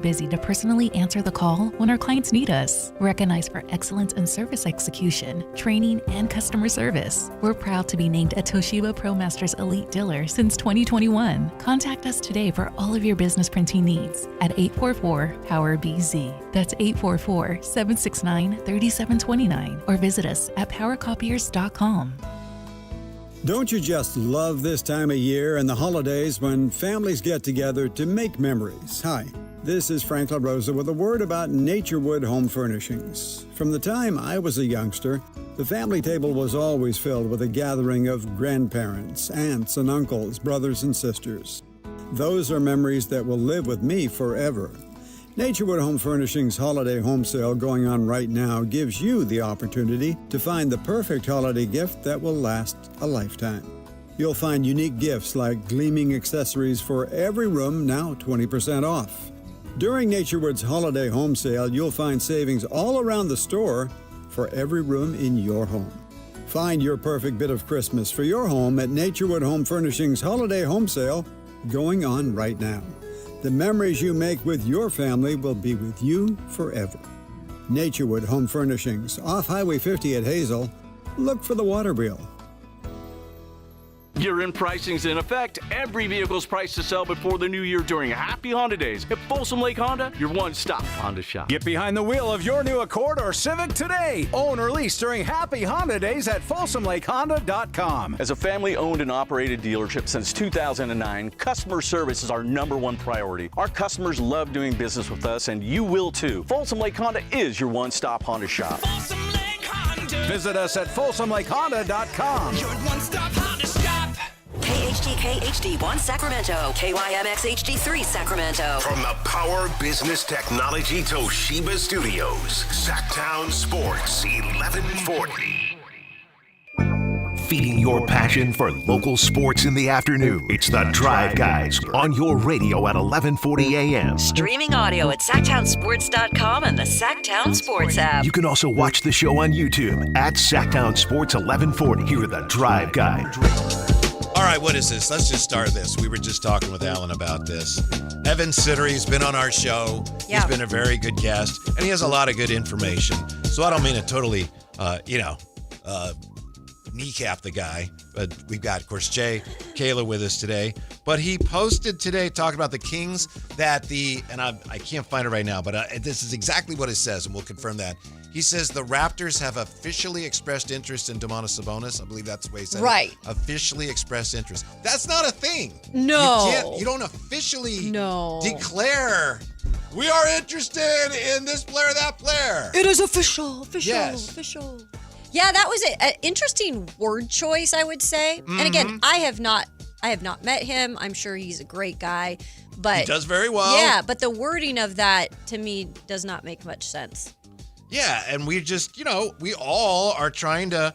Busy to personally answer the call when our clients need us. Recognized for excellence in service execution, training, and customer service. We're proud to be named a Toshiba ProMasters Elite Dealer since 2021. Contact us today for all of your business printing needs at 844-POWER-BZ. That's 844-769-3729. Or visit us at powercopiers.com. Don't you just love this time of year and the holidays when families get together to make memories? Hi, this is Frank LaRosa with a word about Naturewood Home Furnishings. From the time I was a youngster, the family table was always filled with a gathering of grandparents, aunts and uncles, brothers and sisters. Those are memories that will live with me forever. Naturewood Home Furnishings Holiday Home Sale going on right now gives you the opportunity to find the perfect holiday gift that will last a lifetime. You'll find unique gifts like gleaming accessories for every room, now 20% off. During Naturewood's Holiday Home Sale, you'll find savings all around the store for every room in your home. Find your perfect bit of Christmas for your home at Naturewood Home Furnishings Holiday Home Sale going on right now. The memories you make with your family will be with you forever. Naturewood Home Furnishings, off Highway 50 at Hazel. Look for the water wheel. Year-end pricing's in effect. Every vehicle's priced to sell before the new year during Happy Honda Days. At Folsom Lake Honda, your one-stop Honda shop. Get behind the wheel of your new Accord or Civic today. Own or lease during Happy Honda Days at FolsomLakeHonda.com. As a family-owned and operated dealership since 2009, customer service is our #1 priority. Our customers love doing business with us, and you will too. Folsom Lake Honda is your one-stop Honda shop. Folsom Lake Honda. Visit us at FolsomLakeHonda.com. Your one-stop Honda shop. KHTK HD1 Sacramento, KYMX HD3 Sacramento. From the Power Business Technology Toshiba Studios, Sactown Sports 1140. Feeding your passion for local sports in the afternoon. It's the Drive Guys on your radio at 1140 a.m. Streaming audio at SactownSports.com and the Sactown Sports app. You can also watch the show on YouTube at Sactown Sports 1140. Here are the Drive Guys. All right, what is this? Let's just start this. We were just talking with Alan about this. Evan Sittery's been on our show. Yeah. He's been a very good guest, and he has a lot of good information. So I don't mean to totally, kneecap the guy. But we've got, of course, Jay Kayla with us today. But he posted today talking about the Kings and I can't find it right now, but this is exactly what it says, and we'll confirm that. He says the Raptors have officially expressed interest in Domantas Sabonis. I believe that's the way he said right. it. Officially expressed interest. That's not a thing. No. You don't officially declare, we are interested in this player, that player. It is official. Yes. Official. Yeah, that was an interesting word choice, I would say. Mm-hmm. And again, I have not met him. I'm sure he's a great guy. But he does very well. Yeah, but the wording of that, to me, does not make much sense. Yeah, and we just, we all are trying to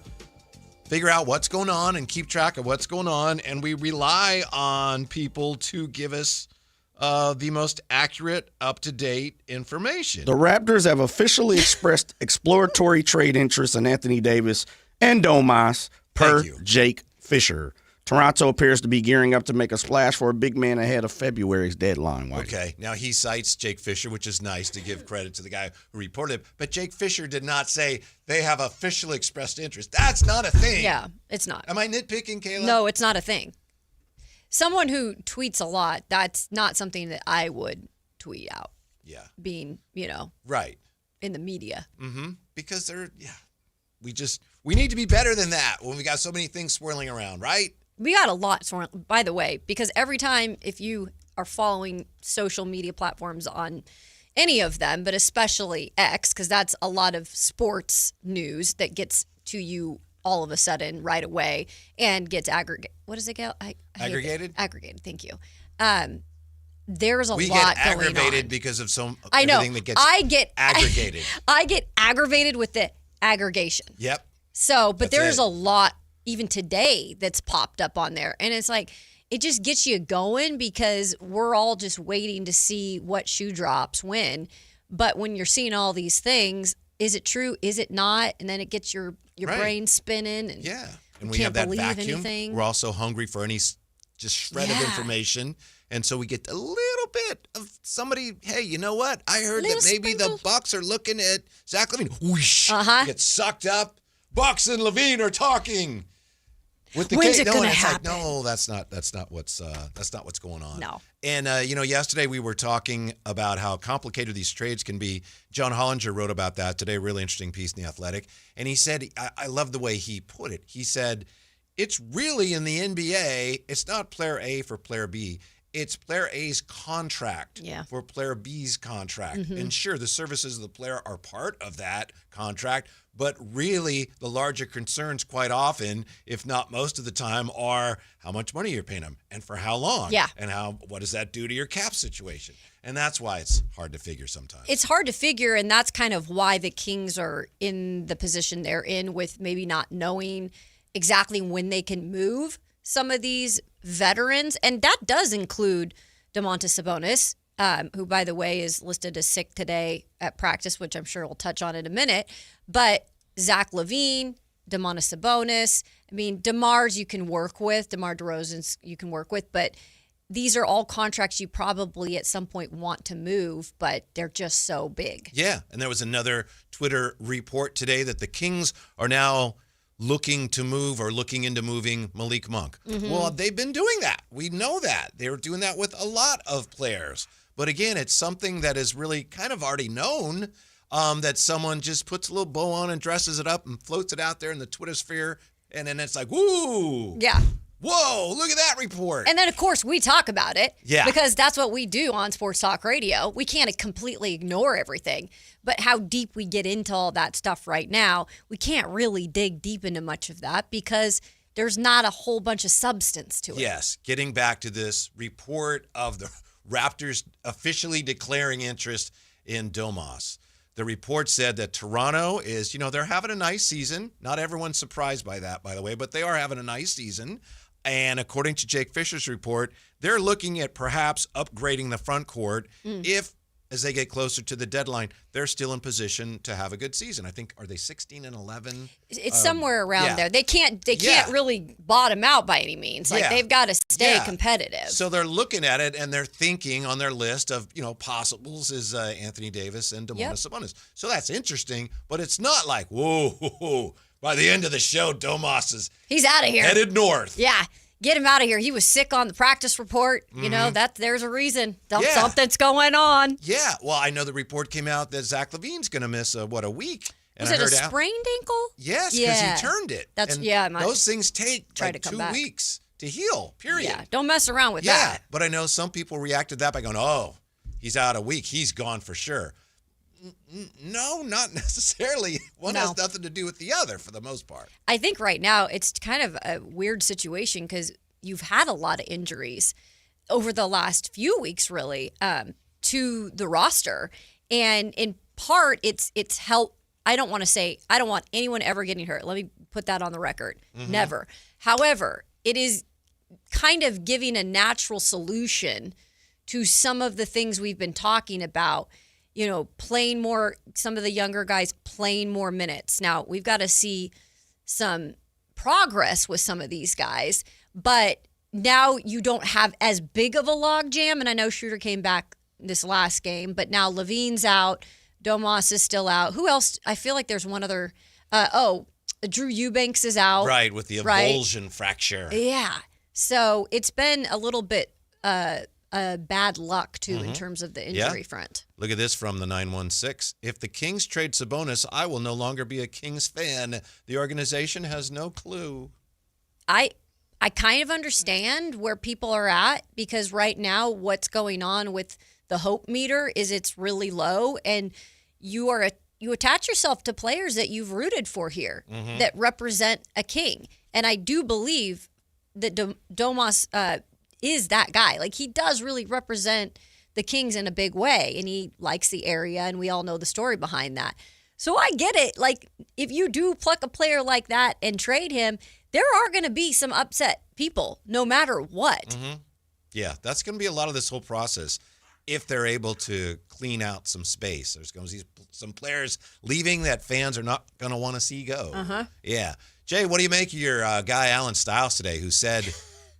figure out what's going on and keep track of what's going on, and we rely on people to give us the most accurate, up-to-date information. The Raptors have officially expressed exploratory trade interest in Anthony Davis and Domas, per Jake Fisher. Toronto appears to be gearing up to make a splash for a big man ahead of February's deadline. Okay, now he cites Jake Fisher, which is nice to give credit to the guy who reported it. But Jake Fisher did not say they have officially expressed interest. That's not a thing. Yeah, it's not. Am I nitpicking, Kayla? No, it's not a thing. Someone who tweets a lot, that's not something that I would tweet out. Yeah. Being, right. in the media. Mm-hmm. Because we need to be better than that when we got so many things swirling around, right? We got a lot, by the way, because every time, if you are following social media platforms on any of them, but especially X, because that's a lot of sports news that gets to you all of a sudden right away and gets aggregated. What does it get? Aggregated? Aggregated, thank you. There's a we lot get going aggravated on. because of I know. everything that gets aggregated. I get aggravated with the aggregation. Yep. So, but there's a lot even today that's popped up on there. And it's like, it just gets you going because we're all just waiting to see what shoe drops when. But when you're seeing all these things, is it true? Is it not? And then it gets your brain spinning. And and we have that vacuum. anything. We're also hungry for any just shred of information. And so we get a little bit of somebody, hey, you know what? I heard that maybe the Bucks are looking at Zach LaVine. Whoosh. Get sucked up. Bucks and LaVine are talking. With the When's it going to Like, happen? no, that's not what's going on. No. And yesterday we were talking about how complicated these trades can be. John Hollinger wrote about that today. Really interesting piece in The Athletic. And he said, I love the way he put it. He said, it's really in the NBA. It's not player A for player B. It's player A's contract for player B's contract. Mm-hmm. And sure, the services of the player are part of that contract, but really the larger concerns quite often, if not most of the time, are how much money you're paying them and for how long. Yeah. And what does that do to your cap situation? And that's why it's hard to figure sometimes. It's hard to figure, and that's kind of why the Kings are in the position they're in with maybe not knowing exactly when they can move some of these veterans, and that does include Domantas Sabonis, who, by the way, is listed as sick today at practice, which I'm sure we'll touch on in a minute. But Zach LaVine, Domantas Sabonis, I mean, DeMar's you can work with, DeMar DeRozan's you can work with, but these are all contracts you probably at some point want to move, but they're just so big. Yeah, and there was another Twitter report today that the Kings are now looking into moving Malik Monk. Mm-hmm. Well, they've been doing that. We know that. They were doing that with a lot of players. But again, it's something that is really kind of already known, that someone just puts a little bow on and dresses it up and floats it out there in the Twitter sphere, and then it's like, woo! Yeah. Whoa, look at that report. And then, of course, we talk about it. Yeah. Because that's what we do on Sports Talk Radio. We can't completely ignore everything. But how deep we get into all that stuff right now, we can't really dig deep into much of that because there's not a whole bunch of substance to it. Yes, getting back to this report of the Raptors officially declaring interest in Domas. The report said that Toronto is, they're having a nice season. Not everyone's surprised by that, by the way, but they are having a nice season. And according to Jake Fisher's report, they're looking at perhaps upgrading the front court if, as they get closer to the deadline, they're still in position to have a good season. I think, are they 16-11? It's somewhere around there. They can't really bottom out by any means. They've got to stay competitive. So they're looking at it and they're thinking on their list of, possibles is Anthony Davis and Domantas Sabonis. So that's interesting, but it's not like, whoa, by the end of the show, Domas he's out of here. Headed north. Yeah. Get him out of here. He was sick on the practice report. There's a reason. Something's going on. Yeah. Well, I know the report came out that Zach LaVine's going to miss a week. And Was it a sprained ankle? Yes, because he turned it. Those things take like 2 weeks to heal. Period. Yeah. Don't mess around with that. Yeah. But I know some people reacted to that by going, "Oh, he's out a week. He's gone for sure." No, not necessarily. One has nothing to do with the other for the most part. I think right now it's kind of a weird situation because you've had a lot of injuries over the last few weeks, really, to the roster. And in part, it's help. I don't want anyone ever getting hurt. Let me put that on the record. Mm-hmm. Never. However, it is kind of giving a natural solution to some of the things we've been talking about. Playing more, some of the younger guys playing more minutes. Now, we've got to see some progress with some of these guys, but now you don't have as big of a log jam. And I know Schroeder came back this last game, but now Levine's out. Domas is still out. Who else? I feel like there's one other. Drew Eubanks is out. Right, with the avulsion fracture. Yeah. So it's been a little bit bad luck, too, in terms of the injury front. Look at this from the 916. If the Kings trade Sabonis, I will no longer be a Kings fan. The organization has no clue. I kind of understand where people are at because right now what's going on with the hope meter is it's really low, and you attach yourself to players that you've rooted for here that represent a King. And I do believe that Domas is that guy. Like, he does really represent the Kings in a big way, and he likes the area, and we all know the story behind that. So I get it. Like, if you do pluck a player like that and trade him, there are going to be some upset people, no matter what. Mm-hmm. Yeah, that's going to be a lot of this whole process. If they're able to clean out some space, there's going to be some players leaving that fans are not going to want to see go. Yeah. Jay, what do you make of your guy Alan Stiles today, who said,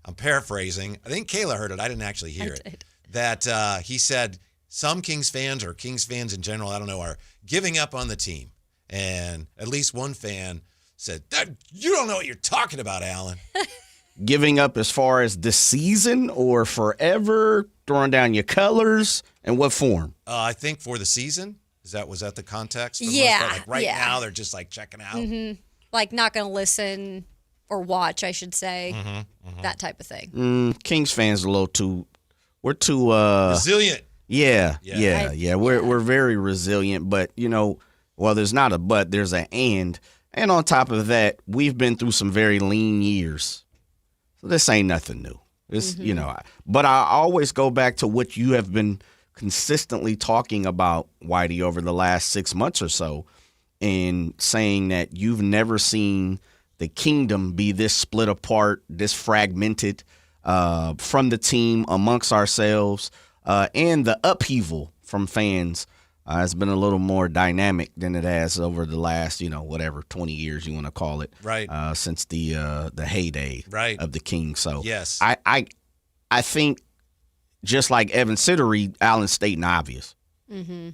I'm paraphrasing. I think Kayla heard it. I didn't actually hear it. That he said some Kings fans or Kings fans in general, I don't know, are giving up on the team. And at least one fan said, you don't know what you're talking about, Alan. Giving up as far as the season or forever, throwing down your colors, in what form? I think for the season. Was that the context? For the Yeah. most part? Like right yeah. now, they're just like checking out. Mm-hmm. Like not going to listen or watch, I should say. That type of thing. Kings fans are a little too. We're too resilient. Yeah. Yeah. We're very resilient, but there's not a but, there's an and. And on top of that, we've been through some very lean years. So this ain't nothing new. It's but I always go back to what you have been consistently talking about, Whitey, over the last 6 months or so, and saying that you've never seen the kingdom be this split apart, this fragmented from the team amongst ourselves, and the upheaval from fans has been a little more dynamic than it has over the last, 20 years you want to call it, right? Since the heyday of the Kings. So yes, I think just like Evan Sittery, Allen's stating obvious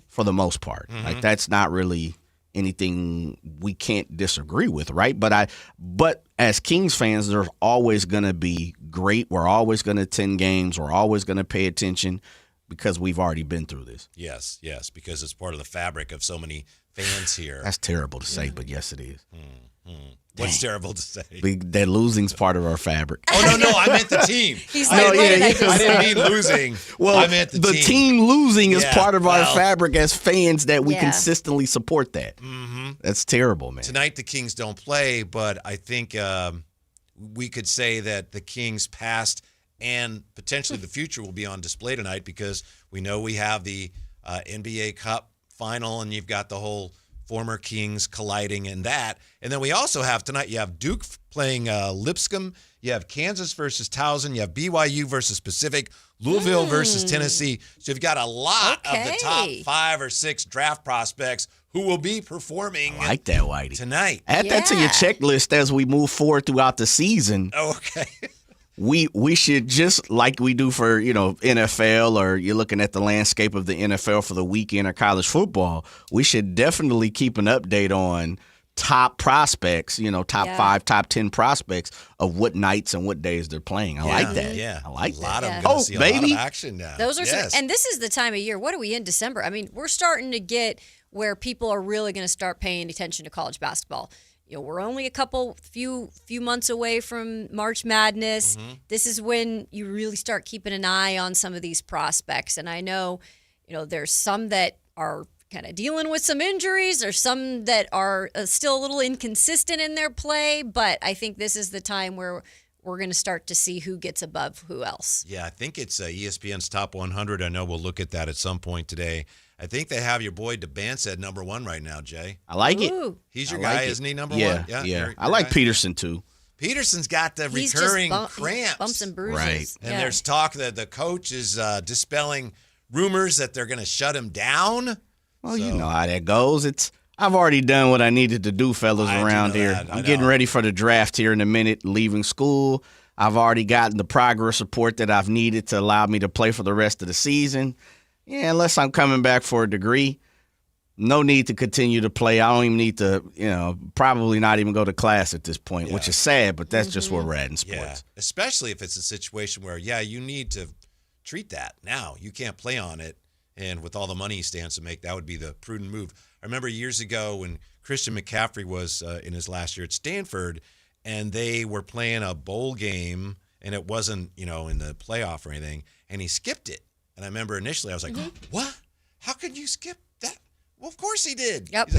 for the most part. Like that's not really anything we can't disagree with, right? But as Kings fans, they're always going to be great. We're always going to attend games. We're always going to pay attention because we've already been through this. Yes, because it's part of the fabric of so many fans here. That's terrible to say, but yes, it is. What's terrible to say? That losing's part of our fabric. Oh, no, I meant the team. I didn't mean losing. Well, I meant the team losing is part of our fabric as fans that we consistently support that. That's terrible, man. Tonight the Kings don't play, but I think we could say that the Kings' past and potentially the future will be on display tonight because we know we have the NBA Cup final and you've got the whole former Kings colliding in that. And then we also have tonight, you have Duke playing Lipscomb. You have Kansas versus Towson. You have BYU versus Pacific. Louisville versus Tennessee. So you've got a lot of the top 5 or 6 draft prospects who will be performing I like that, Whitey. Tonight. Add that to your checklist as we move forward throughout the season. Oh, okay. We should, just like we do for, NFL, or you're looking at the landscape of the NFL for the weekend or college football, we should definitely keep an update on top prospects, top 5, top 10 prospects of what nights and what days they're playing. I like that. Yeah. I like that. Of them see baby. A lot of action now. Those are and this is the time of year. What are we in December? I mean, we're starting to get where people are really going to start paying attention to college basketball. We're only a few months away from March Madness. This is when you really start keeping an eye on some of these prospects. And I know, there's some that are kind of dealing with some injuries. There's some that are still a little inconsistent in their play. But I think this is the time where we're going to start to see who gets above who else. Yeah, I think it's ESPN's Top 100. I know we'll look at that at some point today. I think they have your boy DeBance at number 1 right now, Jay. I like it. He's your guy, isn't he, number 1? Yeah. I like Peterson, too. Peterson's got the recurring cramps. Bumps and bruises. Right. And there's talk that the coach is dispelling rumors that they're going to shut him down. Well, you know how that goes. I've already done what I needed to do, fellas, around here. I'm getting ready for the draft here in a minute, leaving school. I've already gotten the progress report that I've needed to allow me to play for the rest of the season. Yeah, unless I'm coming back for a degree, no need to continue to play. I don't even need to, probably not even go to class at this point, which is sad, but that's just where we're at in sports. Yeah, especially if it's a situation where, you need to treat that now. You can't play on it, and with all the money he stands to make, that would be the prudent move. I remember years ago when Christian McCaffrey was in his last year at Stanford, and they were playing a bowl game, and it wasn't, in the playoff or anything, and he skipped it. And I remember initially I was like, what? How could you skip that? Well, of course he did. Yep.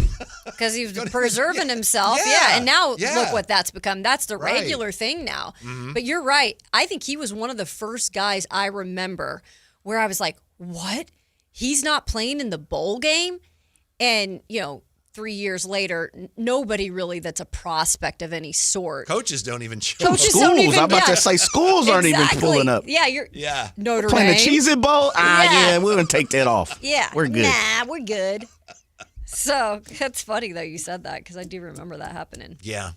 Because he was preserving himself. Yeah. And now look what that's become. That's the regular thing now. But you're right. I think he was one of the first guys I remember where I was like, what? He's not playing in the bowl game? And, 3 years later, nobody really that's a prospect of any sort. Coaches don't even show up. Schools. I'm about to say schools aren't even pulling up. Yeah, you're Notre playing Dame. the Cheez-It Bowl? We're going to take that off. Yeah. We're good. Nah, we're good. So that's funny, though, you said that, because I do remember that happening. Yeah.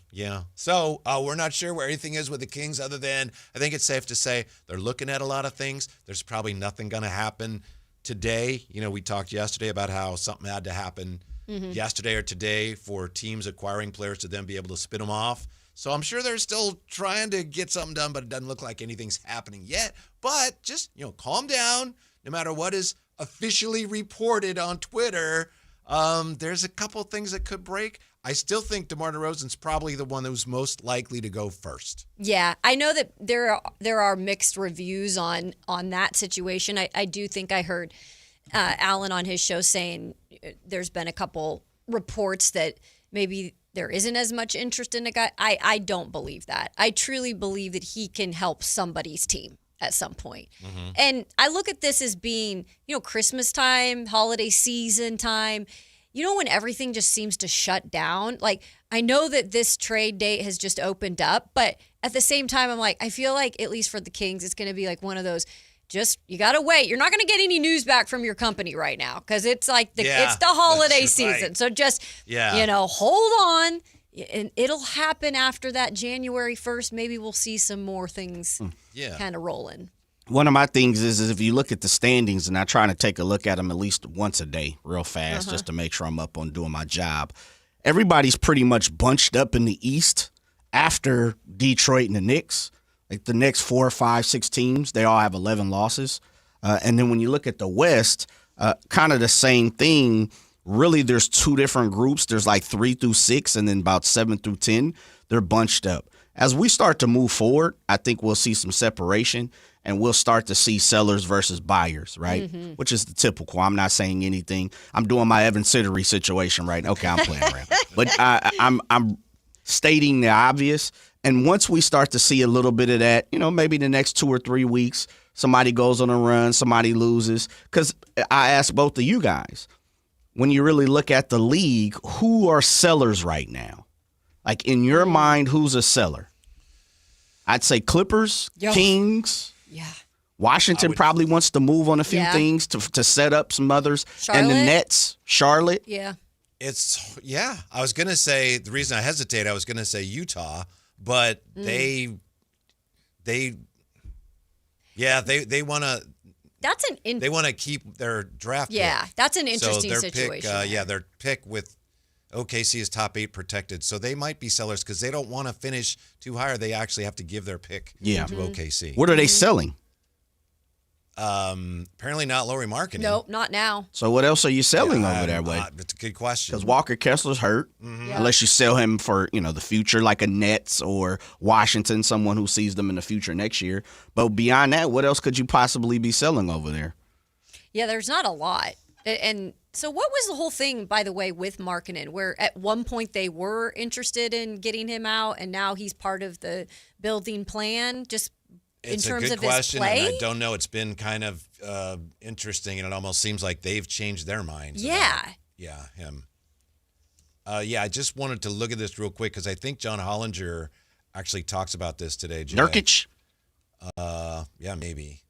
So we're not sure where anything is with the Kings other than I think it's safe to say they're looking at a lot of things. There's probably nothing going to happen today. We talked yesterday about how something had to happen yesterday or today for teams acquiring players to then be able to spin them off. So I'm sure they're still trying to get something done, but it doesn't look like anything's happening yet. But just, calm down. No matter what is officially reported on Twitter, there's a couple things that could break. I still think DeMar DeRozan's probably the one who's most likely to go first. Yeah, I know that there are mixed reviews on that situation. I do think I heard Alan on his show saying there's been a couple reports that maybe there isn't as much interest in a guy. I don't believe that. I truly believe that he can help somebody's team at some point. And I look at this as being, Christmas time, holiday season time, when everything just seems to shut down. Like, I know that this trade date has just opened up, but at the same time, I'm like, I feel like, at least for the Kings, it's going to be like one of those, you got to wait. You're not going to get any news back from your company right now because it's like it's the holiday season. Right. So just, hold on. And it'll happen after that January 1st. Maybe we'll see some more things kind of rolling. One of my things is if you look at the standings, and I try to take a look at them at least once a day real fast just to make sure I'm up on doing my job. Everybody's pretty much bunched up in the East after Detroit and the Knicks. Like the next 4, 5, 6 teams, they all have 11 losses. And then when you look at the West, kind of the same thing. Really, there's 2 different groups. There's like 3 through 6 and then about 7 through 10. They're bunched up. As we start to move forward, I think we'll see some separation and we'll start to see sellers versus buyers, right? Which is the typical. I'm not saying anything. I'm doing my Evan Sittery situation right now. Okay, I'm playing around. But I'm stating the obvious. And once we start to see a little bit of that, maybe the next 2 or 3 weeks, somebody goes on a run, somebody loses. Because I asked both of you guys, when you really look at the league, who are sellers right now? Like, in your mind, who's a seller? I'd say Clippers, Kings. Yeah. Washington probably wants to move on a few things to set up some others. Charlotte. And the Nets, Charlotte. Yeah. I was going to say, the reason I hesitate, I was going to say Utah, but they want to. They want to keep their draft pick. Yeah, that's an interesting so situation. Their pick with OKC is top 8 protected. So they might be sellers because they don't want to finish too high, or they actually have to give their pick to OKC. What are they selling? Apparently not low remarketing. Nope, not now. So what else are you selling over there, Wade? It's a good question. Because Walker Kessler's hurt. Unless you sell him for, the future, like a Nets or Washington, someone who sees them in the future next year. But beyond that, what else could you possibly be selling over there? Yeah, there's not a lot. And so what was the whole thing, by the way, with Markkanen, where at one point they were interested in getting him out, and now he's part of the building plan, just in terms of his play? And I don't know. It's been kind of interesting, and it almost seems like they've changed their minds. Yeah. Him. I just wanted to look at this real quick because I think John Hollinger actually talks about this today. Jay. Nurkic? Maybe.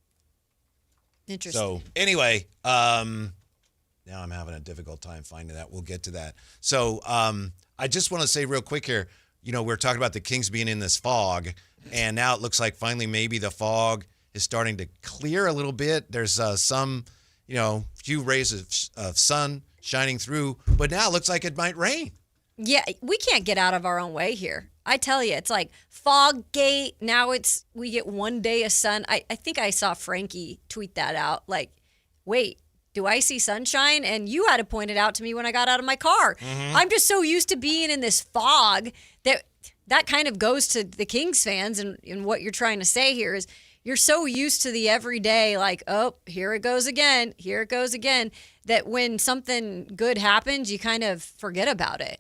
Interesting. So, anyway, now I'm having a difficult time finding that. We'll get to that. So, I just want to say real quick here, we're talking about the Kings being in this fog, and now it looks like finally maybe the fog is starting to clear a little bit. There's some, few rays of sun shining through, but now it looks like it might rain. Yeah, we can't get out of our own way here. I tell you, it's like fog gate. Now we get one day of sun. I think I saw Frankie tweet that out. Like, wait, do I see sunshine? And you had to point it out to me when I got out of my car. I'm just so used to being in this fog that kind of goes to the Kings fans. And what you're trying to say here is you're so used to the everyday, like, oh, here it goes again, that when something good happens, you kind of forget about it.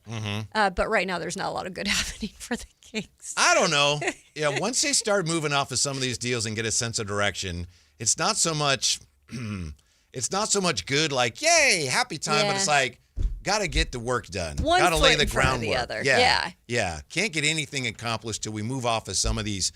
But right now, there's not a lot of good happening for the Kings. I don't know. Yeah, once they start moving off of some of these deals and get a sense of direction, it's not so much good like, yay, happy time, but it's like, got to get the work done. Got to lay the groundwork. The other. Yeah. Can't get anything accomplished till we move off of some of these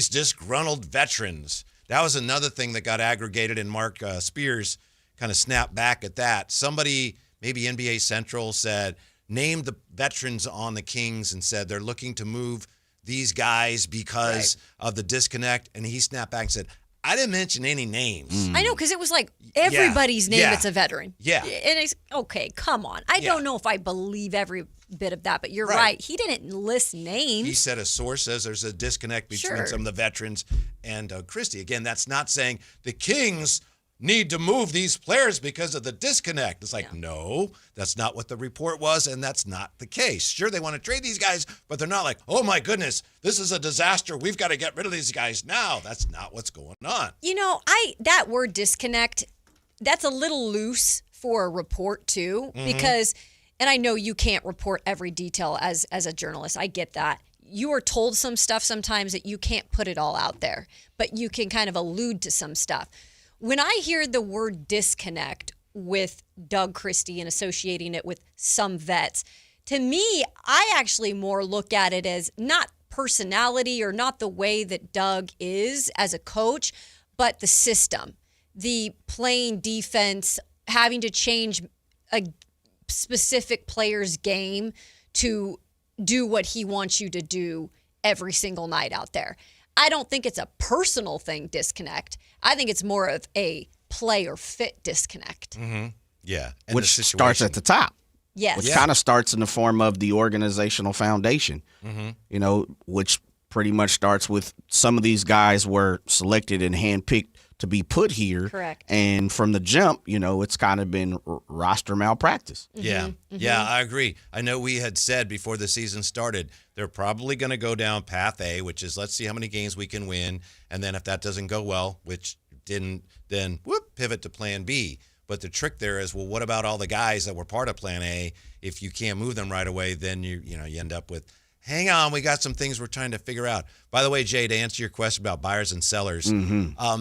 disgruntled veterans. That was another thing that got aggregated, and Mark Spears kind of snapped back at that. Somebody maybe NBA Central said, named the veterans on the Kings and said they're looking to move these guys because of the disconnect. And he snapped back and said, I didn't mention any names. I know, because it was like everybody's name that's a veteran. Yeah. And it's, okay, come on. I don't know if I believe every bit of that, but you're right. He didn't list names. He said a source says there's a disconnect between some of the veterans and Christie. Again, that's not saying the Kings need to move these players because of the disconnect. It's like, no, that's not what the report was, and that's not the case. Sure, they want to trade these guys, but they're not like, oh my goodness, this is a disaster. We've got to get rid of these guys now. That's not what's going on. You know, that word disconnect, that's a little loose for a report too, because, and I know you can't report every detail as a journalist. I get that. You are told some stuff sometimes that you can't put it all out there, but you can kind of allude to some stuff. When I hear the word disconnect with Doug Christie and associating it with some vets, to me, I actually more look at it as not personality or not the way that Doug is as a coach, but the system, the playing defense, having to change a specific player's game to do what he wants you to do every single night out there. I don't think it's a personal thing, disconnect. I think it's more of a player fit disconnect. Yeah. And which starts at the top. Yes. Which kind of starts in the form of the organizational foundation, you know, which pretty much starts with some of these guys were selected and handpicked to be put here. Correct. And from the jump, you know, it's kind of been roster malpractice. Yeah. Yeah, I agree. I know we had said before the season started, they're probably going to go down path A, which is let's see how many games we can win. And then if that doesn't go well, which didn't, then pivot to plan B. But the trick there is, well, what about all the guys that were part of plan A? If you can't move them right away, then you end up with, hang on, we got some things we're trying to figure out. By the way, Jay, to answer your question about buyers and sellers,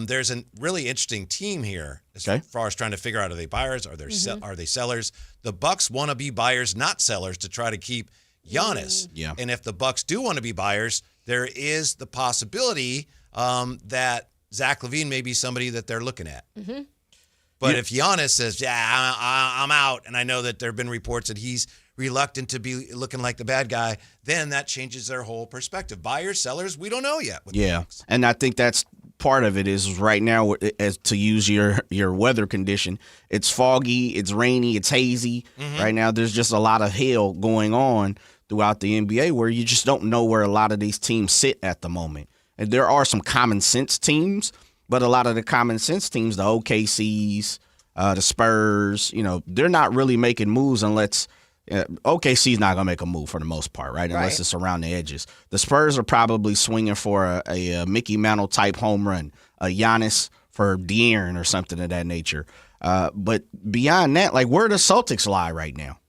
there's a really interesting team here as far as trying to figure out, are they buyers, are they sellers? The Bucks want to be buyers, not sellers, to try to keep Giannis. Yeah. And if the Bucks do want to be buyers, there is the possibility that Zach LaVine may be somebody that they're looking at. But if Giannis says, I'm out, and I know that there have been reports that he's reluctant to be looking like the bad guy, then that changes their whole perspective. Buyers, sellers, we don't know yet. And I think that's part of it is right now, as to use your weather condition, it's foggy, it's rainy, it's hazy. Right now there's just a lot of hail going on throughout the NBA where you just don't know where a lot of these teams sit at the moment. And there are some common sense teams, but a lot of the common sense teams, the OKCs, the Spurs, you know, they're not really making moves unless OKC's not going to make a move for the most part, right? Unless it's around the edges. The Spurs are probably swinging for a Mickey Mantle type home run, a Giannis for De'Aaron or something of that nature. But beyond that, like, where do the Celtics lie right now?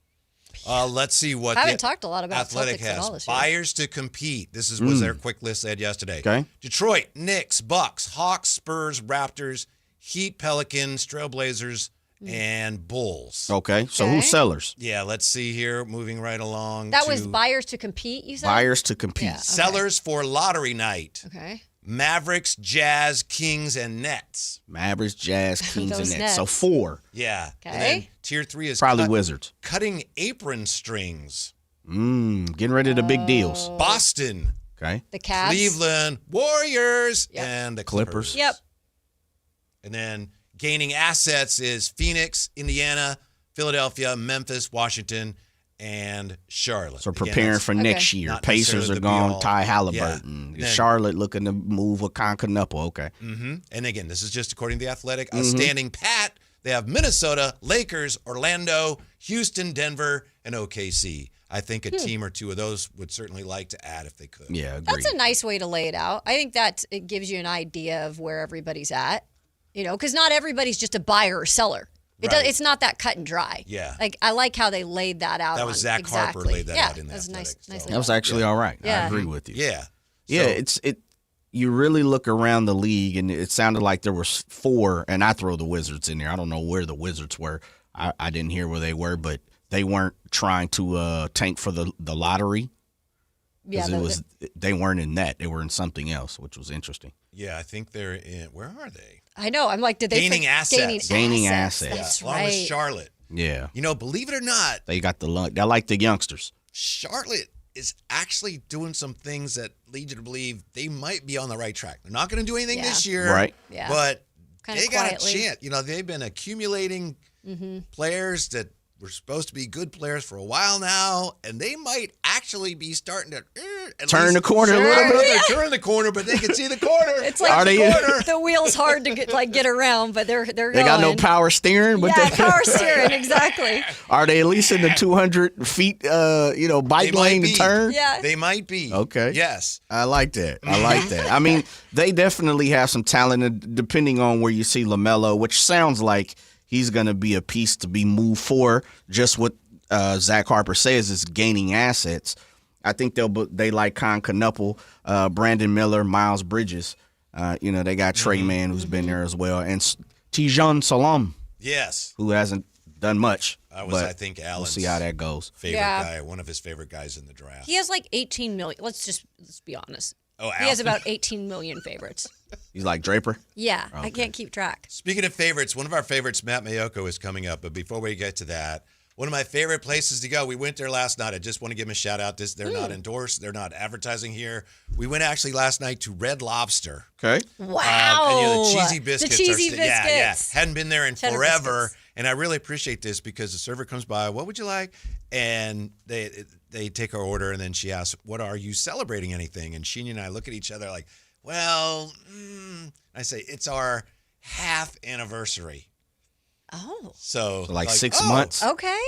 Let's see what I haven't talked a lot about Athletic Celtics at all has. this year. Buyers to compete. This was their quick list they had yesterday. Okay. Detroit, Knicks, Bucks, Hawks, Spurs, Raptors, Heat, Pelicans, Trailblazers, and Bulls. Okay. So who's sellers? Yeah, let's see here. Moving right along. That was buyers to compete, you said? Buyers to compete. Yeah, okay. Sellers for lottery night. Okay. Mavericks, Jazz, Kings, and Nets. Mavericks, Jazz, Kings, and Those Nets. So Nets. 4. Yeah. Okay. And then tier 3 is Probably Wizards. Cutting apron strings. Getting rid of the big deals. Boston. Okay. The Cavs. Cleveland, Warriors, and the Clippers. Yep. And then gaining assets is Phoenix, Indiana, Philadelphia, Memphis, Washington, and Charlotte. So preparing for next year. not Pacers necessarily are the gone. be-all. Ty Halliburton. Yeah. Charlotte looking to move a Concanupo. Okay. And again, this is just according to The Athletic. Standing pat, they have Minnesota, Lakers, Orlando, Houston, Denver, and OKC. I think a team or two of those would certainly like to add if they could. Yeah, agreed. That's a nice way to lay it out. I think that it gives you an idea of where everybody's at, you know, because not everybody's just a buyer or seller. It's not that cut and dry. Yeah. Like, I like how they laid that out. That was Zach Harper laid that out in The That was Athletic, nice. so. That was actually all right. Yeah. I agree with you. Yeah. Yeah, you really look around the league, and it sounded like there was 4, and I throw the Wizards in there. I don't know where the Wizards were. I didn't hear where they were, but they weren't trying to tank for the lottery. Yeah, They weren't in that. They were in something else, which was interesting. Yeah, I think they're in. Where are they? I know. I'm like, did they Gaining assets. Gaining assets. That's Along right. with Charlotte. Yeah. Believe it or not, They got the luck. They're like the youngsters. Charlotte is actually doing some things that lead you to believe they might be on the right track. They're not going to do anything this year, right? Yeah. But Kinda they got quietly. a chance. They've been accumulating players that were supposed to be good players for a while now, and they might actually be starting to Turn the corner a little bit. They're turning the corner, but they can see the corner. It's like Are they- the wheel's hard to get around, but they're They going. got no power steering, but Yeah, they, power steering, exactly. are they at least in the 200 feet, bike lane to turn? Yeah. They might be. Okay. Yes. I like that. I mean, they definitely have some talent, and depending on where you see LaMelo, which sounds like he's going to be a piece to be moved for. Just what Zach Harper says is gaining assets. I think they like Con Knuppel, Brandon Miller, Miles Bridges. They got Trey Mann, who's been there as well, and Tijan Salam, Yes. who hasn't done much. I think, we'll Alan's see how that goes. favorite guy, one of his favorite guys in the draft. He has like 18 million. Let's be honest. Oh, he has about 18 million favorites. He's like Draper? Yeah, I can't keep track. Speaking of favorites, one of our favorites, Matt Mayoko, is coming up. But before we get to that, one of my favorite places to go, we went there last night. I just want to give them a shout out. They're not endorsed. They're not advertising here. We went actually last night to Red Lobster. Okay. Wow. And the cheesy biscuits. The cheesy biscuits. Yeah. Hadn't been there in Cheddar forever. biscuits. And I really appreciate this because the server comes by, what would you like? And they take our order, and then she asks, what are you celebrating anything? And Sheeny and I look at each other like, well, I say, it's our half anniversary. Oh. So like 6 months? Okay.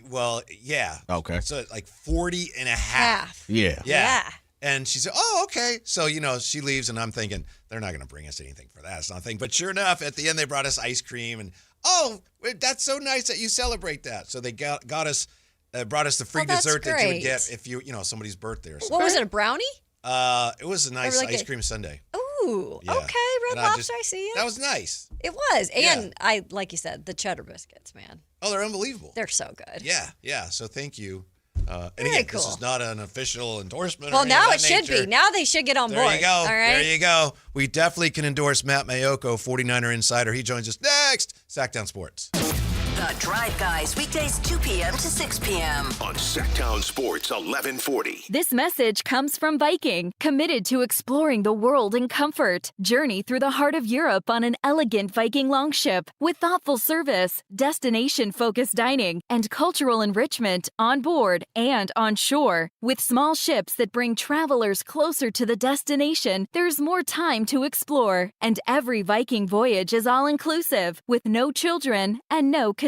Well, yeah. Okay. So like 40 and a half. Yeah. Yeah. And she said, oh, okay. So, she leaves, and I'm thinking, they're not going to bring us anything for that. It's nothing. But sure enough, at the end, they brought us ice cream. And, oh, that's so nice that you celebrate that. So they brought us the free that's dessert that you would great. get if somebody's birthday or something. What was it, a brownie? It was a nice like ice cream sundae. Ooh, Yeah. okay. Red And I Lobster, I see it. That was nice. It was. And I, like you said, the cheddar biscuits, man. Oh, they're unbelievable. They're so good. Yeah. So thank you. And Very again, cool. this is not an official endorsement. Well, or anything now of it that should nature. be. Now they should get on There board. you go. All right. There you go. We definitely can endorse Matt Mayoko, 49er Insider. He joins us next. Sactown Sports. The Drive Guys, weekdays 2 p.m. to 6 p.m. On Sactown Sports 1140. This message comes from Viking, committed to exploring the world in comfort. Journey through the heart of Europe on an elegant Viking longship with thoughtful service, destination-focused dining, and cultural enrichment on board and on shore. With small ships that bring travelers closer to the destination, there's more time to explore. And every Viking voyage is all-inclusive, with no children and no casinos.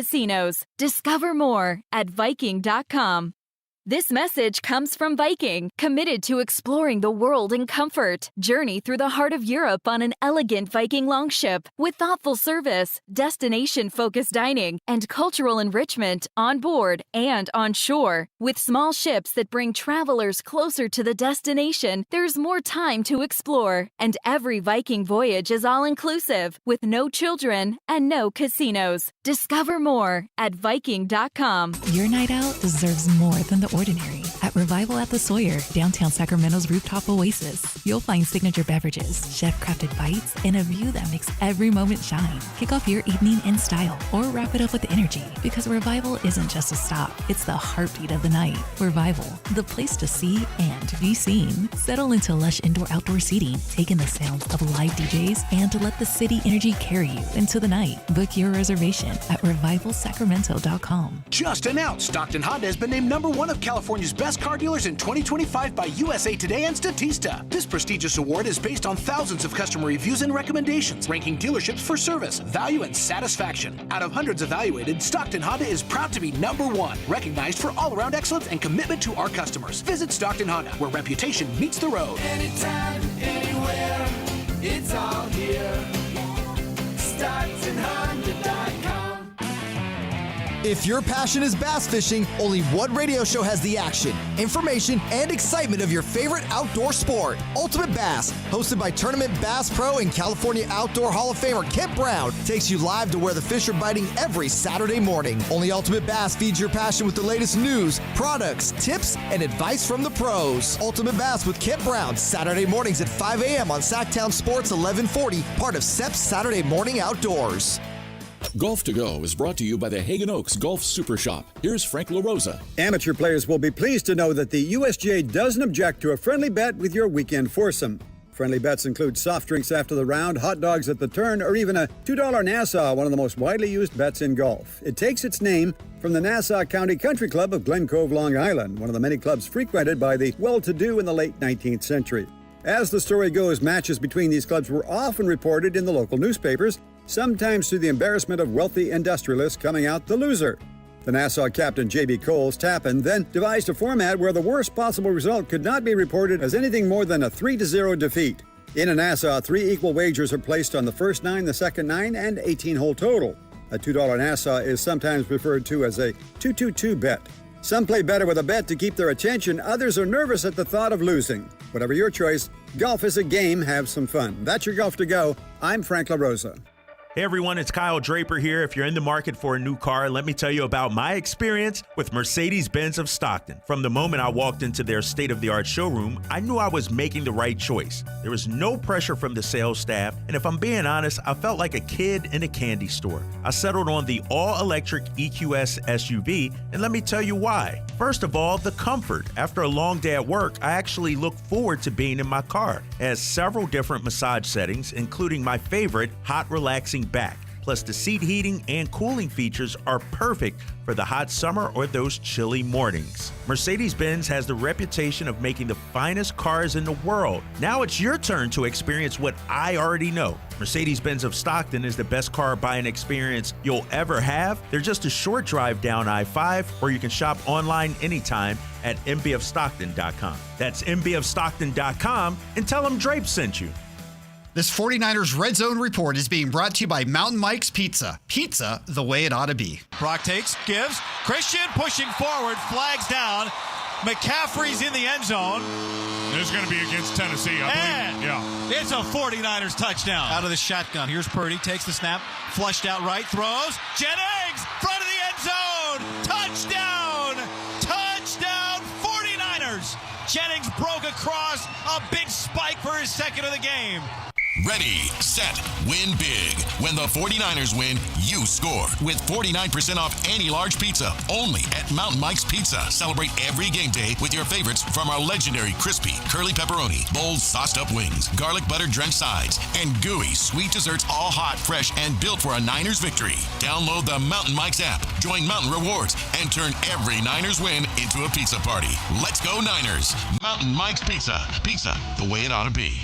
Discover more at Viking.com. This message comes from Viking, committed to exploring the world in comfort. Journey through the heart of Europe on an elegant Viking longship with thoughtful service, destination-focused dining, and cultural enrichment on board and on shore. With small ships that bring travelers closer to the destination, there's more time to explore. And every Viking voyage is all-inclusive, with no children and no casinos. Discover more at Viking.com. Your night out deserves more than the ordinary. At Revival at the Sawyer, downtown Sacramento's rooftop oasis, you'll find signature beverages, chef-crafted bites, and a view that makes every moment shine. Kick off your evening in style or wrap it up with energy, because Revival isn't just a stop, it's the heartbeat of the night. Revival, the place to see and be seen. Settle into lush indoor-outdoor seating, take in the sounds of live DJs, and let the city energy carry you into the night. Book your reservation at revivalsacramento.com. Just announced, Stockton Honda has been named #1 of California's best car dealers in 2025 by USA Today and Statista. This prestigious award is based on thousands of customer reviews and recommendations, ranking dealerships for service, value, and satisfaction. Out of hundreds evaluated, Stockton Honda is proud to be #1, recognized for all-around excellence and commitment to our customers. Visit Stockton Honda, where reputation meets the road. Anytime, anywhere, it's all here. StocktonHonda.com. If your passion is bass fishing, only one radio show has the action, information, and excitement of your favorite outdoor sport. Ultimate Bass, hosted by Tournament Bass Pro and California Outdoor Hall of Famer Kent Brown, takes you live to where the fish are biting every Saturday morning. Only Ultimate Bass feeds your passion with the latest news, products, tips, and advice from the pros. Ultimate Bass with Kent Brown, Saturday mornings at 5 a.m. on Sactown Sports 1140, part of SEP's Saturday Morning Outdoors. Golf to Go is brought to you by the Hagen Oaks Golf Super Shop. Here's Frank LaRosa. Amateur players will be pleased to know that the USGA doesn't object to a friendly bet with your weekend foursome. Friendly bets include soft drinks after the round, hot dogs at the turn, or even a $2 Nassau, one of the most widely used bets in golf. It takes its name from the Nassau County Country Club of Glen Cove, Long Island, one of the many clubs frequented by the well-to-do in the late 19th century. As the story goes, matches between these clubs were often reported in the local newspapers, sometimes to the embarrassment of wealthy industrialists coming out the loser. The Nassau captain J.B. Coles Tappan then devised a format where the worst possible result could not be reported as anything more than a 3-0 defeat. In a Nassau, 3 equal wagers are placed on the first 9, the second 9, and 18-hole total. A $2 Nassau is sometimes referred to as a 2-2-2 bet. Some play better with a bet to keep their attention. Others are nervous at the thought of losing. Whatever your choice, golf is a game. Have some fun. That's your Golf to Go. I'm Frank LaRosa. Hey everyone, it's Kyle Draper here. If you're in the market for a new car, let me tell you about my experience with Mercedes-Benz of Stockton. From the moment I walked into their state-of-the-art showroom, I knew I was making the right choice. There was no pressure from the sales staff, and if I'm being honest, I felt like a kid in a candy store. I settled on the all-electric EQS SUV, and let me tell you why. First of all, the comfort. After a long day at work, I actually look forward to being in my car. It has several different massage settings, including my favorite, hot relaxing back. Plus, the seat heating and cooling features are perfect for the hot summer or those chilly mornings. Mercedes-Benz has the reputation of making the finest cars in the world. Now it's your turn to experience what I already know. Mercedes-Benz of Stockton is the best car buying experience you'll ever have. They're just a short drive down I-5, or you can shop online anytime at mbofstockton.com. That's mbofstockton.com, and tell them Drape sent you. This 49ers Red Zone Report is being brought to you by Mountain Mike's Pizza. Pizza the way it ought to be. Brock takes, gives. Christian pushing forward, flags down. McCaffrey's in the end zone. This is going to be against Tennessee, I believe. Yeah. It's a 49ers touchdown. Out of the shotgun. Here's Purdy, takes the snap, flushed out right, throws. Jennings, front of the end zone. Touchdown! Touchdown, 49ers! Jennings broke across, a big spike for his second of the game. Ready, set, win big. When the 49ers win, you score. With 49% off any large pizza, only at Mountain Mike's Pizza. Celebrate every game day with your favorites from our legendary crispy, curly pepperoni, bold sauced up wings, garlic butter drenched sides, and gooey sweet desserts, all hot, fresh, and built for a Niners victory. Download the Mountain Mike's app, join Mountain Rewards, and turn every Niners win into a pizza party. Let's go Niners. Mountain Mike's Pizza. Pizza the way it ought to be.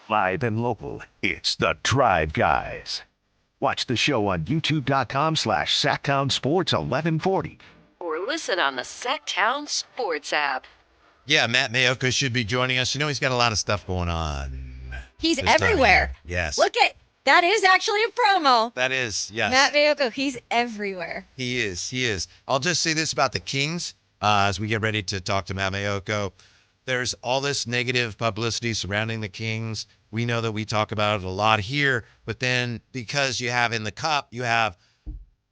Live and local, it's the Drive Guys. Watch the show on youtube.com/Sactown Sports 1140. Or listen on the Sactown Sports app. Yeah, Matt Mayoka should be joining us. You know, he's got a lot of stuff going on. He's this time. everywhere. Yes. Look at that is actually a promo. That is, yes. Matt Mayoka, he's everywhere. He is. I'll just say this about the Kings as we get ready to talk to Matt Mayoka. There's all this negative publicity surrounding the Kings. We know that we talk about it a lot here, but then because you have in the cup, you have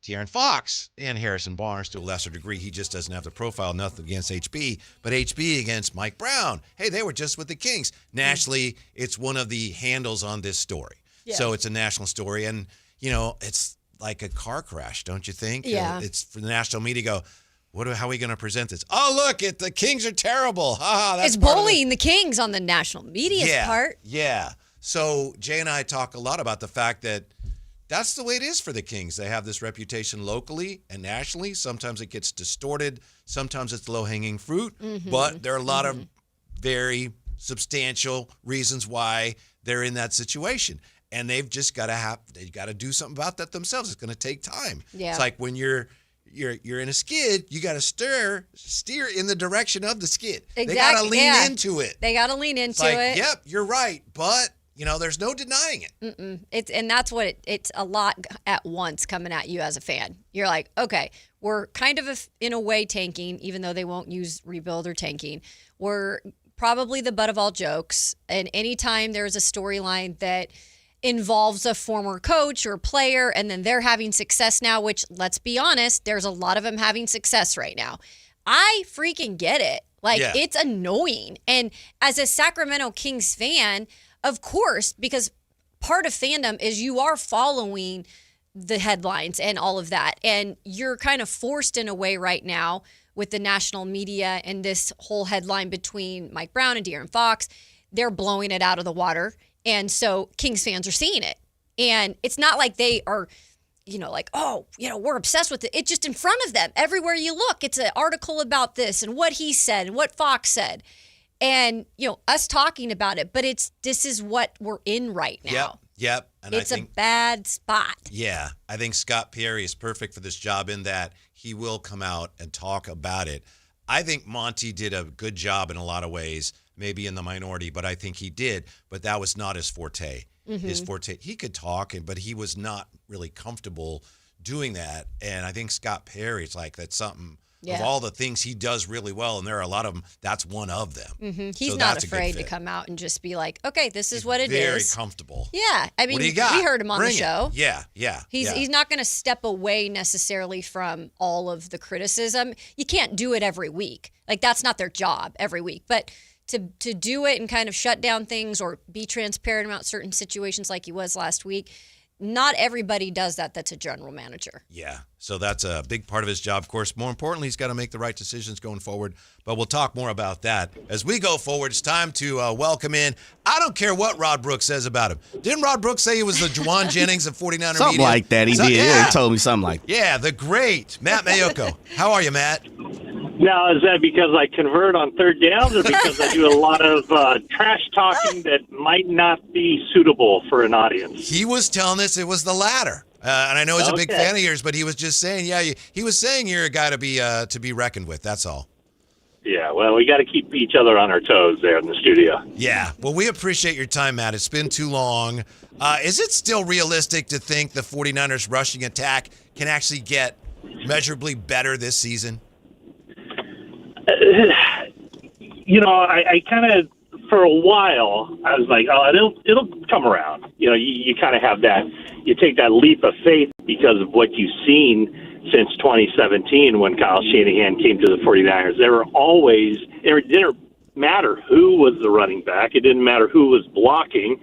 De'Aaron Fox and Harrison Barnes to a lesser degree. He just doesn't have the profile, nothing against HB, but HB against Mike Brown. Hey, they were just with the Kings. Nationally, it's one of the handles on this story. Yeah. So it's a national story, and, you know, it's like a car crash, don't you think? Yeah. It's for the national media to go, how are we going to present this? Oh, look, the Kings are terrible. It's bullying the Kings on the national media's part. Yeah. So Jay and I talk a lot about the fact that that's the way it is for the Kings. They have this reputation locally and nationally. Sometimes it gets distorted. Sometimes it's low-hanging fruit. Mm-hmm. But there are a lot of very substantial reasons why they're in that situation. And they've just got to do something about that themselves. It's going to take time. Yeah. It's like when you're in a skid, you got to steer in the direction of the skid. Exactly. They got to lean into it. They got to lean into it. Yep, you're right, but you know, there's no denying it. And that's what it's a lot at once coming at you as a fan. You're like, okay, we're kind of in a way tanking, even though they won't use rebuild or tanking. We're probably the butt of all jokes, and anytime there's a storyline that involves a former coach or player, and then they're having success now, which, let's be honest, there's a lot of them having success right now. I freaking get it. Like, it's annoying. And as a Sacramento Kings fan, of course, because part of fandom is you are following the headlines and all of that. And you're kind of forced in a way right now with the national media and this whole headline between Mike Brown and De'Aaron Fox. They're blowing it out of the water. And so Kings fans are seeing it. And it's not like they are, like, oh, we're obsessed with it. It's just in front of them. Everywhere you look, it's an article about this and what he said and what Fox said. And, us talking about it. But this is what we're in right now. Yep. And it's I think, a bad spot. Yeah. I think Scott Perry is perfect for this job in that he will come out and talk about it. I think Monty did a good job in a lot of ways, maybe in the minority, but I think he did. But that was not his forte. Mm-hmm. His forte, he could talk, but he was not really comfortable doing that. And I think Scott Perry, it's like that's something of all the things he does really well, and there are a lot of them, that's one of them. Mm-hmm. He's not afraid to come out and just be like, okay, this is what it very is. Very comfortable. Yeah. I mean, what do you got? We heard him on the show. Yeah. He's not going to step away necessarily from all of the criticism. You can't do it every week. Like, that's not their job every week. But to do it and kind of shut down things or be transparent about certain situations like he was last week, not everybody does that. That's a general manager. Yeah. So that's a big part of his job. Of course, more importantly, he's got to make the right decisions going forward. But we'll talk more about that as we go forward. It's time to welcome in. I don't care what Rod Brooks says about him. Didn't Rod Brooks say he was the Juwan Jennings of 49er something media? Like that. He did. Yeah. He told me something like that. Yeah, the great Matt Mayoko. How are you, Matt? Now, is that because I convert on third downs or because I do a lot of trash talking that might not be suitable for an audience? He was telling us it was the latter. And I know he's a big fan of yours, but he was just saying, he was saying you're a guy to be reckoned with. That's all. Yeah, well, we got to keep each other on our toes there in the studio. Yeah, well, we appreciate your time, Matt. It's been too long. Is it still realistic to think the 49ers rushing attack can actually get measurably better this season? I kind of, for a while, I was like, oh, it'll come around. You kind of have that, you take that leap of faith because of what you've seen since 2017 when Kyle Shanahan came to the 49ers. It didn't matter who was the running back. It didn't matter who was blocking.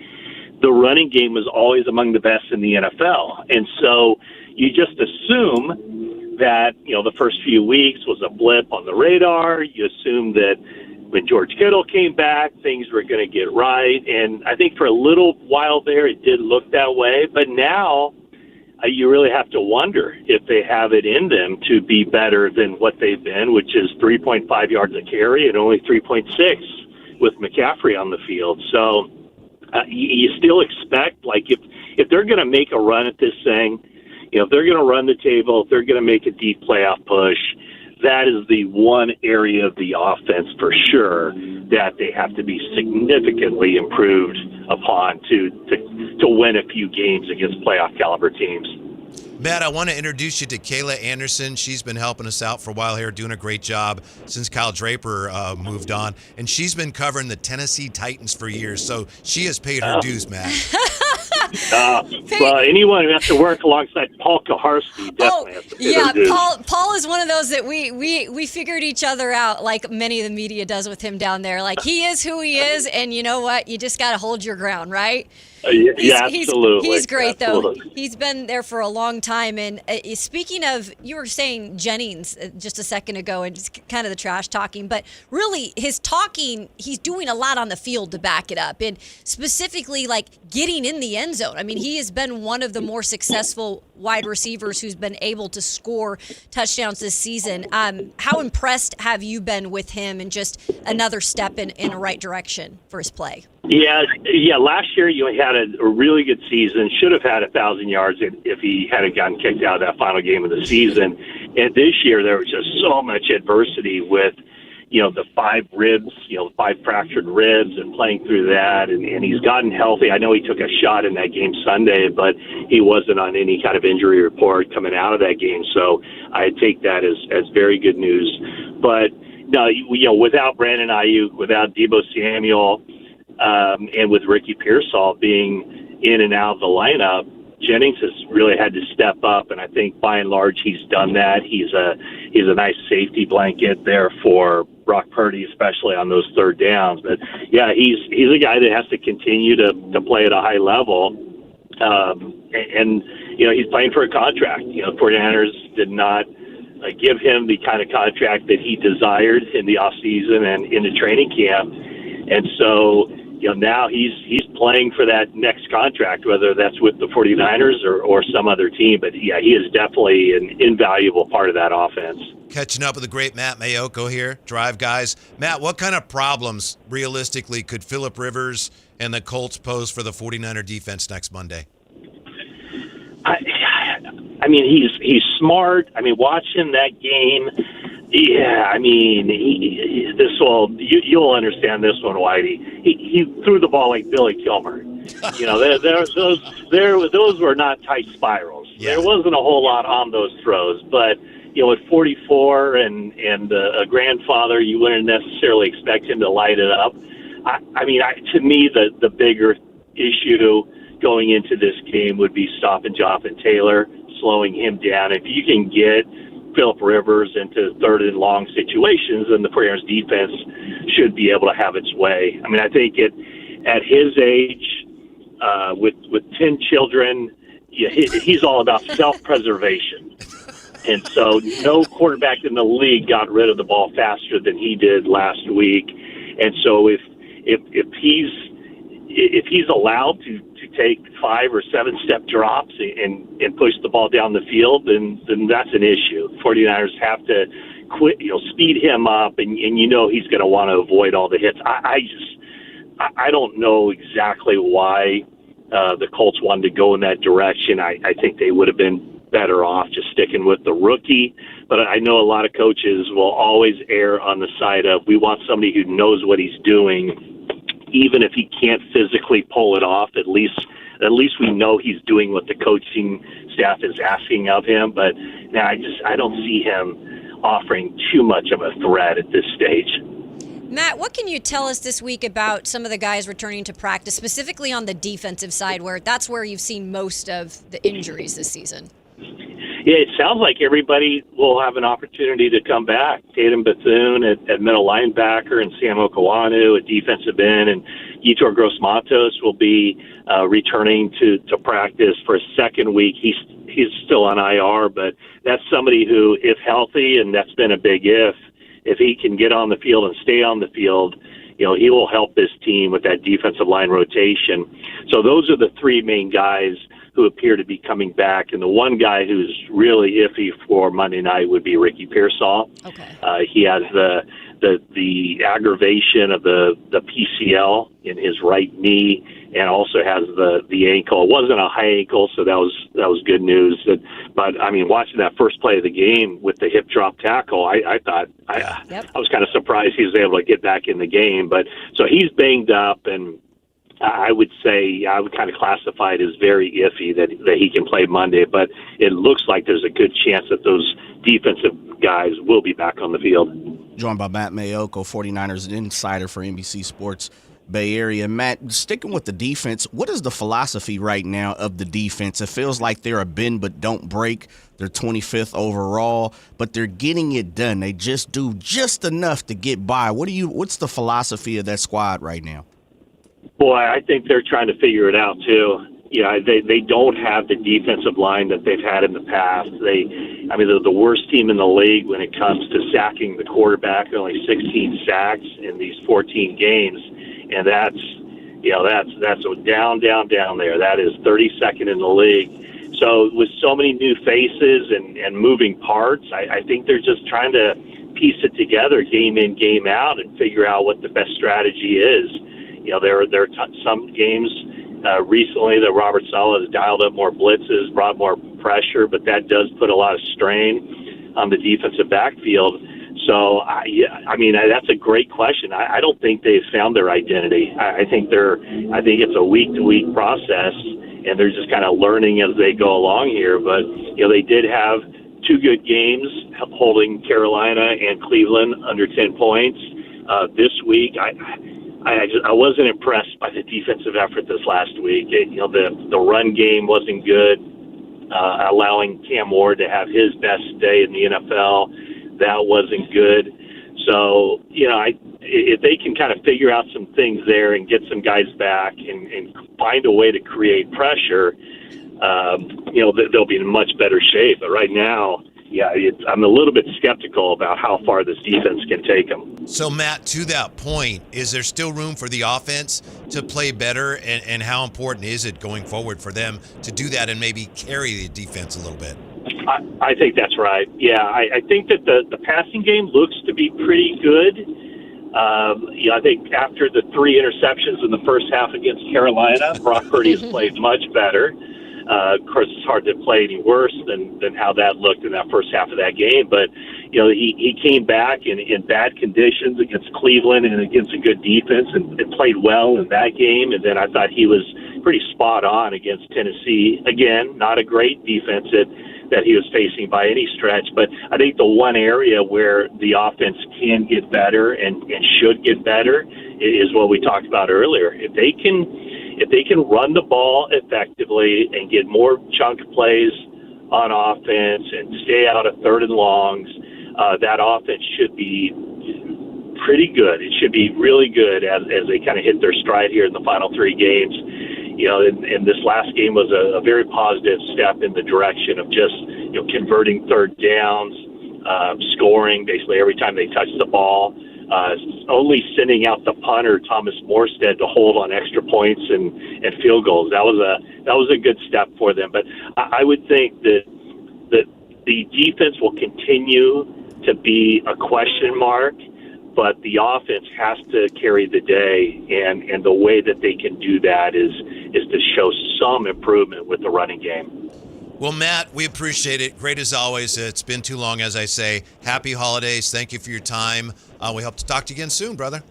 The running game was always among the best in the NFL. And so you just assume that, the first few weeks was a blip on the radar. You assume that when George Kittle came back, things were going to get right. And I think for a little while there, it did look that way. But now you really have to wonder if they have it in them to be better than what they've been, which is 3.5 yards a carry and only 3.6 with McCaffrey on the field. So you still expect, like, if they're going to make a run at this thing, if they're going to run the table, if they're going to make a deep playoff push, that is the one area of the offense for sure that they have to be significantly improved upon to win a few games against playoff caliber teams. Matt, I want to introduce you to Kayla Anderson. She's been helping us out for a while here, doing a great job since Kyle Draper moved on. And she's been covering the Tennessee Titans for years, so she has paid her dues, Matt. Well, anyone who has to work alongside Paul Kaharski definitely has to pay their dues. Paul is one of those that we figured each other out like many of the media does with him down there. Like, he is who he is, and you know what? You just got to hold your ground, right? Absolutely. He's great, absolutely. though. He's been there for a long time. And speaking of, you were saying Jennings just a second ago and just kind of the trash talking, but really his talking, he's doing a lot on the field to back it up. And specifically, like, getting in the end zone. I mean, he has been one of the more successful wide receivers who's been able to score touchdowns this season. How impressed have you been with him and just another step in the right direction for his play? Yeah. Last year you had a really good season. Should have had 1,000 yards if he hadn't gotten kicked out of that final game of the season. And this year there was just so much adversity with, the 5 ribs, 5 fractured ribs, and playing through that. And he's gotten healthy. I know he took a shot in that game Sunday, but he wasn't on any kind of injury report coming out of that game. So I take that as very good news. But no, without Brandon Ayuk, without Deebo Samuel, and with Ricky Pearsall being in and out of the lineup, Jennings has really had to step up, and I think by and large he's done that. He's a nice safety blanket there for Brock Purdy, especially on those third downs. But yeah, he's a guy that has to continue to play at a high level. And he's playing for a contract. 49ers did not give him the kind of contract that he desired in the offseason and in the training camp. And so, now he's playing for that next contract, whether that's with the 49ers or some other team. But yeah, he is definitely an invaluable part of that offense. Catching up with the great Matt Mayoko here, Drive Guys. Matt, what kind of problems realistically could Phillip Rivers and the Colts pose for the 49er defense next Monday? I mean, he's smart. I mean, watching that game, yeah. I mean, you'll understand this one, Whitey. He threw the ball like Billy Kilmer. Those were not tight spirals. Yeah. There wasn't a whole lot on those throws, but at 44 and a grandfather, you wouldn't necessarily expect him to light it up. To me, the bigger issue going into this game would be stopping Jonathan Taylor, slowing him down. If you can get Phillip Rivers into third and long situations, then the 49ers defense should be able to have its way. I mean, I think at his age, with 10 children, he's all about self-preservation. And so no quarterback in the league got rid of the ball faster than he did last week. And so if he's allowed to take 5 or 7 step drops and push the ball down the field, then that's an issue. 49ers have to quit, speed him up, and he's going to want to avoid all the hits. I don't know exactly why the Colts wanted to go in that direction. I think they would have been better off just sticking with the rookie. But I know a lot of coaches will always err on the side of, we want somebody who knows what he's doing. Even if he can't physically pull it off, at least we know he's doing what the coaching staff is asking of him. But now I don't see him offering too much of a threat at this stage. Matt, what can you tell us this week about some of the guys returning to practice, specifically on the defensive side, where that's where you've seen most of the injuries this season? Yeah, it sounds like everybody will have an opportunity to come back. Tatum Bethune at middle linebacker and Sam Okawanu at defensive end, and Yetur Gross-Matos will be returning to practice for a second week. He's still on IR, but that's somebody who, if healthy, and that's been a big if he can get on the field and stay on the field, he will help this team with that defensive line rotation. So those are the three main guys who appear to be coming back. And the one guy who's really iffy for Monday night would be Ricky Pearsall. Okay. He has the aggravation of the PCL in his right knee, and also has the ankle. It wasn't a high ankle, so that was good news. But I mean, watching that first play of the game with the hip drop tackle, I thought I was kind of surprised he was able to get back in the game. But so he's banged up, and I would say I would kind of classify it as very iffy that he can play Monday, but it looks like there's a good chance that those defensive guys will be back on the field. Joined by Matt Mayoko, 49ers insider for NBC Sports Bay Area. Matt, sticking with the defense, what is the philosophy right now of the defense? It feels like they're a bend but don't break. They're 25th overall, but they're getting it done. They just do just enough to get by. What's the philosophy of that squad right now? Boy, I think they're trying to figure it out too. They don't have the defensive line that they've had in the past. They're the worst team in the league when it comes to sacking the quarterback. Only 16 sacks in these 14 games, and that's down there. That is 32nd in the league. So with so many new faces and moving parts, I think they're just trying to piece it together, game in, game out, and figure out what the best strategy is. There are some games recently that Robert Saleh has dialed up more blitzes, brought more pressure, but that does put a lot of strain on the defensive backfield. So, that's a great question. I don't think they've found their identity. I think it's a week-to-week process, and they're just kind of learning as they go along here. But they did have 2 good games, holding Carolina and Cleveland under 10 points this week. I wasn't impressed by the defensive effort this last week. The run game wasn't good. Allowing Cam Ward to have his best day in the NFL, that wasn't good. So, if they can kind of figure out some things there and get some guys back and find a way to create pressure, they'll be in much better shape. But right now, I'm a little bit skeptical about how far this defense can take them. So, Matt, to that point, is there still room for the offense to play better? And how important is it going forward for them to do that and maybe carry the defense a little bit? I think that's right. Yeah, I think that the passing game looks to be pretty good. I think after the 3 interceptions in the first half against Carolina, Brock Purdy has played much better. Of course, it's hard to play any worse than how that looked in that first half of that game. But, he came back in bad conditions against Cleveland and against a good defense and played well in that game. And then I thought he was pretty spot on against Tennessee. Again, not a great defense that he was facing by any stretch. But I think the one area where the offense can get better and should get better is what we talked about earlier. If they can run the ball effectively and get more chunk plays on offense and stay out of 3rd and longs, that offense should be pretty good. It should be really good as they kind of hit their stride here in the final 3 games. And this last game was a very positive step in the direction of just, converting 3rd downs, scoring basically every time they touch the ball. Only sending out the punter Thomas Morstead to hold on extra points and field goals. That was a good step for them. But I would think that the defense will continue to be a question mark, but the offense has to carry the day, and the way that they can do that is to show some improvement with the running game. Well, Matt, we appreciate it. Great as always. It's been too long, as I say. Happy holidays. Thank you for your time. We hope to talk to you again soon, brother.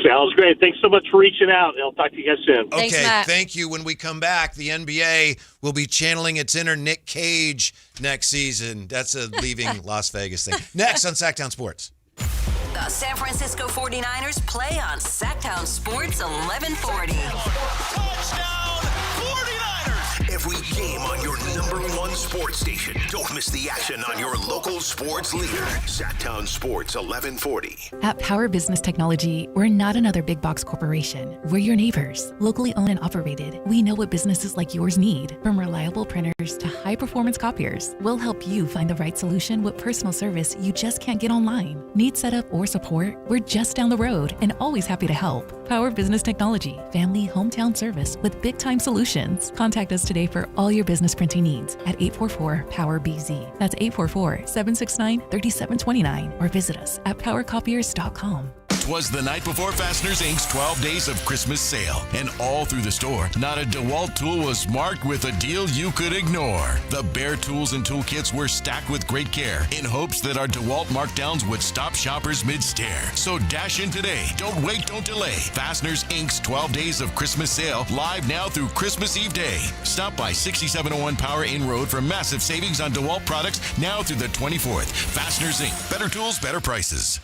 Sounds great. Thanks so much for reaching out. I'll talk to you guys soon. Okay, thank you. When we come back, the NBA will be channeling its inner Nick Cage next season. That's a leaving Las Vegas thing. Next on Sactown Sports. The San Francisco 49ers play on Sactown Sports 1140. Touchdown 49ers! Every game on your #1 sports station. Don't miss the action on your local sports leader. Sactown Sports 1140. At Power Business Technology, we're not another big box corporation. We're your neighbors, locally owned and operated. We know what businesses like yours need, from reliable printers to high-performance copiers. We'll help you find the right solution with personal service you just can't get online. Need setup or support? We're just down the road and always happy to help. Power Business Technology, family hometown service with big-time solutions. Contact us today for all your business printing needs at 844-POWER-BZ. That's 844-769-3729 or visit us at powercopiers.com. Was the night before Fasteners Inc.'s 12 Days of Christmas sale. And all through the store, not a DeWalt tool was marked with a deal you could ignore. The bare tools and toolkits were stacked with great care in hopes that our DeWalt markdowns would stop shoppers mid-stare. So dash in today. Don't wait, don't delay. Fasteners Inc.'s 12 Days of Christmas sale live now through Christmas Eve day. Stop by 6701 Power Inn Road for massive savings on DeWalt products now through the 24th. Fasteners Inc. Better tools, better prices.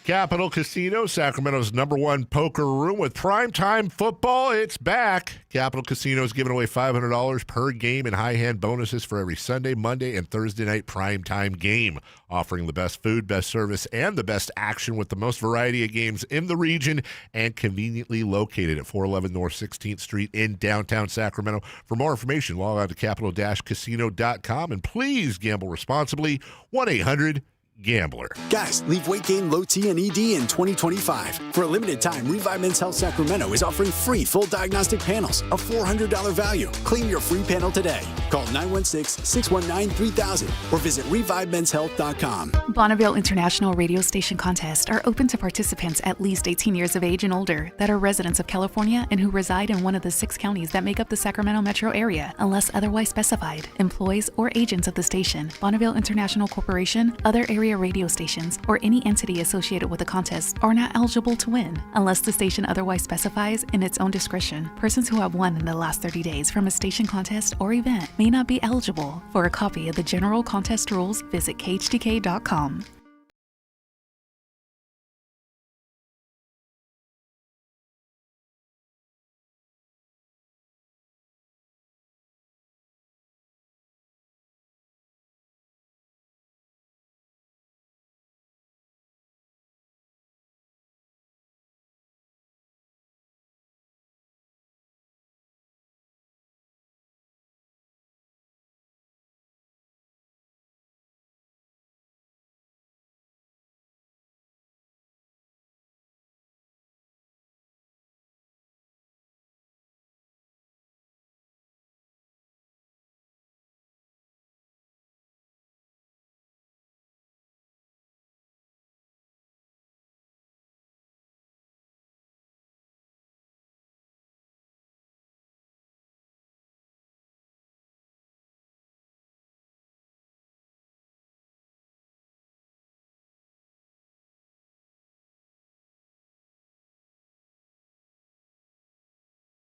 Capital Casino, Sacramento's #1 poker room with primetime football. It's back. Capital Casino is giving away $500 per game in high-hand bonuses for every Sunday, Monday, and Thursday night primetime game. Offering the best food, best service, and the best action with the most variety of games in the region and conveniently located at 411 North 16th Street in downtown Sacramento. For more information, log on to capital-casino.com and please gamble responsibly. 1-800-GAMBLER. Guys, leave weight gain, low T, and ED in 2025. For a limited time, Revive Men's Health Sacramento is offering free full diagnostic panels, a $400 value. Claim your free panel today. Call 916-619-3000 or visit ReviveMen'sHealth.com. Bonneville International radio station contests are open to participants at least 18 years of age and older that are residents of California and who reside in one of the 6 counties that make up the Sacramento metro area, unless otherwise specified. Employees or agents of the station, Bonneville International Corporation, other area radio stations, or any entity associated with the contest are not eligible to win unless the station otherwise specifies in its own discretion. Persons who have won in the last 30 days from a station contest or event may not be eligible. For a copy of the general contest rules, visit khdk.com.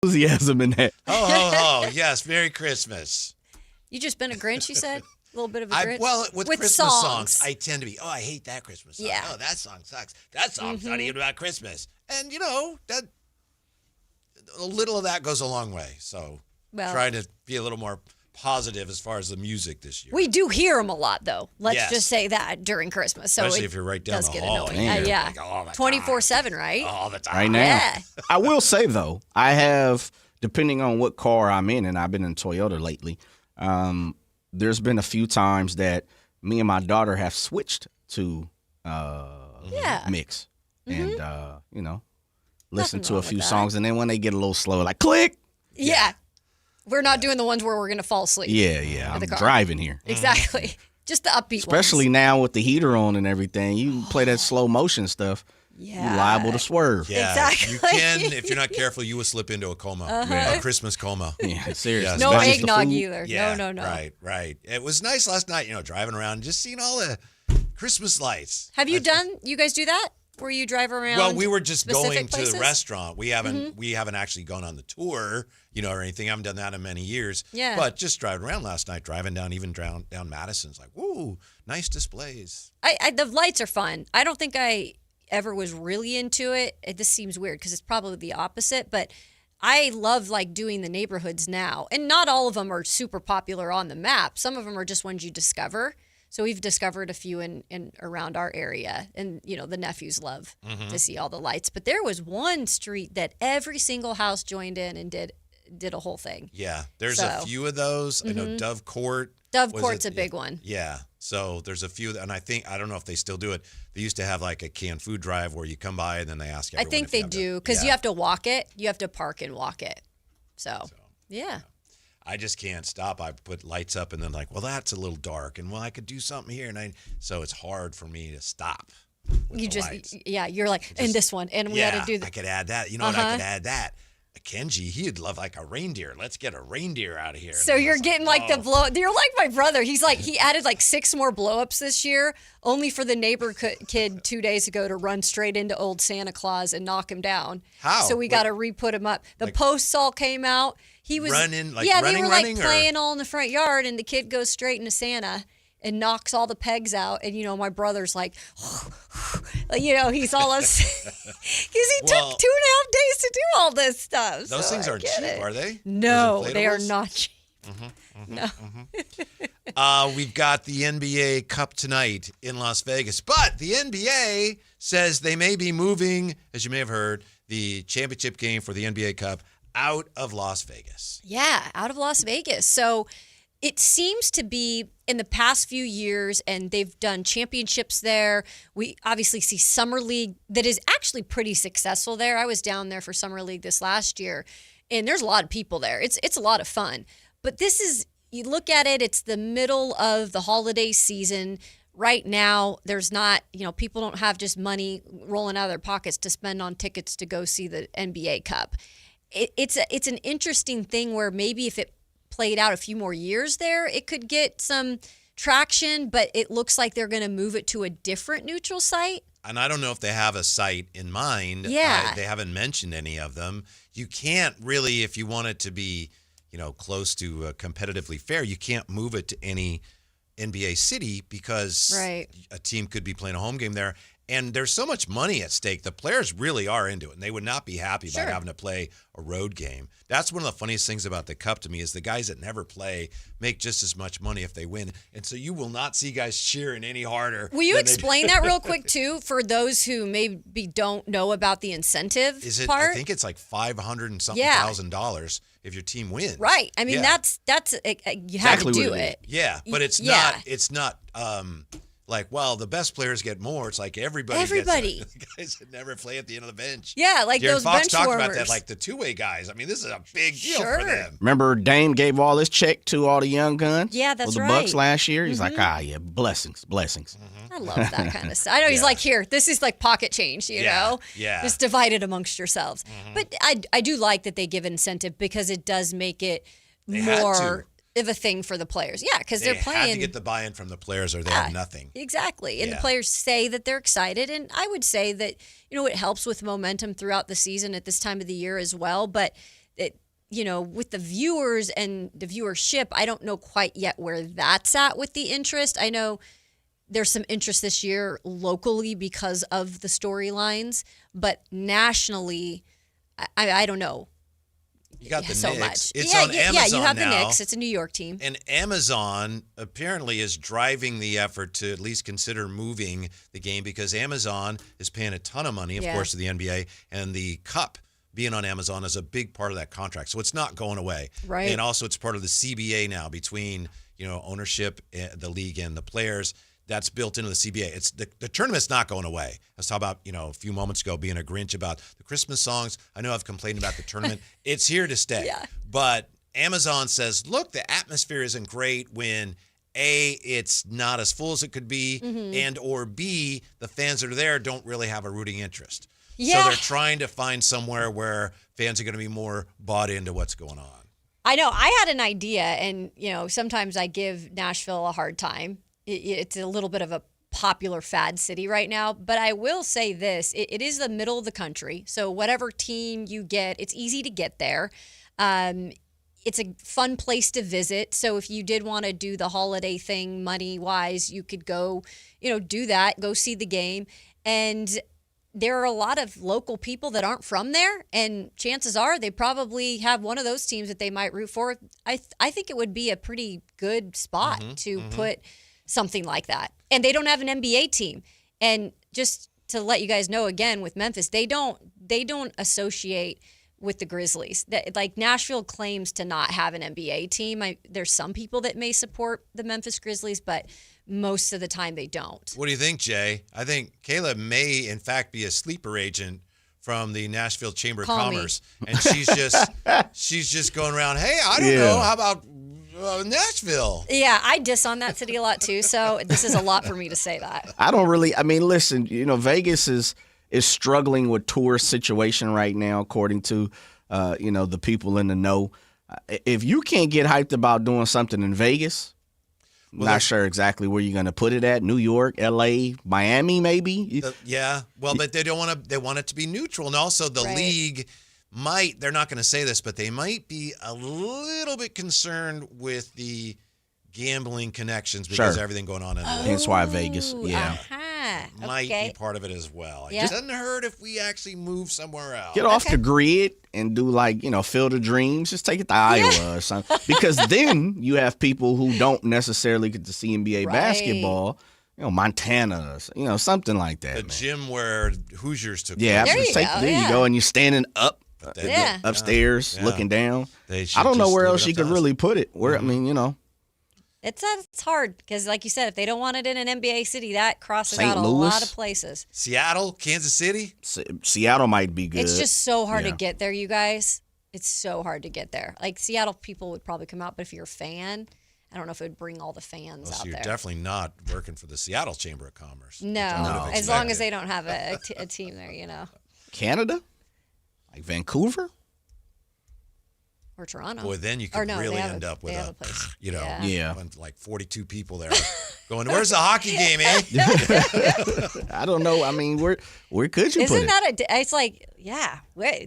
enthusiasm in that. Oh, yes. Merry Christmas. You just been a Grinch, you said? A little bit of a Grinch? Well, with Christmas songs, I tend to be, I hate that Christmas song. Yeah. Oh, that song sucks. That song's not even about Christmas. And, that a little of that goes a long way. So trying to be a little more positive as far as the music this year. We do hear them a lot, though. Let's Yes. just say that during Christmas. So Especially if you're right down does the get hall. annoying. Yeah. 24/7, right? All the time. Right now. Yeah. I will say, though, I have, depending on what car I'm in, and I've been in Toyota lately, there's been a few times that me and my daughter have switched to mix. And, listen Nothing to a wrong few with that. songs. And then when they get a little slow, like, click. Yeah. We're not doing the ones where we're going to fall asleep. Yeah. in I'm the car. driving here. Exactly. Just the upbeat Especially ones. now with the heater on and everything. You play that slow motion stuff, you're liable to swerve. Yeah, Exactly. you can, if you're not careful, you will slip into a coma, a Christmas coma. Yeah, seriously. No Especially the eggnog food. either. Yeah, No. Right. It was nice last night, driving around and just seeing all the Christmas lights. Have you you guys do that? Where you drive around? Well, we were just specific going places? to the restaurant. We haven't actually gone on the tour, or anything. I haven't done that in many years. Yeah. But just driving around last night, driving down Madison's like, woo, nice displays. The lights are fun. I don't think I ever was really into it. This seems weird because it's probably the opposite, but I love doing the neighborhoods now. And not all of them are super popular on the map. Some of them are just ones you discover. So we've discovered a few in around our area, and the nephews love to see all the lights. But there was one street that every single house joined in and did a whole thing. Yeah, there's a few of those. I know Dove Court. Dove Court's a big one. Yeah, so there's a few, and I don't know if they still do it. They used to have a canned food drive where you come by and then they ask everyone. I think if you they have do because you have to walk it. You have to park and walk it. So yeah. I just can't stop. I put lights up and then that's a little dark, and I could do something here, so it's hard for me to stop. You just you're like in this one, and we had to do that. I could add that. You know what? I could add that. Kenji, he'd love a reindeer. Let's get a reindeer out of here. So you're getting the blow. You're like my brother. He's he added 6 more blow-ups this year, only for the neighbor kid 2 days ago to run straight into old Santa Claus and knock him down. How? So we got to re-put him up. The posts all came out. He was running, they were running, playing all in the front yard, and the kid goes straight into Santa and knocks all the pegs out. And my brother's he's all us because he took 2.5 days to do all this stuff. Those things aren't cheap, are they? No, they are not cheap. No. We've got the NBA Cup tonight in Las Vegas, but the NBA says they may be moving, as you may have heard, the championship game for the NBA Cup out of Las Vegas. Yeah, out of Las Vegas. So it seems to be in the past few years, and they've done championships there. We obviously see Summer League that is actually pretty successful there. I was down there for Summer League this last year, and there's a lot of people there. It's a lot of fun. But this is, you look at it, it's the middle of the holiday season. Right now, there's not, people don't have just money rolling out of their pockets to spend on tickets to go see the NBA Cup. It's an interesting thing where maybe if it played out a few more years there, it could get some traction, but it looks like they're going to move it to a different neutral site. And I don't know if they have a site in mind. Yeah. They haven't mentioned any of them. You can't really, if you want it to be, close to competitively fair, you can't move it to any NBA city because a team could be playing a home game there. And there's so much money at stake. The players really are into it, and they would not be happy about having to play a road game. That's one of the funniest things about the Cup to me is the guys that never play make just as much money if they win. And so you will not see guys cheering any harder. Will you explain that real quick, too, for those who maybe don't know about the incentive part? I think it's $500 and something $1,000 if your team wins. Right. I mean, that's you have to do it. Yeah, but it's not the best players get more. It's like everybody. Gets the guys that never play at the end of the bench. Yeah, like Darren those Fox bench talked warmers. about that, like the two-way guys. I mean, this is a big deal for them. Remember Dame gave all his check to all the young guns? Yeah, that's for the right. Bucks last year. He's like, blessings. I love that kind of stuff. I know he's like, here, this is like pocket change, you know? Yeah. Just divide it amongst yourselves. But I do like that they give incentive because it does make it more of a thing for the players. Yeah, because they're playing. They had to get the buy-in from the players or they have nothing. Exactly. And the players say that they're excited. And I would say that, it helps with momentum throughout the season at this time of the year as well. But with the viewers and the viewership, I don't know quite yet where that's at with the interest. I know there's some interest this year locally because of the storylines, but nationally, I don't know. You got the so Knicks. much. It's on Amazon Yeah, you have now. the Knicks. It's a New York team. And Amazon apparently is driving the effort to at least consider moving the game because Amazon is paying a ton of money, of course, to the NBA, and the Cup being on Amazon is a big part of that contract. So it's not going away. Right. And also it's part of the CBA now between, ownership, the league, and the players. That's built into the CBA. It's the tournament's not going away. I was talking about, a few moments ago being a Grinch about the Christmas songs. I know I've complained about the tournament. It's here to stay. Yeah. But Amazon says, look, the atmosphere isn't great when A, it's not as full as it could be, and or B, the fans that are there don't really have a rooting interest. Yeah. So they're trying to find somewhere where fans are going to be more bought into what's going on. I know. I had an idea, and, sometimes I give Nashville a hard time. It's a little bit of a popular fad city right now, but I will say this. It is the middle of the country, so whatever team you get, it's easy to get there. It's a fun place to visit, so if you did want to do the holiday thing money-wise, you could go, do that, go see the game, and there are a lot of local people that aren't from there, and chances are they probably have one of those teams that they might root for. I think it would be a pretty good spot to put something like that. And they don't have an NBA team. And just to let you guys know again with Memphis, they don't associate with the Grizzlies. Like Nashville claims to not have an NBA team. There's some people that may support the Memphis Grizzlies, but most of the time they don't. What do you think, Jay? I think Kayla may, in fact, be a sleeper agent from the Nashville Chamber of Commerce, and she's just going around. Hey, I don't know. How about Nashville? Yeah, I diss on that city a lot too. So this is a lot for me to say that. I don't really. I mean, listen. Vegas is struggling with tourist situation right now, according to the people in the know. If you can't get hyped about doing something in Vegas. Not sure exactly where you're going to put it at. New York, L.A., Miami, maybe? But they don't want to. They want it to be neutral. And also the league they're not going to say this, but they might be a little bit concerned with the gambling connections because of everything going on in the league. That's why Vegas, might be part of it as well. It doesn't hurt if we actually move somewhere else. Get off the grid and do Field of Dreams. Just take it to Iowa or something. Because then you have people who don't necessarily get to see NBA basketball. Montana, something like that. The gym where Hoosiers took. Yeah, there you go, and you're standing up. Upstairs, looking down. I don't know where else you could really put it. Where It's hard because, like you said, if they don't want it in an NBA city, that crosses St. out a Louis? lot of places. Seattle, Kansas City? Seattle might be good. It's just so hard to get there, you guys. It's so hard to get there. Like, Seattle people would probably come out, but if you're a fan, I don't know if it would bring all the fans out you're there. definitely not working for the Seattle Chamber of Commerce. No, as long as they don't have a team there, Canada? Like Vancouver? Or Toronto. Boy, then you could really end up with like 42 people there going, where's the hockey game, eh? I don't know. I mean, where could you put it? Isn't that it's like,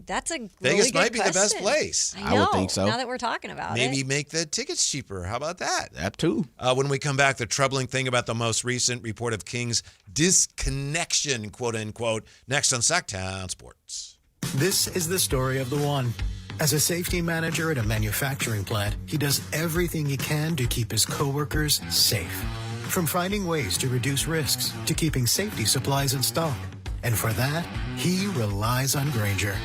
that's a really Vegas good might be question. the best place. I know, would think so. Now that we're talking about it. Maybe make the tickets cheaper. How about that? That too. When we come back, the troubling thing about the most recent report of Kings disconnection, quote unquote, next on Sactown Sports. This is the story of the one. As a safety manager at a manufacturing plant, he does everything he can to keep his coworkers safe. From finding ways to reduce risks to keeping safety supplies in stock. And for that, he relies on Grainger.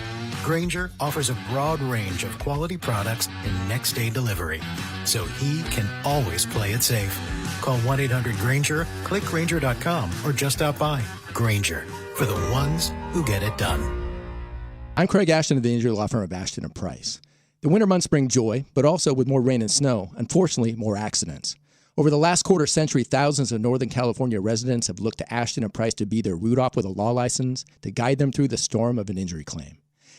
Grainger offers a broad range of quality products and next-day delivery, so he can always play it safe. Call 1-800-GRAINGER, click Grainger.com, or just stop by. Grainger, for the ones who get it done. I'm Craig Ashton of the injury law firm of Ashton & Price. The winter months bring joy, but also with more rain and snow, unfortunately, more accidents. Over the last quarter century, thousands of Northern California residents have looked to Ashton & Price to be their root op with a law license to guide them through the storm of an injury claim.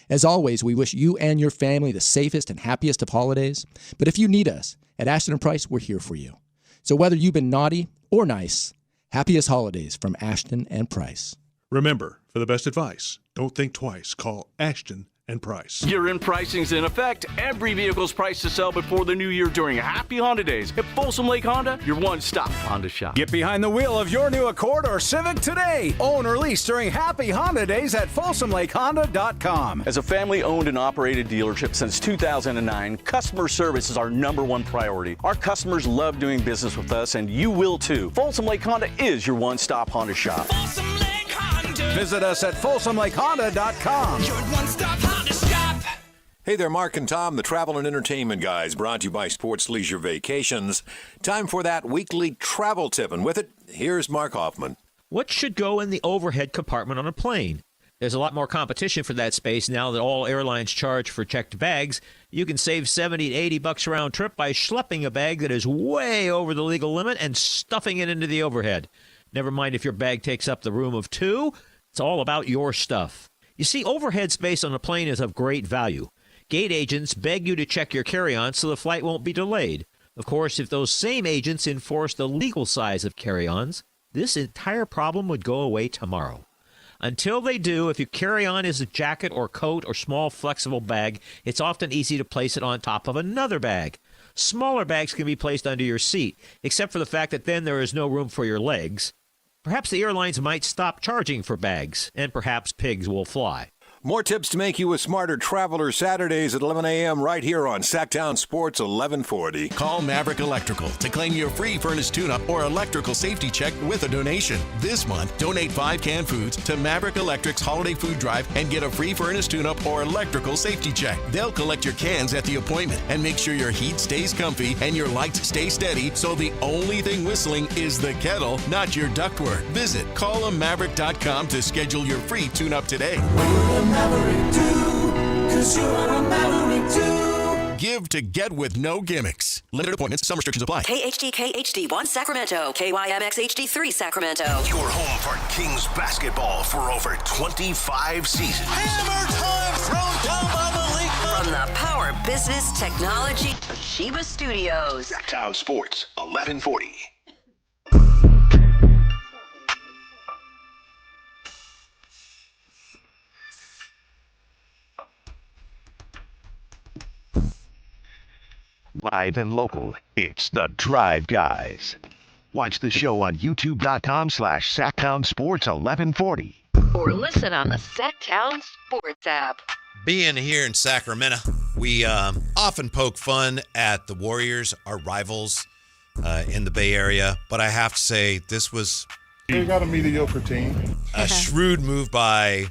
As always, we wish you and your family the safest and happiest of holidays, but if you need us, at Ashton & Price, we're here for you. So whether you've been naughty or nice, happiest holidays from Ashton & Price. Remember, for the best advice, don't think twice. Call Ashton and price. Year-end pricing's in effect. Every vehicle's priced to sell before the new year during Happy Honda Days. At Folsom Lake Honda, your one-stop Honda shop. Get behind the wheel of your new Accord or Civic today. Own or lease during Happy Honda Days at FolsomLakeHonda.com. As a family-owned and operated dealership since 2009, customer service is our #1 priority. Our customers love doing business with us, and you will too. Folsom Lake Honda is your one-stop Honda shop. Visit us at FolsomLakeHonda.com. Your one-stop Honda shop. Hey there, Mark and Tom, the travel and entertainment guys, brought to you by Sports Leisure Vacations. Time for that weekly travel tip, and with it, here's Mark Hoffman. What should go in the overhead compartment on a plane? There's a lot more competition for that space now that all airlines charge for checked bags. You can save $70 to $80 round trip by schlepping a bag that is way over the legal limit and stuffing it into the overhead. Never mind if your bag takes up the room of two. It's all about your stuff. You see, overhead space on a plane is of great value. Gate agents beg you to check your carry-on so the flight won't be delayed. Of course, if those same agents enforced the legal size of carry-ons, this entire problem would go away tomorrow. Until they do, if your carry-on is a jacket or coat or small flexible bag, it's often easy to place it on top of another bag. Smaller bags can be placed under your seat, except for the fact that then there is no room for your legs. Perhaps the airlines might stop charging for bags, and perhaps pigs will fly. More tips to make you a smarter traveler Saturdays at 11 a.m. right here on Sactown Sports 1140. Call Maverick Electrical to claim your free furnace tune-up or electrical safety check with a donation. This month, donate 5 canned foods to Maverick Electric's Holiday Food Drive and get a free furnace tune-up or electrical safety check. They'll collect your cans at the appointment and make sure your heat stays comfy and your lights stay steady, so the only thing whistling is the kettle, not your ductwork. Visit callamaverick.com to schedule your free tune-up today. Maverick too, 'cause you are a Maverick too. Give to get with no gimmicks. Limited appointments, some restrictions apply. KHD1 Sacramento, KYMX HD3 Sacramento. Your home for Kings basketball for over 25 seasons. Hammer time thrown down by the league. From the Power Business Technology Toshiba Studios. Sactown Sports 1140. Live and local, it's the Drive Guys. Watch the show on youtube.com/Sactown Sports 1140. Or listen on the Sactown Sports app. Being here in Sacramento, we often poke fun at the Warriors, our rivals in the Bay Area. But I have to say, this was They got a mediocre team. a shrewd move by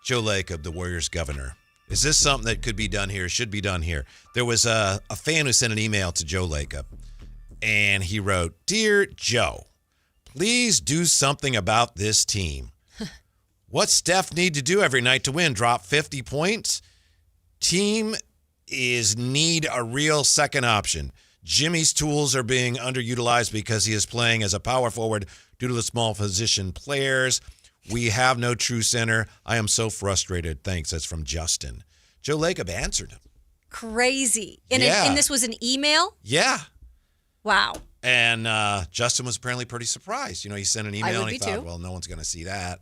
Joe Lacob, the Warriors governor. Is this something that could be done here, should be done here? There was a fan who sent an email to Joe Lacob, and he wrote, "Dear Joe, please do something about this team. What's Steph need to do every night to win? Drop 50 points? Team need a real second option. Jimmy's tools are being underutilized because he is playing as a power forward due to the small position players. We have no true center. I am so frustrated. Thanks." That's from Justin. Joe Lacob answered him. Crazy. And this was an email? Yeah. Wow. And Justin was apparently pretty surprised. You know, he sent an email and he thought, well, no one's going to see that.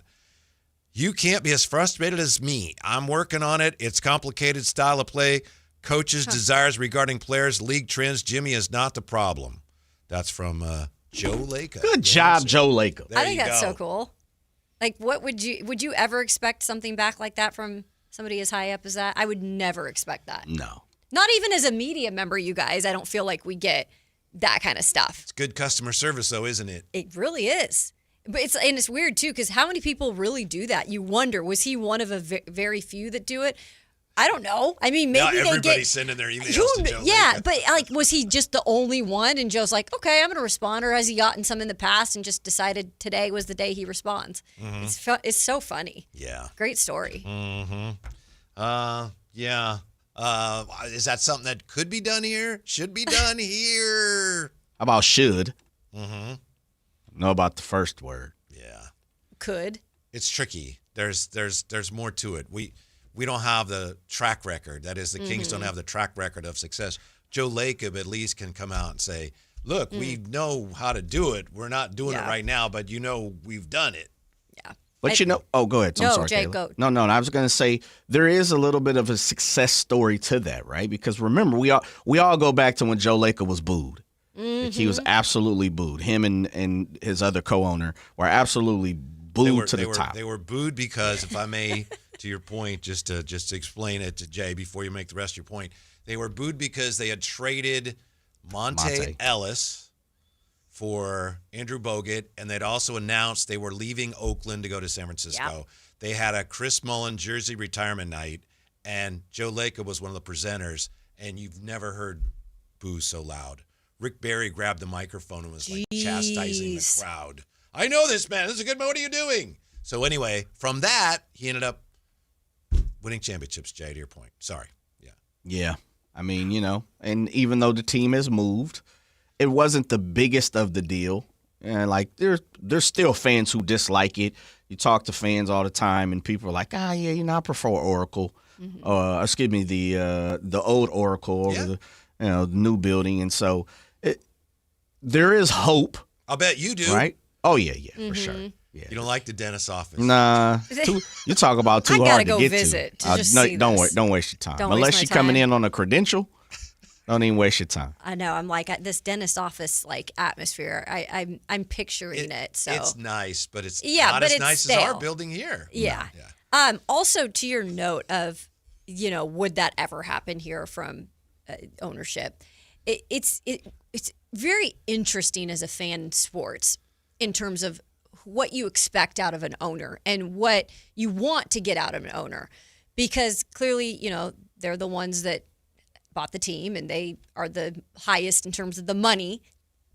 "You can't be as frustrated as me. I'm working on it. It's complicated style of play. Coaches' desires regarding players, league trends. Jimmy is not the problem." That's from Joe Lacob. Good job, Joe Lacob. I think that's so cool. Like, what would you ever expect something back like that from somebody as high up as that? I would never expect that. No. Not even as a media member, you guys. I don't feel like we get that kind of stuff. It's good customer service, though, isn't it? It really is. But it's weird, too, because how many people really do that? You wonder, was he one of a very few that do it? I don't know. I mean, maybe everybody's sending their emails to Joe. Yeah, but was he just the only one? And Joe's like, okay, I'm going to respond. Or has he gotten some in the past and just decided today was the day he responds? Mm-hmm. It's so funny. Yeah. Great story. Mm-hmm. Yeah. Is that something that could be done here? Should be done here? How about should? Mm-hmm. Know about the first word. Yeah. Could. It's tricky. There's more to it. We don't have the track record. That is, the Kings don't have the track record of success. Joe Lacob at least can come out and say, look, we know how to do it. We're not doing it right now, but we've done it. Yeah. But go ahead. I'm sorry, Jay, Kayla. go. No. I was going to say there is a little bit of a success story to that, right? Because remember, we all go back to when Joe Lacob was booed. Mm-hmm. Like he was absolutely booed. Him and his other co-owner were absolutely booed to the top. They were booed because, if I may, to your point, just to explain it to Jay before you make the rest of your point, they were booed because they had traded Monte Ellis for Andrew Bogut, and they'd also announced they were leaving Oakland to go to San Francisco. Yep. They had a Chris Mullin jersey retirement night, and Joe Lacob was one of the presenters, and you've never heard boos so loud. Rick Barry grabbed the microphone and was like chastising the crowd. I know this, man. This is a good man. What are you doing? So anyway, from that, he ended up winning championships, Jay, to your point. Sorry. Yeah. I mean, and even though the team has moved, it wasn't the biggest of the deal. And like there's still fans who dislike it. You talk to fans all the time, and people are like, I prefer Oracle. Excuse me, the old Oracle over the new building. And so there is hope. I'll bet you do. Right? Oh, yeah, for sure. Yeah. You don't like the dentist's office. Nah. You talk about too hard to get visit to. just see don't this. Don't waste your time. Don't Unless waste you're my coming time. in on a credential, don't even waste your time. I know. I'm like this dentist office atmosphere. I'm picturing it. So it's nice, but it's not as it's nice stale. as our building here. Yeah. Also, to your note of, would that ever happen here from ownership? It's very interesting as a fan in sports in terms of what you expect out of an owner and what you want to get out of an owner, because clearly, they're the ones that bought the team and they are the highest in terms of the money.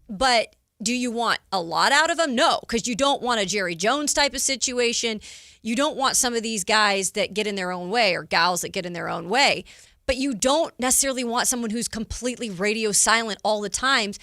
But do you want a lot out of them? No, because you don't want a Jerry Jones type of situation. You don't want some of these guys that get in their own way or gals that get in their own way. But you don't necessarily want someone who's completely radio silent all the times,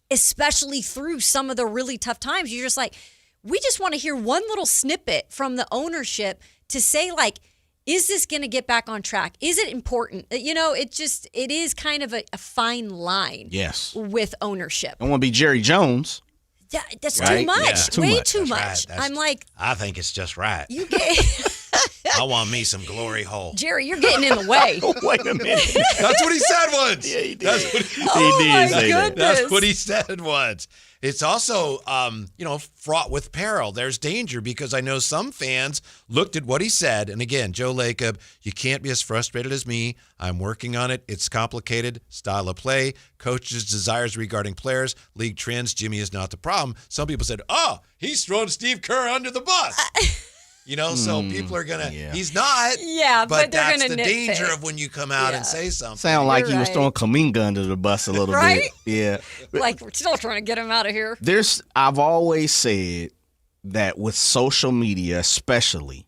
especially through some of the really tough times. You're just like, we just want to hear one little snippet from the ownership to say, like, is this going to get back on track? Is it important? It is kind of a fine line. Yes. With ownership. I want to be Jerry Jones. Yeah, that's right? too much. Yeah. Way too That's much. right. I'm like, I think it's just right. you get. I want me some glory hole. Jerry, you're getting in the way. Wait a minute. That's what he said once. Yeah, he did. That's what he my say that. goodness. That's what he said once. It's also, fraught with peril. There's danger because I know some fans looked at what he said. And again, Joe Lacob, you can't be as frustrated as me. I'm working on it. It's complicated. Style of play, coaches' desires regarding players, league trends. Jimmy is not the problem. Some people said, he's throwing Steve Kerr under the bus. So people are going to, he's not. Yeah, but they're that's gonna the nitpick. danger of when you come out and say something. Sound like You're he was right. throwing Kaminga under the bus a little Right? bit. Yeah. Like, we're still trying to get him out of here. I've always said that with social media especially,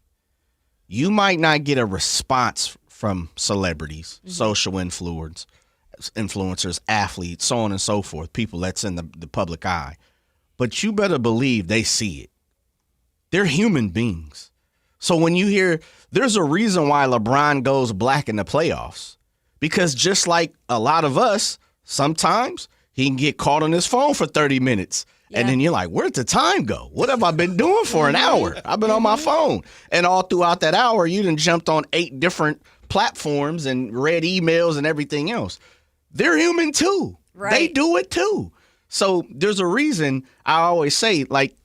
you might not get a response from celebrities, social influencers, athletes, so on and so forth, people that's in the public eye. But you better believe they see it. They're human beings. So when you hear, there's a reason why LeBron goes black in the playoffs. Because just like a lot of us, sometimes he can get caught on his phone for 30 minutes. And then you're like, where'd the time go? What have I been doing for an hour? I've been on my phone. And all throughout that hour, you done jumped on 8 different platforms and read emails and everything else. They're human too. Right. They do it too. So there's a reason I always say, like,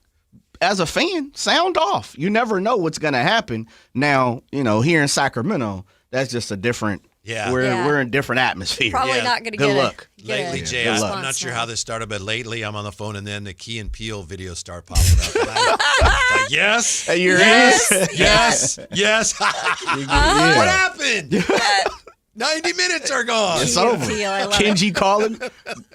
as a fan, sound off. You never know what's going to happen. Now, here in Sacramento, that's just a different. Yeah. We're in a different atmosphere. Probably not going to Good get luck. Lately, Jay, Good I'm luck. not sure how this started, but lately I'm on the phone and then the Key and Peele videos start popping up. And I'm like, yes. Hey, you're yes. What happened? 90 minutes are gone. It's over. I love Kenji calling.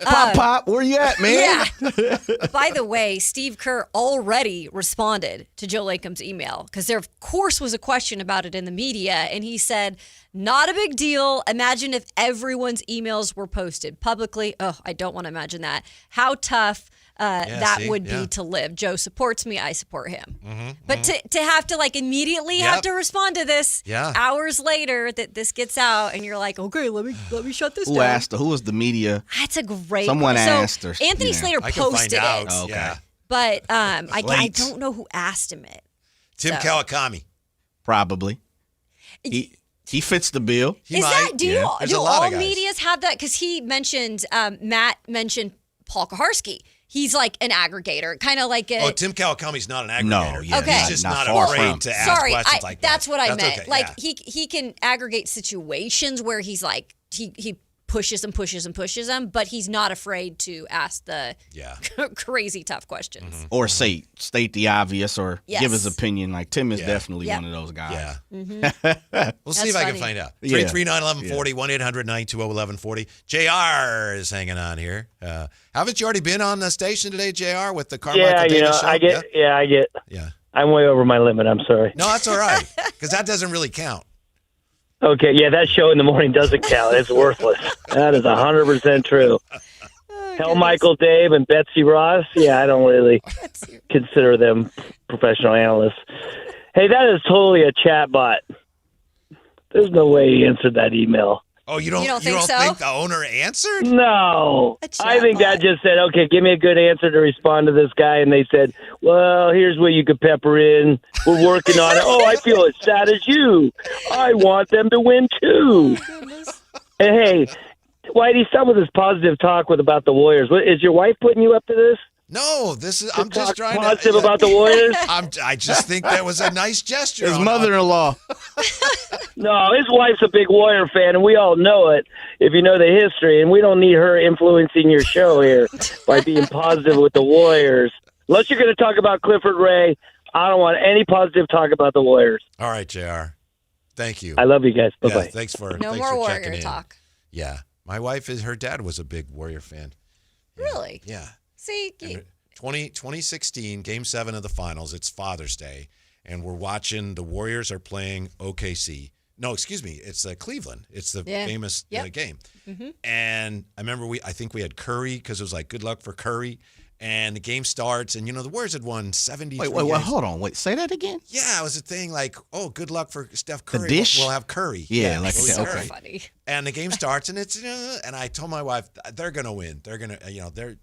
Pop, where you at, man? Yeah. By the way, Steve Kerr already responded to Joe Lacob's email because there, of course, was a question about it in the media. And he said, not a big deal. Imagine if everyone's emails were posted publicly. Oh, I don't want to imagine that. How tough that would be to live. Joe supports me. I support him. But to have to immediately have to respond to this hours later that this gets out and you're like, okay, let me shut this down. Who was the media? That's a great Someone question. asked her. Anthony Slater I can find posted out. it. Oh, okay. But I don't know who asked him it. Tim Kawakami. Probably. He fits the bill. Do all medias have that? Because he mentioned, Matt mentioned Paul Kaharski. He's like an aggregator, kind of like a. Oh, Tim Kawakami's not an aggregator. No, yeah, Okay. He's just not far afraid from. to ask questions like that. That's what I meant. Okay, like yeah. he can aggregate situations where he's like he pushes and pushes and pushes them, but he's not afraid to ask the crazy tough questions. Mm-hmm. Or state the obvious or Yes. give his opinion. Like Tim is Yeah. definitely Yep. one of those guys. Yeah. Mm-hmm. We'll see if I can find out. Yeah. 339-1140, 1-800-920-1140. JR is hanging on here. Haven't you already been on the station today, JR, with the Carmichael Davis show? I'm way over my limit. I'm sorry. No, that's all right, because that doesn't really count. Okay, yeah, that show in the morning doesn't count. It's worthless. That is 100% true. Hell, Michael Dave and Betsy Ross. Yeah, I don't really consider them professional analysts. Hey, that is totally a chat bot. There's no way he answered that email. Oh, you don't think the owner answered? No. I think that just said, okay, give me a good answer to respond to this guy. And they said, well, here's what you could pepper in. We're working on it. Oh, I feel as sad as you. I want them to win too. And hey, Whitey, stop with this positive talk about the Warriors. Is your wife putting you up to this? No, I'm just trying to positive about the Warriors. I just think that was a nice gesture. His mother-in-law. No, his wife's a big Warrior fan, and we all know it if you know the history, and we don't need her influencing your show here by being positive with the Warriors. Unless you're going to talk about Clifford Ray, I don't want any positive talk about the Warriors. All right, JR. Thank you. I love you guys. Bye-bye. Yeah, thanks for No thanks more for Warrior checking in. talk. Yeah. My wife, her dad was a big Warrior fan. Really? Yeah. See, 2016, Game 7 of the Finals. It's Father's Day, and we're watching. The Warriors are playing OKC. No, excuse me. It's Cleveland. It's the famous game. Mm-hmm. And I remember I think we had Curry because it was like good luck for Curry. And the game starts, and the Warriors had won 73 Wait, games. hold on. Wait, say that again? Yeah, it was a thing like, oh, good luck for Steph Curry. The dish? We'll have Curry. Yeah, like we'll okay. Curry. Funny. And the game starts, and it's and I told my wife they're gonna win. They're gonna they're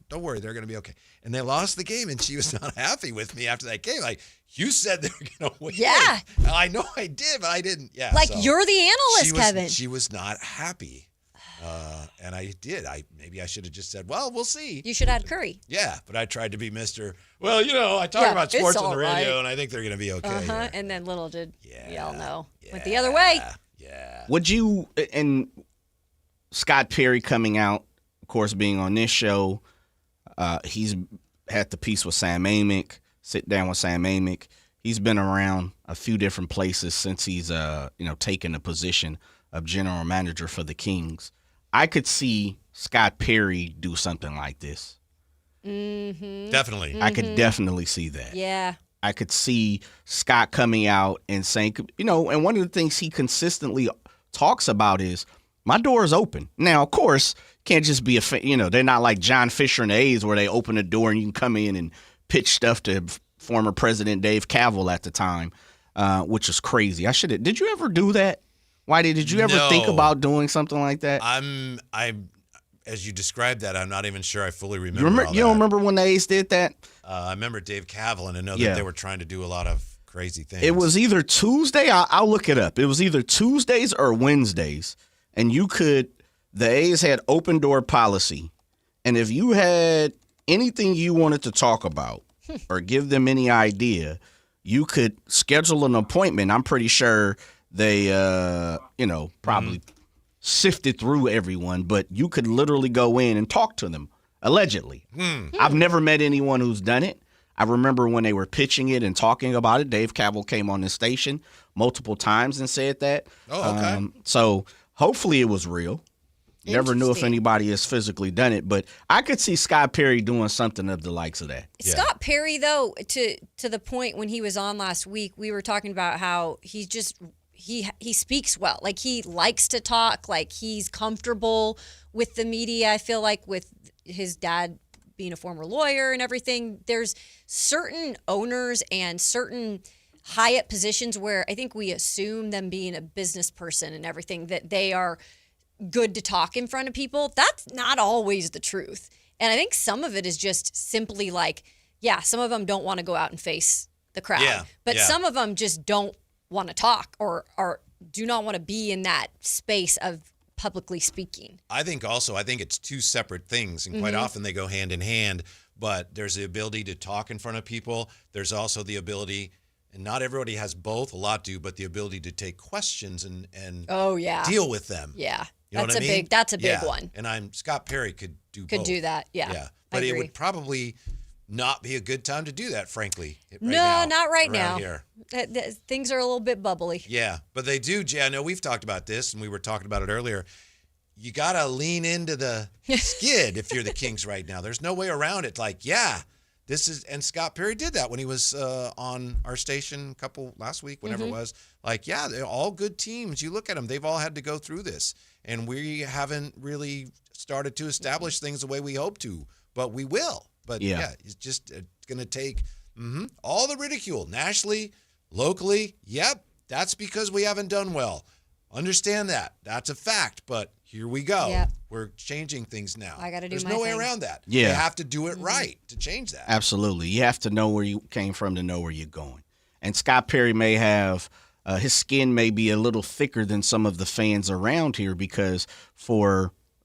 don't worry, they're gonna be okay. And they lost the game, and she was not happy with me after that game. Like, you said they were gonna win. Yeah. I know I did, but I didn't. Yeah. Like, so you're the analyst, Kevin. She was not happy. And I did. Maybe I should have just said, well, we'll see. You should add Curry. Yeah, but I tried to be Mr. Well, I talk about sports on the radio, and I think they're going to be okay. Uh-huh. And then little did y'all know. Went the other way. Yeah. Would you, and Scott Perry coming out, of course, being on this show, he's had the piece with Sam Amick, sit down with Sam Amick. He's been around a few different places since he's, taken the position of general manager for the Kings. I could see Scott Perry do something like this. Mm-hmm. Definitely. I could definitely see that. Yeah. I could see Scott coming out and saying, and one of the things he consistently talks about is, my door is open. Now, of course, can't just be they're not like John Fisher and the A's where they open the door and you can come in and pitch stuff to former President Dave Kaval at the time, which is crazy. Did you ever do that? Whitey, did you ever think about doing something like that? As you described that, I'm not even sure I fully remember. You don't remember when the A's did that? I remember Dave Kaval, and I know that they were trying to do a lot of crazy things. It was either Tuesday. I'll look it up. It was either Tuesdays or Wednesdays, and the A's had open door policy, and if you had anything you wanted to talk about or give them any idea, you could schedule an appointment. I'm pretty sure they, probably sifted through everyone, but you could literally go in and talk to them, allegedly. I've never met anyone who's done it. I remember when they were pitching it and talking about it, Dave Kaval came on the station multiple times and said that. Oh, okay. So hopefully it was real. Never knew if anybody has physically done it, but I could see Scott Perry doing something of the likes of that. Yeah. Scott Perry, though, to the point when he was on last week, we were talking about how he's just he speaks well. Like, he likes to talk. Like, he's comfortable with the media. I feel like with his dad being a former lawyer and everything, there's certain owners and certain high-up positions where I think we assume them being a business person and everything, that they are good to talk in front of people. That's not always the truth. And I think some of it is just simply like, some of them don't want to go out and face the crowd. Yeah, But yeah. some of them just don't want to talk or do not want to be in that space of publicly speaking. I think it's two separate things, and quite Mhm. often they go hand in hand. But there's the ability to talk in front of people. There's also the ability, and not everybody has both, a lot do, but the ability to take questions and Oh yeah. deal with them. Yeah. You know That's what I a mean? big that's a big Yeah. one. And Scott Perry could do Could both. do that. Yeah. Yeah. I But it agree. would probably not be a good time to do that, frankly. Not right around now. Here. Things are a little bit bubbly. Yeah, but they do, Jay. I know we've talked about this, and we were talking about it earlier. You got to lean into the skid if you're the Kings right now. There's no way around it. Like, yeah, this is, and Scott Perry did that when he was on our station last week, whenever it was. Like, yeah, they're all good teams. You look at them, they've all had to go through this, and we haven't really started to establish things the way we hope to, but we will. But yeah, it's just going to take all the ridicule nationally, locally. Yep, that's because we haven't done well. Understand that. That's a fact, but here we go. Yep. We're changing things now. I got to do There's my no way thing. around that. Yeah. You have to do it right to change that. Absolutely. You have to know where you came from to know where you're going. And Scott Perry may have his skin may be a little thicker than some of the fans around here because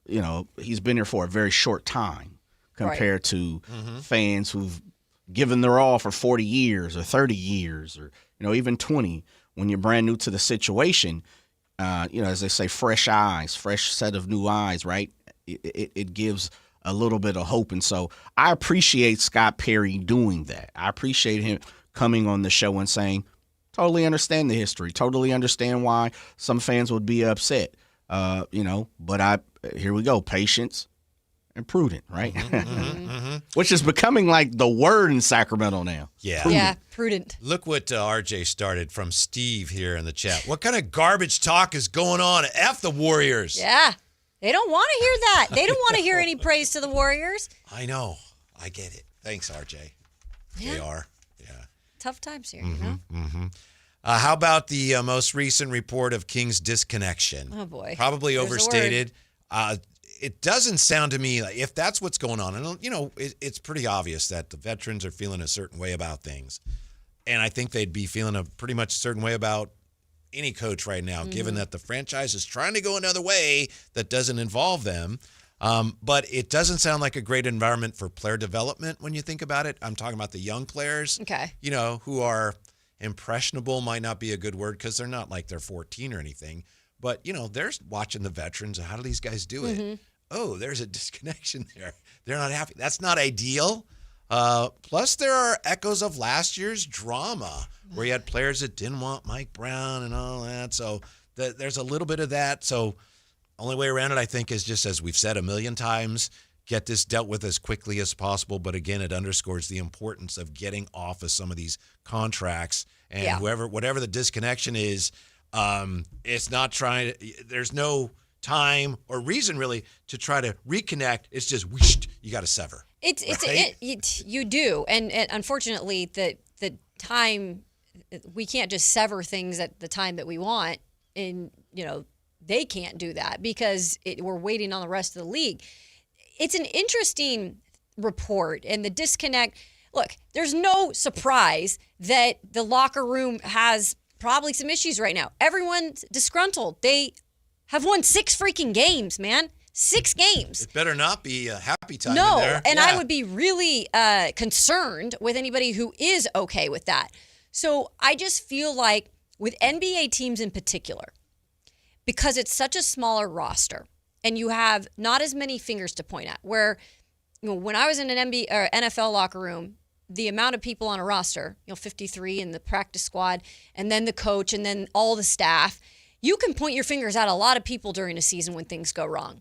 he's been here for a very short time compared to fans who've given their all for 40 years or 30 years or even 20. When you're brand new to the situation, as they say, fresh eyes, fresh set of new eyes, right? It gives a little bit of hope. And so I appreciate Scott Perry doing that. I appreciate him coming on the show and saying, totally understand the history, totally understand why some fans would be upset, but here we go, patience and prudent, right? Which is becoming like the word in Sacramento now. Yeah. Prudent. Yeah, prudent. Look what RJ started from Steve here in the chat. What kind of garbage talk is going on? F the Warriors. Yeah. They don't want to hear that. They don't want to hear any praise to the Warriors. I know. I get it. Thanks, RJ. Yeah. They are. Tough times here, you know? Mm-hmm. How about the most recent report of Kings disconnection? Oh, boy. Probably There's the overstated. It doesn't sound to me like if that's what's going on, and it's pretty obvious that the veterans are feeling a certain way about things, and I think they'd be feeling a pretty much a certain way about any coach right now, given that the franchise is trying to go another way that doesn't involve them. But it doesn't sound like a great environment for player development when you think about it. I'm talking about the young players, Okay. Who are impressionable, might not be a good word because they're not like they're 14 or anything. But, they're watching the veterans. How do these guys do it? Oh, there's a disconnection there. They're not happy. That's not ideal. Plus, there are echoes of last year's drama where you had players that didn't want Mike Brown and all that. So there's a little bit of that. So only way around it, I think, is just as we've said a million times, get this dealt with as quickly as possible. But again, it underscores the importance of getting off of some of these contracts. And whatever the disconnection is, it's not trying to, there's no time or reason really to try to reconnect. It's just whoosh, you got to sever. You do, and unfortunately, the time we can't just sever things at the time that we want, and they can't do that because we're waiting on the rest of the league. It's an interesting report, and the disconnect. Look, there's no surprise that the locker room has probably some issues right now. Everyone's disgruntled. They have won 6 freaking games, man. 6 games. It better not be a happy time No, in there. and I would be really concerned with anybody who is okay with that. So I just feel like with NBA teams in particular, because it's such a smaller roster and you have not as many fingers to point at, where when I was in an NBA or NFL locker room, the amount of people on a roster, 53 in the practice squad, and then the coach, and then all the staff, you can point your fingers at a lot of people during a season when things go wrong.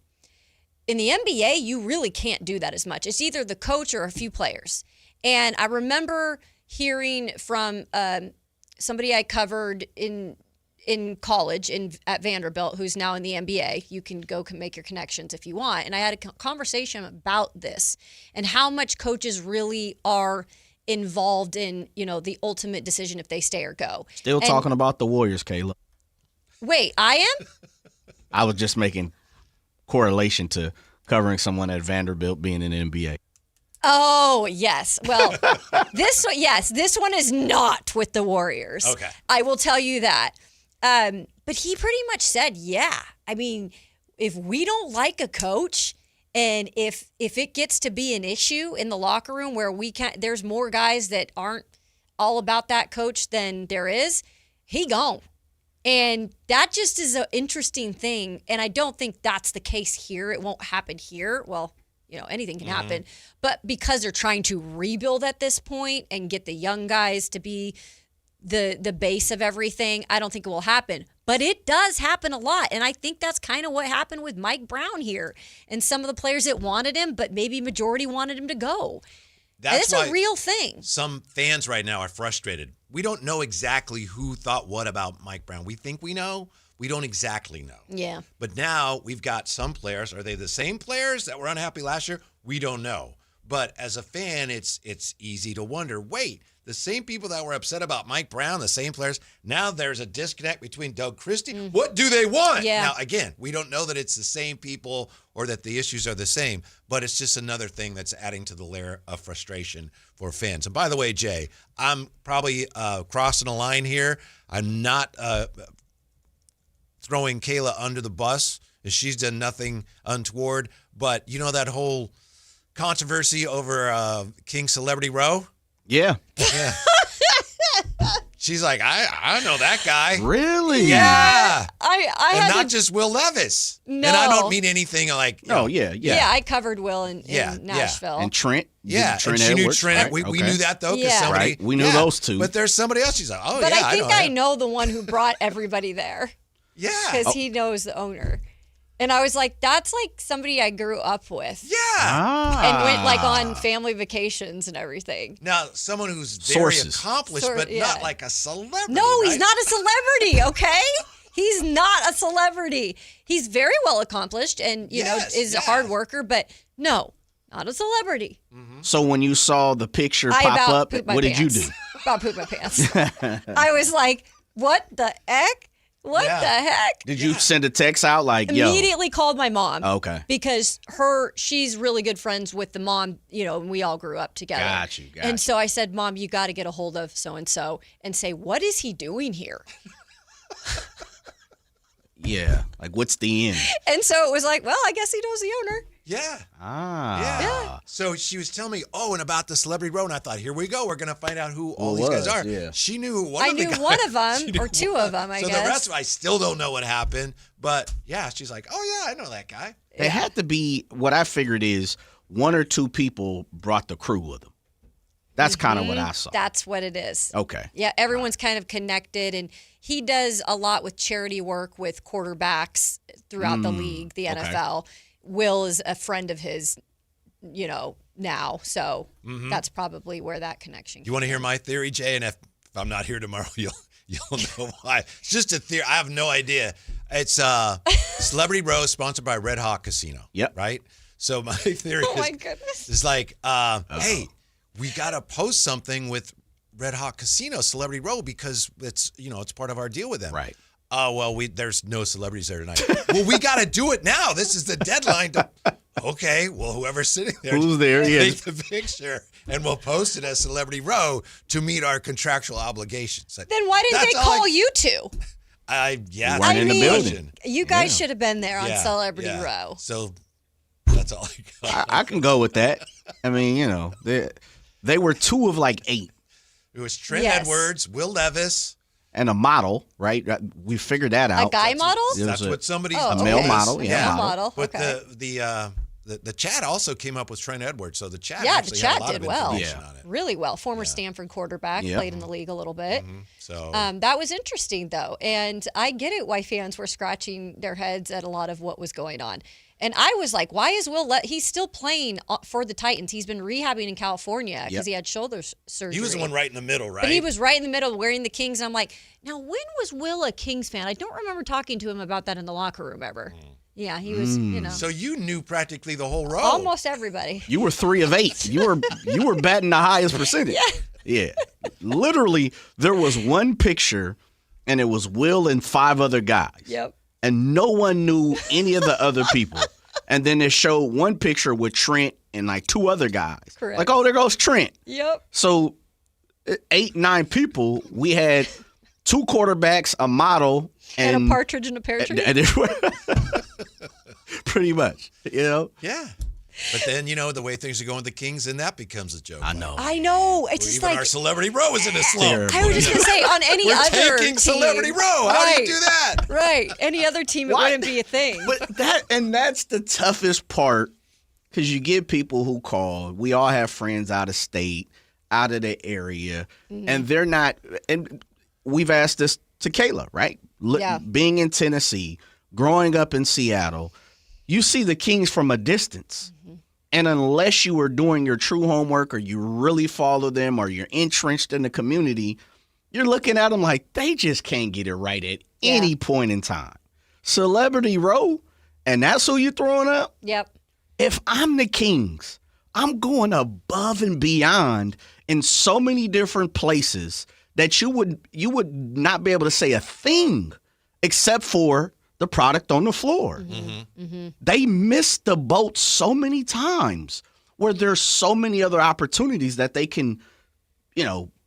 In the NBA, you really can't do that as much. It's either the coach or a few players. And I remember hearing from somebody I covered in college at Vanderbilt, who's now in the NBA. You can go make your connections if you want. And I had a conversation about this and how much coaches really are involved in, the ultimate decision if they stay or go. Still talking about the Warriors, Kayla. Wait, I am? I was just making correlation to covering someone at Vanderbilt being in the NBA. Oh, yes. Well, this one is not with the Warriors. Okay. I will tell you that. But he pretty much said, yeah. I mean, if we don't like a coach and if it gets to be an issue in the locker room where there's more guys that aren't all about that coach than there is, he gone. And that just is an interesting thing. And I don't think that's the case here. It won't happen here. Well, anything can happen. But because they're trying to rebuild at this point and get the young guys to be the base of everything, I don't think it will happen. But it does happen a lot. And I think that's kind of what happened with Mike Brown here. And some of the players that wanted him, but maybe majority wanted him to go. It's a real thing. Some fans right now are frustrated. We don't know exactly who thought what about Mike Brown. We think we know. We don't exactly know. Yeah. But now we've got some players. Are they the same players that were unhappy last year? We don't know. But as a fan, it's easy to wonder, wait, the same people that were upset about Mike Brown, the same players, now there's a disconnect between Doug Christie. What do they want? Yeah. Now, again, we don't know that it's the same people or that the issues are the same, but it's just another thing that's adding to the layer of frustration for fans. And by the way, Jay, I'm probably crossing a line here. I'm not throwing Kayla under the bus. She's done nothing untoward. But you know that whole controversy over King Celebrity Row? Yeah. Yeah. She's like, I know that guy. Really? Yeah. I and had not just Will Levis. No. And I don't mean anything like. Yeah, I covered Will in Nashville. And Trent. Yeah, Trent and she Edwards, knew Trent. right? We knew that though, because Yeah. somebody. Right. We knew those two. But there's somebody else. She's like, oh But yeah, I think I I know the one who brought everybody there. Yeah. Because he knows the owner. And I was like, that's like somebody I grew up with. Yeah. And went like on family vacations and everything. Now, someone who's very Sources. accomplished, but yeah. not like a celebrity. No, he's right? not a celebrity, okay? He's not a celebrity. He's very well accomplished and, is a hard worker, but no, not a celebrity. So when you saw the picture I pop about up, pooped my what did you pants. do? About pooped my pants. I was like, what the heck? What the heck? Did you send a text out like, yo? Immediately called my mom. Okay. Because she's really good friends with the mom, and we all grew up together. Got you. And so I said, Mom, you got to get a hold of so-and-so and say, what is he doing here? Yeah. Like, what's the end? And so it was like, well, I guess he knows the owner. Yeah. Ah. Yeah. So she was telling me, and about the Celebrity Row, and I thought, here we go. We're going to find out who all these guys are. Yeah. She knew one I of the knew guys. one of them, She knew or two of them, I so guess. the rest of I still don't know what happened. But, yeah, she's like, oh, yeah, I know that guy. They had to be, what I figured is one or two people brought the crew with them. That's kind of what I saw. That's what it is. Okay. Yeah, everyone's kind of connected, and he does a lot with charity work with quarterbacks throughout the league, the NFL. Will is a friend of his, now. So that's probably where that connection You want to hear my theory, Jay? And if I'm not here tomorrow, you'll know why. It's just a theory. I have no idea. It's Celebrity Row, sponsored by Red Hawk Casino. Yep. Right? So my theory is like, hey, we got to post something with Red Hawk Casino, Celebrity Row, because it's part of our deal with them. Right. Oh, well, there's no celebrities there tonight. Well, we got to do it now. This is the deadline. Okay, well, whoever's sitting there. Who's there? Take the picture, and we'll post it as Celebrity Row to meet our contractual obligations. Then why didn't they call you two? Yeah, weren't in the building. You guys should have been there on Yeah, Celebrity yeah. Row. So that's all I got. I can go with that. I mean, they were 2 of like 8. It was Trent Edwards, Will Levis. And a model, right? We figured that out. A guy model? That's what somebody's a male model. Yeah, model. But okay. the chat also came up with Trent Edwards, so the chat the actually chat had a lot did of well. information on it. Really well. Former Stanford quarterback, played in the league a little bit. So that was interesting, though. And I get it why fans were scratching their heads at a lot of what was going on. And I was like, why is he's still playing for the Titans. He's been rehabbing in California because he had shoulder surgery. He was the one right in the middle, right? But he was right in the middle wearing the Kings. And I'm like, now, when was Will a Kings fan? I don't remember talking to him about that in the locker room ever. Yeah, he was, So you knew practically the whole row. Almost everybody. You were 3 of 8. You were batting the highest percentage. Yeah. Literally, there was one picture, and it was Will and 5 other guys. Yep. And no one knew any of the other people. And then they showed one picture with Trent and like two other guys. Correct. Like, oh, there goes Trent. Yep. So 8, 9 people. We had 2 quarterbacks, a model, And a partridge in a pear tree. Pretty much, Yeah. But then, the way things are going with the Kings, and that becomes a joke. I know. It's just Even like our Celebrity Row is in a slump. I was just going to say, on any We're other taking team, Celebrity Row. How do you do that? Right. Any other team, it wouldn't be a thing. But that's the toughest part, because you get people who call. We all have friends out of state, out of the area, and they're not. And we've asked this to Kayla, right? Being in Tennessee, growing up in Seattle, you see the Kings from a distance. And unless you are doing your true homework or you really follow them or you're entrenched in the community, you're looking at them like they just can't get it right at any point in time. Celebrity Row, and that's who you're throwing up? Yep. If I'm the Kings, I'm going above and beyond in so many different places that you would not be able to say a thing except for the product on the floor. They missed the boat so many times where there's so many other opportunities that they can,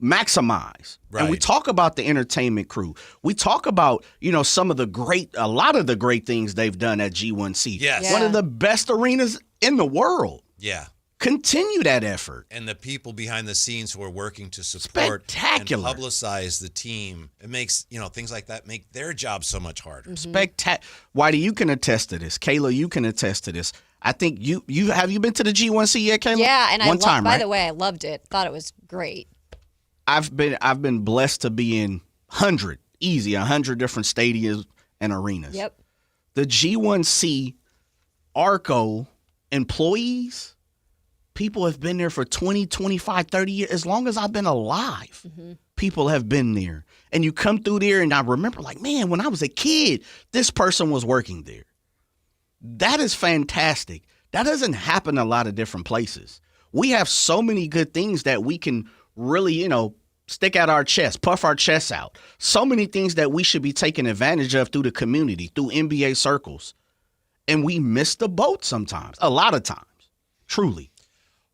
maximize. Right. And we talk about the entertainment crew. We talk about, a lot of the great things they've done at G1C. Yes. One of the best arenas in the world. Yeah. Continue that effort. And the people behind the scenes who are working to support and publicize the team, it makes, things like that make their job so much harder. Spectacular. Whitey, you can attest to this. Kayla, you can attest to this. I think you have you been to the G1C yet, Kayla? Yeah, and by the right? way, I loved it. Thought it was great. I've been blessed to be in 100 different stadiums and arenas. Yep. The G1C ARCO employees, people have been there for 20, 25, 30 years. As long as I've been alive, people have been there. And you come through there, and I remember, like, man, when I was a kid, this person was working there. That is fantastic. That doesn't happen a lot of different places. We have so many good things that we can really, stick out our chest, puff our chests out. So many things that we should be taking advantage of through the community, through NBA circles. And we miss the boat sometimes, a lot of times, truly.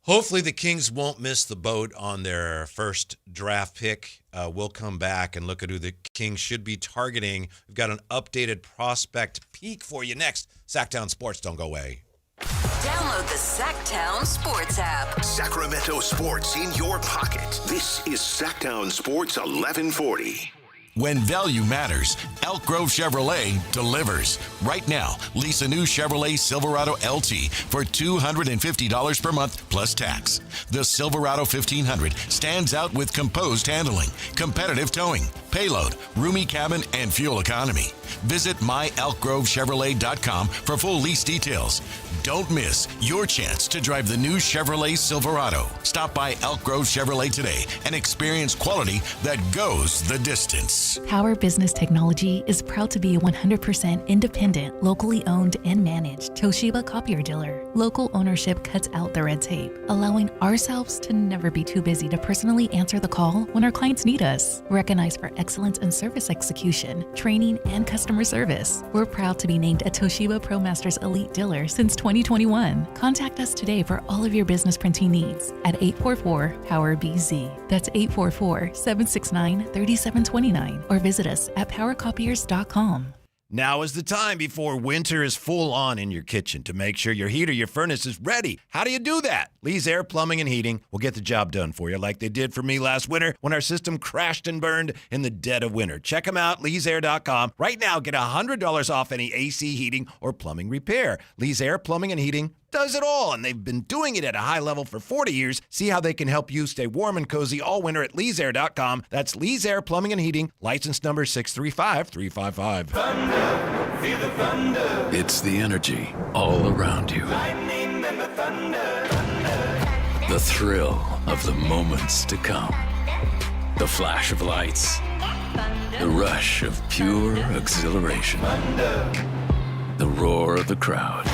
Hopefully the Kings won't miss the boat on their first draft pick. We'll come back and look at who the Kings should be targeting. We've got an updated prospect peek for you next. Sactown Sports, don't go away. Download the Sactown Sports app. Sacramento sports in your pocket. This is Sactown Sports 1140. When value matters, Elk Grove Chevrolet delivers. Right now, lease a new Chevrolet Silverado LT for $250 per month plus tax. The Silverado 1500 stands out with composed handling, competitive towing, payload, roomy cabin, and fuel economy. Visit myelkgrovechevrolet.com for full lease details. Don't miss your chance to drive the new Chevrolet Silverado. Stop by Elk Grove Chevrolet today and experience quality that goes the distance. Power Business Technology is proud to be a 100% independent, locally owned and managed Toshiba copier dealer. Local ownership cuts out the red tape, allowing ourselves to never be too busy to personally answer the call when our clients need us. Recognized for excellence in service execution, training, and customer service, we're proud to be named a Toshiba ProMasters Elite Dealer since 2021. Contact us today for all of your business printing needs at 844-POWER-BZ. That's 844-769-3729. Or visit us at powercopiers.com. Now is the time before winter is full on in your kitchen to make sure your heat or your furnace is ready. How do you do that? Lee's Air Plumbing and Heating will get the job done for you like they did for me last winter when our system crashed and burned in the dead of winter. Check them out, leesair.com. Right now, get $100 off any AC heating or plumbing repair. Lee's Air Plumbing and Heating does it all, and they've been doing it at a high level for 40 years. See how they can help you stay warm and cozy all winter at leesair.com. That's Lee's Air Plumbing and Heating, license number 635355. Thunder, feel the thunder. It's the energy all around you. Lightning and the thunder. The thrill of the moments to come. The flash of lights. The rush of pure exhilaration. The roar of the crowd.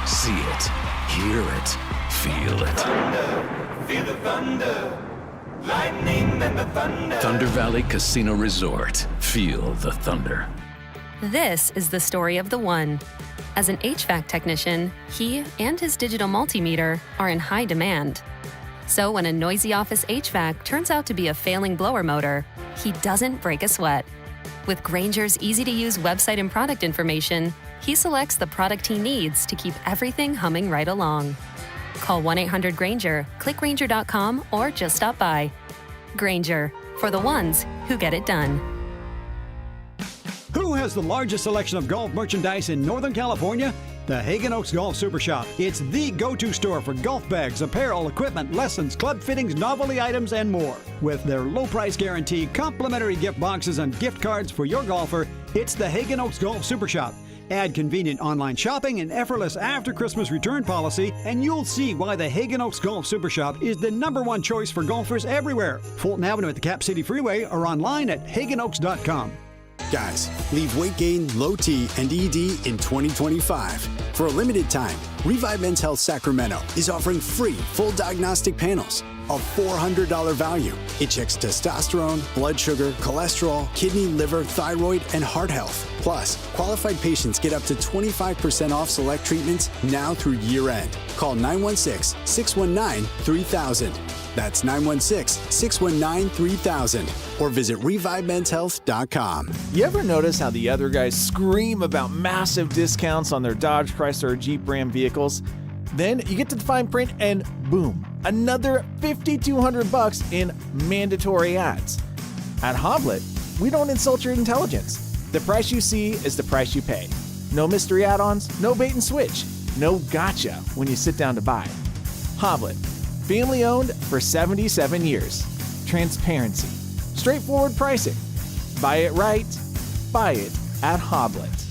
See it, hear it, feel it. Thunder, feel the thunder. Lightning and the thunder. Thunder Valley Casino Resort. Feel the thunder. This is the story of the one. As an HVAC technician, he and his digital multimeter are in high demand. So when a noisy office HVAC turns out to be a failing blower motor, he doesn't break a sweat. With Grainger's easy-to-use website and product information, he selects the product he needs to keep everything humming right along. Call 1-800-GRAINGER, click Grainger.com, or just stop by. Grainger, for the ones who get it done. Who has the largest selection of golf merchandise in Northern California? The Hagen Oaks Golf Super Shop. It's the go-to store for golf bags, apparel, equipment, lessons, club fittings, novelty items, and more. With their low price guarantee, complimentary gift boxes, and gift cards for your golfer, it's the Hagen Oaks Golf Super Shop. Add convenient online shopping and effortless after-Christmas return policy, and you'll see why the Hagen Oaks Golf Super Shop is the #1 choice for golfers everywhere. Fulton Avenue at the Cap City Freeway or online at hagenoaks.com. Guys, leave weight gain, low T, and ED in 2025. For a limited time, Revive Men's Health Sacramento is offering free full diagnostic panels, a $400 value. It checks testosterone, blood sugar, cholesterol, kidney, liver, thyroid, and heart health. Plus, qualified patients get up to 25% off select treatments now through year end. Call 916-619-3000. That's 916-619-3000. Or visit ReviveMen'sHealth.com. You ever notice how the other guys scream about massive discounts on their Dodge, Chrysler, or Jeep Ram vehicles? Then you get to the fine print and boom, another $5,200 in mandatory ads. At Hoblet, we don't insult your intelligence. The price you see is the price you pay. No mystery add-ons, no bait and switch, no gotcha when you sit down to buy. Hoblet, family owned for 77 years. Transparency, straightforward pricing. Buy it right, buy it at Hoblet.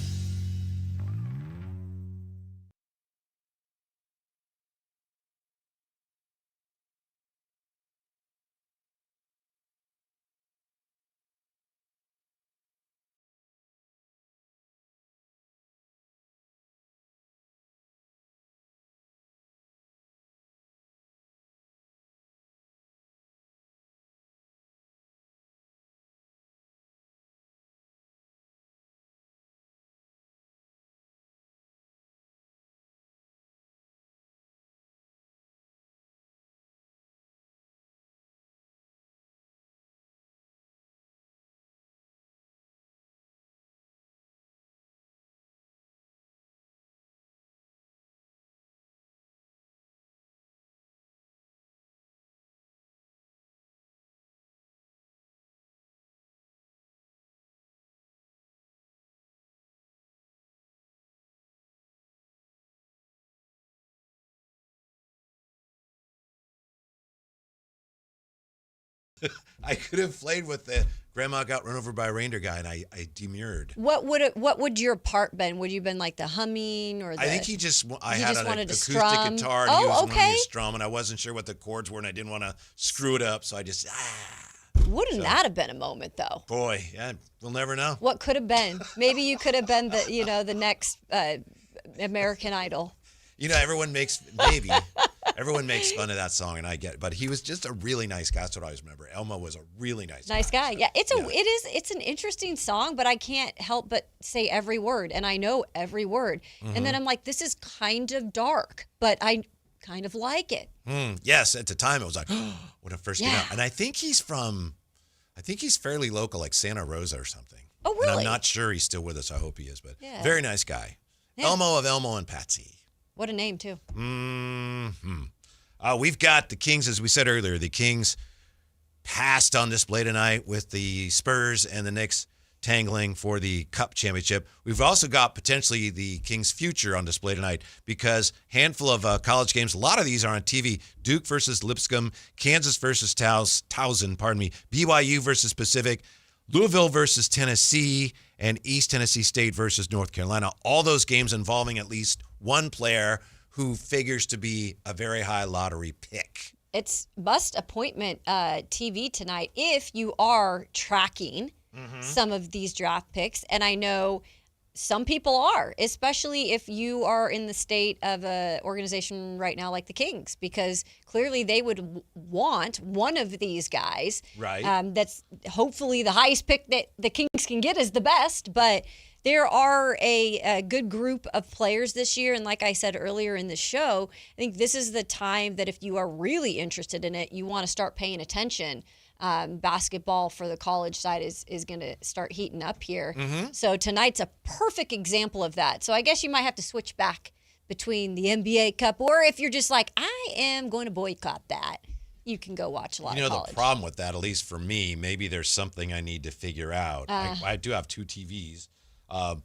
I could have played with the grandma got run over by a reindeer guy, and I demurred. What would your part been? Would you have been like the humming or the? I think I had an acoustic guitar, and he was wanting to strum, and I wasn't sure what the chords were, and I didn't want to screw it up, so I just Wouldn't that have been a moment though? Boy, yeah, we'll never know. What could have been? Maybe you could have been the next American Idol. Everyone makes everyone makes fun of that song, and I get it. But he was just a really nice guy. That's what I always remember. Elmo was a really nice guy. Yeah, it's an interesting song, but I can't help but say every word, and I know every word. Mm-hmm. And then I'm like, this is kind of dark, but I kind of like it. Yes, at the time it was like, when it first came out. And I think he's fairly local, like Santa Rosa or something. Oh, really? And I'm not sure he's still with us. I hope he is, but very nice guy. Yeah. Elmo of Elmo and Patsy. What a name, too. We've got the Kings, as we said earlier. The Kings passed on display tonight with the Spurs and the Knicks tangling for the Cup championship. We've also got potentially the Kings' future on display tonight because handful of college games, a lot of these are on TV. Duke versus Lipscomb, Kansas versus Towson, BYU versus Pacific, Louisville versus Tennessee, and East Tennessee State versus North Carolina. All those games involving at least one player who figures to be a very high lottery pick. It's must appointment TV tonight if you are tracking some of these draft picks. And I know some people are, especially if you are in the state of an organization right now like the Kings, because clearly they would want one of these guys. Right. That's hopefully the highest pick that the Kings can get is the best, but there are a good group of players this year. And like I said earlier in the show, I think this is the time that if you are really interested in it, you want to start paying attention. Basketball for the college side is going to start heating up here. Mm-hmm. So tonight's a perfect example of that. So I guess you might have to switch back between the NBA Cup, or if you're just like, I am going to boycott that, you can go watch a lot of college. The problem with that, at least for me, maybe there's something I need to figure out. I do have 2 TVs,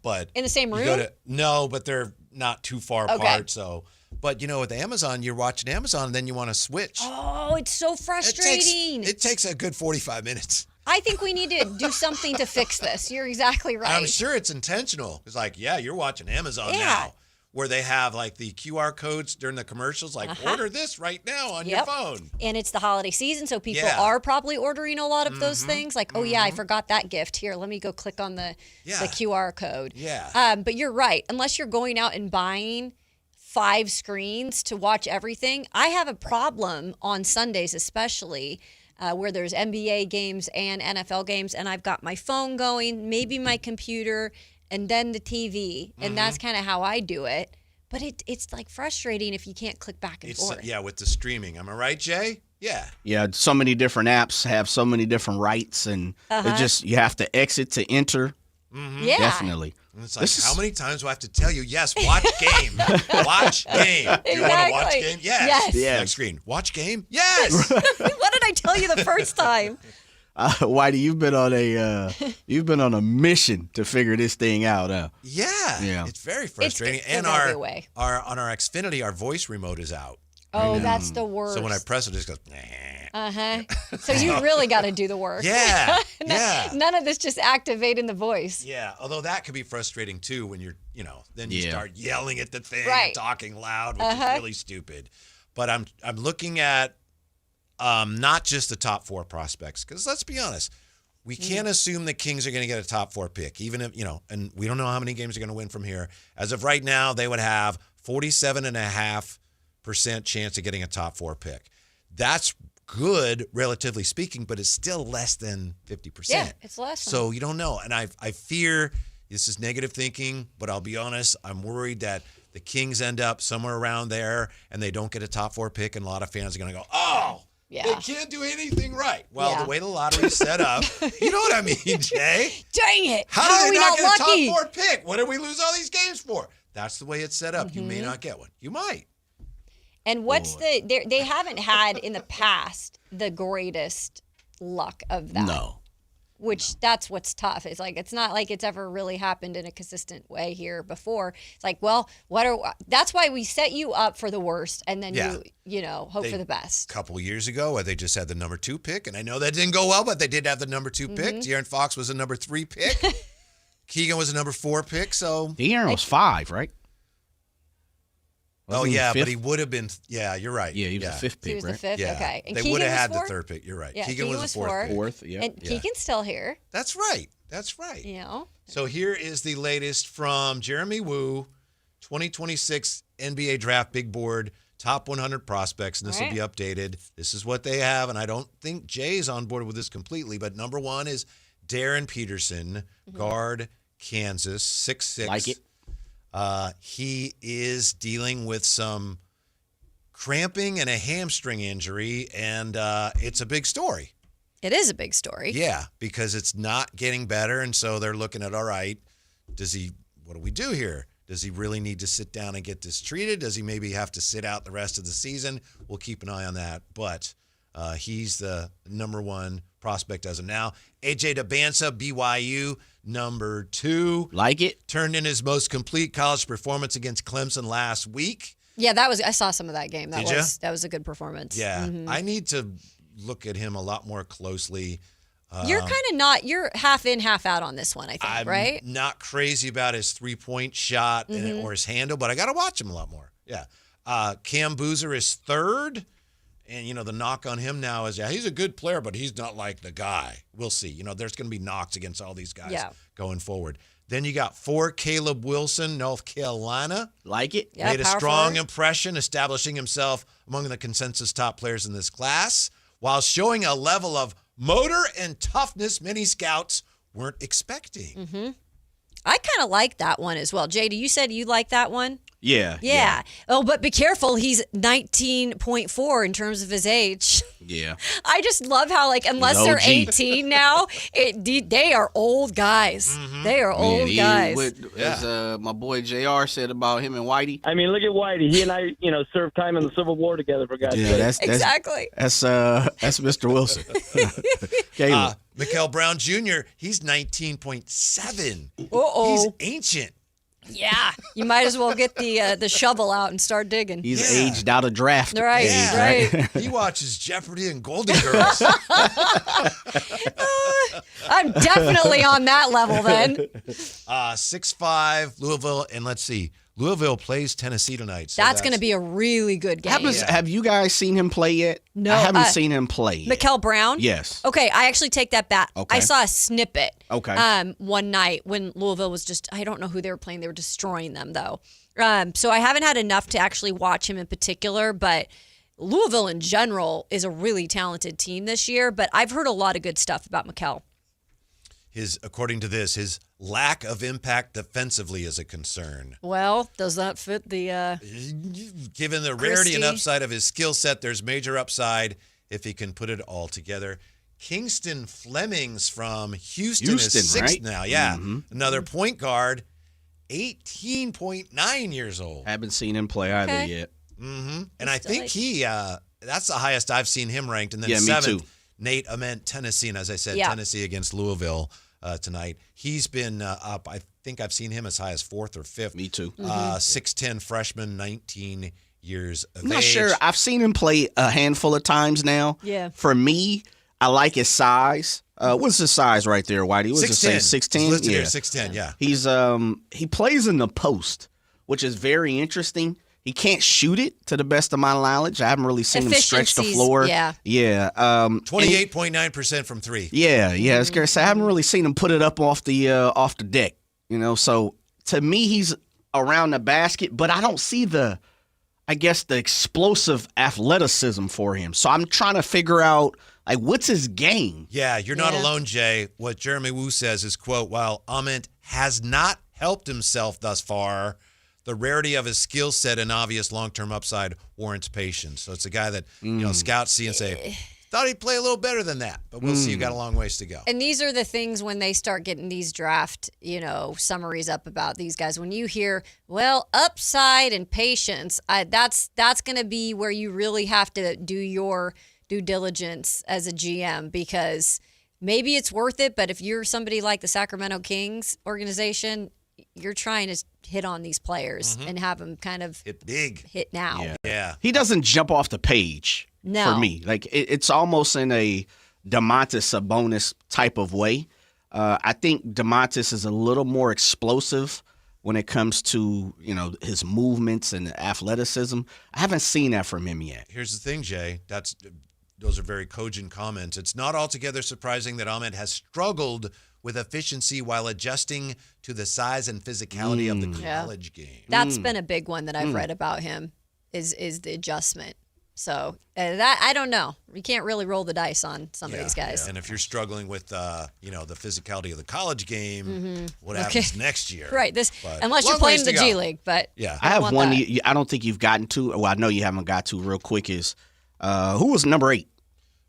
but in the same room? No, but they're not too far apart. So, but with Amazon, you're watching Amazon, and then you want to switch. Oh, it's so frustrating. It takes a good 45 minutes. I think we need to do something to fix this. You're exactly right. I'm sure it's intentional. It's like, you're watching Amazon now, where they have like the QR codes during the commercials, like order this right now on your phone. And it's the holiday season, so people are probably ordering a lot of those things. Like, I forgot that gift. Here, let me go click on the QR code. Yeah. But you're right. Unless you're going out and buying 5 screens to watch everything, I have a problem on Sundays especially, where there's NBA games and NFL games, and I've got my phone going, maybe my computer, and then the TV, and that's kind of how I do it. But it's like frustrating if you can't click back and forth. Yeah, with the streaming. Am I right, Jay? Yeah. Yeah, so many different apps have so many different rights, and it just, you have to exit to enter. Mm-hmm. Yeah. Definitely. And it's like, how many times do I have to tell you, yes, watch game. Watch game. Do you want to watch game? Yes. Next screen. Watch game? Yes. What did I tell you the first time? Whitey, you've been on a mission to figure this thing out. Yeah. It's very frustrating. It's and on our Xfinity, our voice remote is out. Oh, that's the worst. So when I press it, it just goes, So you really got to do the work. Yeah. None of this just activating the voice. Yeah. Although that could be frustrating too when you're, then you start yelling at the thing, and talking loud, which is really stupid. But I'm looking at not just the top 4 prospects, because let's be honest, we can't assume the Kings are going to get a top 4 pick, even if, and we don't know how many games they're going to win from here. As of right now, they would have 47.5% chance of getting a top 4 pick. That's good, relatively speaking, but it's still less than 50%. Yeah, it's less. So you don't know. And I fear this is negative thinking, but I'll be honest, I'm worried that the Kings end up somewhere around there and they don't get a top 4 pick, and a lot of fans are going to go, they can't do anything right. Well, the way the lottery's set up, you know what I mean, Jay? Dang it. How are did they not get lucky? a top 4 pick? What did we lose all these games for? That's the way it's set up. You may not get one. You might. And what's they haven't had in the past the greatest luck of that. No. Which that's what's tough. It's like, it's not like it's ever really happened in a consistent way here before. It's like, well, that's why we set you up for the worst, and then you hope for the best. A couple years ago, they just had the number 2 pick, and I know that didn't go well, but they did have the number 2 pick. De'Aaron Fox was a number 3 pick. Keegan was a number 4 pick. So De'Aaron was 5, right? Oh, yeah, but he would have been. Yeah, you're right. Yeah, he was the 5th pick, He was the 5th, Yeah. okay. And They would have had the 4th? 3rd pick. You're right. Yeah, Keegan was the 4th pick. 4th, yeah. And Keegan's still here. That's right. That's right. So here is the latest from Jeremy Wu, 2026 NBA Draft Big Board, top 100 prospects, and this will be updated. This is what they have, and I don't think Jay's on board with this completely, but number 1 is Darren Peterson, guard, Kansas, 6'6". Like it. He is dealing with some cramping and a hamstring injury, and it's a big story. It is a big story. Yeah, because it's not getting better, and so they're looking at, all right, what do we do here? Does he really need to sit down and get this treated? Does he maybe have to sit out the rest of the season? We'll keep an eye on that, but he's the number 1 prospect as of now. AJ Dabansa, BYU, number 2. Like it. Turned in his most complete college performance against Clemson last week. Yeah, I saw some of that game. That was a good performance. Yeah, I need to look at him a lot more closely. You're you're half in, half out on this one, I think, right? I'm not crazy about his 3-point shot or his handle, but I got to watch him a lot more. Yeah. Cam Boozer is 3rd. And, the knock on him now is, he's a good player, but he's not like the guy. We'll see. There's going to be knocks against all these guys going forward. Then you got 4, Caleb Wilson, North Carolina. Like it. Yeah, made a strong impression, establishing himself among the consensus top players in this class, while showing a level of motor and toughness many scouts weren't expecting. I kind of like that one as well. JD, you said you like that one? Yeah. Oh, but be careful. He's 19.4 in terms of his age. Yeah. I just love how, unless they're 18 now, they are old guys. They are old guys. As my boy JR said about him and Whitey. I mean, look at Whitey. He and I, served time in the Civil War together, for God's sake. Exactly. That's Mr. Wilson. Caleb. Mikael Brown Jr., he's 19.7. Uh-oh. He's ancient. Yeah, you might as well get the shovel out and start digging. He's aged out of draft. Right, right. He watches Jeopardy and Golden Girls. I'm definitely on that level then. 6'5", Louisville, and let's see. Louisville plays Tennessee tonight. So that's going to be a really good game. Have you guys seen him play yet? No. I haven't seen him play yet. Mikael Brown? Yes. Okay, I actually take that back. Okay. I saw a snippet one night when Louisville was I don't know who they were playing. They were destroying them, though. So I haven't had enough to actually watch him in particular, but Louisville in general is a really talented team this year, but I've heard a lot of good stuff about Mikael. According to this, his lack of impact defensively is a concern. Well, does that fit the Given the rarity and upside of his skill set, there's major upside if he can put it all together. Kingston Flemings from Houston is sixth right? now. Yeah. Another point guard, 18.9 years old. Haven't seen him play either yet. And I think that's the highest I've seen him ranked. And then me seventh, too. Nate Ament, Tennessee. And as I said, Yeah. Tennessee against Louisville tonight. He's been up. I think I've seen him as high as fourth or fifth. Me too. 6'10", freshman, 19 years of I'm not age. sure. I've seen him play a handful of times now. Yeah. For me, I like his size. What's his size right there, Whitey? What's it say? 6'10"? Listed here, 6'10", yeah. He's he plays in the post, which is very interesting. He can't shoot it, to the best of my knowledge. I haven't really seen him stretch the floor. Yeah. 28.9% from three. Yeah. It's scary. So I haven't really seen him put it up off the deck. So to me, he's around the basket, but I don't see the explosive athleticism for him. So I'm trying to figure out, what's his game? Yeah, you're not alone, Jay. What Jeremy Wu says is, quote, while Ament has not helped himself thus far, the rarity of his skill set and obvious long-term upside warrants patience. So it's a guy that scouts see and say, thought he'd play a little better than that, but we'll see. You got a long ways to go. And these are the things when they start getting these draft, summaries up about these guys. When you hear, upside and patience, that's going to be where you really have to do your due diligence as a GM, because maybe it's worth it, but if you're somebody like the Sacramento Kings organization, you're trying to hit on these players and have them kind of hit big, hit now. Yeah. He doesn't jump off the page for me. It's almost in a Domantas Sabonis type of way. I think Domantas is a little more explosive when it comes to, his movements and athleticism. I haven't seen that from him yet. Here's the thing, Jay. Those are very cogent comments. It's not altogether surprising that Ahmed has struggled with efficiency while adjusting to the size and physicality of the college game. That's been a big one that I've read about him is the adjustment. So that I don't know. You can't really roll the dice on some of these guys. Yeah. And if you're struggling with the physicality of the college game, what happens next year? Right. Unless you're playing the G League, but I have one. I don't think you've gotten to. Well, I know you haven't got to real quick. Is who was number 8?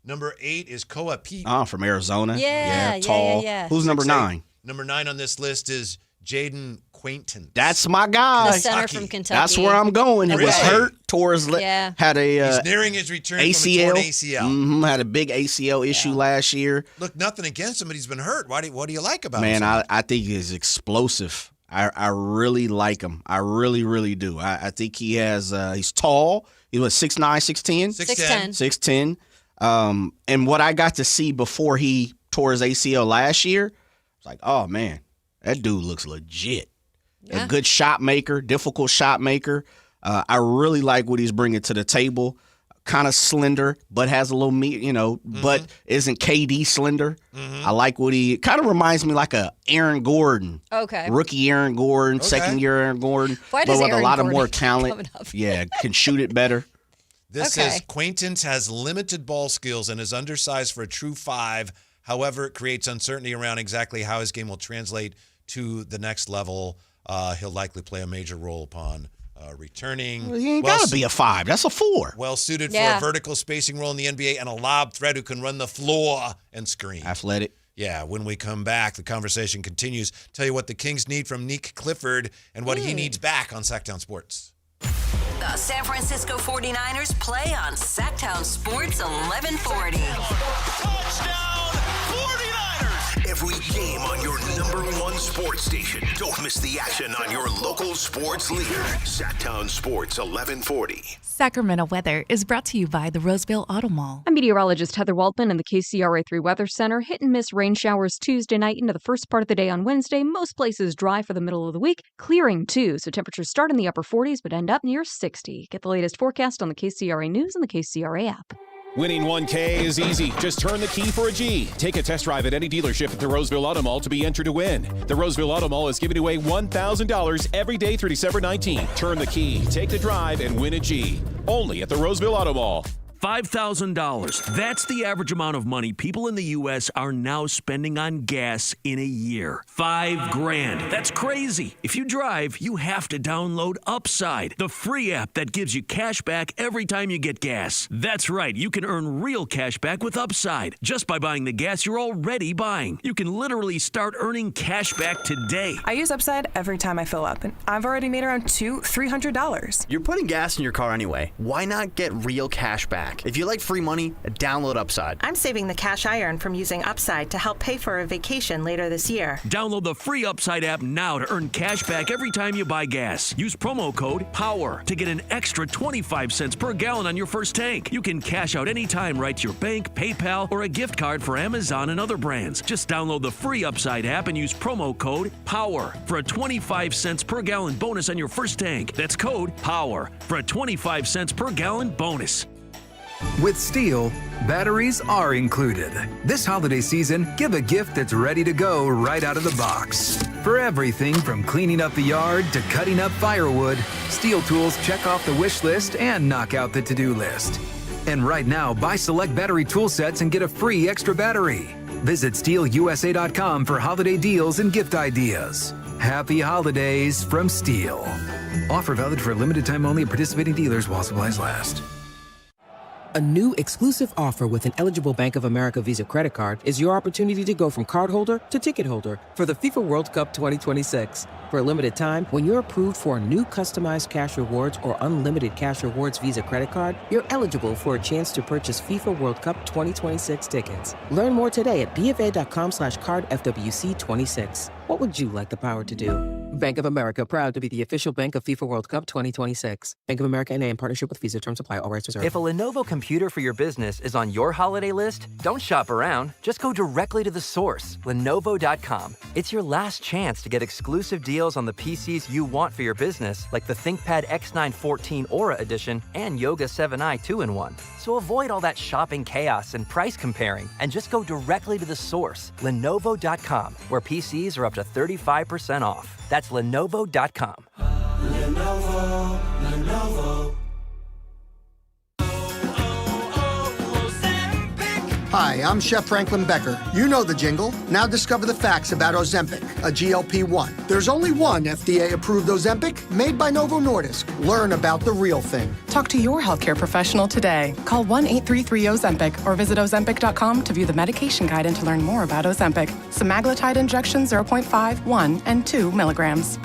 Number 8 is Koa Pete. From Arizona. Yeah, tall. Yeah. Who's number 9? Number 9 on this list is Jaden Quainton. That's my guy. The center from Kentucky. That's where I'm going. He was hurt, tore his leg. Yeah. Had He's nearing his return from a torn ACL. Had a big ACL issue last year. Look, nothing against him, but he's been hurt. What do you like about him? Man, I think he's explosive. I really like him. I really, really do. I think he has. He's tall. He was 6'9", 6'10"? 6'10". And what I got to see before he tore his ACL last year, I was like, oh, man, that dude looks legit. A good shot maker, difficult shot maker. I really like what he's bringing to the table. Kind of slender, but has a little meat, but isn't KD slender. I like what he kind of reminds me like a Aaron Gordon. Okay. Rookie Aaron Gordon, second year Aaron Gordon, Why but does with Aaron a lot Gordon of more keep talent. coming up? Yeah, can shoot it better. This says Quaintance has limited ball skills and is undersized for a true 5. However, it creates uncertainty around exactly how his game will translate to the next level. He'll likely play a major role upon returning. Well, he ain't got to be a 5. That's a 4. Well suited for a vertical spacing role in the NBA and a lob threat who can run the floor and screen. Athletic. Yeah, when we come back, the conversation continues. Tell you what the Kings need from Nick Clifford and what he needs back on Sactown Sports. The San Francisco 49ers play on Sactown Sports 1140. Touchdown 49ers! Every game on your number one sports station. Don't miss the action on your local sports leader. Sactown Sports 1140. Sacramento weather is brought to you by the Roseville Auto Mall. I'm meteorologist Heather Waldman in the KCRA3 Weather Center. Hit and miss rain showers Tuesday night into the first part of the day on Wednesday. Most places dry for the middle of the week. Clearing too, so temperatures start in the upper 40s but end up near 60. Get the latest forecast on the KCRA News and the KCRA app. Winning 1K is easy. Just turn the key for a G. Take a test drive at any dealership at the Roseville Auto Mall to be entered to win. The Roseville Auto Mall is giving away $1,000 every day through December 19th. Turn the key, take the drive, and win a G. Only at the Roseville Auto Mall. $5,000. That's the average amount of money people in the U.S. are now spending on gas in a year. $5,000. That's crazy. If you drive, you have to download Upside, the free app that gives you cash back every time you get gas. That's right. You can earn real cash back with Upside just by buying the gas you're already buying. You can literally start earning cash back today. I use Upside every time I fill up, and I've already made around $200-$300. You're putting gas in your car anyway. Why not get real cash back? If you like free money, download Upside. I'm saving the cash I earn from using Upside to help pay for a vacation later this year. Download the free Upside app now to earn cash back every time you buy gas. Use promo code POWER to get an extra 25 cents per gallon on your first tank. You can cash out anytime right to your bank, PayPal, or a gift card for Amazon and other brands. Just download the free Upside app and use promo code POWER for a 25 cents per gallon bonus on your first tank. That's code POWER for a 25 cents per gallon bonus. With Steel, batteries are included. This holiday season, give a gift that's ready to go right out of the box. For everything from cleaning up the yard to cutting up firewood, Steel tools check off the wish list and knock out the to-do list. And right now, buy select battery tool sets and get a free extra battery. Visit SteelUSA.com for holiday deals and gift ideas. Happy holidays from Steel. Offer valid for a limited time only at participating dealers while supplies last. A new exclusive offer with an eligible Bank of America Visa credit card is your opportunity to go from cardholder to ticket holder for the FIFA World Cup 2026. For a limited time, when you're approved for a new customized cash rewards or unlimited cash rewards Visa credit card, you're eligible for a chance to purchase FIFA World Cup 2026 tickets. Learn more today at BofA.com/cardFWC26. What would you like the power to do? Bank of America, proud to be the official bank of FIFA World Cup 2026. Bank of America N.A. in partnership with Visa. Terms apply. All rights reserved. If a Lenovo computer for your business is on your holiday list, don't shop around. Just go directly to the source, Lenovo.com. It's your last chance to get exclusive deals on the PCs you want for your business, like the ThinkPad X9 14 Aura Edition and Yoga 7i 2-in-1. So avoid all that shopping chaos and price comparing, and just go directly to the source, Lenovo.com, where PCs are up to 35% off. That's Lenovo.com. Lenovo. Hi, I'm Chef Franklin Becker. You know the jingle. Now discover the facts about Ozempic, a GLP-1. There's only one FDA-approved Ozempic made by Novo Nordisk. Learn about the real thing. Talk to your healthcare professional today. Call 1-833-OZEMPIC or visit Ozempic.com to view the medication guide and to learn more about Ozempic. Semaglutide injection 0.5, 1, and 2 milligrams.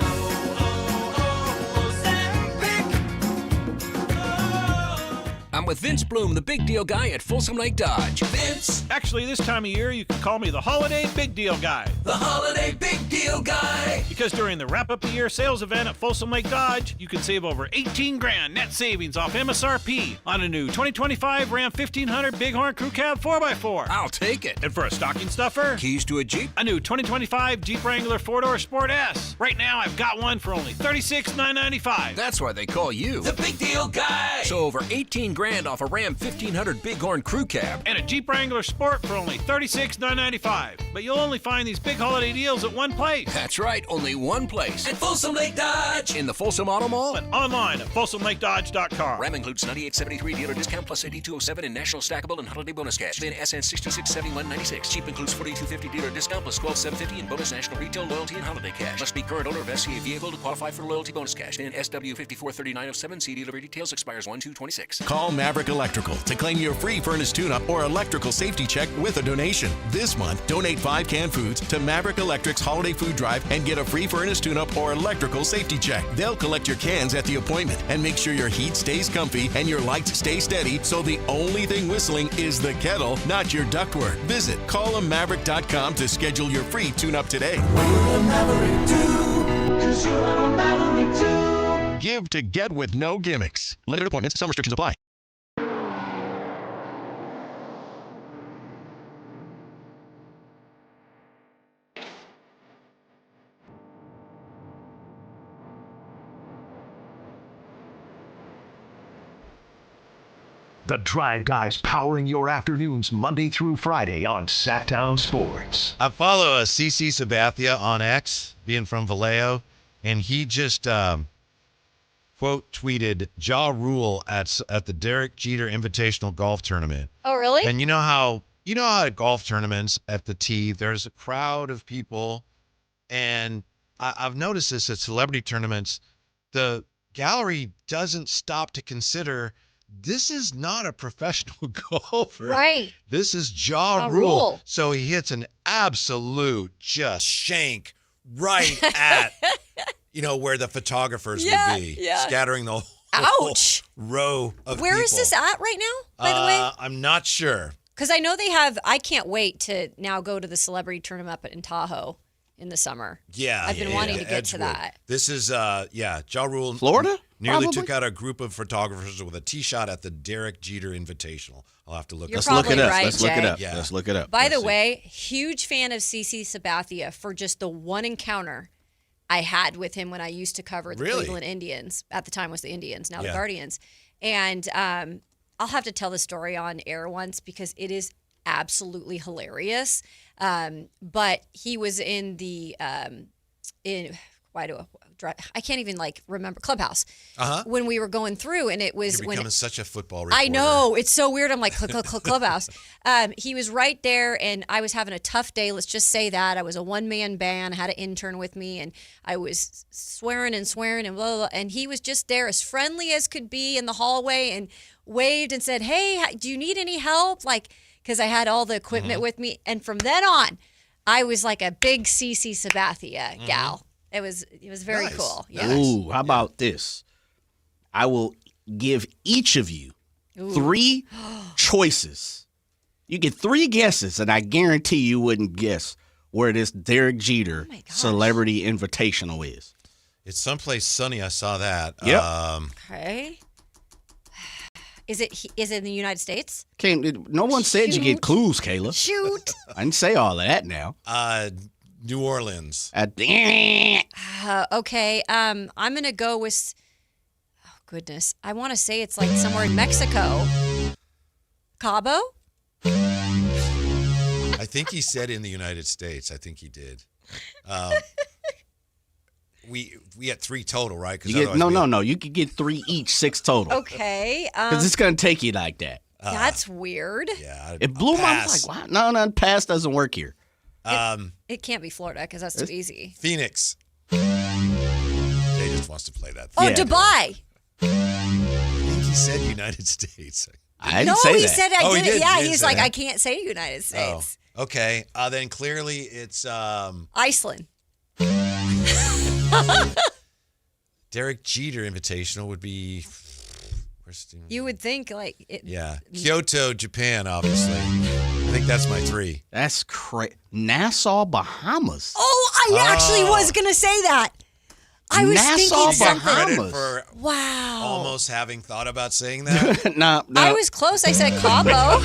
I'm with Vince Bloom, the big deal guy at Folsom Lake Dodge. Vince! Actually, this time of year, you can call me the Holiday Big Deal Guy. The Holiday Big Deal Guy! Because during the wrap-up-the-year sales event at Folsom Lake Dodge, you can save over $18,000 net savings off MSRP on a new 2025 Ram 1500 Bighorn Crew Cab 4x4. I'll take it. And for a stocking stuffer, keys to a Jeep, a new 2025 Jeep Wrangler 4-door Sport S. Right now, I've got one for only $36,995. That's why they call you the Big Deal Guy. So over $18,000 grand off a Ram 1500 Bighorn Crew Cab. And a Jeep Wrangler Sport for only $36,995. But you'll only find these big holiday deals at one place. That's right, only one place. At Folsom Lake Dodge. In the Folsom Auto Mall. And online at FolsomLakeDodge.com. Ram includes 98.73 dealer discount plus 8207 in national stackable and holiday bonus cash. Then SN 6671.96. Jeep includes 4250 dealer discount plus 12750 in bonus national retail loyalty and holiday cash. Must be current owner of SCA vehicle to qualify for loyalty bonus cash. Then SW 543907. See dealer details. Expires 1/2/26. Call Maverick Electrical to claim your free furnace tune-up or electrical safety check with a donation. This month, donate 5 canned foods to Maverick Electric's holiday food drive and get a free furnace tune-up or electrical safety check. They'll collect your cans at the appointment and make sure your heat stays comfy and your lights stay steady, so the only thing whistling is the kettle, not your ductwork. Visit callamaverick.com to schedule your free tune-up today. Give to get with no gimmicks. Limited appointments, some restrictions apply. The Drive Guys powering your afternoons Monday through Friday on Sactown Sports. I follow CC Sabathia on X, being from Vallejo, and he just quote tweeted Ja Rule at the Derek Jeter Invitational Golf Tournament. Oh, really? And you know how at golf tournaments at the tee, there's a crowd of people, and I've noticed this at celebrity tournaments, the gallery doesn't stop to consider this is not a professional golfer. Right. This is Ja Rule. So he hits an absolute just shank right at, where the photographers would be, scattering the whole row of people. Where is this at right now, by the way? I'm not sure. Because I know I can't wait to now go to the celebrity tournament up in Tahoe in the summer. Yeah. I've been wanting to get Edgewood. to that. This is, Ja Rule. Florida? Nearly Probably. took out a group of photographers with a tee shot at the Derek Jeter Invitational. I'll have to look. You're probably right, Let's look it Jay. up. Yeah. Let's look it up. By the way, huge fan of CC Sabathia for just the one encounter I had with him when I used to cover the Cleveland Indians. At the time was the Indians, now the Guardians. And I'll have to tell the story on air once because it is absolutely hilarious. But he was in the I can't even remember Clubhouse when we were going through, and it was You're becoming such a football reporter. I know, it's so weird. I'm like Clubhouse. He was right there, and I was having a tough day. Let's just say that I was a one-man band. I had an intern with me, and I was swearing and blah, blah, blah. And he was just there, as friendly as could be in the hallway, and waved and said, "Hey, do you need any help?" Because I had all the equipment with me, and from then on, I was like a big CC Sabathia gal. It was very cool. Yeah. Ooh, how about this? I will give each of you 3 choices. You get 3 guesses, and I guarantee you wouldn't guess where this Derek Jeter Celebrity Invitational is. It's someplace sunny. I saw that. Yep. Okay. Is it in the United States? No one said you get clues, Kayla. Shoot. I didn't say all of that now. New Orleans. Okay. I'm going to go with, oh, goodness. I want to say it's somewhere in Mexico. Cabo? I think he said in the United States. I think he did. We had 3 total, right? No. You could get 3 each, 6 total. Okay. Because it's going to take you like that. That's weird. Yeah. It blew my mind. Like, no, pass doesn't work here. It can't be Florida because that's too easy. Phoenix. Jay just wants to play that. Oh, Dubai. I think he said United States. I didn't say that. No, he said I didn't. Did. Yeah, He he's did like, say I can't say United States. Oh, okay. Then clearly it's Iceland. Derek Jeter Invitational would be. You would think Kyoto, Japan, obviously. I think that's my 3. That's crazy. Nassau, Bahamas. Oh, I actually was going to say that. I was thinking something. Credit for wow. almost having thought about saying that. No. I was close. I said Cabo.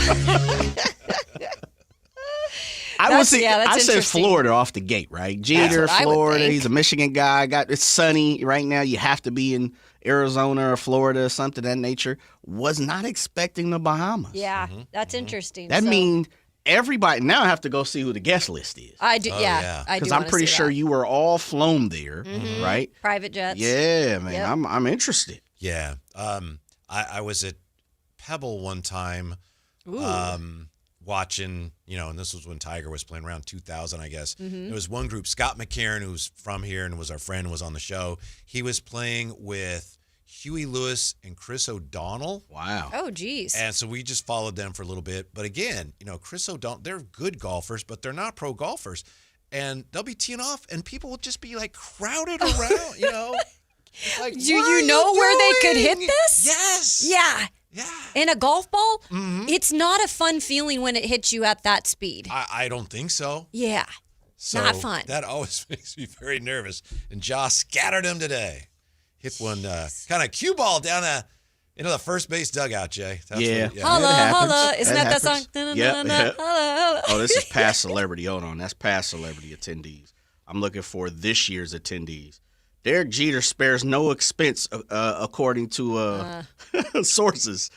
I said interesting. Florida off the gate, right? Jeter, Florida. He's a Michigan guy. It's sunny right now. You have to be in Arizona or Florida or something of that nature. Was not expecting the Bahamas. Yeah, that's interesting. That means everybody now have to go see who the guest list is. I do. I do. Because I'm pretty sure you were all flown there, right? Private jets. Yeah, man. Yep. I'm interested. Yeah. I was at Pebble one time. Watching, and this was when Tiger was playing around 2000, I guess. There was one group, Scott McCarron, who's from here and was our friend, was on the show. He was playing with Huey Lewis and Chris O'Donnell. Wow. Oh, geez. And so we just followed them for a little bit. But again, Chris O'Donnell, they're good golfers, but they're not pro golfers. And they'll be teeing off, and people will just be like crowded around, Like, do you know where they could hit this? Yes. Yeah. Yeah. In a golf ball, it's not a fun feeling when it hits you at that speed. I don't think so. Yeah. So not fun. That always makes me very nervous. And Josh scattered him today. Hit one kind of cue ball down the first base dugout, Jay. That's holla, holla. Isn't that song? Yep. Holla, holla. Oh, this is past celebrity. Hold on. That's past celebrity attendees. I'm looking for this year's attendees. Derek Jeter spares no expense, according to sources.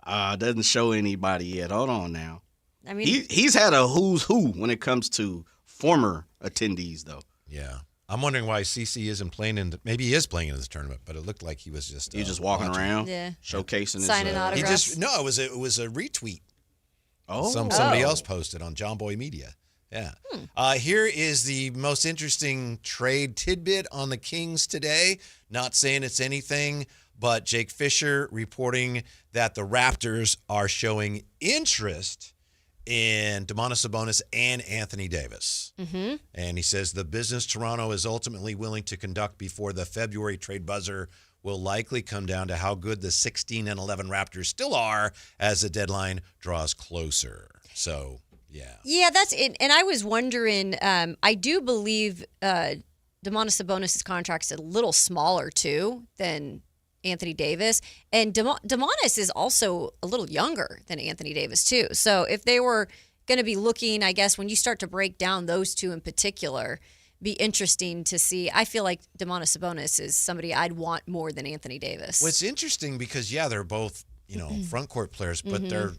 Doesn't show anybody yet. Hold on now. I mean, he's had a who's who when it comes to former attendees, though. Yeah. I'm wondering why CC isn't playing maybe he is playing in this tournament, but it looked like he was just walking watching. around, showcasing signing autographs. It was a retweet. Oh, somebody else posted on John Boy Media. Yeah. Here is the most interesting trade tidbit on the Kings today. Not saying it's anything, but Jake Fisher reporting that the Raptors are showing interest in Domantas Sabonis and Anthony Davis. And he says the business Toronto is ultimately willing to conduct before the February trade buzzer will likely come down to how good the 16-11 Raptors still are as the deadline draws closer. So... Yeah, that's it. And I was wondering, I do believe Domantas Sabonis' contract's a little smaller, too, than Anthony Davis. And Domantas is also a little younger than Anthony Davis, too. So if they were going to be looking, I guess, when you start to break down those two in particular, be interesting to see. I feel like Domantas Sabonis is somebody I'd want more than Anthony Davis. Well, it's interesting because, they're both, front court players, but they're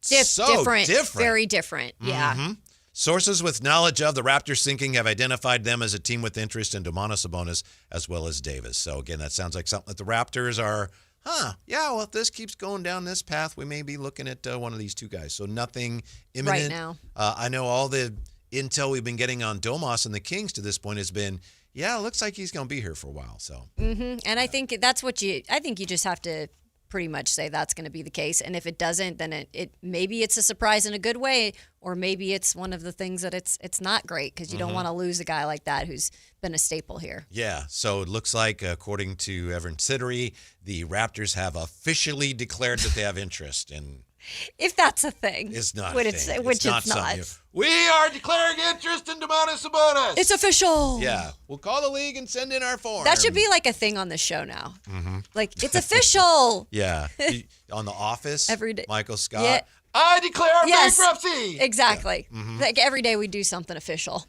different. Very different. Yeah. Sources with knowledge of the Raptors' thinking have identified them as a team with interest in Domantas Sabonis as well as Davis. So, again, that sounds like something that the Raptors are, if this keeps going down this path, we may be looking at one of these two guys. So nothing imminent. Right now. I know all the intel we've been getting on Domas and the Kings to this point has been, it looks like he's going to be here for a while. So. And I think that's I think you just have to pretty much say that's going to be the case. And if it doesn't, then it maybe it's a surprise in a good way, or maybe it's one of the things that it's not great because you don't want to lose a guy like that who's been a staple here. Yeah, so it looks like, according to Evan Siddery, the Raptors have officially declared that they have interest in. If that's a thing. It's not which a thing. Which it's not. We are declaring interest in Domantas Sabonis. It's official. Yeah. We'll call the league and send in our form. That should be like a thing on the show now. Like, it's official. Yeah. On The Office, every day. Michael Scott. I declare bankruptcy. Exactly. Like every day we do something official.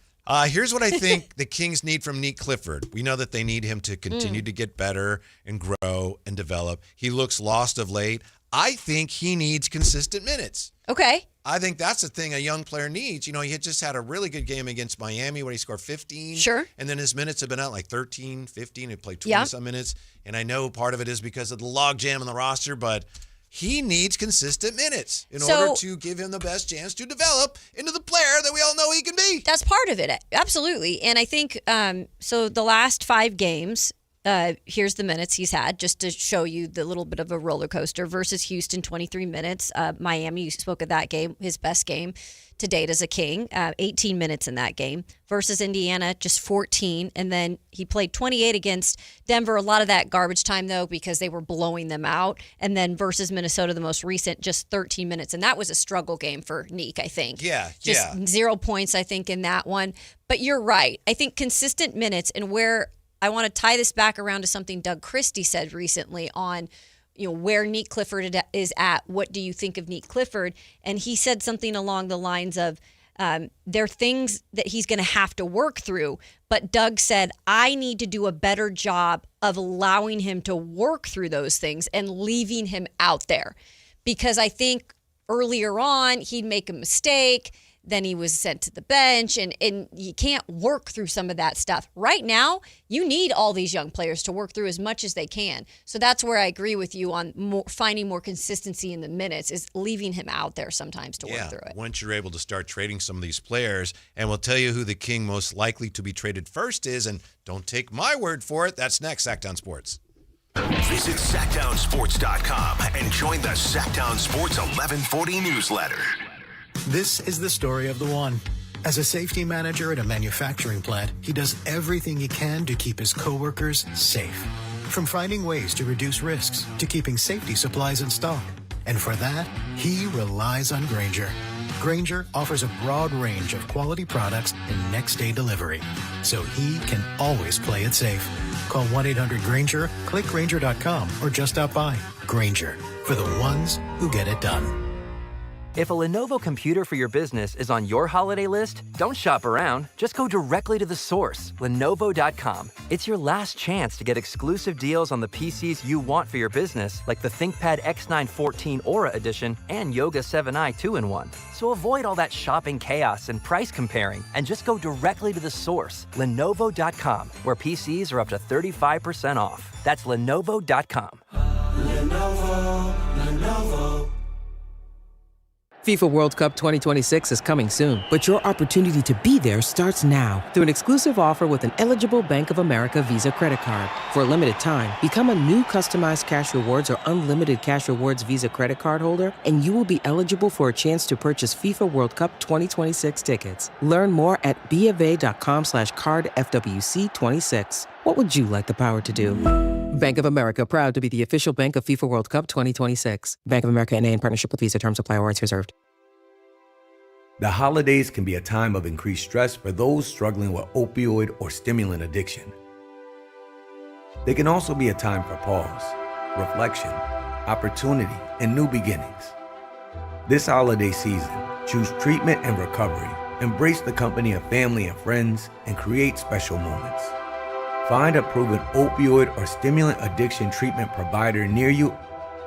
Here's what I think the Kings need from Nick Clifford. We know that they need him to continue to get better and grow and develop. He looks lost of late. I think he needs consistent minutes. Okay. I think that's the thing a young player needs. He just had a really good game against Miami where he scored 15. Sure. And then his minutes have been out like 13, 15. He played 20-some minutes. And I know part of it is because of the logjam in the roster, but he needs consistent minutes in order to give him the best chance to develop into the player that we all know he can be. That's part of it. Absolutely. And I think, so the last 5 games, here's the minutes he's had, just to show you the little bit of a roller coaster. Versus Houston, 23 minutes. Miami, you spoke of that game, his best game to date as a King, 18 minutes in that game. Versus Indiana, just 14. And then he played 28 against Denver. A lot of that garbage time, though, because they were blowing them out. And then versus Minnesota, the most recent, just 13 minutes. And that was a struggle game for Neek, I think. Just 0 points, I think, in that one. But you're right. I think consistent minutes, and where I want to tie this back around to something Doug Christie said recently on, where Nick Clifford is at. What do you think of Nick Clifford? And he said something along the lines of, They're things that he's going to have to work through. But Doug said, I need to do a better job of allowing him to work through those things and leaving him out there. Because I think earlier on, he'd make a mistake. Then he was sent to the bench, and you can't work through some of that stuff. Right now, you need all these young players to work through as much as they can. So that's where I agree with you on finding more consistency in the minutes, is leaving him out there sometimes to work through it. Once you're able to start trading some of these players, and we'll tell you who the King most likely to be traded first is, and don't take my word for it. That's next, Sactown Sports. Visit SactownSports.com and join the Sactown Sports 1140 newsletter. This is the story of the one. As a safety manager at a manufacturing plant, he does everything he can to keep his coworkers safe. From finding ways to reduce risks to keeping safety supplies in stock. And for that, he relies on Grainger. Grainger offers a broad range of quality products and next-day delivery, so he can always play it safe. Call 1-800-GRAINGER, click Grainger.com, or just stop by. Grainger, for the ones who get it done. If a Lenovo computer for your business is on your holiday list, don't shop around. Just go directly to the source, Lenovo.com. It's your last chance to get exclusive deals on the PCs you want for your business, like the ThinkPad X9 14 Aura Edition and Yoga 7i 2-in-1. So avoid all that shopping chaos and price comparing, and just go directly to the source, Lenovo.com, where PCs are up to 35% off. That's Lenovo.com. Lenovo. FIFA World Cup 2026 is coming soon, but your opportunity to be there starts now through an exclusive offer with an eligible Bank of America Visa credit card. For a limited time, become a new customized cash rewards or unlimited cash rewards Visa credit card holder, and you will be eligible for a chance to purchase FIFA World Cup 2026 tickets. Learn more at BofA.com/cardFWC26. What would you like the power to do? Bank of America, proud to be the official bank of FIFA World Cup 2026. Bank of America N.A. in partnership with Visa. Terms apply. Warrants reserved. The holidays can be a time of increased stress for those struggling with opioid or stimulant addiction. They can also be a time for pause, reflection, opportunity, and new beginnings. This holiday season, choose treatment and recovery. Embrace the company of family and friends, and create special moments. Find a proven opioid or stimulant addiction treatment provider near you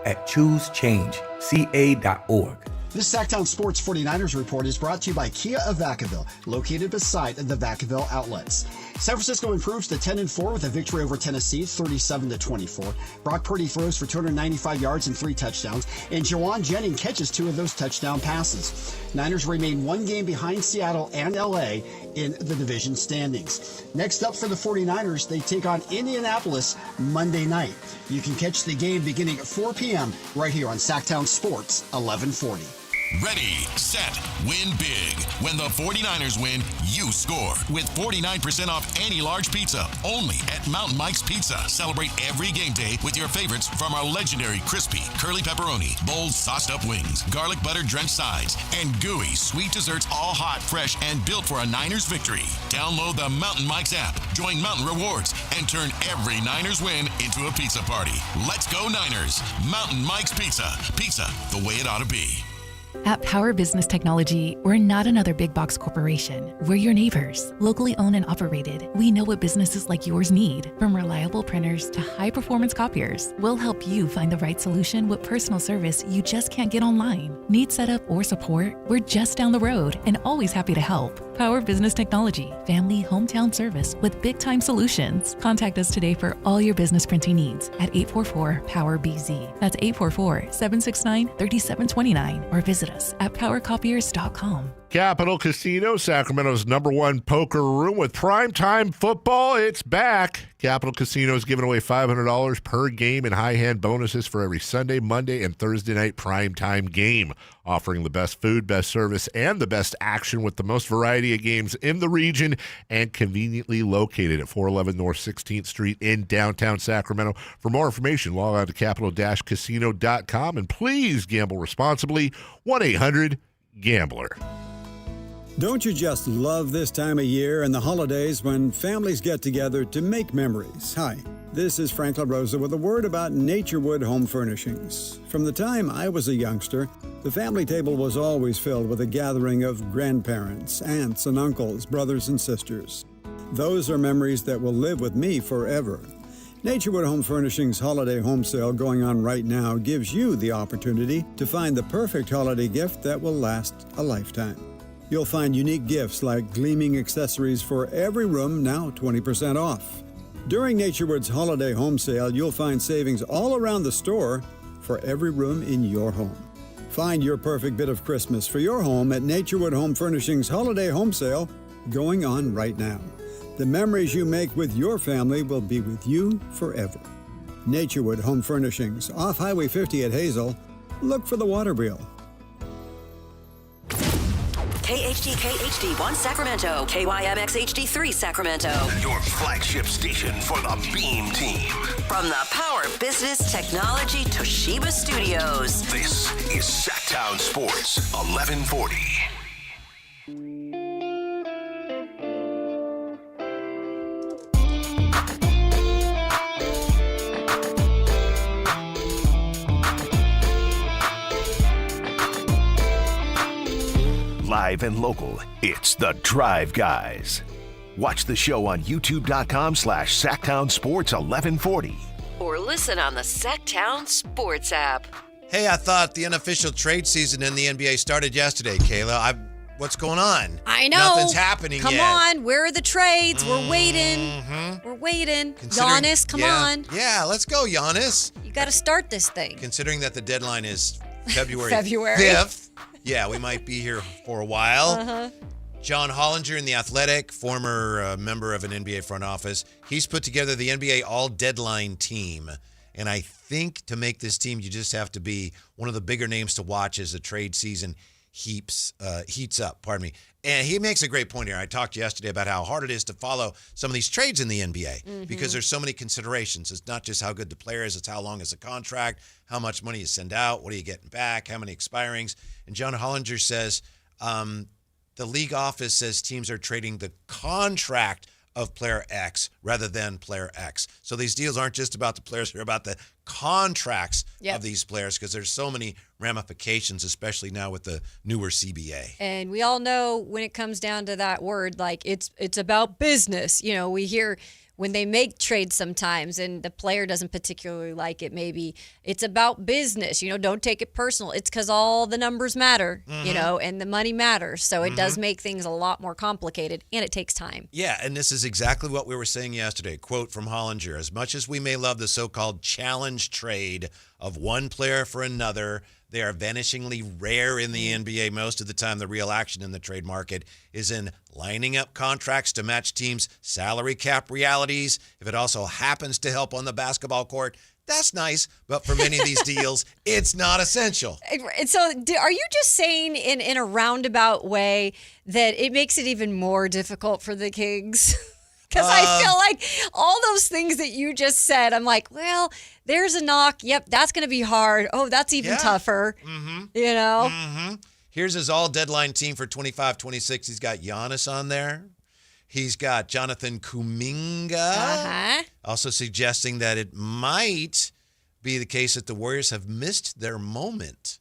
at ChooseChangeCA.org. This Sactown Sports 49ers report is brought to you by Kia of Vacaville, located beside the Vacaville outlets. San Francisco improves to 10-4 with a victory over Tennessee, 37-24. Brock Purdy throws for 295 yards and 3 touchdowns, and Jawan Jennings catches 2 of those touchdown passes. Niners remain 1 game behind Seattle and LA in the division standings. Next up for the 49ers, they take on Indianapolis Monday night. You can catch the game beginning at 4 p.m. right here on Sactown Sports 1140. Ready, set, win big. When the 49ers win, you score with 49% off any large pizza only at Mountain Mike's Pizza. Celebrate every game day with your favorites from our legendary crispy, curly pepperoni, bold sauced up wings, garlic butter drenched sides, and gooey sweet desserts, all hot, fresh, and built for a Niners victory. Download the Mountain Mike's app, join Mountain Rewards, and turn every Niners win into a pizza party. Let's go Niners. Mountain Mike's Pizza. Pizza the way it ought to be. At Power Business Technology, we're not another big box corporation. We're your neighbors, locally owned and operated. We know what businesses like yours need, from reliable printers to high-performance copiers. We'll help you find the right solution with personal service you just can't get online. Need setup or support? We're just down the road and always happy to help. Power Business Technology, family hometown service with big-time solutions. Contact us today for all your business printing needs at 844-POWER-BZ. That's 844-769-3729, or visit us at powercopiers.com. Capital Casino, Sacramento's #1 poker room with primetime football. It's back. Capital Casino is giving away $500 per game in high-hand bonuses for every Sunday, Monday, and Thursday night primetime game. Offering the best food, best service, and the best action with the most variety of games in the region, and conveniently located at 411 North 16th Street in downtown Sacramento. For more information, log on to capital-casino.com, and please gamble responsibly. 1-800-GAMBLER. Don't you just love this time of year and the holidays when families get together to make memories? Hi, This is Frank LaRosa with a word about Naturewood Home Furnishings. From the time I was a youngster, the family table was always filled with a gathering of grandparents, aunts and uncles, brothers and sisters. Those are memories that will live with me forever. Naturewood Home Furnishings Holiday Home Sale going on right now gives you the opportunity to find the perfect holiday gift that will last a lifetime. You'll find unique gifts like gleaming accessories for every room, now 20% off. During Naturewood's Holiday Home Sale, you'll find savings all around the store for every room in your home. Find your perfect bit of Christmas for your home at Naturewood Home Furnishings Holiday Home Sale going on right now. The memories you make with your family will be with you forever. Naturewood Home Furnishings, off Highway 50 at Hazel. Look for the water wheel. KHD1 Sacramento, KYMX HD3 Sacramento. Your flagship station for the Beam Team. From the Power Business Technology Toshiba Studios. This is Sactown Sports 1140. Live and local, it's The Drive Guys. Watch the show on youtube.com/Sactown Sports 1140. Or listen on the Sactown Sports app. Hey, I thought the unofficial trade season in the NBA started yesterday, Kayla. What's going on? I know. Nothing's happening Come yet. on. Where are the trades? We're waiting. We're waiting. Giannis, come on. Yeah, let's go, Giannis. You got to start this thing. Considering that the deadline is February 5th. Yeah, we might be here for a while. John Hollinger in The Athletic, former member of an NBA front office, he's put together the NBA all-deadline team. And I think to make this team, you just have to be one of the bigger names to watch as the trade season heats up. And he makes a great point here. I talked yesterday about how hard it is to follow some of these trades in the NBA because there's so many considerations. It's not just how good the player is, it's how long is the contract, how much money you send out, what are you getting back, how many expirings. And John Hollinger says the league office says teams are trading the contract of player X rather than player X. So these deals aren't just about the players, they're about the contracts of these players because there's so many ramifications, especially now with the newer CBA. And we all know when it comes down to that word, like it's about business. You know, we hear when they make trades sometimes and the player doesn't particularly like it, maybe it's about business. You know, don't take it personal. It's because all the numbers matter, you know, and the money matters. So it does make things a lot more complicated, and it takes time. Yeah, and this is exactly what we were saying yesterday. Quote from Hollinger: as much as we may love the so-called challenge trade of one player for another, they are vanishingly rare in the NBA. Most of the time, the real action in the trade market is in lining up contracts to match teams' salary cap realities. If it also happens to help on the basketball court, that's nice. But for many of these deals, it's not essential. And so are you just saying in a roundabout way that it makes it even more difficult for the Kings? Because I feel like all those things that you just said, I'm like, well, there's a knock. Yep, that's going to be hard. Oh, that's even tougher. You know? Here's his all-deadline team for 25-26. He's got Giannis on there. He's got Jonathan Kuminga. Also suggesting that it might be the case that the Warriors have missed their moment.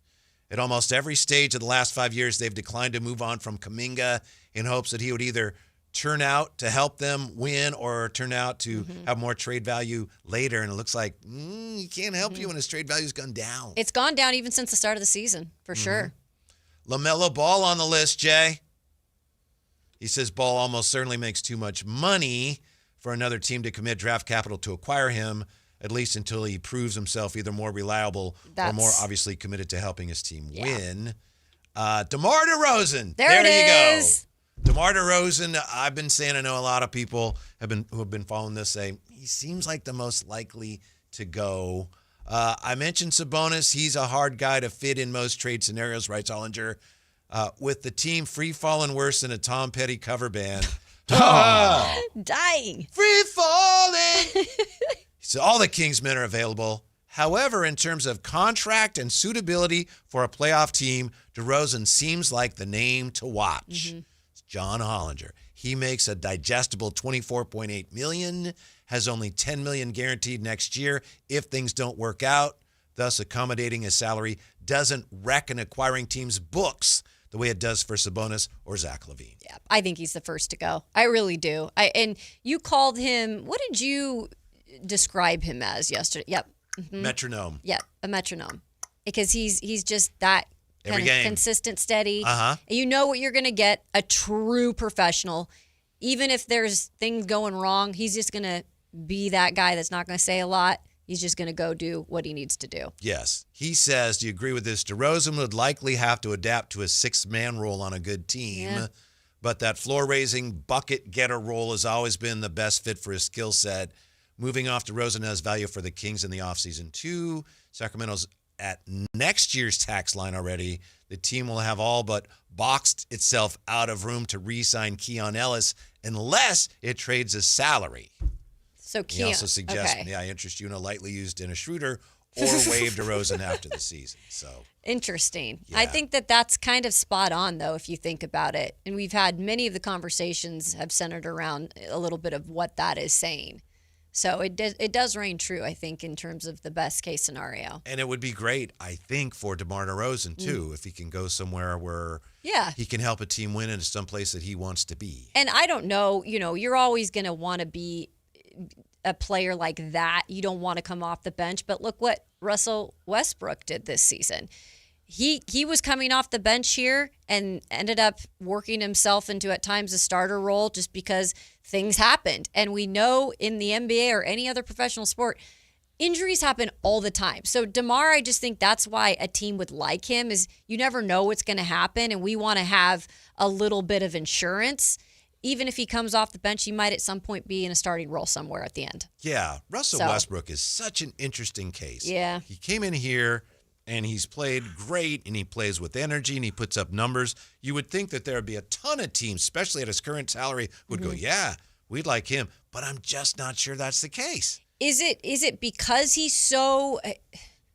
At almost every stage of the last 5 years, they've declined to move on from Kuminga in hopes that he would either turn out to help them win or turn out to have more trade value later. And it looks like he can't help you when his trade value's gone down. It's gone down even since the start of the season, for sure. LaMelo Ball on the list, Jay. He says Ball almost certainly makes too much money for another team to commit draft capital to acquire him, at least until he proves himself either more reliable or more obviously committed to helping his team win. DeMar DeRozan. There you go. DeMar DeRozan, I've been saying, I know a lot of people who have been following this say, he seems like the most likely to go. I mentioned Sabonis. He's a hard guy to fit in most trade scenarios, writes Hollinger. With the team free falling worse than a Tom Petty cover band. Dying. Free falling. So all the Kings men are available. However, in terms of contract and suitability for a playoff team, DeRozan seems like the name to watch. John Hollinger. He makes a digestible $24.8 million, has only $10 million guaranteed next year if things don't work out. Thus, accommodating his salary doesn't wreck an acquiring team's books the way it does for Sabonis or Zach LaVine. Yeah, I think he's the first to go. I really do. And you called him, what did you describe him as yesterday? Yep. Mm-hmm. Metronome. Yep, a metronome. Because he's just that kind of consistent, steady. Uh-huh. And you know what you're going to get, a true professional. Even if there's things going wrong, he's just going to be that guy that's not going to say a lot. He's just going to go do what he needs to do. Yes. He says, do you agree with this? DeRozan would likely have to adapt to a six-man role on a good team, but that floor-raising, bucket-getter role has always been the best fit for his skill set. Moving off DeRozan has value for the Kings in the offseason, too. Sacramento's at next year's tax line already. The team will have all but boxed itself out of room to re-sign Keon Ellis unless it trades his salary. So He also suggests, may I interest you in a lightly used Dennis Schroeder or waive DeRozan after the season. So interesting. Yeah. I think that's kind of spot on, though, if you think about it. And we've had many of the conversations have centered around a little bit of what that is saying. So it does reign true, I think, in terms of the best case scenario. And it would be great, I think, for DeMar DeRozan, too, if he can go somewhere where he can help a team win in some place that he wants to be. And I don't know, you're always going to want to be a player like that. You don't want to come off the bench. But look what Russell Westbrook did this season. He was coming off the bench here and ended up working himself into at times a starter role just because things happened. And we know in the NBA or any other professional sport, injuries happen all the time. So DeMar, I just think that's why a team would like him is you never know what's going to happen. And we want to have a little bit of insurance. Even if he comes off the bench, he might at some point be in a starting role somewhere at the end. Yeah, Russell Westbrook is such an interesting case. Yeah. He came in here and he's played great and he plays with energy and he puts up numbers. You would think that there would be a ton of teams, especially at his current salary, would go, yeah, we'd like him. But I'm just not sure that's the case. Is it because he's so...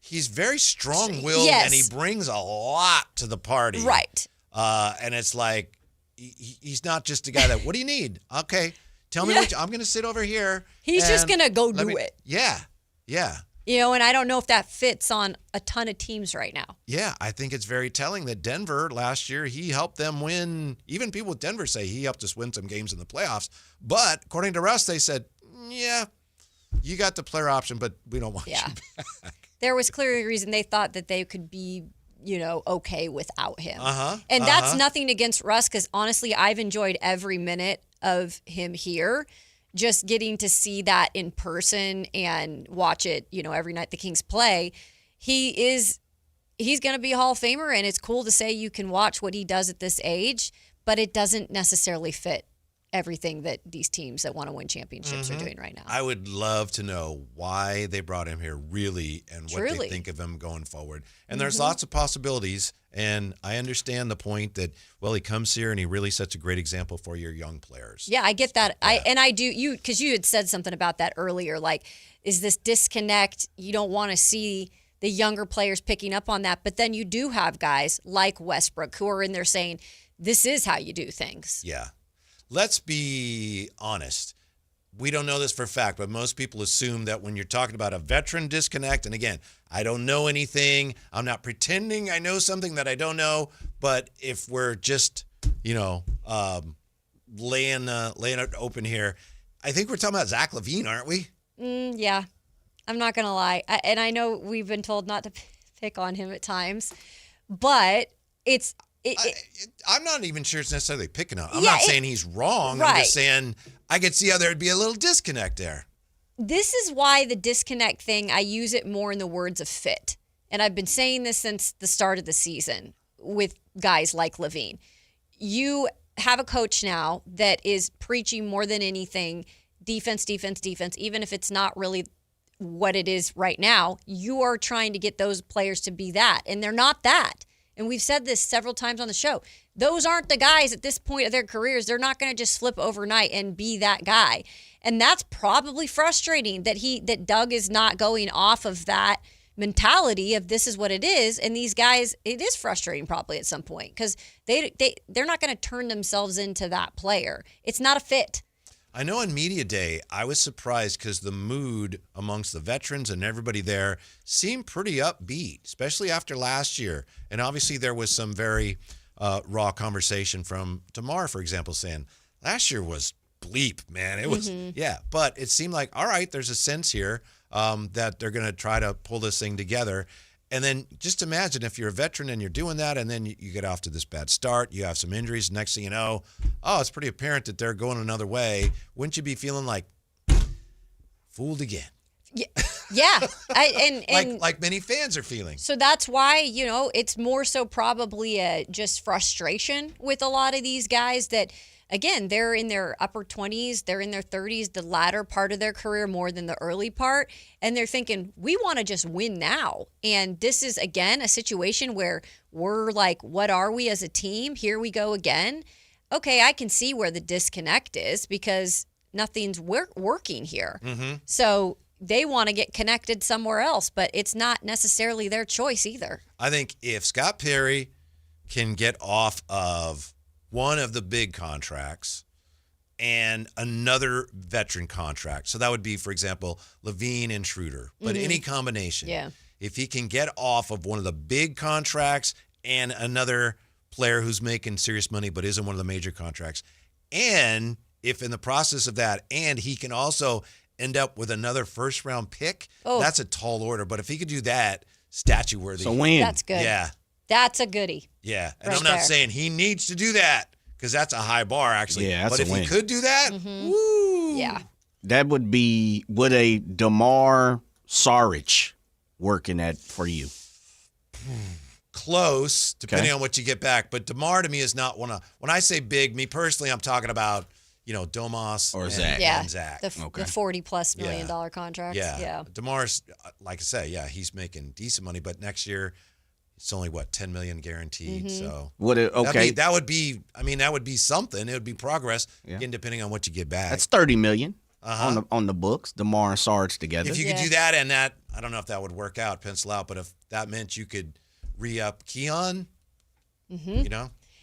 He's very strong-willed and he brings a lot to the party. Right. And it's like, he's not just a guy that, what do you need? Okay, tell me what I'm going to sit over here. He's just going to go do it. Yeah, yeah. And I don't know if that fits on a ton of teams right now. Yeah, I think it's very telling that Denver last year, he helped them win. Even people with Denver say he helped us win some games in the playoffs. But according to Russ, they said, yeah, you got the player option, but we don't want you back. There was clearly a reason they thought that they could be okay without him. And that's nothing against Russ because, honestly, I've enjoyed every minute of him here. Just getting to see that in person and watch it, every night the Kings play. He's going to be a Hall of Famer, and it's cool to say you can watch what he does at this age, but it doesn't necessarily fit everything that these teams that want to win championships are doing right now. I would love to know why they brought him here really and what they think of him going forward. And there's lots of possibilities, and I understand the point that, well, he comes here and he really sets a great example for your young players. Yeah, I get that. I do, because you had said something about that earlier, like, is this disconnect? You don't want to see the younger players picking up on that, but then you do have guys like Westbrook who are in there saying, this is how you do things. Yeah. Let's be honest. We don't know this for a fact, but most people assume that when you're talking about a veteran disconnect, and again, I don't know anything. I'm not pretending I know something that I don't know. But if we're just, laying it open here, I think we're talking about Zach LaVine, aren't we? Yeah, I'm not gonna lie, and I know we've been told not to pick on him at times, but it's. I'm not even sure it's necessarily picking on. I'm not saying he's wrong. Right. I'm just saying I could see how there'd be a little disconnect there. This is why the disconnect thing, I use it more in the words of fit. And I've been saying this since the start of the season with guys like LaVine. You have a coach now that is preaching more than anything, defense, defense, defense, even if it's not really what it is right now. You are trying to get those players to be that, and they're not that. And we've said this several times on the show. Those aren't the guys at this point of their careers. They're not going to just flip overnight and be that guy. And that's probably frustrating that Doug is not going off of that mentality of this is what it is. And these guys, it is frustrating probably at some point because they're not going to turn themselves into that player. It's not a fit. I know on media day, I was surprised because the mood amongst the veterans and everybody there seemed pretty upbeat, especially after last year. And obviously there was some very raw conversation from DeMar, for example, saying last year was bleep, man. It was, but it seemed like, all right, there's a sense here that they're going to try to pull this thing together. And then just imagine if you're a veteran and you're doing that, and then you get off to this bad start, you have some injuries. Next thing you know, it's pretty apparent that they're going another way. Wouldn't you be feeling like fooled again? Yeah. Like many fans are feeling. So that's why, it's more so probably just frustration with a lot of these guys that, again, they're in their upper 20s, they're in their 30s, the latter part of their career more than the early part. And they're thinking, we want to just win now. And this is, again, a situation where we're like, what are we as a team? Here we go again. Okay, I can see where the disconnect is because nothing's working here. Mm-hmm. So they want to get connected somewhere else, but it's not necessarily their choice either. I think if Scott Perry can get off of one of the big contracts and another veteran contract. So that would be, for example, Levine and Schroeder, but any combination. Yeah. If he can get off of one of the big contracts and another player who's making serious money but isn't one of the major contracts, and if in the process of that, and he can also end up with another first-round pick, that's a tall order. But if he could do that, statue-worthy. So win. That's good. Yeah. That's a goodie. Yeah, and Right I'm not there. saying he needs to do that because that's a high bar, actually. Yeah, that's but a if win. he could do that, woo. Yeah. That would a DeMar Saric working at for you? Close, depending on what you get back. But DeMar to me is not one of, when I say big, me personally, I'm talking about, Domas or and, Zach. Yeah. and Zach. The $40+ million contracts. Yeah. Yeah. DeMar's, like I say, he's making decent money, but next year it's only $10 million guaranteed. So that would be something. It would be progress, again, depending on what you get back. That's $30 million on the books. DeMar and Sarge together. If you could do that and that, I don't know if that would work out, pencil out, but if that meant you could re-up Keon,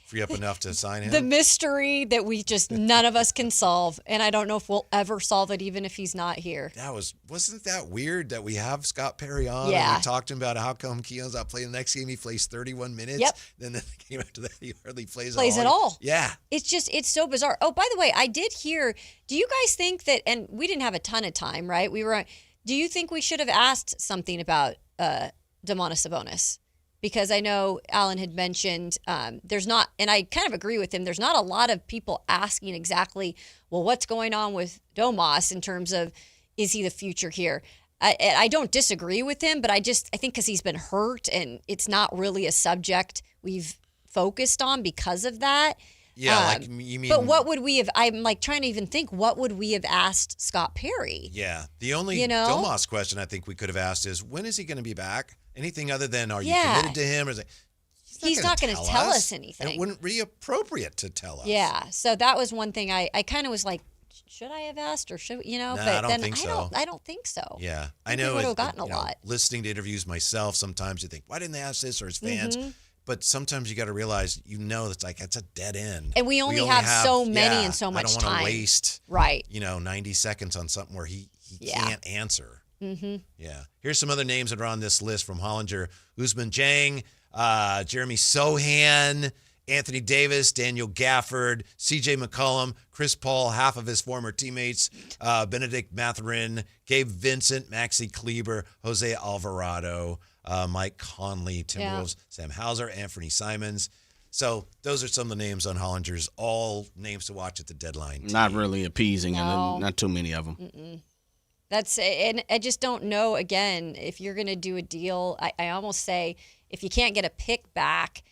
free up enough to sign him. The mystery that none of us can solve, and I don't know if we'll ever solve it, even if he's not here. Wasn't that weird that we have Scott Perry on? Yeah. And we talked to him about how come Keon's not playing the next game. He plays 31 minutes. Yep. Then the game after that, he hardly plays at all. Yeah. It's so bizarre. Oh, by the way, I did hear, do you guys think that, and we didn't have a ton of time, right? Do you think we should have asked something about Domantas Sabonis? Because I know Alan had mentioned there's not, and I kind of agree with him, there's not a lot of people asking exactly, well, what's going on with Domas in terms of, is he the future here? I don't disagree with him, but I think because he's been hurt and it's not really a subject we've focused on because of that. Yeah, you mean. But what would we have, I'm trying to even think, what would we have asked Scott Perry? Yeah. The only Domas question I think we could have asked is, when is he going to be back? Anything other than, are you committed to him? Or is it, he's not going to tell us anything. And it wouldn't be appropriate to tell us. Yeah. So that was one thing I kind of was like, should I have asked or should, Nah, but I don't then think so. I don't think so. Yeah. I know would have gotten a lot. Listening to interviews myself, sometimes you think, why didn't they ask this, or as fans? But sometimes you got to realize, it's a dead end. And we only have so many and so much I don't time. want to waste, right? 90 seconds on something where he can't answer. Mm-hmm. Yeah. Here's some other names that are on this list from Hollinger: Usman Jang, Jeremy Sohan, Anthony Davis, Daniel Gafford, C.J. McCollum, Chris Paul, half of his former teammates, Benedict Mathurin, Gabe Vincent, Maxi Kleber, Jose Alvarado, Mike Conley, Timberwolves, Sam Hauser, Anthony Simons. So those are some of the names on Hollinger's, all names to watch at the deadline. Not really appeasing, and not too many of them. Mm-mm. And I just don't know, again, if you're going to do a deal, I almost say if you can't get a pick back,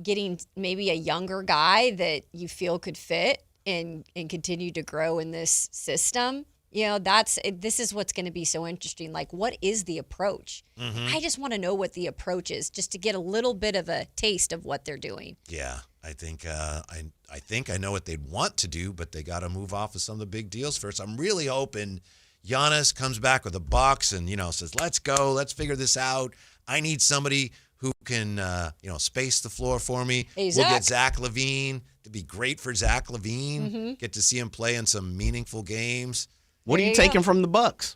getting maybe a younger guy that you feel could fit and continue to grow in this system, this is what's going to be so interesting. Like, what is the approach? Mm-hmm. I just want to know what the approach is, just to get a little bit of a taste of what they're doing. Yeah, I think I know what they'd want to do, but they got to move off of some of the big deals first. I'm really hoping Giannis comes back with a box and, says, let's go, let's figure this out. I need somebody who can, space the floor for me. Hey, we'll get Zach. Zach LaVine. It'd be great for Zach LaVine. Get to see him play in some meaningful games. What are you taking from the Bucks?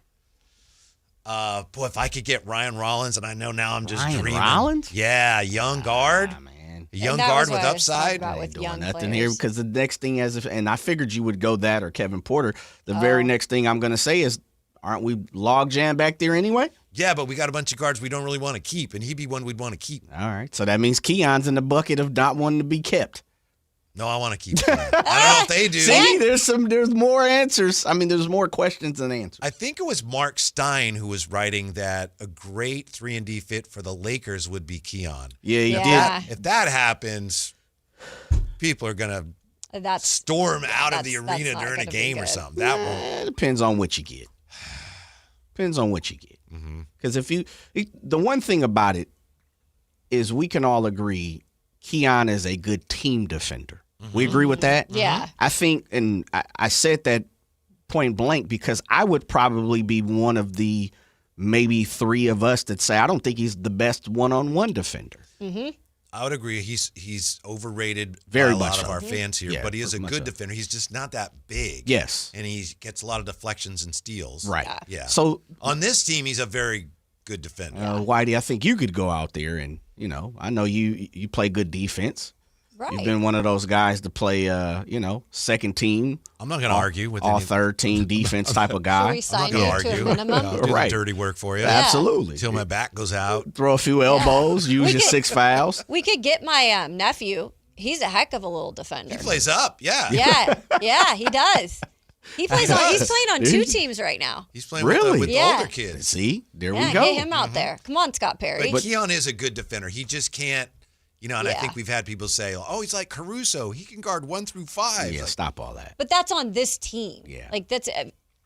Boy, if I could get Ryan Rollins, and I know now I'm just Ryan dreaming. Rollins? Yeah, young guard. Man. A young guard with upside. With Doing young nothing players. here because the next thing, and I figured you would go that or Kevin Porter. The very next thing I'm going to say is, aren't we log jam back there anyway? Yeah, but we got a bunch of guards we don't really want to keep, and he'd be one we'd want to keep. All right, so that means Keon's in the bucket of not wanting to be kept. No, I want to keep him. I don't know if they do. See, there's more answers. I mean, there's more questions than answers. I think it was Mark Stein who was writing that a great 3-and-D fit for the Lakers would be Keon. Yeah, he did. If that happens, people are going to storm out of the arena during a game or something. That won't. It depends on what you get. Depends on what you get. Because the one thing about it is we can all agree Keon is a good team defender. We agree with that? Yeah. I think, and I said that point blank because I would probably be one of the maybe 3 of us that say I don't think he's the best one-on-one defender. I would agree. He's overrated Very by a much lot so. of our fans here, Yeah, but he is a much good so. defender. He's just not that big. Yes. And he gets a lot of deflections and steals. Right. Yeah. So on this team, he's a very good defender. Whitey, I think you could go out there and, I know you play good defense. Right. You've been one of those guys to play, second team. I'm not going to argue with all any- third team defense type of guy. Should we sign you to a minimum? I'll do Right. the dirty work for you. Absolutely. Until my back goes out. Throw a few elbows, use We your could- 6 fouls. We could get my nephew. He's a heck of a little defender. He plays up, yeah. Yeah, he does. He's playing on 2 teams right now. He's playing Really? with the Yeah. older kids. See, there Yeah, we go. get him out there. Come on, Scott Perry. But Keon is a good defender. He just can't, and I think we've had people say, oh, he's like Caruso. He can guard 1 through 5. Yeah, Like, stop all that. But that's on this team. Yeah. Like that's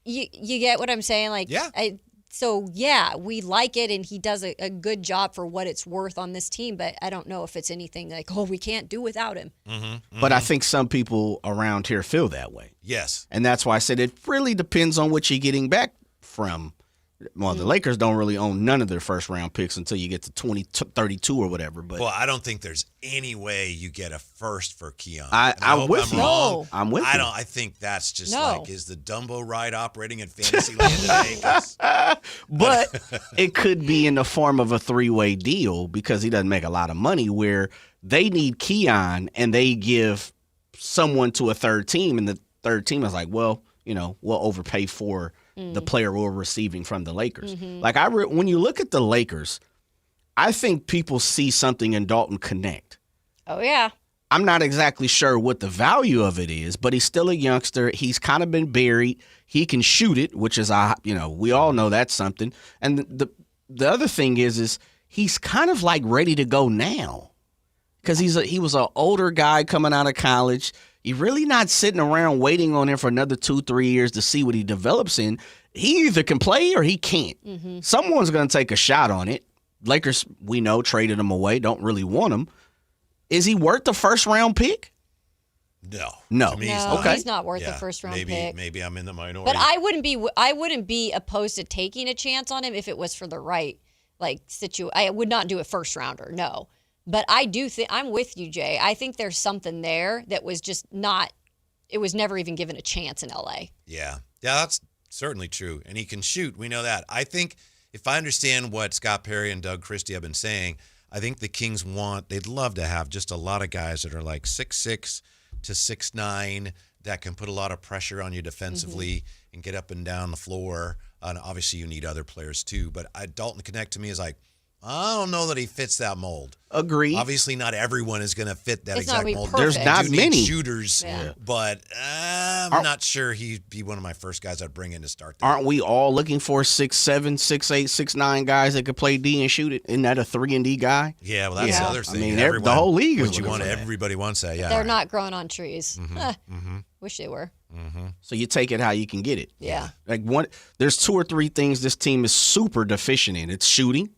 you get what I'm saying? Like Yeah. we like it and he does a good job for what it's worth on this team, but I don't know if it's anything like, we can't do without him. But I think some people around here feel that way. Yes. And that's why I said it really depends on what you're getting back from. Well, the Lakers don't really own none of their first-round picks until you get to 2032 or whatever. But Well, I don't think there's any way you get a first for Keon. I'm And I hope with I'm you. wrong. I'm with you. I think that's just No. is the Dumbo ride operating in fantasy land today? 'Cause- But it could be in the form of a 3-way deal because he doesn't make a lot of money where they need Keon and they give someone to a third team and the third team is like, well, we'll overpay for the player we're receiving from the Lakers. Like when you look at the Lakers, I think people see something in Dalton Connect. Oh yeah. I'm not exactly sure what the value of it is, but he's still a youngster. He's kind of been buried. He can shoot it, which is, we all know that's something. And the other thing is he's kind of like ready to go now because he was an older guy coming out of college. You're really not sitting around waiting on him for another 2-3 years to see what he develops in. He either can play or he can't. Someone's going to take a shot on it. Lakers, we know, traded him away, don't really want him. Is he worth the first-round pick? No. To me, he's not worth the first round pick. Maybe I'm in the minority. But I wouldn't be opposed to taking a chance on him if it was for the right situation. I would not do a first rounder, no. But I do think I'm with you, Jay. I think there's something there that was just not. It was never even given a chance in LA. Yeah, that's certainly true. And he can shoot. We know that. I think if I understand what Scott Perry and Doug Christie have been saying, I think the Kings they'd love to have just a lot of guys that are like 6'6" to 6'9" that can put a lot of pressure on you defensively and get up and down the floor. And obviously you need other players too. But Dalton Connect to me is like, I don't know that he fits that mold. Agreed. Obviously, not everyone is going to fit that It's not exact be mold. perfect. There's not You need many shooters, but I'm not sure he'd be one of my first guys I'd bring in to start. Aren't we all looking for 6'7", 6'8", 6'9" guys that could play D and shoot it? Isn't that a 3-and-D guy? Yeah, well, that's the other thing. I mean, the whole league is looking for that. Everybody wants that. Yeah, They're not growing on trees. Wish they were. So you take it how you can get it. Yeah. There's 2 or 3 things this team is super deficient in. It's shooting,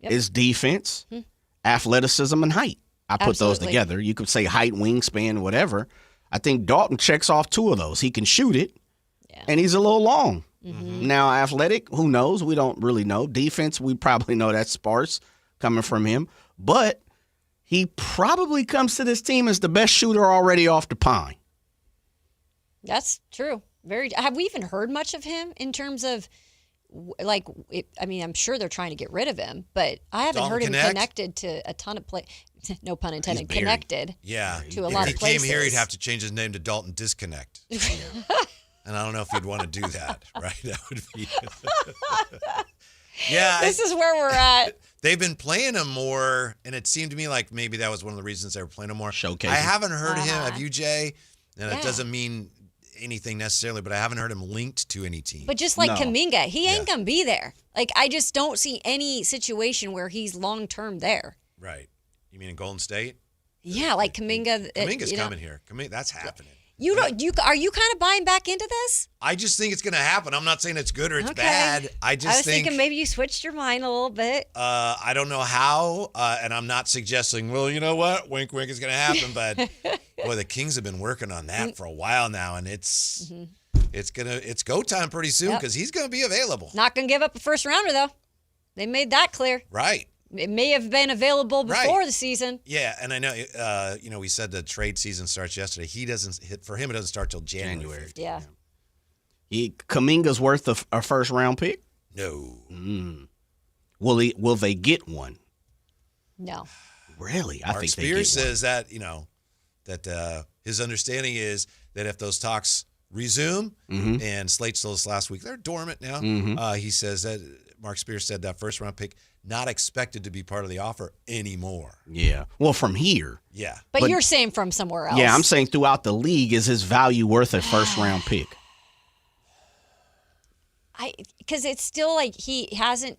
it's defense, athleticism, and height. I put those Absolutely. together. You could say height, wingspan, whatever. I think Dalton checks off 2 of those. He can shoot it, and he's a little long. Now, athletic, who knows? We don't really know. Defense, we probably know that's sparse. coming from him, but he probably comes to this team as the best shooter already off the pine. That's true. Have we even heard much of him in terms of I'm sure they're trying to get rid of him, but I haven't heard him connected to a ton of play. No pun intended. Connected. Yeah. To a lot of places. If he came here, he'd have to change his name to Dalton Disconnect. And I don't know if he'd want to do that, right? That would be. Yeah. This is where we're at. They've been playing him more, and it seemed to me like maybe that was one of the reasons they were playing him more. Showcasing. I haven't heard him. Have you, Jay? And it doesn't mean anything necessarily, but I haven't heard him linked to any team. But just like Kuminga, he ain't going to be there. Like, I just don't see any situation where he's long-term there. Right. You mean in Golden State? Yeah, like Kuminga. Kuminga's coming here. That's happening. Are you kind of buying back into this? I just think it's going to happen. I'm not saying it's good or it's bad. I was thinking maybe you switched your mind a little bit. I don't know how, and I'm not suggesting, well, you know what? Wink, wink is going to happen. But, boy, the Kings have been working on that for a while now, and it's go time pretty soon because he's going to be available. Not going to give up a first rounder, though. They made that clear. Right. It may have been available before the season. Yeah, and I know, we said the trade season starts yesterday. It doesn't start till January 15th. Yeah. Kuminga's worth a first round pick? No. Will they get one? No. Really? I think Spears says that, that his understanding is that if those talks resume, and Slate still this last week, they're dormant now. He says that Mark Spears said that first round pick not expected to be part of the offer anymore. Yeah. Well, from here. Yeah. But you're saying from somewhere else. Yeah, I'm saying throughout the league, is his value worth a first round pick? Because it's still like he hasn't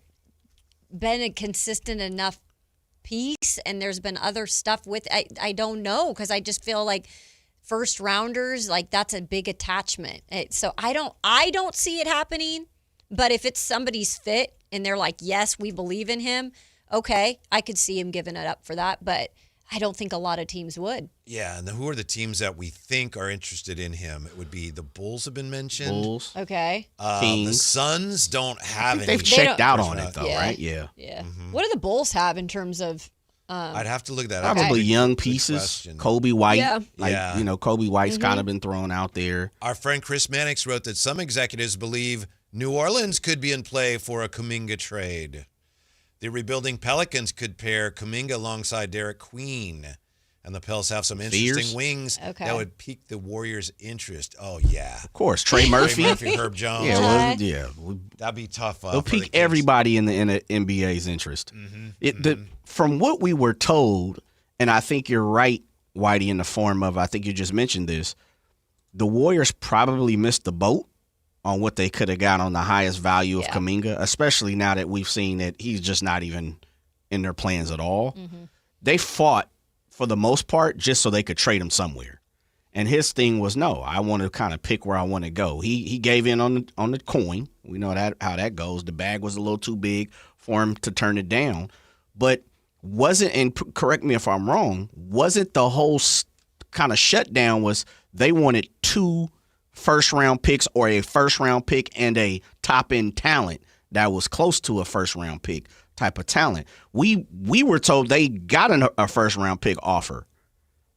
been a consistent enough piece, and there's been other stuff with I don't know, because I just feel like first rounders, like that's a big attachment. So I don't see it happening. But if it's somebody's fit and they're like, yes, we believe in him, okay, I could see him giving it up for that. But I don't think a lot of teams would. Yeah, and who are the teams that we think are interested in him? It would be the Bulls have been mentioned. Bulls. Okay. Kings. The Suns don't have any. They've checked out on it, though, right? Yeah. Yeah. What do the Bulls have in terms of... I'd have to look that up. Probably young pieces. Kobe White. Yeah. Kobe White's kind of been thrown out there. Our friend Chris Mannix wrote that some executives believe New Orleans could be in play for a Kuminga trade. The rebuilding Pelicans could pair Kuminga alongside Derek Queen. And the Pels have some interesting wings that would pique the Warriors' interest. Oh, yeah. Of course. Trey Murphy. Herb Jones. That'd be tough. They'll pique everybody in the NBA's interest. From what we were told, and I think you're right, Whitey, in the form of, I think you just mentioned this, the Warriors probably missed the boat on what they could have got on the highest value of Kuminga, especially now that we've seen that he's just not even in their plans at all. They fought, for the most part, just so they could trade him somewhere. And his thing was, no, I want to kind of pick where I want to go. He gave in on the coin. We know how that goes. The bag was a little too big for him to turn it down. But wasn't, and correct me if I'm wrong, wasn't the whole kind of shutdown was they wanted 2 first-round picks or a first-round pick and a top-end talent that was close to a first-round pick type of talent. We were told they got a first-round pick offer.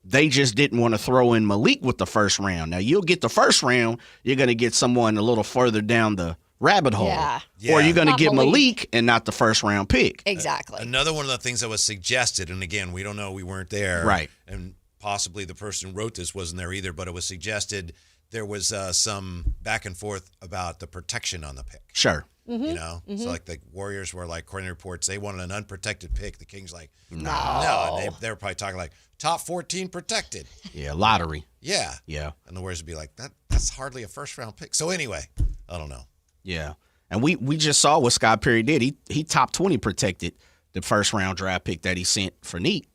They just didn't want to throw in Malik with the first round. Now, you'll get the first round. You're going to get someone a little further down the rabbit hole. Or you're going to get Malik and not the first-round pick. Exactly. Another one of the things that was suggested, and again, we don't know, we weren't there. Right. And possibly the person who wrote this wasn't there either, but it was suggested there was some back and forth about the protection on the pick. Sure. You know? So, like, the Warriors were, like, according to reports, they wanted an unprotected pick. The Kings, like, no. And they were probably talking, like, top 14 protected. Yeah, lottery. Yeah. And the Warriors would be like, that's hardly a first-round pick. So, anyway, I don't know. Yeah. And we just saw what Scott Perry did. He top 20 protected the first-round draft pick that he sent for Neat.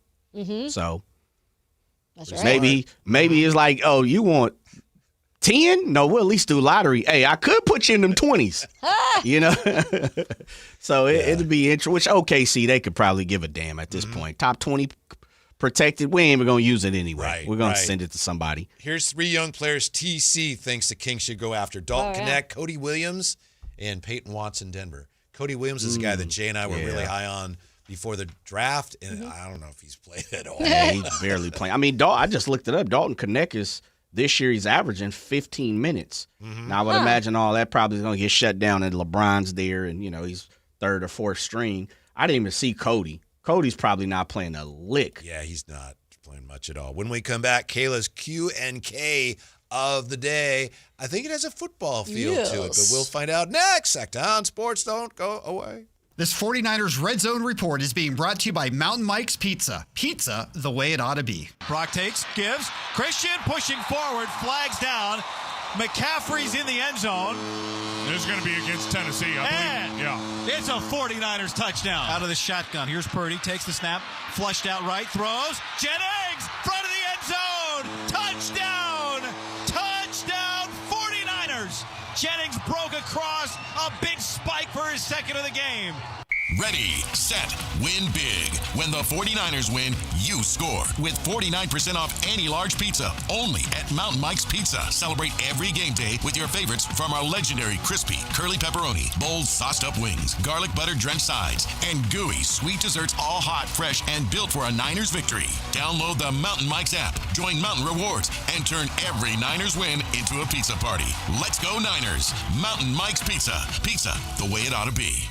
So, that's right. Maybe it's like, oh, you want 10? No, we'll at least do lottery. Hey, I could put you in them 20s. You know? So it'd be interesting. Which OKC, they could probably give a damn at this point. Top 20 protected. We ain't even going to use it anyway. Right, We're going to send it to somebody. Here's 3 young players TC thinks the Kings should go after. Dalton Connect, Cody Williams, and Peyton Watson, Denver. Cody Williams is a guy that Jay and I were really high on before the draft, and I don't know if he's played at all. Yeah, he's barely playing. I mean, I just looked it up. Dalton Knecht is this year he's averaging 15 minutes. Now I would imagine all that probably is going to get shut down, and LeBron's there, and he's third or fourth string. I didn't even see Cody. Cody's probably not playing a lick. Yeah, he's not playing much at all. When we come back, Kayla's Q&K of the day. I think it has a football feel to it, but we'll find out next. Sactown Sports, don't go away. This 49ers Red Zone Report is being brought to you by Mountain Mike's Pizza. Pizza the way it ought to be. Brock takes, gives. Christian pushing forward, flags down. McCaffrey's in the end zone. This is going to be against Tennessee, I believe. Yeah. It's a 49ers touchdown. Out of the shotgun. Here's Purdy. Takes the snap. Flushed out right. Throws. Jennings. Front of the end zone. Touchdown. Touchdown 49ers. Jennings broke across. A big spike for his second of the game. Ready, set, win big. When the 49ers win, you score. With 49% off any large pizza, only at Mountain Mike's Pizza. Celebrate every game day with your favorites from our legendary crispy, curly pepperoni, bold sauced up wings, garlic butter drenched sides, and gooey sweet desserts, all hot, fresh, and built for a Niners victory. Download the Mountain Mike's app, join Mountain Rewards, and turn every Niners win into a pizza party. Let's go Niners. Mountain Mike's Pizza. Pizza the way it ought to be.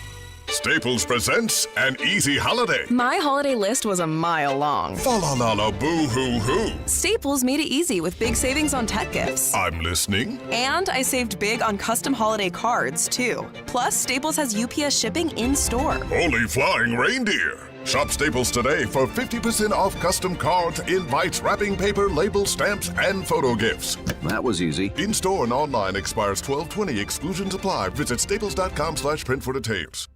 Staples presents an easy holiday. My holiday list was a mile long. Fa la la la boo hoo hoo. Staples made it easy with big savings on tech gifts. I'm listening. And I saved big on custom holiday cards, too. Plus, Staples has UPS shipping in store. Holy flying reindeer. Shop Staples today for 50% off custom cards, invites, wrapping paper, label, stamps, and photo gifts. That was easy. In-store and online expires 12/20. Exclusions apply. Visit staples.com/print for details.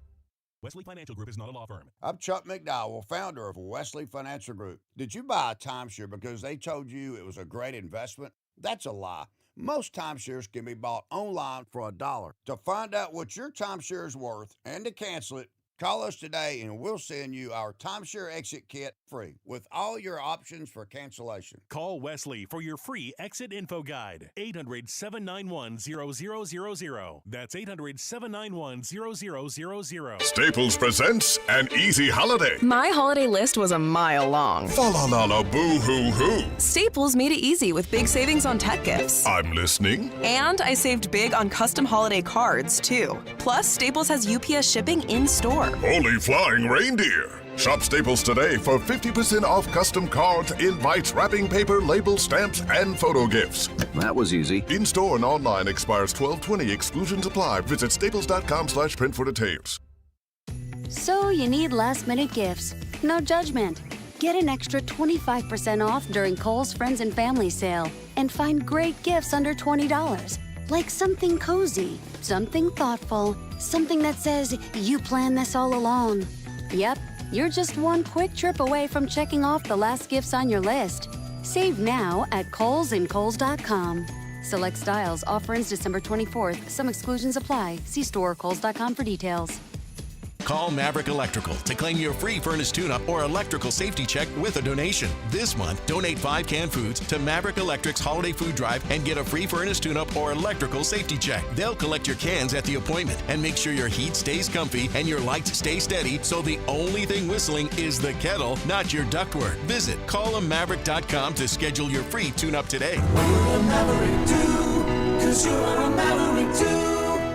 Wesley Financial Group is not a law firm. I'm Chuck McDowell, founder of Wesley Financial Group. Did you buy a timeshare because they told you it was a great investment? That's a lie. Most timeshares can be bought online for $1. To find out what your timeshare is worth and to cancel it, call us today and we'll send you our timeshare exit kit free with all your options for cancellation. Call Wesley for your free exit info guide. 800-791-0000. That's 800-791-0000. Staples presents an easy holiday. My holiday list was a mile long. Fa la la la boo hoo hoo. Staples made it easy with big savings on tech gifts. I'm listening. And I saved big on custom holiday cards, too. Plus, Staples has UPS shipping in store. Holy flying reindeer. Shop Staples today for 50% off custom cards, invites, wrapping paper, label, stamps, and photo gifts. That was easy. In-store and online expires 12/20. Exclusions apply. Visit staples.com/print for details. So you need last-minute gifts. No judgment. Get an extra 25% off during Kohl's Friends and Family Sale and find great gifts under $20. Like something cozy, something thoughtful, something that says, you planned this all along. Yep, you're just one quick trip away from checking off the last gifts on your list. Save now at Kohl's and Kohl's.com. Select styles, offer ends December 24th. Some exclusions apply. See store or Kohl's.com for details. Call Maverick Electrical to claim your free furnace tune-up or electrical safety check with a donation. This month, donate 5 canned foods to Maverick Electric's Holiday Food Drive and get a free furnace tune-up or electrical safety check. They'll collect your cans at the appointment and make sure your heat stays comfy and your lights stay steady, so the only thing whistling is the kettle, not your ductwork. Visit callamaverick.com to schedule your free tune-up today. What will a Maverick do? 'Cause you're a Maverick too.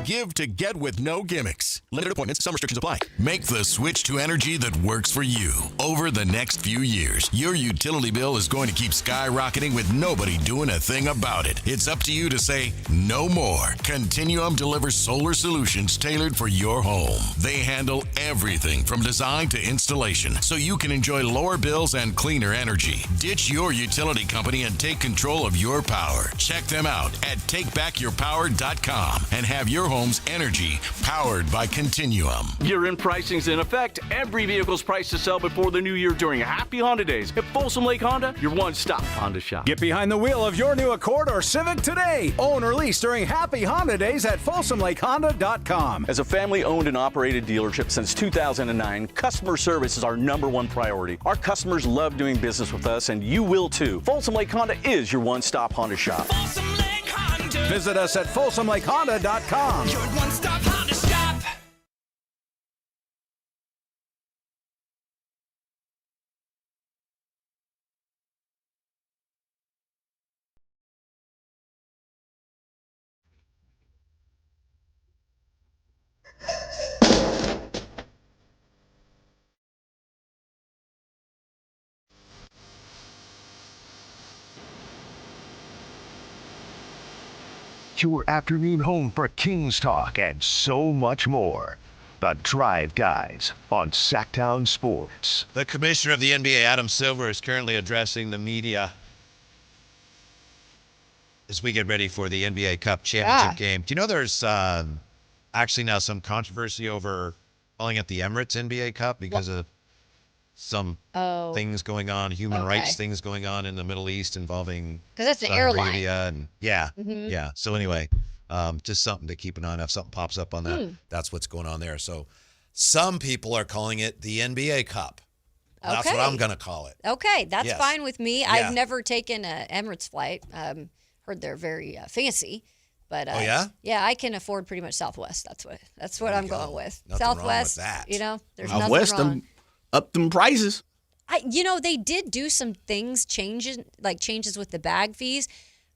Give to get with no gimmicks. Limited appointments, some restrictions apply. Make the switch to energy that works for you. Over the next few years, your utility bill is going to keep skyrocketing with nobody doing a thing about it. It's up to you to say no more. Continuum delivers solar solutions tailored for your home. They handle everything from design to installation, so you can enjoy lower bills and cleaner energy. Ditch your utility company and take control of your power. Check them out at takebackyourpower.com and have your home's energy powered by Continuum. Year-end pricing's in effect. Every vehicle's priced to sell before the new year during Happy Honda Days at Folsom Lake Honda, your one-stop Honda shop. Get behind the wheel of your new Accord or Civic today. Own or lease during Happy Honda Days at FolsomLakeHonda.com. As a family-owned and operated dealership since 2009, customer service is our #1 priority. Our customers love doing business with us, and you will too. Folsom Lake Honda is your one-stop Honda shop. Visit us at FolsomLakeHonda.com. Your one-stop Honda shop. your afternoon home for Kings talk and so much more. The Drive Guys on Sactown Sports. The commissioner of the NBA, Adam Silver, is currently addressing the media as we get ready for the NBA Cup championship game. Do you know there's actually now some controversy over calling it the Emirates NBA Cup because of some things going on, human rights things going on in the Middle East involving because that's an Saudi airline. Arabia and yeah. So anyway, just something to keep an eye on. If something pops up on that, that's what's going on there. So some people are calling it the NBA Cup. That's what I'm going to call it. Okay, that's fine with me. Yeah. I've never taken an Emirates flight. Heard they're very fancy. But yeah, I can afford pretty much Southwest. That's what I'm going with. Nothing Southwest, wrong with that. you know, there's Southwest, nothing wrong. Up them prices. They did do some things, changes with the bag fees,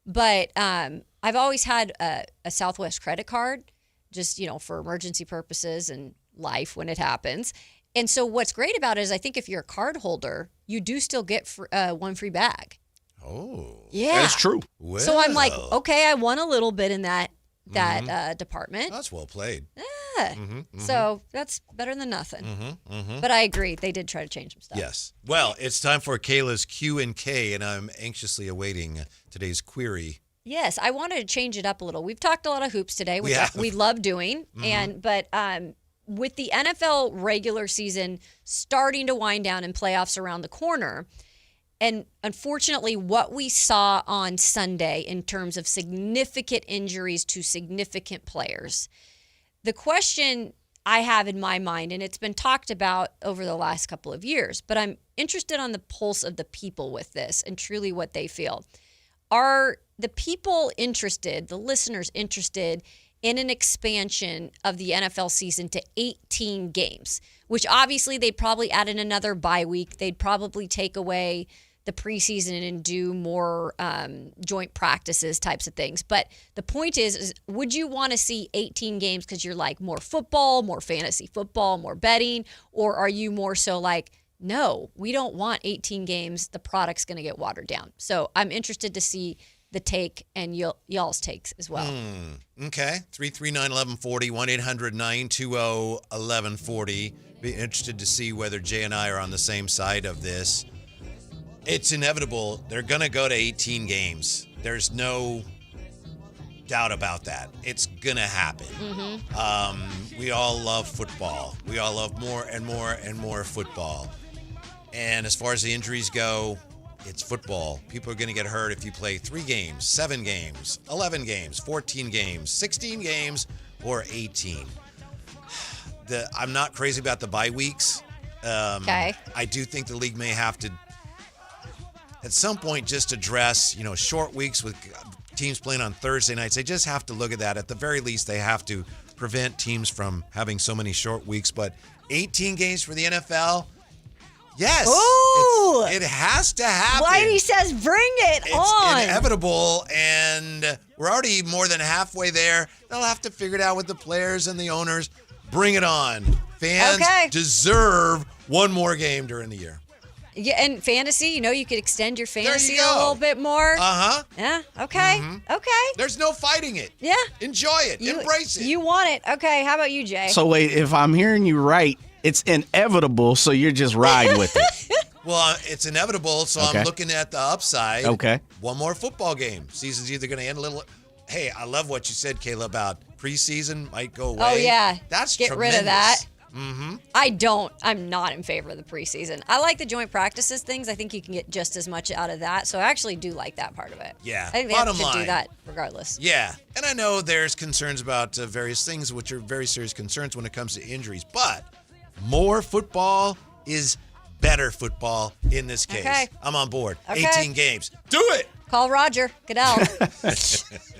but I've always had a Southwest credit card, just for emergency purposes and life when it happens. And so what's great about it is I think if you're a card holder, you do still get one free bag. Oh, yeah, that's true. Well, so I'm like, okay, I won a little bit in that department. That's well played. Yeah. So that's better than nothing. But I agree, they did try to change some stuff. Yes. Well, it's time for Kayla's Q&K, and I'm anxiously awaiting today's query. Yes, I wanted to change it up a little. We've talked a lot of hoops today, which we love doing, but with the NFL regular season starting to wind down and playoffs around the corner. And unfortunately, what we saw on Sunday in terms of significant injuries to significant players, the question I have in my mind, and it's been talked about over the last couple of years, but I'm interested on the pulse of the people with this and truly what they feel. Are the people interested, the listeners interested in an expansion of the NFL season to 18 games, which obviously they'd probably add in another bye week. They'd probably take away the preseason and do more joint practices types of things. But the point is would you want to see 18 games because you're like more football, more fantasy football, more betting? Or are you more so like, no, we don't want 18 games. The product's going to get watered down. So I'm interested to see the take and y'all's takes as well. Okay. 339-1140, 1-800-920-1140. Be interested to see whether Jay and I are on the same side of this. It's inevitable. They're going to go to 18 games. There's no doubt about that. It's going to happen. We all love football. We all love more and more and more football. And as far as the injuries go, it's football. People are going to get hurt if you play 3 games, 7 games, 11 games, 14 games, 16 games, or 18. I'm not crazy about the bye weeks. I do think the league may have to at some point just address, short weeks with teams playing on Thursday nights. They just have to look at that. At the very least, they have to prevent teams from having so many short weeks. But 18 games for the NFL, yes. Ooh. It has to happen. Whitey says bring it on. It's inevitable, and we're already more than halfway there. They'll have to figure it out with the players and the owners. Bring it on. Fans deserve one more game during the year. Yeah, and fantasy, you could extend your fantasy a little bit more. Yeah, okay. Okay. There's no fighting it. Yeah. Enjoy it. Embrace it. You want it. Okay, how about you, Jay? So wait, if I'm hearing you right, it's inevitable, so you're just riding with it. Well, it's inevitable, so I'm looking at the upside. Okay. One more football game. Season's either going to end a little. Hey, I love what you said, Kayla, about preseason might go away. Oh, yeah. That's Get tremendous. rid of that. I'm not in favor of the preseason. I like the joint practices things. I think you can get just as much out of that. So I actually do like that part of it. Yeah. I think they Bottom should line. do that regardless. Yeah. And I know there's concerns about various things, which are very serious concerns when it comes to injuries. But more football is better football in this case. Okay. I'm on board. Okay. 18 games. Do it. Call Roger Goodell.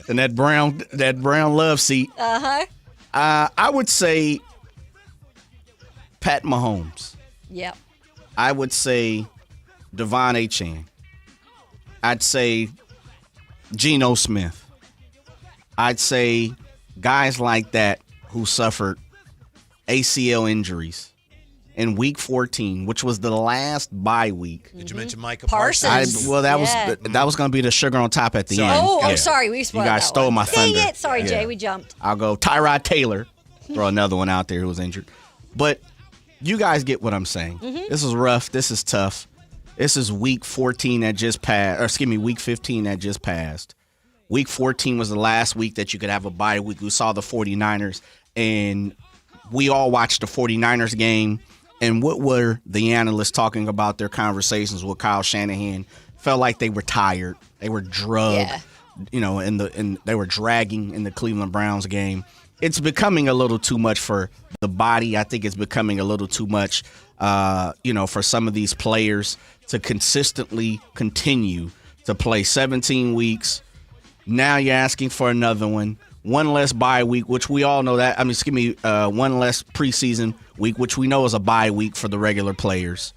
And that brown love seat. I would say Pat Mahomes. Yep. I would say Devon Achane. I'd say Geno Smith. I'd say guys like that who suffered ACL injuries in week 14, which was the last bye week. Did you mention Micah Parsons? Parsons? That Yeah. was going to be the sugar on top at the Sorry. end. Oh, Yeah. I'm sorry. We You spoiled guys that stole one. my thunder. Dang it. Sorry, Yeah. Jay. We jumped. I'll go Tyrod Taylor. Throw another one out there who was injured. But you guys get what I'm saying. Mm-hmm. This is rough. This is tough. This is week 14 that just passed. Or excuse me, week 15 that just passed. Week 14 was the last week that you could have a bye week. We saw the 49ers, and we all watched the 49ers game. And what were the analysts talking about their conversations with Kyle Shanahan? Felt like they were tired. They were drugged. Yeah. And they were dragging in the Cleveland Browns game. It's becoming a little too much for the body. I think it's becoming a little too much, for some of these players to consistently continue to play 17 weeks. Now you're asking for another one less bye week, which we all know that. One less preseason week, which we know is a bye week for the regular players.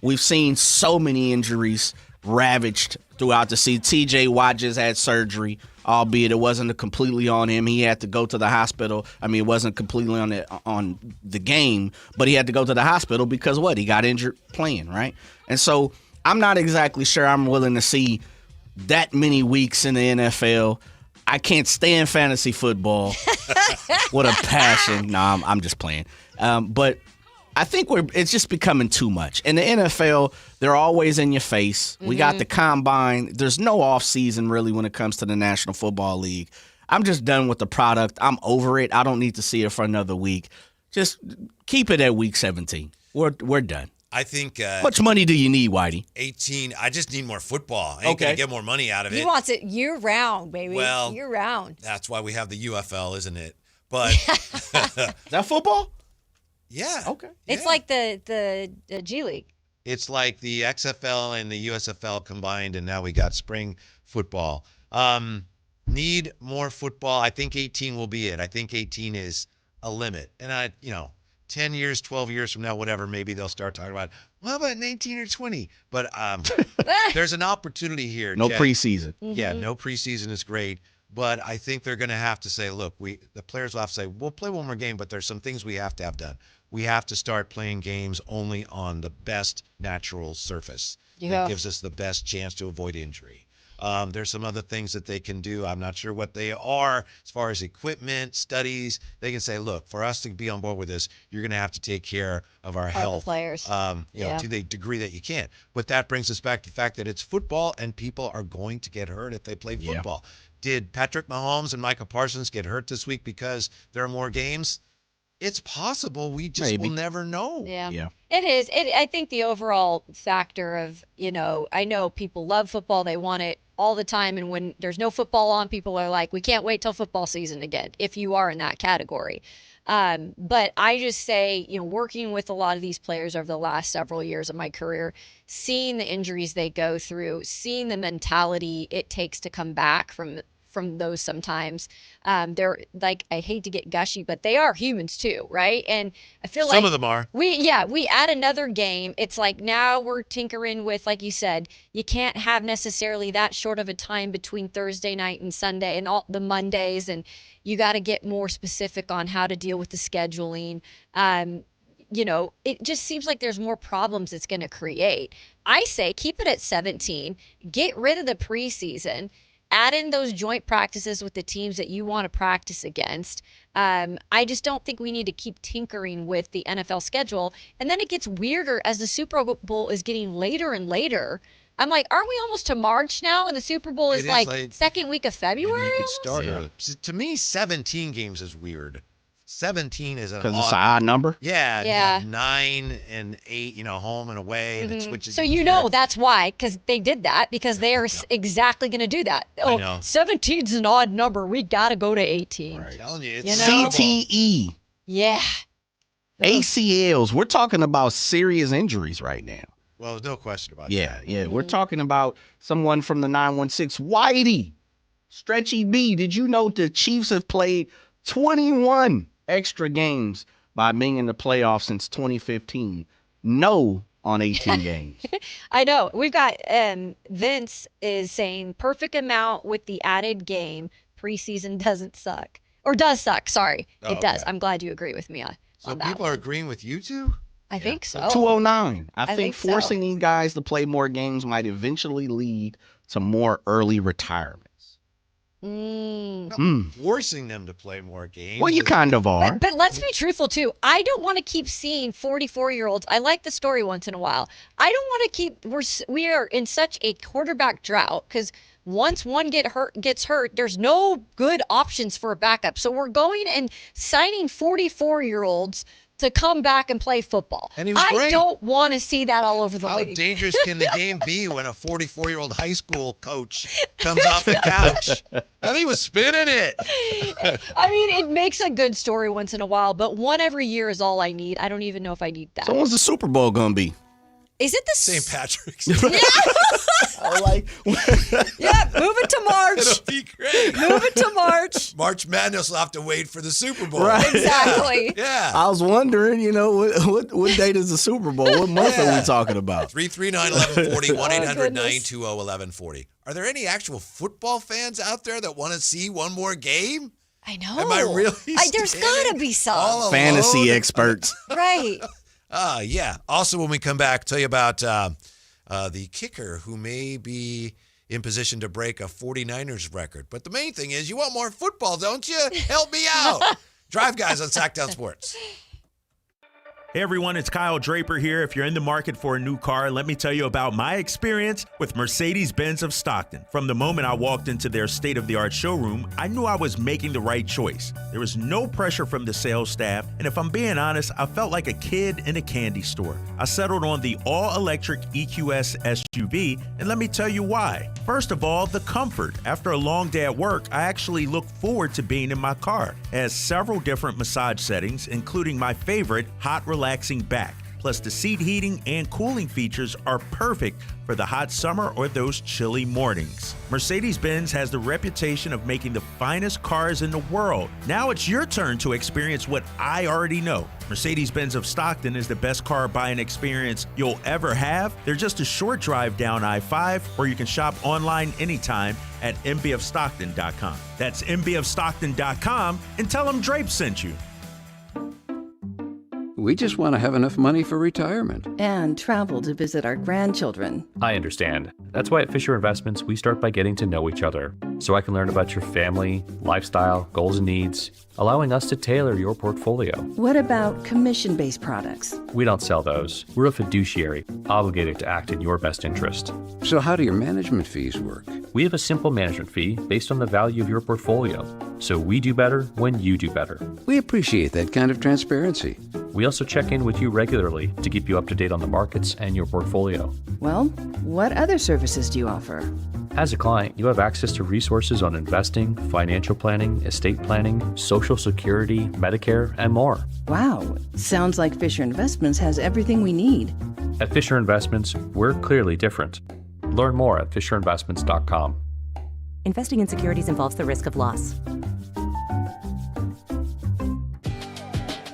We've seen so many injuries ravaged throughout the season. TJ Watt just had surgery, albeit it wasn't completely on him. He had to go to the hospital. It wasn't completely on the game, but he had to go to the hospital because what? He got injured playing, right? And so I'm not exactly sure I'm willing to see that many weeks in the NFL. I can't stand fantasy football with a passion. No, I'm just playing. But I think it's just becoming too much. In the NFL, they're always in your face. We got the combine. There's no off season really when it comes to the National Football League. I'm just done with the product. I'm over it. I don't need to see it for another week. Just keep it at week 17. We're done. I think. How much money do you need, Whitey? 18. I just need more football. I ain't going to get more money out of it. He wants it year round, baby. Well, year round. That's why we have the UFL, isn't it? But is that football? Yeah. Okay. It's like the G League. It's like the XFL and the USFL combined, and now we got spring football. Need more football. I think 18 will be it. I think 18 is a limit. And 10 years, 12 years from now, whatever, maybe they'll start talking about, what about 19 or 20? But there's an opportunity here. No Jen. preseason. Yeah, no preseason is great. But I think they're going to have to say, look, the players will have to say, we'll play one more game, but there's some things we have to have done. We have to start playing games only on the best natural surface. Yeah. That gives us the best chance to avoid injury. There's some other things that they can do. I'm not sure what they are as far as equipment, studies. They can say, look, for us to be on board with this, you're going to have to take care of our health. Players. To the degree that you can. But that brings us back to the fact that it's football and people are going to get hurt if they play football. Did Patrick Mahomes and Micah Parsons get hurt this week because there are more games? It's possible. We just will never know. Yeah. It is. I think the overall factor of, I know people love football. They want it all the time. And when there's no football on, people are like, we can't wait till football season again, if you are in that category. But I just say, working with a lot of these players over the last several years of my career, seeing the injuries they go through, seeing the mentality it takes to come back from those sometimes. They're like, I hate to get gushy, but they are humans too, right? And I feel like some of them are. We add another game. It's like now we're tinkering with, like you said, you can't have necessarily that short of a time between Thursday night and Sunday and all the Mondays, and you got to get more specific on how to deal with the scheduling. It just seems like there's more problems it's going to create. I say keep it at 17, get rid of the preseason, add in those joint practices with the teams that you want to practice against. I just don't think we need to keep tinkering with the NFL schedule. And then it gets weirder as the Super Bowl is getting later and later. I'm like, aren't we almost to March now? And the Super Bowl is like second week of February? You could start early. To me, 17 games is weird. 17 is because it's an odd number. Yeah. 9 and 8, home and away, and it switches. So that's why, because they did that, because they are exactly going to do that. Oh, 17 is an odd number. We got to go to 18. Right. I'm telling you, it's CTE. Yeah. ACLs. We're talking about serious injuries right now. Well, there's no question about that. Yeah. We're talking about someone from the 916. Whitey, Stretchy B. Did you know the Chiefs have played 21 extra games by being in the playoffs since 2015? No on 18 games. I know. We've got Vince is saying perfect amount with the added game. Preseason doesn't suck. Or does suck. Sorry. It does. I'm glad you agree with me on so that people are agreeing with you two? I think so. 209. I think so. forcing these guys to play more games might eventually lead to more early retirements. Forcing them to play more games. Well, you kind of are. But let's be truthful, too. I don't want to keep seeing 44-year-olds. I like the story once in a while. I don't want to keep – we are in such a quarterback drought because once one gets hurt, there's no good options for a backup. So we're going and signing 44-year-olds to come back and play football. And he was great. I don't want to see that all over the league. How dangerous can the game be when a 44-year-old high school coach comes off the couch? And he was spinning it. I mean, it makes a good story once in a while, but one every year is all I need. I don't even know if I need that. So when's the Super Bowl going to be? Is it the St. Patrick's? Yeah, move it to March. It'll be great. Move it to March. March Madness will have to wait for the Super Bowl. Right. Exactly. Yeah. I was wondering, what date is the Super Bowl? What month are we talking about? 339-1140, 1-800-920-1140. Are there any actual football fans out there that want to see one more game? I know. Am I really There's got to be some. Fantasy experts. Right. Yeah. Also, when we come back, tell you about the kicker who may be in position to break a 49ers record. But the main thing is you want more football, don't you? Help me out. Drive Guys on Sactown Sports. Hey everyone, it's Kyle Draper here. If you're in the market for a new car, let me tell you about my experience with Mercedes-Benz of Stockton. From the moment I walked into their state-of-the-art showroom, I knew I was making the right choice. There was no pressure from the sales staff, and if I'm being honest, I felt like a kid in a candy store. I settled on the all-electric EQS SUV, and let me tell you why. First of all, the comfort. After a long day at work, I actually look forward to being in my car. It has several different massage settings, including my favorite, hot relaxing back. Plus, the seat heating and cooling features are perfect for the hot summer or those chilly mornings. Mercedes-Benz has the reputation of making the finest cars in the world. Now it's your turn to experience what I already know. Mercedes-Benz of Stockton is the best car buying experience you'll ever have. They're just a short drive down I-5, or you can shop online anytime at mbofstockton.com. That's mbofstockton.com, and tell them Drape sent you. We just want to have enough money for retirement. And travel to visit our grandchildren. I understand. That's why at Fisher Investments, we start by getting to know each other, so I can learn about your family, lifestyle, goals and needs, allowing us to tailor your portfolio. What about commission-based products? We don't sell those. We're a fiduciary, obligated to act in your best interest. So how do your management fees work? We have a simple management fee based on the value of your portfolio, so we do better when you do better. We appreciate that kind of transparency. We also check in with you regularly to keep you up to date on the markets and your portfolio. Well, what other services do you offer? As a client, you have access to resources on investing, financial planning, estate planning, Social Security, Medicare, and more. Wow, sounds like Fisher Investments has everything we need. At Fisher Investments, we're clearly different. Learn more at FisherInvestments.com. Investing in securities involves the risk of loss.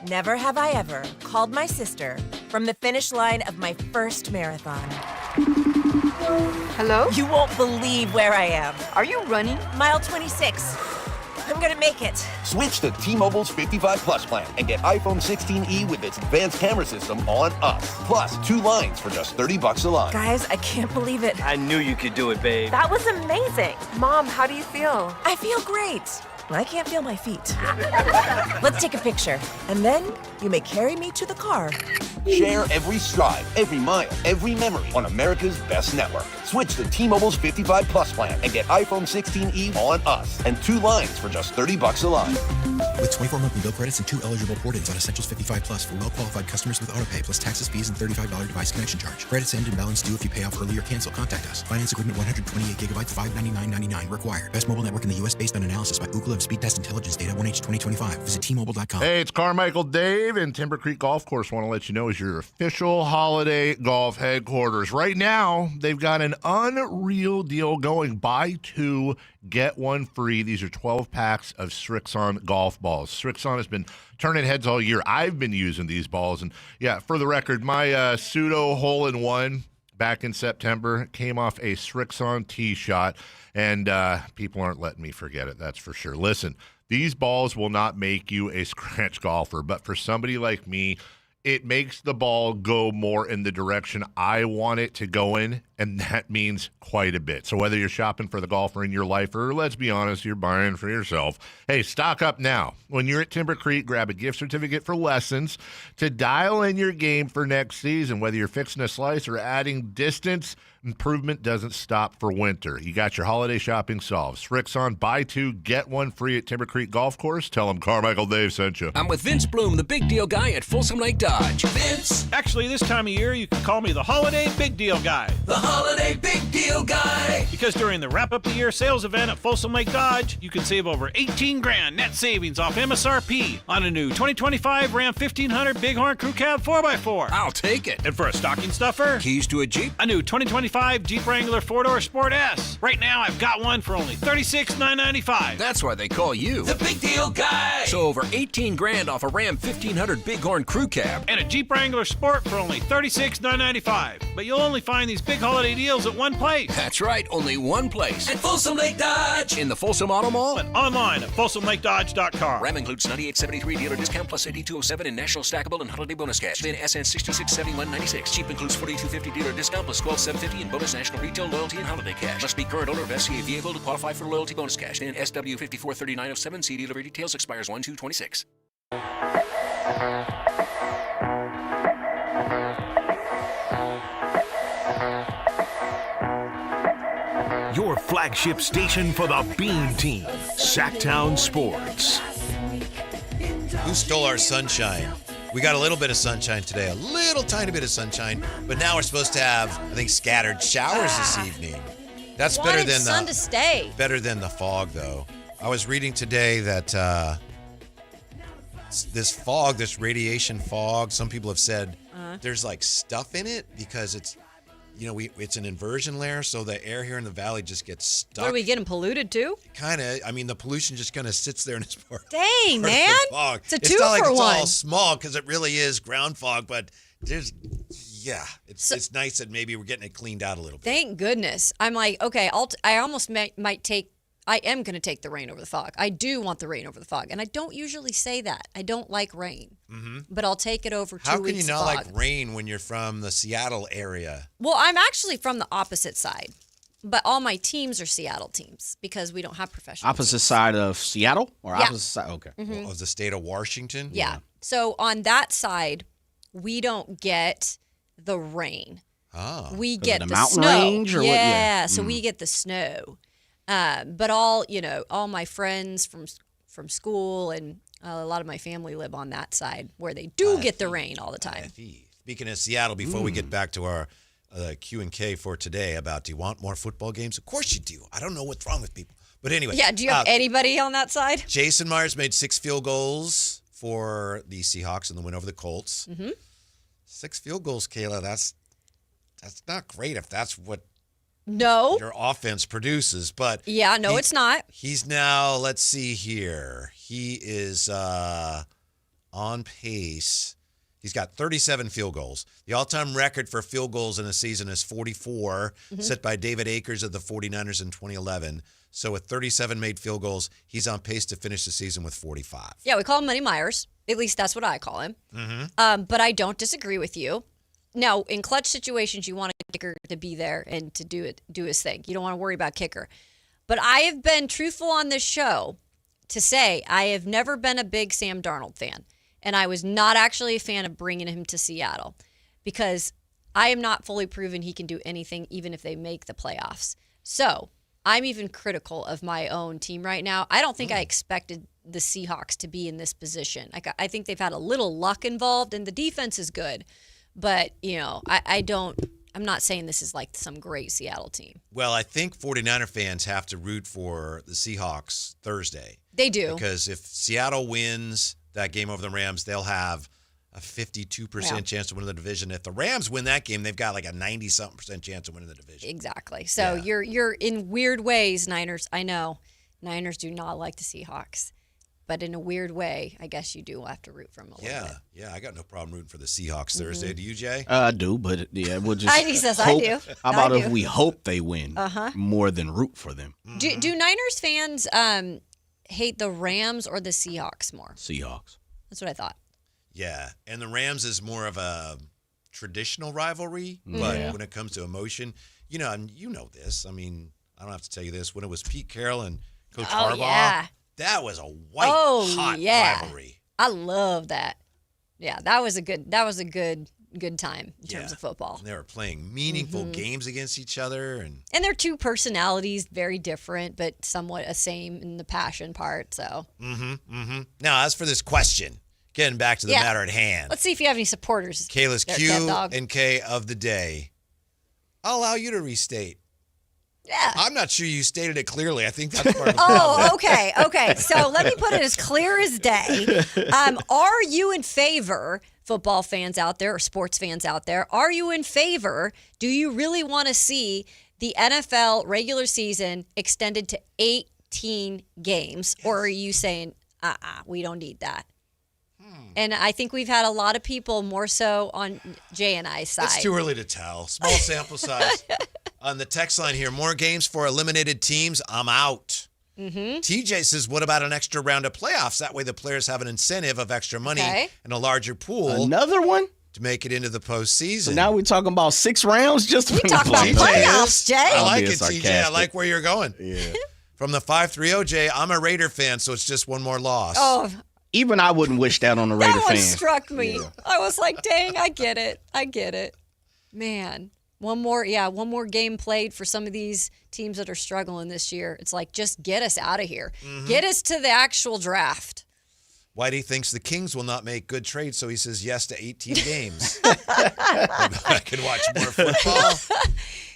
Never have I ever called my sister from the finish line of my first marathon. Hello? You won't believe where I am. Are you running? Mile 26. I'm gonna make it. Switch to T-Mobile's 55 Plus plan and get iPhone 16e with its advanced camera system on us. Plus, 2 lines for just $30 a line. Guys, I can't believe it. I knew you could do it, babe. That was amazing. Mom, how do you feel? I feel great. I can't feel my feet. Let's take a picture, and then you may carry me to the car. Share every stride, every mile, every memory on America's best network. Switch to T-Mobile's 55 Plus plan and get iPhone 16e on us and 2 lines for just $30 a line. With 24 monthly bill credits and 2 eligible port-ins on Essentials 55 Plus for well-qualified customers with autopay plus taxes, fees, and $35 device connection charge. Credits end and balance due if you pay off early or cancel. Contact us. Finance agreement 128 gigabytes, $599.99 required. Best mobile network in the U.S. based on analysis by Ookla of Speed Test Intelligence data 1H 2025. Visit T-Mobile.com. Hey, it's Carmichael Dave, and Timber Creek Golf Course want to let you know is your official holiday golf headquarters. Right now, they've got an unreal deal going. Buy 2, get 1 free. These are 12 packs of Srixon golf balls. Srixon has been turning heads all year. I've been using these balls. And, yeah, for the record, my pseudo hole-in-one back in September came off a Srixon tee shot, and people aren't letting me forget it, that's for sure. Listen, these balls will not make you a scratch golfer, but for somebody like me, it makes the ball go more in the direction I want it to go in, and that means quite a bit. So whether you're shopping for the golfer in your life or, let's be honest, you're buying for yourself, hey, stock up now. When you're at Timber Creek, grab a gift certificate for lessons to dial in your game for next season. Whether you're fixing a slice or adding distance, improvement doesn't stop for winter. You got your holiday shopping solved. Srixon, buy 2, get 1 free at Timber Creek Golf Course. Tell them Carmichael Dave sent you. I'm with Vince Bloom, the big deal guy at Folsom Lake Dodge. Vince! Actually, this time of year, you can call me the Holiday Big Deal Guy. The Holiday Big Deal Guy! Because during the wrap-up-the-year sales event at Folsom Lake Dodge, you can save over $18,000 net savings off MSRP on a new 2025 Ram 1500 Bighorn Crew Cab 4x4. I'll take it. And for a stocking stuffer, Keys to a Jeep? a new 2025 Jeep Wrangler 4-door Sport S. Right now, I've got one for only $36,995. That's why they call you The Big Deal Guy! So over $18,000 off a Ram 1500 Bighorn Crew Cab. And a Jeep Wrangler Sport for only $36,995. But you'll only find these big holiday deals at one place. That's right, only one place. At Folsom Lake Dodge! In the Folsom Auto Mall? But online at FolsomLakeDodge.com. Ram includes 9873 dealer discount plus 8207 in national stackable and holiday bonus cash. Then SN 667196. Jeep includes 4250 dealer discount plus 12750 in bonus national retail loyalty and holiday cash. Must be current owner of SCA vehicle to qualify for loyalty bonus cash. Then SW 543907. See dealer details. Expires 1/2/26. Your flagship station for the Beam Team, Sactown Sports. Who stole our sunshine? We got a little bit of sunshine today, a little tiny bit of sunshine, but now we're supposed to have, I think, scattered showers this evening. That's better than sun to stay. Better than the fog, though. I was reading today that this fog, this radiation fog, some people have said there's like stuff in it because it's, it's an inversion layer, so the air here in the valley just gets stuck. What, are we getting polluted too? Kind of. I mean, the pollution just kind of sits there in its part. Dang, man. Fog. It's a it's two not like for it's one. all small because it really is ground fog, but it's nice that maybe we're getting it cleaned out a little bit. Thank goodness. I'm like, okay, I almost might take. I am going to take the rain over the fog. I do want the rain over the fog, and I don't usually say that. I don't like rain, but I'll take it over 2 weeks. How can you not fog. like rain when you're from the Seattle area? Well, I'm actually from the opposite side, but all my teams are Seattle teams because we don't have professional Opposite teams. side of Seattle or Yeah. opposite side? Okay. Mhm. Of the state of Washington? Yeah. So on that side, we don't get the rain. Oh. We get the the mountain snow. range or what? Yeah. So we get the snow. But all my friends from school and a lot of my family live on that side where they do get the rain all the time. Speaking of Seattle, before we get back to our Q&K for today about do you want more football games? Of course you do. I don't know what's wrong with people. But anyway. Yeah, do you have anybody on that side? Jason Myers made 6 field goals for the Seahawks in the win over the Colts. 6 field goals, Kayla. That's not great if that's what your offense produces. But yeah, no, it's not. He's now, let's see here. He is on pace. He's got 37 field goals. The all-time record for field goals in a season is 44, set by David Akers of the 49ers in 2011. So with 37 made field goals, he's on pace to finish the season with 45. Yeah, we call him Money Myers. At least that's what I call him. But I don't disagree with you. Now, in clutch situations, you want a kicker to be there and to do his thing. You don't want to worry about kicker. But I have been truthful on this show to say I have never been a big Sam Darnold fan. And I was not actually a fan of bringing him to Seattle because I am not fully proven he can do anything, even if they make the playoffs. So I'm even critical of my own team right now. I don't think I expected the Seahawks to be in this position. I think they've had a little luck involved, and the defense is good. But, I'm not saying this is like some great Seattle team. Well, I think 49er fans have to root for the Seahawks Thursday. They do. Because if Seattle wins that game over the Rams, they'll have a 52% chance to win the division. If the Rams win that game, they've got like a 90-something% chance of winning the division. Exactly. So you're in weird ways, Niners. I know. Niners do not like the Seahawks. But in a weird way, I guess you do have to root for them a little bit. Yeah, I got no problem rooting for the Seahawks Thursday. Do you, Jay? I do, but we'll just He says hope. I do. How about I if do. we hope they win more than root for them? Do Niners fans hate the Rams or the Seahawks more? Seahawks. That's what I thought. Yeah, and the Rams is more of a traditional rivalry, Mm-hmm. but Yeah. when it comes to emotion, and you know this. I mean, I don't have to tell you this. When it was Pete Carroll and Coach Harbaugh, yeah. that was a hot rivalry. I love that. Yeah, that was a good time in terms of football. And they were playing meaningful games against each other, and they're two personalities, very different, but somewhat a same in the passion part. So. Now, as for this question, getting back to the matter at hand, Let's see if you have any supporters. Kayla's there, Q Cat Dog. and K of the day. I'll allow you to restate. Yeah. I'm not sure you stated it clearly. I think that's part of the problem. Okay. So let me put it as clear as day. Are you in favor, football fans out there or sports fans out there, are you in favor? Do you really want to see the NFL regular season extended to 18 games? Or are you saying, we don't need that? And I think we've had a lot of people more so on Jay and I's side. It's too early to tell. Small sample size. On the text line here, more games for eliminated teams. I'm out. TJ says, what about an extra round of playoffs? That way the players have an incentive of extra money and a larger pool. Another one? To make it into the postseason. So now we're talking about 6 rounds just for we talk about playoffs, Jay. I like it, TJ. I like where you're going. Yeah. From the 530, Jay, I'm a Raider fan, so it's just one more loss. Oh, even I wouldn't wish that on a Raider that one fan. struck me. Yeah. I was like, dang, I get it. Man, one more game played for some of these teams that are struggling this year. It's like, just get us out of here. Get us to the actual draft. Whitey thinks the Kings will not make good trades, so he says yes to 18 games. I can watch more football.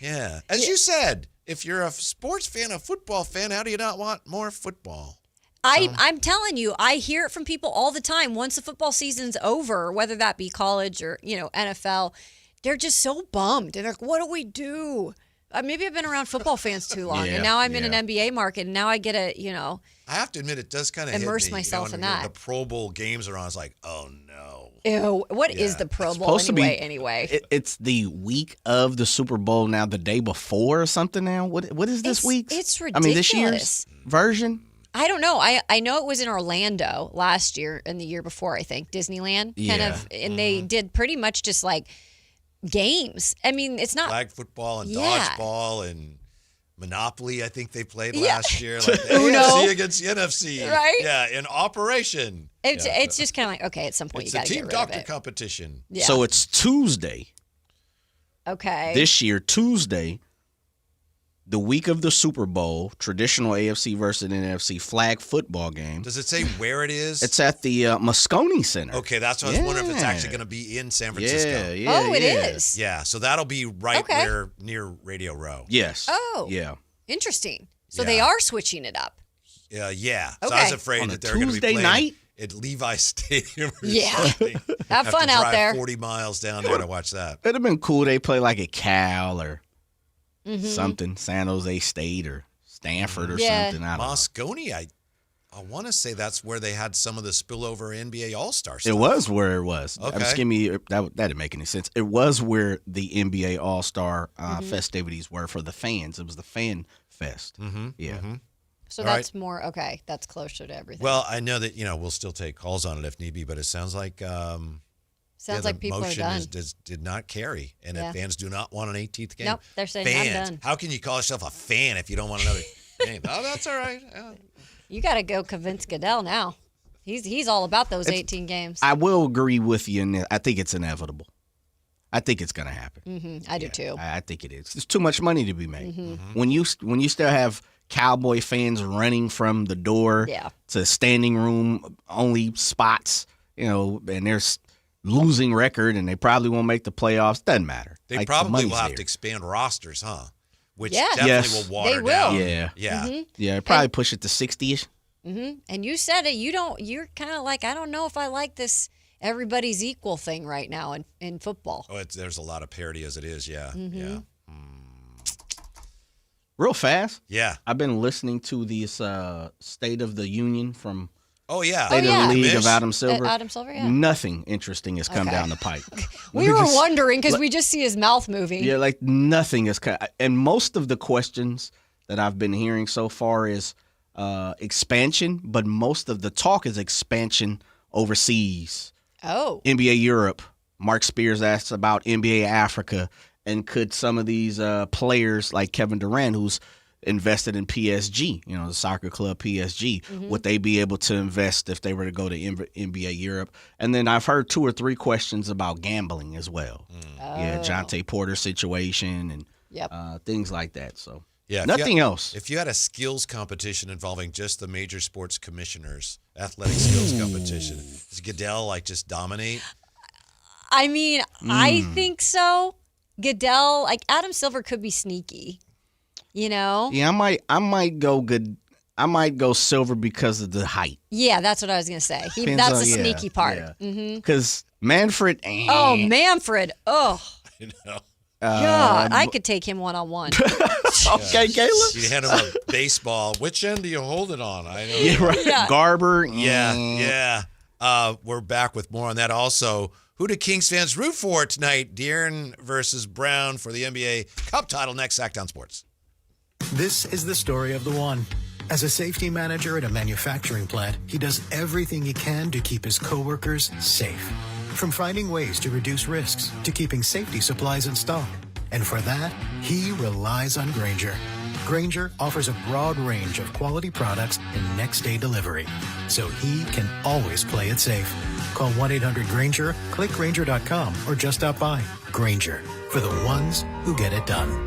Yeah. As you said, if you're a sports fan, a football fan, how do you not want more football? I'm telling you, I hear it from people all the time. Once the football season's over, whether that be college or, NFL, they're just so bummed. They're like, what do we do? Maybe I've been around football fans too long, and now I'm in an NBA market, and now I get to, I have to admit, it does kind of immerse hit me, myself in that. The Pro Bowl games are on. It's like, oh no. Ew, what is the Pro Bowl anyway? It's the week of the Super Bowl now, the day before or something now. What is this week? It's ridiculous. I mean, this year's version? I don't know. I know it was in Orlando last year and the year before, I think, Disneyland. And they did pretty much just like games. I mean, it's not flag football and dodgeball and Monopoly, I think they played last year. Like the Uno. AFC against the NFC. Right? Yeah, in operation. It's just kind of like, okay, at some point it's you got to get a rid team of doctor it. competition. Yeah. So it's Tuesday. Okay. This year, Tuesday, the week of the Super Bowl, traditional AFC versus NFC flag football game. Does it say where it is? It's at the Moscone Center. Okay, that's what I was wondering if it's actually going to be in San Francisco. It is. Yeah, so that'll be right where near Radio Row. Yes. Oh. Yeah. Interesting. So they are switching it up. Yeah. So Okay. I was afraid On that a they're going to be Tuesday playing night? at Levi Stadium. Or Yeah. something. Have fun to out drive there. 40 miles down there to watch that. It'd have been cool. They play like at Cal or something, San Jose State or Stanford or something. I don't know. Moscone, I want to say that's where they had some of the spillover NBA All-Star stuff. It was where it was. Okay. Just give me that didn't make any sense. It was where the NBA All-Star festivities were for the fans. It was the fan fest. Mm-hmm. Yeah. Mm-hmm. So All that's more, okay, that's closer to everything. Well, I know that, we'll still take calls on it if need be, but it sounds like like people are motion done. did not carry, and that fans do not want an 18th game. Nope, they're saying fans. I'm done. How can you call yourself a fan if you don't want another game? Oh, that's all right. You got to go convince Goodell now. He's all about those 18 games. I will agree with you, and I think it's inevitable. I think it's going to happen. I do too. I think it is. There's too much money to be made. Mm-hmm. When you still have Cowboy fans running from the door to standing room only spots, and there's losing record, and they probably won't make the playoffs. Doesn't matter. They probably will have to expand rosters, huh? Which Yeah. definitely will water They will. down. Yeah. Yeah. Mhm. Yeah, probably push it to 60-ish. And you said it. You're kind of like, I don't know if I like this everybody's equal thing right now in football. Oh, there's a lot of parity as it is. Yeah. Yeah. Real fast. Yeah. I've been listening to this State of the Union from Oh, yeah. State of the League of Adam Silver. Adam Silver, yeah. Nothing interesting has come down the pipe. We were wondering because we just see his mouth moving. Yeah, like nothing has come. And most of the questions that I've been hearing so far is expansion, but most of the talk is expansion overseas. Oh. NBA Europe. Mark Spears asked about NBA Africa, and could some of these players like Kevin Durant, who's invested in PSG, the soccer club PSG, would they be able to invest if they were to go to NBA Europe? And then I've heard 2 or 3 questions about gambling as well. Yeah, Jonte Porter situation and things like that. So nothing else. If you had a skills competition involving just the major sports commissioners, athletic skills competition, does Goodell just dominate? I mean, I think so. Goodell, Adam Silver could be sneaky. Yeah, I might go good. I might go Silver because of the height. Yeah, that's what I was gonna say. That's the sneaky part. Because Manfred. Oh, Manfred. Oh. know. God, I could take him one-on-one. Okay, Caleb. You hand him a baseball. Which end do you hold it on? I know. Yeah, right. Yeah. Garber. Yeah. We're back with more on that. Also, who do Kings fans root for tonight? De'Aaron versus Brown for the NBA Cup title next. Sactown Sports. This is the story of the one. As a safety manager at a manufacturing plant, he does everything he can to keep his coworkers safe. From finding ways to reduce risks to keeping safety supplies in stock. And for that, he relies on Grainger. Grainger offers a broad range of quality products and next-day delivery, so he can always play it safe. Call 1-800-GRAINGER, click Grainger.com, or just stop by. Grainger, for the ones who get it done.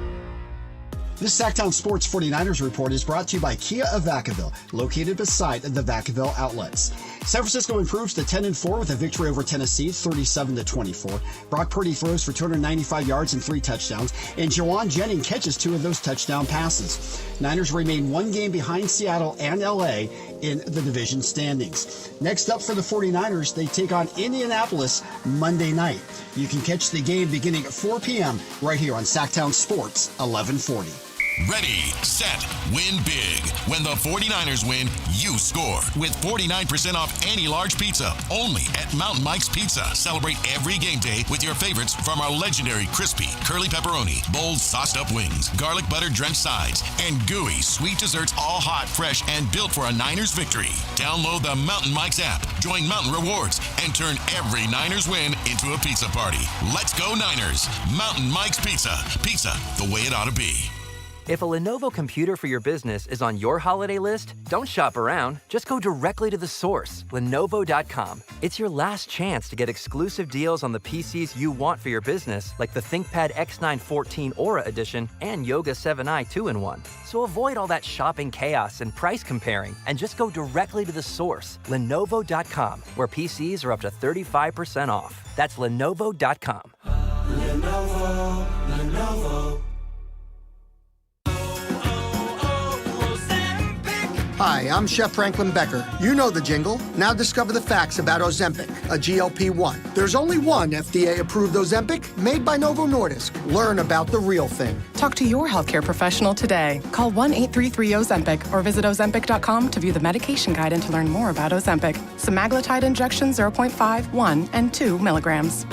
This Sactown Sports 49ers report is brought to you by Kia of Vacaville, located beside the Vacaville outlets. San Francisco improves to 10-4 with a victory over Tennessee, 37-24. Brock Purdy throws for 295 yards and 3 touchdowns, and Jawan Jennings catches 2 of those touchdown passes. Niners remain 1 game behind Seattle and LA in the division standings. Next up for the 49ers, they take on Indianapolis Monday night. You can catch the game beginning at 4 p.m. right here on Sactown Sports 1140. Ready, set, win big. When the 49ers win, you score. With 49% off any large pizza, only at Mountain Mike's Pizza. Celebrate every game day with your favorites from our legendary crispy, curly pepperoni, bold sauced up wings, garlic butter drenched sides, and gooey sweet desserts, all hot, fresh, and built for a Niners victory. Download the Mountain Mike's app, join Mountain Rewards, and turn every Niners win into a pizza party. Let's go Niners. Mountain Mike's Pizza. Pizza the way it ought to be. If a Lenovo computer for your business is on your holiday list, don't shop around. Just go directly to the source, Lenovo.com. It's your last chance to get exclusive deals on the PCs you want for your business, like the ThinkPad X9 14 Aura Edition and Yoga 7i 2-in-1. So avoid all that shopping chaos and price comparing, and just go directly to the source, Lenovo.com, where PCs are up to 35% off. That's Lenovo.com. Lenovo. Hi, I'm Chef Franklin Becker. You know the jingle. Now discover the facts about Ozempic, a GLP-1. There's only one FDA-approved Ozempic made by Novo Nordisk. Learn about the real thing. Talk to your healthcare professional today. Call 1-833-OZEMPIC or visit Ozempic.com to view the medication guide and to learn more about Ozempic. Semaglutide injection 0.5, 1, and 2 milligrams.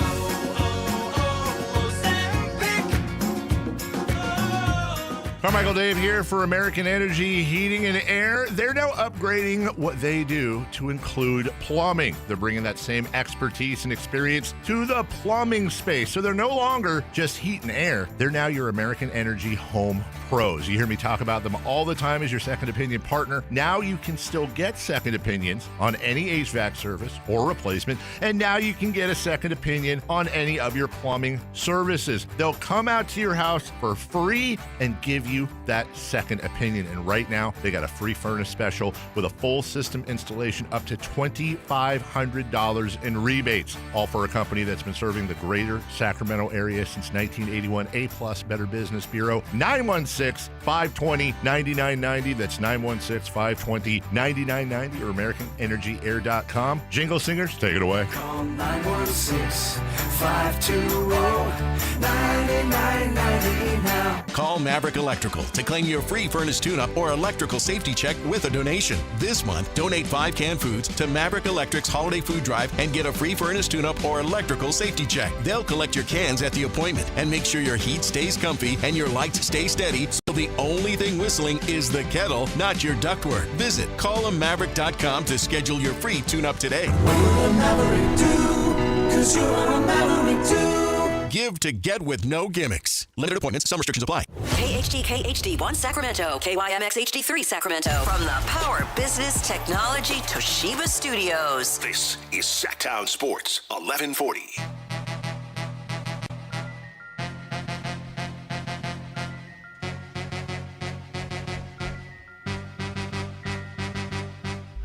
Carmichael Dave here for American Energy Heating and Air. They're now upgrading what they do to include plumbing. They're bringing that same expertise and experience to the plumbing space. So they're no longer just heat and air. They're now your American Energy home pros. You hear me talk about them all the time as your second opinion partner. Now you can still get second opinions on any HVAC service or replacement. And now you can get a second opinion on any of your plumbing services. They'll come out to your house for free and give you that second opinion. And right now, they got a free furnace special with a full system installation up to $2,500 in rebates. All for a company that's been serving the greater Sacramento area since 1981. A+ Better Business Bureau. 916-520-9990. That's 916-520-9990 or AmericanEnergyAir.com. Jingle singers, take it away. Call 916-520-9990 now. Call Maverick Electrical to claim your free furnace tune-up or electrical safety check with a donation. This month, donate 5 canned foods to Maverick Electric's Holiday Food Drive and get a free furnace tune-up or electrical safety check. They'll collect your cans at the appointment and make sure your heat stays comfy and your lights stay steady, so the only thing whistling is the kettle, not your ductwork. Visit callamaverick.com to schedule your free tune-up today. What will a Maverick do? 'cause you are a Maverick too. Give to get with no gimmicks. Limited appointments. Some restrictions apply. KHD1 Sacramento, KYMX HD3 Sacramento. From the Power Business Technology Toshiba Studios. This is Sactown Sports 1140.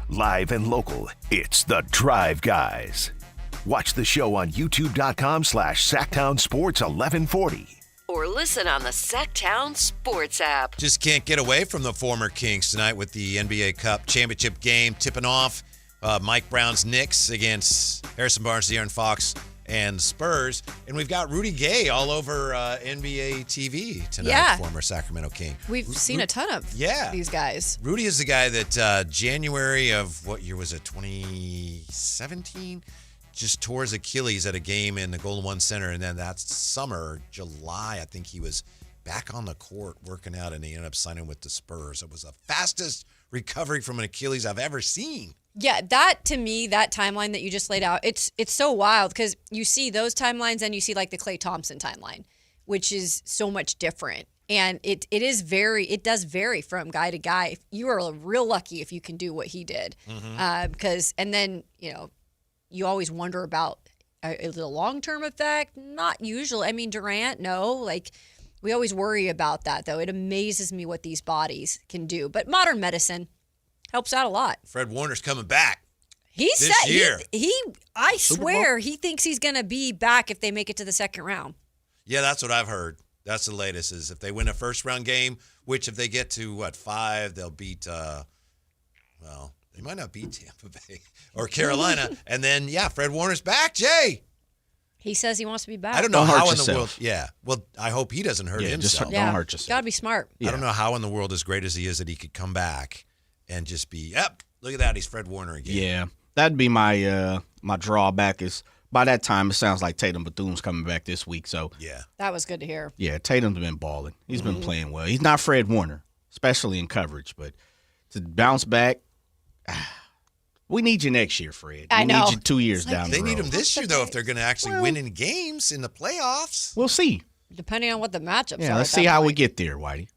Live and local, it's The Drive Guys. Watch the show on youtube.com/Sactown Sports 1140. Or listen on the Sactown Sports app. Just can't get away from the former Kings tonight with the NBA Cup championship game tipping off. Mike Brown's Knicks against Harrison Barnes, De'Aaron Fox, and Spurs. And we've got Rudy Gay all over NBA TV tonight, Yeah. former Sacramento King. We've seen a ton of these guys. Rudy is the guy that January of, what year was it, 2017? Just tore his Achilles at a game in the Golden One Center. And then that summer, July, I think he was back on the court working out, and he ended up signing with the Spurs. It was the fastest recovery from an Achilles I've ever seen. Yeah, that to me, that timeline that you just laid out, it's so wild because you see those timelines and you see like the Klay Thompson timeline, which is so much different. And it does vary from guy to guy. You are real lucky if you can do what he did. Because, and then, you always wonder about, is it a long-term effect? Not usually. I mean, Durant, no. Like, we always worry about that, though. It amazes me what these bodies can do. But modern medicine helps out a lot. Fred Warner's coming back. He this said year. I swear he thinks he's going to be back if they make it to the second round. Yeah, that's what I've heard. That's the latest, is if they win a first-round game, which if they get to, 5, they'll beat, they might not beat Tampa Bay or Carolina. And then, Fred Warner's back, Jay. He says he wants to be back. I don't know how in the world. Yeah. Well, I hope he doesn't hurt himself. Don't hurt yourself. Got to be smart. I don't know how in the world, as great as he is, that he could come back and just be, look at that, he's Fred Warner again. Yeah, that'd be my my drawback is by that time it sounds like Tatum Bethune's coming back this week. So that was good to hear. Yeah, Tatum's been balling. He's been playing well. He's not Fred Warner, especially in coverage, but to bounce back, we need you next year, Fred. We need you 2 years down the road. They need him this year, though, if they're going to actually win in games in the playoffs. We'll see. Depending on what the matchups are. Yeah, let's see how we get there, Whitey.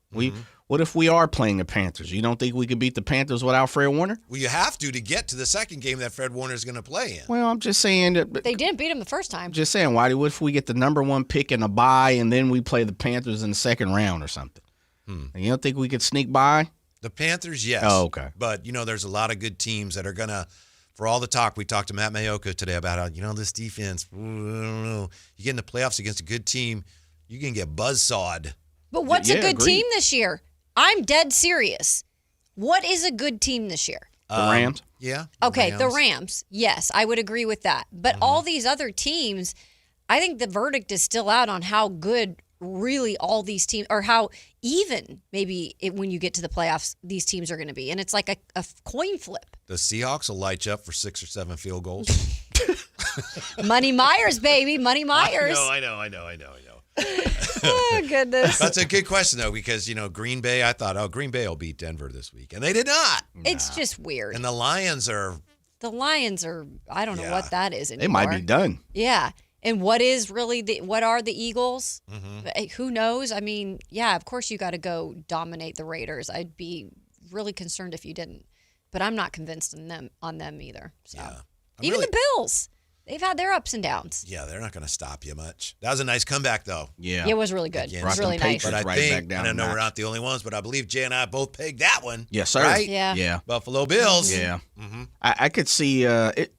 What if we are playing the Panthers? You don't think we could beat the Panthers without Fred Warner? Well, you have to get to the second game that Fred Warner is going to play in. Well, I'm just saying that. They didn't beat him the first time. Just saying, Whitey, what if we get the number 1 pick in a bye and then we play the Panthers in the second round or something? You don't think we could sneak by? The Panthers, yes. Oh, okay. But, there's a lot of good teams that are going to, for all the talk, we talked to Matt Mayoka today about how, this defense, I don't know. You get in the playoffs against a good team, you can get buzzsawed. But what's a good team this year? I'm dead serious. What is a good team this year? The Rams? Yeah. Okay, the Rams. Yes, I would agree with that. But all these other teams, I think the verdict is still out on how good really all these teams, or how even maybe when you get to the playoffs, these teams are going to be. And it's like a coin flip. The Seahawks will light you up for 6 or 7 field goals. Money Myers, baby. Money Myers. I know. Oh, goodness. That's a good question, though, because, Green Bay, I thought, Green Bay will beat Denver this week. And they did not. It's just weird. And the Lions are, I don't know what that is anymore. They might be done. Yeah. And what is really what are the Eagles? Who knows? I mean, of course you got to go dominate the Raiders. I'd be really concerned if you didn't. But I'm not convinced on them either. So. Even the Bills. They've had their ups and downs. Yeah, they're not going to stop you much. That was a nice comeback, though. Yeah. It was really good. It was really nice. But I think, and I know we're not the only ones, but I believe Jay and I both pegged that one. Yes, sir. Right? Yeah. Buffalo Bills. Yeah. I could see it.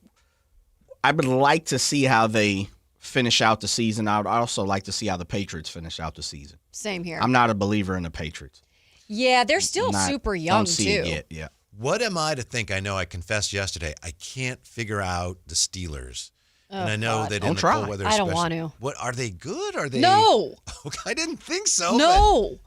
I would like to see how they finish out the season. I would also like to see how the Patriots finish out the season. Same here. I'm not a believer in the Patriots. Yeah, they're still super young, don't see too. It yet. Yeah. What am I to think? I know I confessed yesterday. I can't figure out the Steelers. And I know that in the cold weather, I don't want to. What are they good? Are they? No. I didn't think so. No.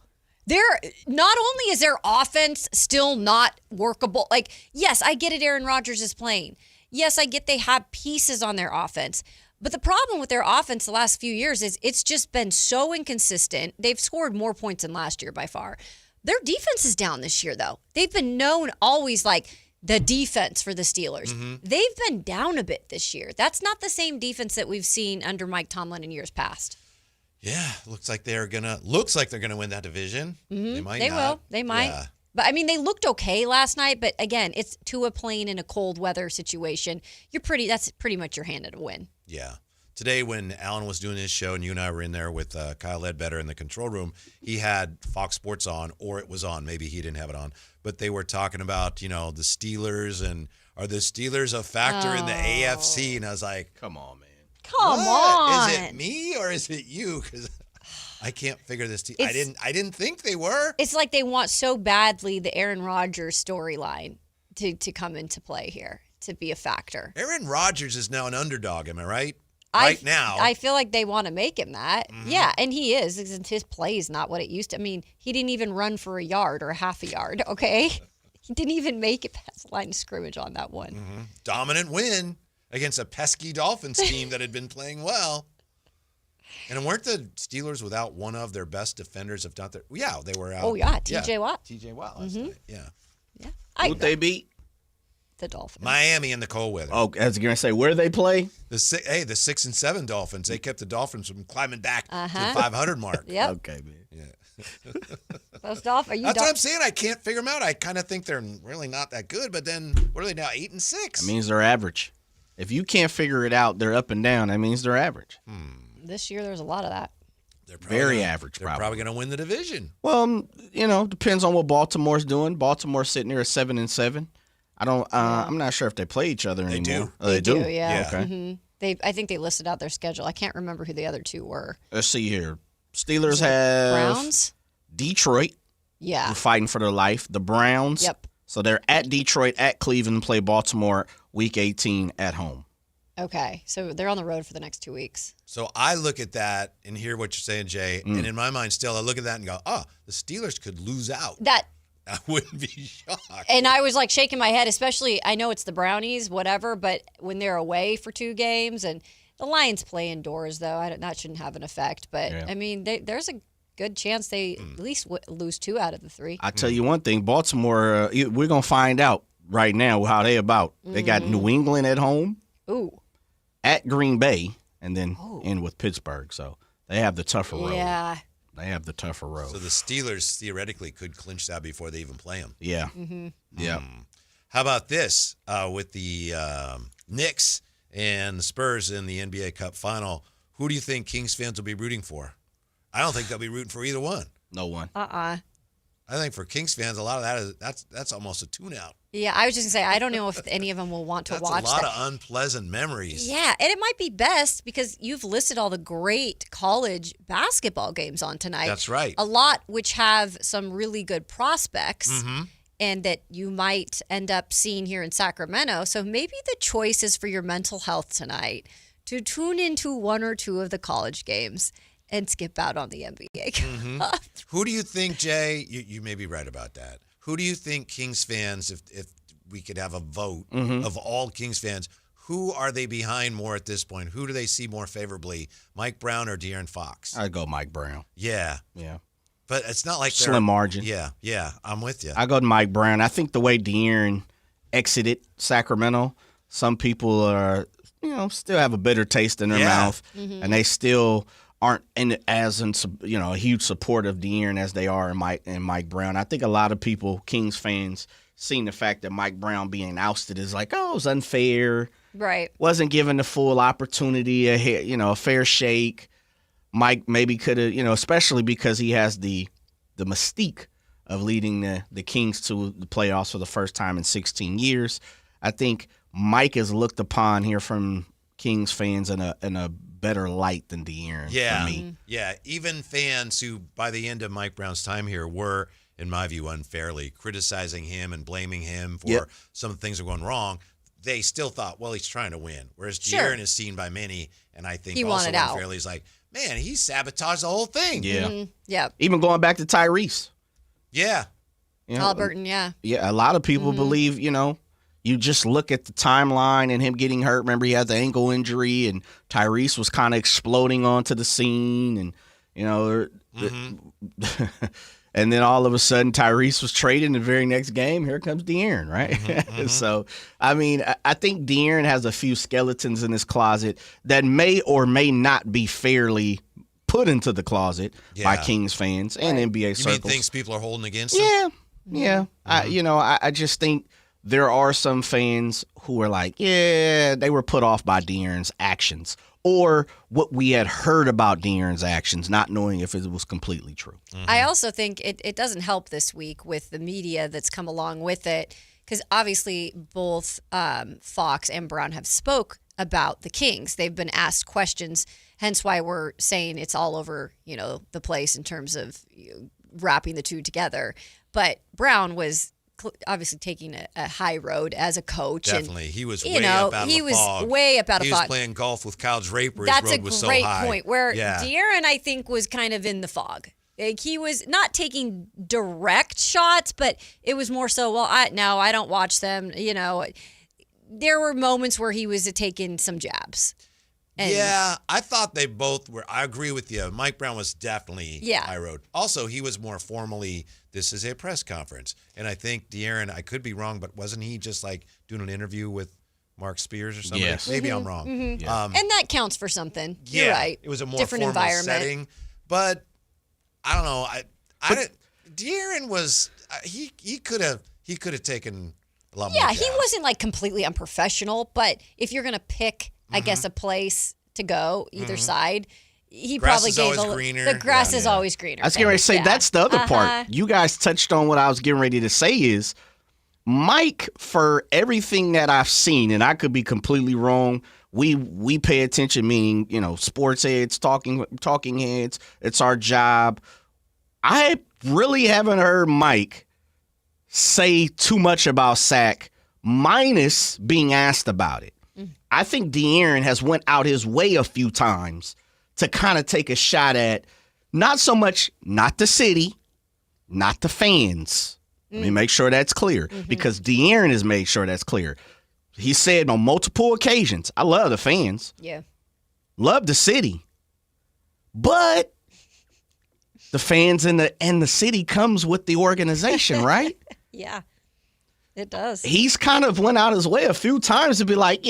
They're not only is their offense still not workable. Like, yes, I get it. Aaron Rodgers is playing. Yes, I get they have pieces on their offense. But the problem with their offense the last few years is it's just been so inconsistent. They've scored more points than last year by far. Their defense is down this year, though. They've been known always like the defense for the Steelers. Mm-hmm. They've been down a bit this year. That's not the same defense that we've seen under Mike Tomlin in years past. Yeah, looks like they're gonna win that division. Mm-hmm. They might. They not. will. They might. Yeah. But I mean, they looked okay last night. But again, it's Tua playing in a cold weather situation. That's pretty much your hand at a win. Yeah. Today, when Alan was doing his show and you and I were in there with Kyle Ledbetter in the control room, he had Fox Sports on, or it was on. Maybe he didn't have it on. But they were talking about, the Steelers and are the Steelers a factor in the AFC? And I was like, come on, man. Come on. Is it me or is it you? Because I can't figure this team. I didn't think they were. It's like they want so badly the Aaron Rodgers storyline to come into play here, to be a factor. Aaron Rodgers is now an underdog, am I right? Now. I feel like they want to make him that. Mm-hmm. Yeah, and he is. His play is not what it used to. I mean, he didn't even run for a yard or a half a yard, okay? He didn't even make it past the line of scrimmage on that one. Mm-hmm. Dominant win against a pesky Dolphins team that had been playing well. And weren't the Steelers without one of their best defenders, if not their... Yeah, they were out. Oh, yeah, T.J. Watt. T.J. Watt last night, yeah. Who'd they beat? The Dolphins. Miami in the cold weather. Oh, I was going to say, where do they play? The 6 and 7 Dolphins. They kept the Dolphins from climbing back to the 500 mark. Yep. Okay, man. Yeah. Those Dolphins. That's what I'm saying. I can't figure them out. I kind of think they're really not that good, but then what are they now, 8 and 6? That means they're average. If you can't figure it out, they're up and down. That means they're average. This year, there's a lot of that. They're very average. They're probably going to win the division. Well, depends on what Baltimore's doing. Baltimore's sitting there at 7 and 7. I'm not sure if they play each other anymore. Do. Oh, they do. Yeah. Okay. Mm-hmm. I think they listed out their schedule. I can't remember who the other two were. Let's see here. Steelers have Browns. Detroit. Yeah. Who are fighting for their life. The Browns. Yep. So they're at Detroit, at Cleveland, play Baltimore Week 18 at home. Okay, so they're on the road for the next 2 weeks. So I look at that and hear what you're saying, Jay, and in my mind still, I look at that and go, the Steelers could lose out. I wouldn't be shocked. And I was like shaking my head, especially, I know it's the Brownies, whatever, but when they're away for 2 games, and the Lions play indoors, though, that shouldn't have an effect. But, I mean, there's a good chance they at least lose 2 out of the 3. I tell you one thing, Baltimore, we're going to find out right now how they about. They got New England at home. Ooh. At Green Bay, and then in with Pittsburgh. So they have the tougher road. Yeah. They have the tougher road. So the Steelers theoretically could clinch that before they even play them. Yeah. Mm-hmm. Yeah. How about this with the Knicks and the Spurs in the NBA Cup final? Who do you think Kings fans will be rooting for? I don't think they'll be rooting for either one. No one. I think for Kings fans, a lot of that that's almost a tune-out. Yeah, I was just going to say, I don't know if any of them will want to watch that. That's a lot of unpleasant memories. Yeah, and it might be best because you've listed all the great college basketball games on tonight. That's right. A lot which have some really good prospects and that you might end up seeing here in Sacramento. So maybe the choice is for your mental health tonight to tune into 1 or 2 of the college games and skip out on the NBA. Who do you think, Jay, you may be right about that. Who do you think Kings fans, if we could have a vote of all Kings fans, who are they behind more at this point? Who do they see more favorably, Mike Brown or De'Aaron Fox? I'd go Mike Brown. Yeah. Yeah. But it's not like slim margin. Yeah, I'm with you. I go to Mike Brown. I think the way De'Aaron exited Sacramento, some people are, still have a bitter taste in their mouth, and they still aren't a huge support of De'Aaron as they are in Mike Brown. I think a lot of people, Kings fans, seeing the fact that Mike Brown being ousted is like, it was unfair. Right. Wasn't given the full opportunity, a fair shake. Mike maybe could have, especially because he has the mystique of leading the Kings to the playoffs for the first time in 16 years. I think Mike is looked upon here from Kings fans in a better light than De'Aaron for me. Yeah, even fans who, by the end of Mike Brown's time here, were, in my view, unfairly criticizing him and blaming him for some of the things that were going wrong, they still thought, well, he's trying to win. Whereas De'Aaron is seen by many, and I think he also wanted out. unfairly, is like, man, he sabotaged the whole thing. Yeah. Yeah. Even going back to Tyrese. Yeah. Halliburton, yeah. Yeah, a lot of people believe, you just look at the timeline and him getting hurt. Remember, he had the ankle injury, and Tyrese was kind of exploding onto the scene. And, And then all of a sudden, Tyrese was traded in the very next game. Here comes De'Aaron, right? So, I mean, I think De'Aaron has a few skeletons in his closet that may or may not be fairly put into the closet by Kings fans and NBA circles. You mean things people are holding against him? Yeah. I just think there are some fans who are like, they were put off by De'Aaron's actions or what we had heard about De'Aaron's actions, not knowing if it was completely true. I also think it doesn't help this week with the media that's come along with it, because obviously both Fox and Brown have spoke about the Kings. They've been asked questions, hence why we're saying it's all over, the place in terms of wrapping the two together. But Brown was obviously taking a high road as a coach. Definitely. And, he was way up out of the fog. Way up out of He fog. was playing golf with Kyle Draper. That's His road was so a high. great point. Where De'Aaron, I think, was kind of in the fog. Like, he was not taking direct shots, but it was more so, I don't watch them. There were moments where he was taking some jabs. And I thought they both were. I agree with you. Mike Brown was definitely high road. Also, he was more formally, this is a press conference. And I think De'Aaron, I could be wrong, but wasn't he just like doing an interview with Mark Spears or something? Yes. Maybe I'm wrong. And that counts for something. You're right. It was a more different formal environment. setting. But I don't know. De'Aaron was he could have taken a lot more. Yeah, he wasn't like completely unprofessional, but if you're gonna pick, I guess, a place to go either side, he Grass probably is gave always greener. the grass is always greener. I was getting ready to say that's the other part. You guys touched on what I was getting ready to say is Mike, for everything that I've seen, and I could be completely wrong. We pay attention, meaning, sports heads, talking heads. It's our job. I really haven't heard Mike say too much about Sac, minus being asked about it. I think De'Aaron has went out his way a few times to kind of take a shot at not so much, not the city, not the fans. Let me make sure that's clear, because De'Aaron has made sure that's clear. He said on multiple occasions, I love the fans. Yeah. Love the city. But the fans and the city comes with the organization, right? Yeah. It does. He's kind of went out his way a few times to be like,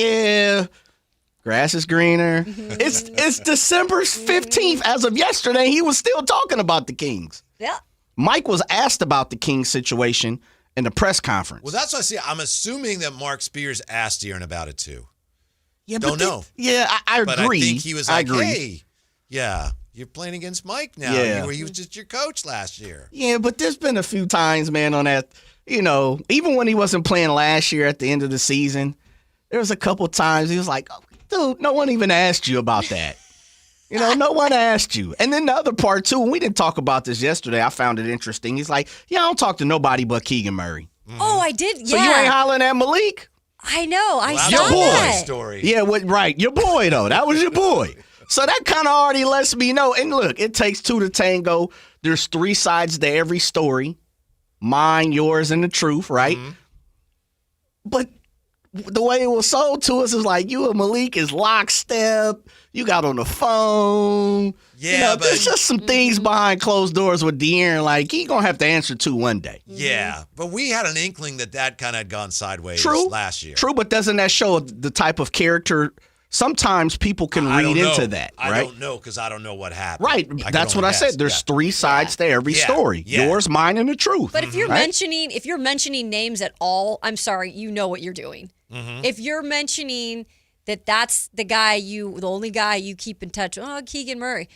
grass is greener. It's December 15th. As of yesterday, he was still talking about the Kings. Yeah. Mike was asked about the Kings situation in the press conference. Well, that's what I see. I'm assuming that Mark Spears asked De'Aaron about it too. Yeah, don't know. I agree. But I think he was like, hey, you're playing against Mike now. Yeah. He was just your coach last year. Yeah, but there's been a few times, man, on that, even when he wasn't playing last year at the end of the season, there was a couple times he was like, oh, dude, no one even asked you about that. No one asked you. And then the other part, too, and we didn't talk about this yesterday, I found it interesting. He's like, I don't talk to nobody but Keegan Murray. Oh, I did, yeah. So you ain't hollering at Malik? I know. I saw your boy. that. Story. Yeah, right. Your boy, though. That was your boy. So that kind of already lets me know. And look, it takes two to tango. There's three sides to every story. Mine, yours, and the truth, right? But the way it was sold to us is like you and Malik is lockstep. You got on the phone. Yeah, but there's just some things behind closed doors with De'Aaron. Like he gonna have to answer to one day. Yeah, but we had an inkling that kind of had gone sideways last year. True, but doesn't that show the type of character? Sometimes people can read into that, right? I don't know because I don't know what happened. Right, that's what I said. There's three sides to every story. Yeah. Yours, mine, and the truth. But if you're mentioning names at all, I'm sorry, you know what you're doing. If you're mentioning that's the only guy you keep in touch with, Keegan Murray,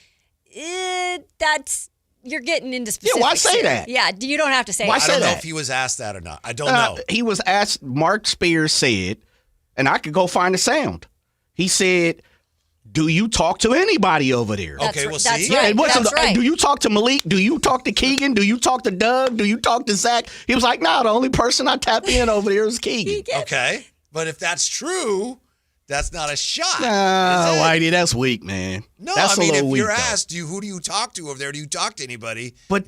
you're getting into specifics. Yeah, why say that? Yeah, you don't have to say why that. I don't know if he was asked that or not. I don't know. He was asked, Mark Spears said, and I could go find the sound. He said, do you talk to anybody over there? Okay, well, see? Right. That's right. Do you talk to Malik? Do you talk to Keegan? Do you talk to Doug? Do you talk to Zach? He was like, no, the only person I tap in over there is Keegan. Okay, but if that's true, that's not a shot. No, Whitey, that's weak, man. No, that's if weak, you're though. asked, who do you talk to over there? Do you talk to anybody? But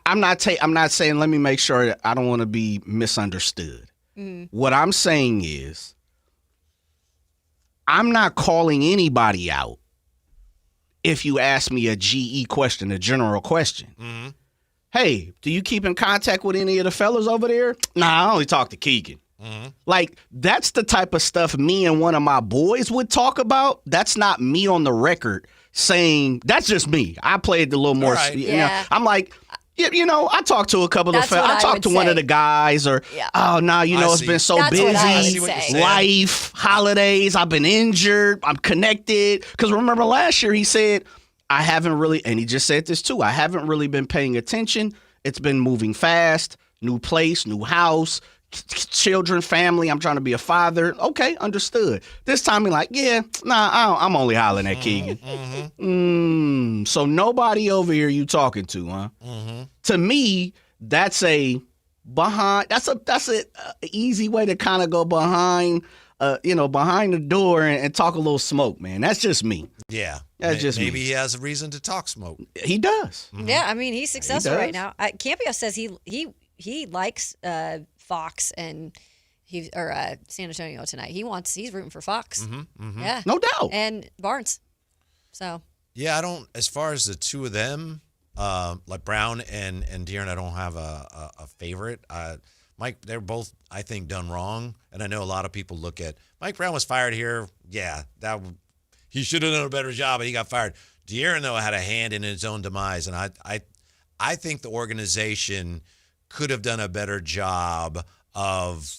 I'm not saying, let me make sure that I don't want to be misunderstood. What I'm saying is, I'm not calling anybody out if you ask me a GE question, a general question. hey, do you keep in contact with any of the fellas over there? Nah, I only talk to Keegan. Like, that's the type of stuff me and one of my boys would talk about. That's not me on the record saying, that's just me. I played a little more. Right. You know, I'm like, I talked to a couple of That's fellas. what I I talked would to one say. of the guys, or, oh, no, it's been so That's what I would busy. say. Life, holidays, I've been injured, I'm connected. Because remember last year he said, I haven't really, and he just said this too, I haven't really been paying attention. It's been moving fast, new place, new house, children, family. I'm trying to be a father. Okay, understood. This time he's like, I'm only hollering at Keegan. So nobody over here you talking to, huh? To me, that's a easy way to kind of go behind the door and talk a little smoke, man. That's just me. Yeah. That's just maybe me. he has a reason to talk smoke. He does. Yeah, I mean, he's successful right does. now. Campio says he likes Fox and San Antonio tonight. He's rooting for Fox. Yeah, no doubt. And Barnes. So yeah, I don't. As far as the two of them, like Brown and De'Aaron, I don't have a favorite. Mike, they're both, I think, done wrong, and I know a lot of people look at Mike Brown was fired here. Yeah, he should have done a better job, but he got fired. De'Aaron, though, had a hand in his own demise, and I think the organization could have done a better job of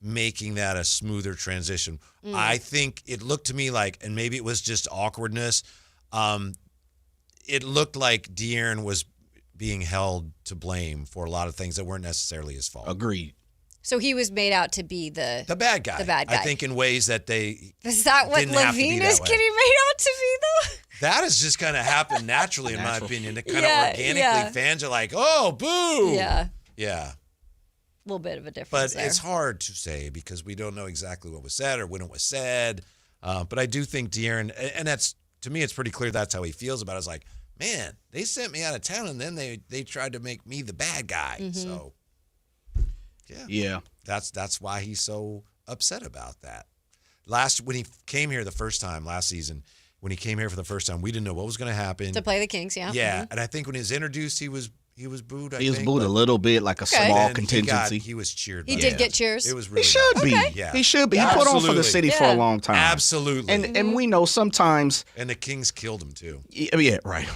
making that a smoother transition. I think it looked to me like, and maybe it was just awkwardness, it looked like De'Aaron was being held to blame for a lot of things that weren't necessarily his fault. Agreed. So he was made out to be the bad guy. The bad guy. I think in ways that they is that what didn't have to be Levine that is way. getting made out to be though? That has just kind of happened naturally, in my opinion. It kind Yeah, of organically, yeah. fans are like, "Oh, boo!" Yeah, yeah. a little bit of a difference But there. it's hard to say because we don't know exactly what was said or when it was said. But I do think De'Aaron, and that's to me, it's pretty clear that's how he feels about it. It's like, man, they sent me out of town, and then they tried to make me the bad guy. So, yeah, that's why he's so upset about that. When he came here the first time last season, when he came here for the first time, we didn't know what was going to happen To play the Kings, yeah. Yeah, and I think when he was introduced, he was booed. He was booed a little bit, like a small contingency. He was cheered. He by did them. get cheers. It was really He should be. nice. Yeah. He should be. He put on for the city for a long time. Absolutely. And we know sometimes. And the Kings killed him too. Yeah, right.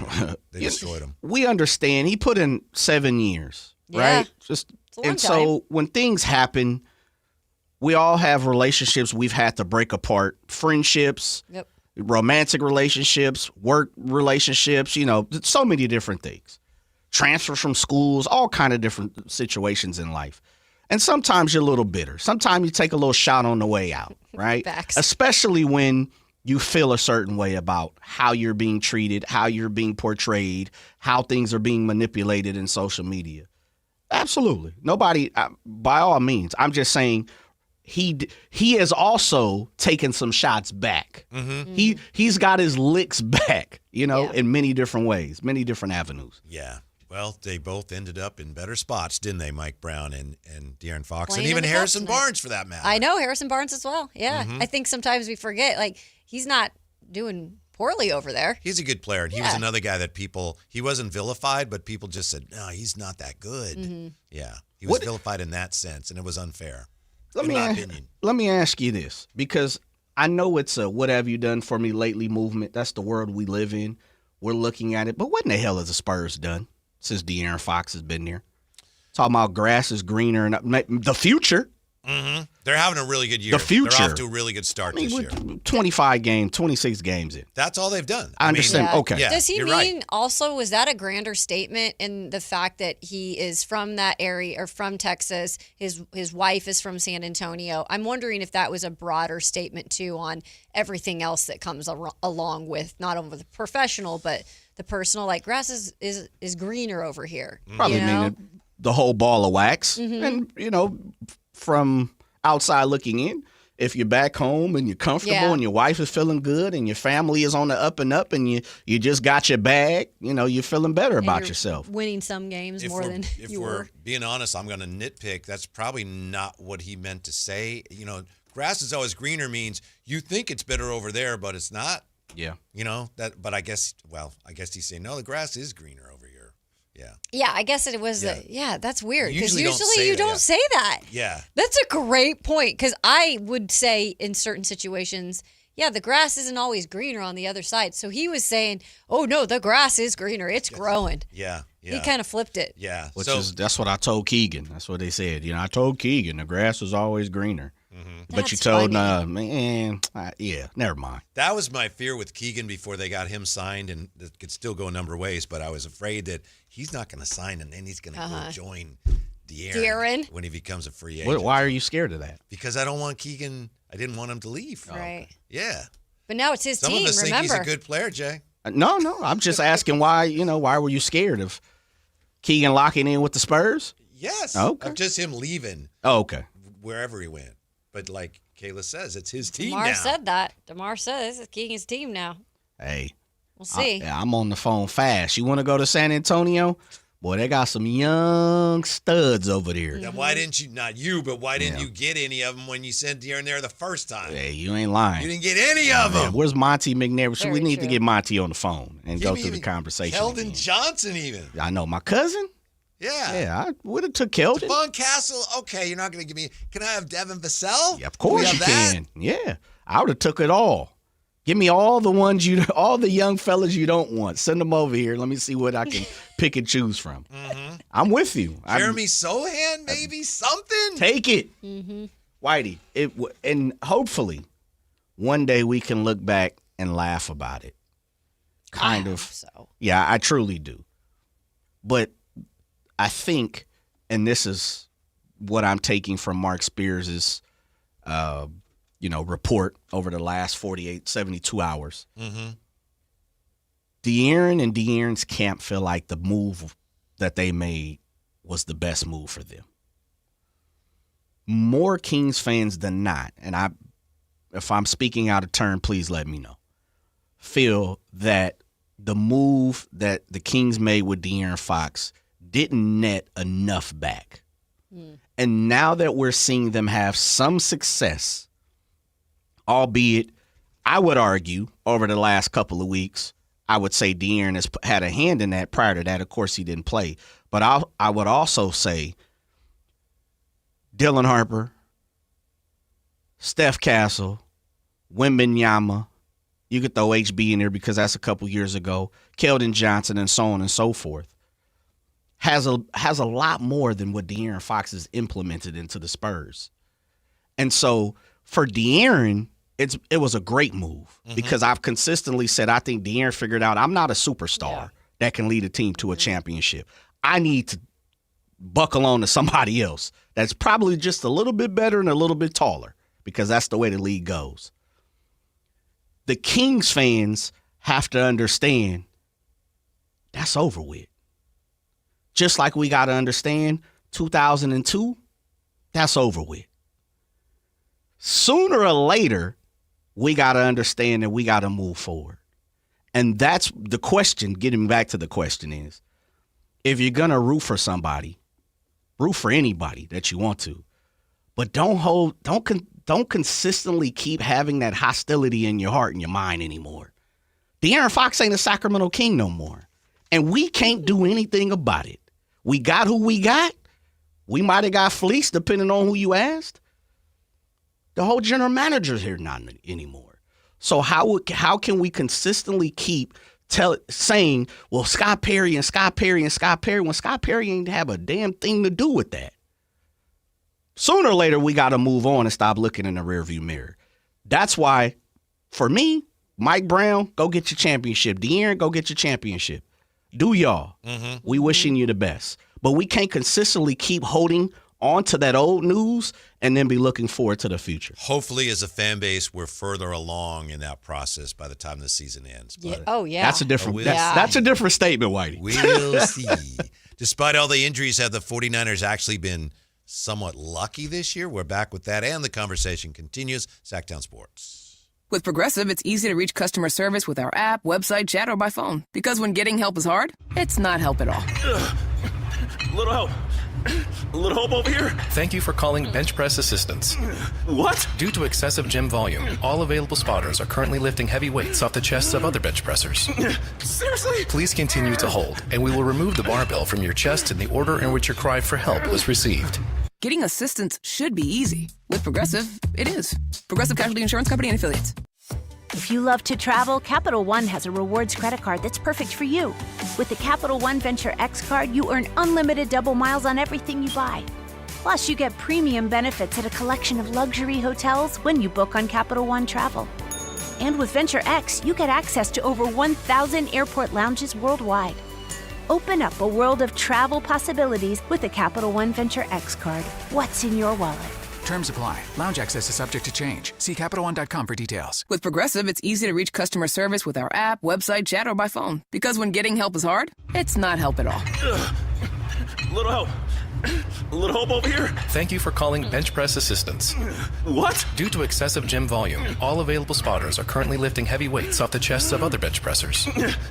They destroyed him. We understand. He put in 7 years, Yeah. right? Just It's a long and so time. when things happen, we all have relationships we've had to break apart. Friendships, Yep. romantic relationships, work relationships, so many different things. Transfers from schools, all kind of different situations in life. And sometimes you're a little bitter. Sometimes you take a little shot on the way out, right? Facts. Especially when you feel a certain way about how you're being treated, how you're being portrayed, how things are being manipulated in social media. Absolutely. Nobody, by all means, I'm just saying he has also taken some shots back. He's got his licks back, in many different ways, many different avenues. Yeah. Well, they both ended up in better spots, didn't they, Mike Brown and De'Aaron Fox, Playing and even in the Harrison Cup tonight. Barnes for that matter. I know Harrison Barnes as well. Yeah, Mhm. I think sometimes we forget he's not doing poorly over there. He's a good player, and he was another guy that he wasn't vilified, but people just said, no, he's not that good. Mhm. Yeah, he was vilified in that sense, and it was unfair, Let in me my ask, opinion. let me ask you this, because I know it's a what have you done for me lately movement. That's the world we live in. We're looking at it. But what in the hell has the Spurs done since De'Aaron Fox has been there? Talking about grass is greener and the future. Mm-hmm. They're having a really good year. The future. They're off to a really good start this year. 25 games, 26 games in. That's all they've done. I understand. Okay. Yeah, Does he you're mean right. also, was that a grander statement in the fact that he is from that area or from Texas? His wife is from San Antonio. I'm wondering if that was a broader statement too on everything else that comes along with not only the professional but the personal. Like grass is greener over here. Probably meaning the whole ball of wax. Mhm. And, from outside looking in, if you're back home and you're comfortable and your wife is feeling good and your family is on the up and up and you just got your bag, you're feeling better And about you're yourself. winning some games more than If you we're were. being honest, I'm going to nitpick. That's probably not what he meant to say. Grass is always greener means you think it's better over there, but it's not. Yeah. But I guess he's saying, no, the grass is greener over here. Yeah, I guess it was. That's weird because usually you don't say that. Yeah. That's a great point because I would say in certain situations, the grass isn't always greener on the other side. So he was saying, oh, no, the grass is greener. It's growing. Yeah. He kind of flipped it. Yeah. That's what I told Keegan. That's what they said. I told Keegan the grass is always greener. But That's you told, funny. never mind. That was my fear with Keegan before they got him signed, and it could still go a number of ways, but I was afraid that he's not going to sign, and then he's going to go join De'Aaron when he becomes a free agent. Why are you scared of that? Because I don't want Keegan. I didn't want him to leave. Right. Yeah. But now it's his Some team, of us remember. think he's a good player, Jay. No. I'm just asking why were you scared of Keegan locking in with the Spurs? Yes. Okay. Of just him leaving. Oh, okay. Wherever he went. But like Kayla says, it's his team DeMar now. said that. DeMar said this is Keegan's team now. Hey. We'll see. I'm on the phone fast. You want to go to San Antonio? Boy, they got some young studs over there. Then why didn't you, not you, but why didn't you get any of them when you sent De'Aaron there the first time? Hey, you ain't lying. You didn't get any of them. Where's Monty McNair? So we Very need true. to get Monty on the phone and go Even through the conversation. Keldon again. Johnson even. I know. My cousin? Yeah. Yeah, I would have took Keldon. Devon Castle, okay, you're not going to give me, can I have Devin Vassell? Yeah, of course Can you we have that? can. Yeah. I would have took it all. Give me all the ones all the young fellas you don't want. Send them over here. Let me see what I can pick and choose from. Mm-hmm. I'm with you. Jeremy Sohan, maybe something? Take it. Mm-hmm. Whitey. And hopefully one day we can look back and laugh about it. Kind of. So. Yeah, I truly do. But I think, and this is what I'm taking from Mark Spears' report over the last 72 hours. Mm-hmm. De'Aaron and De'Aaron's camp feel like the move that they made was the best move for them. More Kings fans than not, and if I'm speaking out of turn, please let me know, feel that the move that the Kings made with De'Aaron Fox didn't net enough back. And now that we're seeing them have some success, albeit I would argue over the last couple of weeks, I would say De'Aaron has had a hand in that. Prior to that, of course, he didn't play. But I would also say Dylan Harper, Steph Castle, Wembanyama, you could throw HB in there because that's a couple years ago, Keldon Johnson, and so on and so forth, has a lot more than what De'Aaron Fox has implemented into the Spurs. And so for De'Aaron, it was a great move because I've consistently said I think De'Aaron figured out I'm not a superstar that can lead a team to a championship. I need to buckle on to somebody else that's probably just a little bit better and a little bit taller because that's the way the league goes. The Kings fans have to understand that's over with. Just like we got to understand 2002, that's over with. Sooner or later, we got to understand that we got to move forward. And that's the question, getting back to the question is, if you're going to root for somebody, root for anybody that you want to, but don't consistently keep having that hostility in your heart and your mind anymore. De'Aaron Fox ain't a Sacramento King no more, and we can't do anything about it. We got who we got. We might have got fleeced, depending on who you asked. The whole general manager's here not anymore. So how can we consistently keep saying, well, Scott Perry and Scott Perry and Scott Perry, when Scott Perry ain't have a damn thing to do with that? Sooner or later, we got to move on and stop looking in the rearview mirror. That's why, for me, Mike Brown, go get your championship. De'Aaron, go get your championship. Do y'all. We wishing you the best. But we can't consistently keep holding on to that old news and then be looking forward to the future. Hopefully, as a fan base, we're further along in that process by the time the season ends. Yeah. But Oh, yeah. That's a different that's a different statement, Whitey. we'll see. Despite all the injuries, have the 49ers actually been somewhat lucky this year? We're back with that, and the conversation continues. Sactown Sports. With Progressive, it's easy to reach customer service with our app, website, chat, or by phone. Because when getting help is hard, it's not help at all. Little help. A little help over here? Thank you for calling Bench Press Assistance. What? Due to excessive gym volume, all available spotters are currently lifting heavy weights off the chests of other bench pressers. Seriously? Please continue to hold, and we will remove the barbell from your chest in the order in which your cry for help was received. Getting assistance should be easy. With Progressive, it is. Progressive Casualty Insurance Company and Affiliates. If you love to travel, Capital One has a rewards credit card that's perfect for you. With the Capital One Venture X card, you earn unlimited double miles on everything you buy. Plus, you get premium benefits at a collection of luxury hotels when you book on Capital One Travel. And with Venture X, you get access to over 1,000 airport lounges worldwide. Open up a world of travel possibilities with the Capital One Venture X card. What's in your wallet? Terms apply. Lounge access is subject to change. See CapitalOne.com for details. With Progressive, it's easy to reach customer service with our app, website, chat, or by phone. Because when getting help is hard, it's not help at all. Little help. A little help over here? Thank you for calling Bench Press Assistance. What? Due to excessive gym volume, all available spotters are currently lifting heavy weights off the chests of other bench pressers.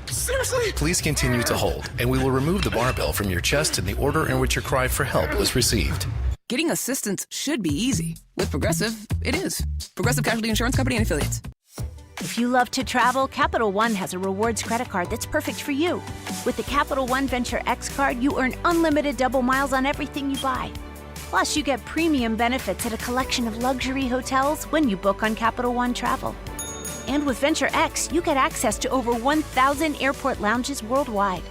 Seriously? Please continue to hold, and we will remove the barbell from your chest in the order in which your cry for help was received. Getting assistance should be easy. With Progressive, it is. Progressive Casualty Insurance Company and Affiliates. If you love to travel, Capital One has a rewards credit card that's perfect for you. With the Capital One Venture X card, you earn unlimited double miles on everything you buy. Plus, you get premium benefits at a collection of luxury hotels when you book on Capital One Travel. And with Venture X, you get access to over 1,000 airport lounges worldwide.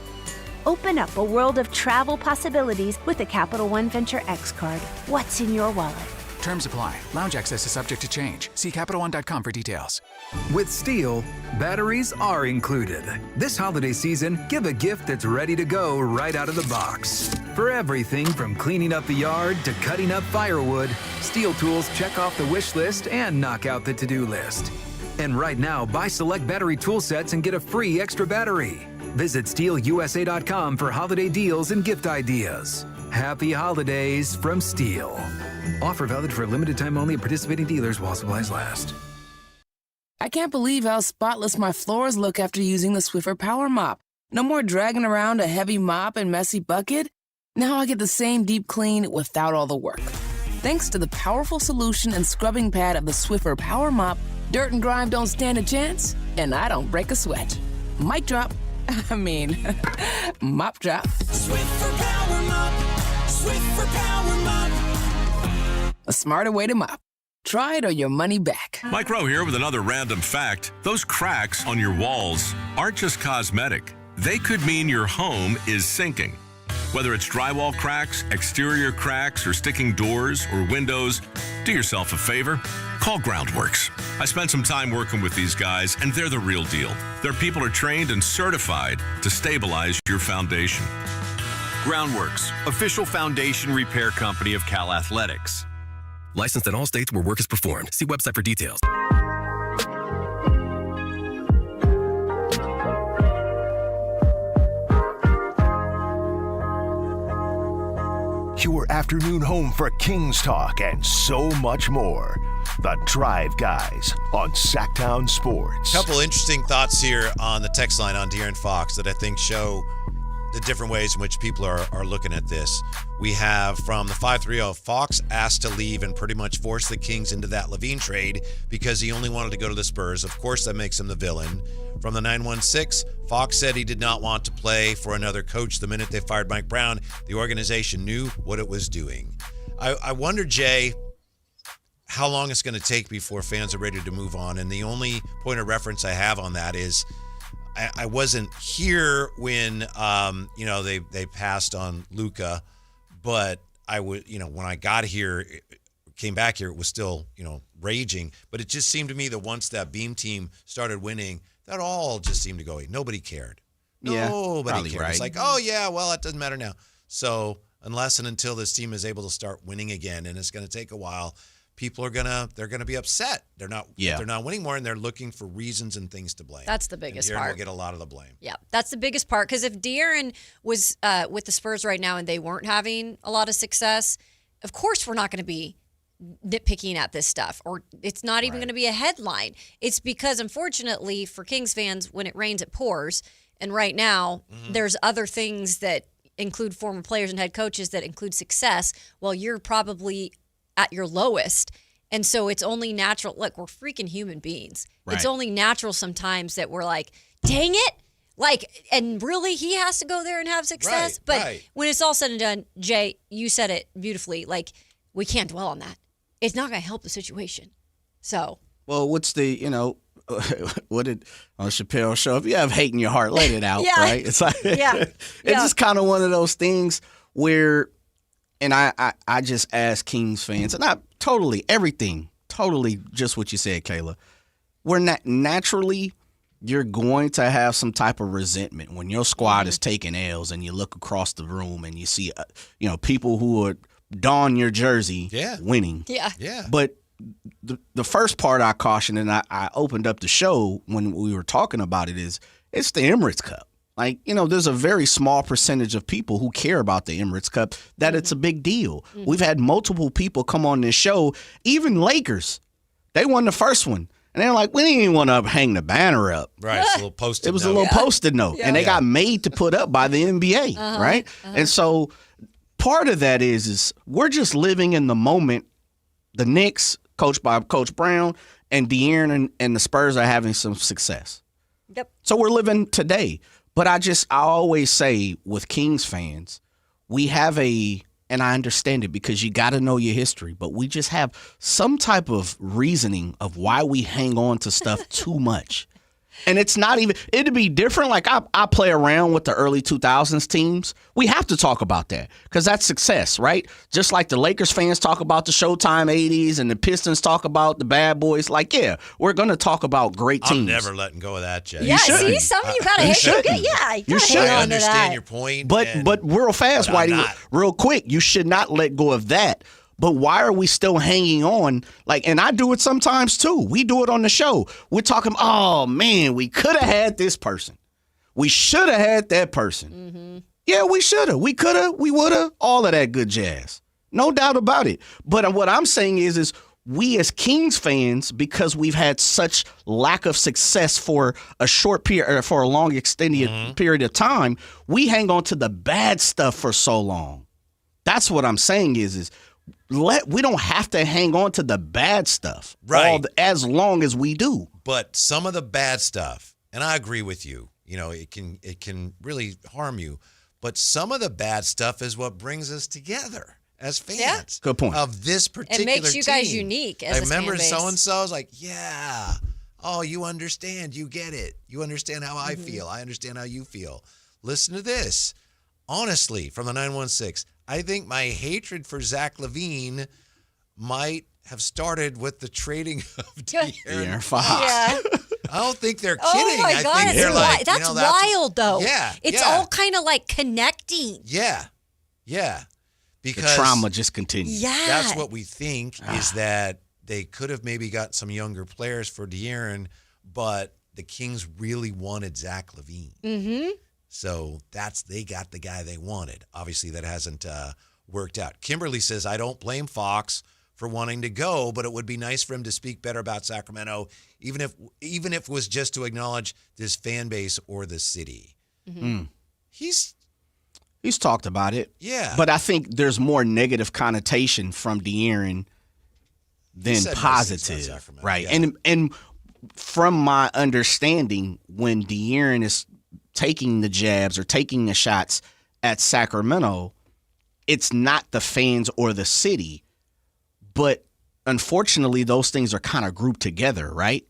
Open up a world of travel possibilities with the Capital One Venture X card. What's in your wallet? Terms apply. Lounge access is subject to change. See CapitalOne.com for details. With Steel, batteries are included. This holiday season, give a gift that's ready to go right out of the box. For everything from cleaning up the yard to cutting up firewood, Steel tools check off the wish list and knock out the to-do list. And right now, buy select battery tool sets and get a free extra battery. Visit SteelUSA.com for holiday deals and gift ideas. Happy holidays from Steel. Offer valid for a limited time only at participating dealers while supplies last. I can't believe how spotless my floors look after using the Swiffer Power Mop. No more dragging around a heavy mop and messy bucket. Now I get the same deep clean without all the work. Thanks to the powerful solution and scrubbing pad of the Swiffer Power Mop, dirt and grime don't stand a chance, and I don't break a sweat. Mic drop. Mop drop. Swiffer Power Mop. Swiffer Power Mop. A smarter way to mop. Try it or your money back. Mike Rowe here with another random fact. Those cracks on your walls aren't just cosmetic. They could mean your home is sinking. Whether it's drywall cracks, exterior cracks, or sticking doors or windows, do yourself a favor. Call Groundworks. I spent some time working with these guys, and they're the real deal. Their people are trained and certified to stabilize your foundation. Groundworks, official foundation repair company of Cal Athletics. Licensed in all states where work is performed. See website for details. Your afternoon home for Kings talk and so much more. The Drive Guys on Sactown Sports. Couple interesting thoughts here on the text line on De'Aaron Fox that I think show the different ways in which people are looking at this. We have from the 530, Fox asked to leave and pretty much forced the Kings into that Levine trade because he only wanted to go to the Spurs. Of course, that makes him the villain. From the 916, Fox said he did not want to play for another coach. The minute they fired Mike Brown, the organization knew what it was doing. I wonder, Jay, how long it's going to take before fans are ready to move on. And the only point of reference I have on that is I wasn't here when they passed on Luka, but I would when I got here, came back here, it was still raging. But it just seemed to me that once that Beam team started winning, that all just seemed to go away. Nobody cared. Nobody cared. Right. It's like, oh yeah, well it doesn't matter now. So unless and until this team is able to start winning again, and it's going to take a while, people are they're gonna be upset. They're not winning more, and they're looking for reasons and things to blame. That's the biggest part. De'Aaron will get a lot of the blame. Yeah, that's the biggest part. Because if De'Aaron was with the Spurs right now and they weren't having a lot of success, of course we're not going to be nitpicking at this stuff, or it's not even going to be a headline. It's because, unfortunately, for Kings fans, when it rains, it pours. And right now, there's other things that include former players and head coaches that include success, while you're probably at your lowest. And so it's only natural. Look, we're freaking human beings. Right. It's only natural sometimes that we're like, dang it. Like, and really, he has to go there and have success. But when it's all said and done, Jay, you said it beautifully. Like, we can't dwell on that. It's not going to help the situation. So. Well, what's the, what did on Chappelle's show? If you have hate in your heart, let it out, right? It's like, it's just kind of one of those things where, and I just ask Kings fans, and totally just what you said, Kayla. We're not naturally. You're going to have some type of resentment when your squad is taking L's and you look across the room and you see, people who are don your jersey winning. Yeah. But the first part I cautioned, and I opened up the show when we were talking about it, is it's the Emirates Cup. Like, there's a very small percentage of people who care about the Emirates Cup, that it's a big deal. We've had multiple people come on this show, even Lakers. They won the first one. And they're like, we didn't even want to hang the banner up. Right, it's a little post-it note. It was a little post-it note. And they got made to put up by the NBA, right? And so part of that is we're just living in the moment. The Knicks, coached by Coach Brown, and De'Aaron and the Spurs are having some success. Yep. So we're living today. But I always say with Kings fans, we have and I understand it because you got to know your history, but we just have some type of reasoning of why we hang on to stuff too much. And it's not even, it'd be different. Like I play around with the early 2000s teams. We have to talk about that because that's success, right? Just like the Lakers fans talk about the Showtime 80s and the Pistons talk about the bad boys. Like, we're going to talk about great teams. I'm never letting go of that, Jay. Yeah, see, some of you got to hang on to that. You should. I understand your point. But real fast, Whitey, real quick, you should not let go of that. But why are we still hanging on? Like, and I do it sometimes too. We do it on the show. We're talking, oh man, we could have had this person. We should have had that person. Mm-hmm. Yeah, we should have. We could have. We would have. All of that good jazz. No doubt about it. But what I'm saying is we as Kings fans, because we've had such lack of success for a short period, or for a long extended period of time, we hang on to the bad stuff for so long. That's what I'm saying is we don't have to hang on to the bad stuff as long as we do. But some of the bad stuff, and I agree with you, it can really harm you. But some of the bad stuff is what brings us together as fans. Yeah. Good point. Of this particular team. It makes you guys unique as a fan remember base. so-and-so is like, yeah. Oh, you understand. You get it. You understand how I feel. I understand how you feel. Listen to this. Honestly, from the 916, I think my hatred for Zach LaVine might have started with the trading of De'Aaron Fox. Yeah. I don't think they're Oh kidding. my I God, think they're like, that's wild though. Yeah. It's all kind of like connecting. Yeah. Because the trauma just continues. Yeah. That's what we think is that they could have maybe got some younger players for De'Aaron, but the Kings really wanted Zach LaVine. Mm-hmm. So they got the guy they wanted. Obviously, that hasn't worked out. Kimberly says, I don't blame Fox for wanting to go, but it would be nice for him to speak better about Sacramento, even if it was just to acknowledge this fan base or the city. Mm-hmm. He's talked about it. Yeah. But I think there's more negative connotation from De'Aaron than positive. Right. Yeah. And from my understanding, when De'Aaron is taking the jabs or taking the shots at Sacramento, it's not the fans or the city. But unfortunately, those things are kind of grouped together, right?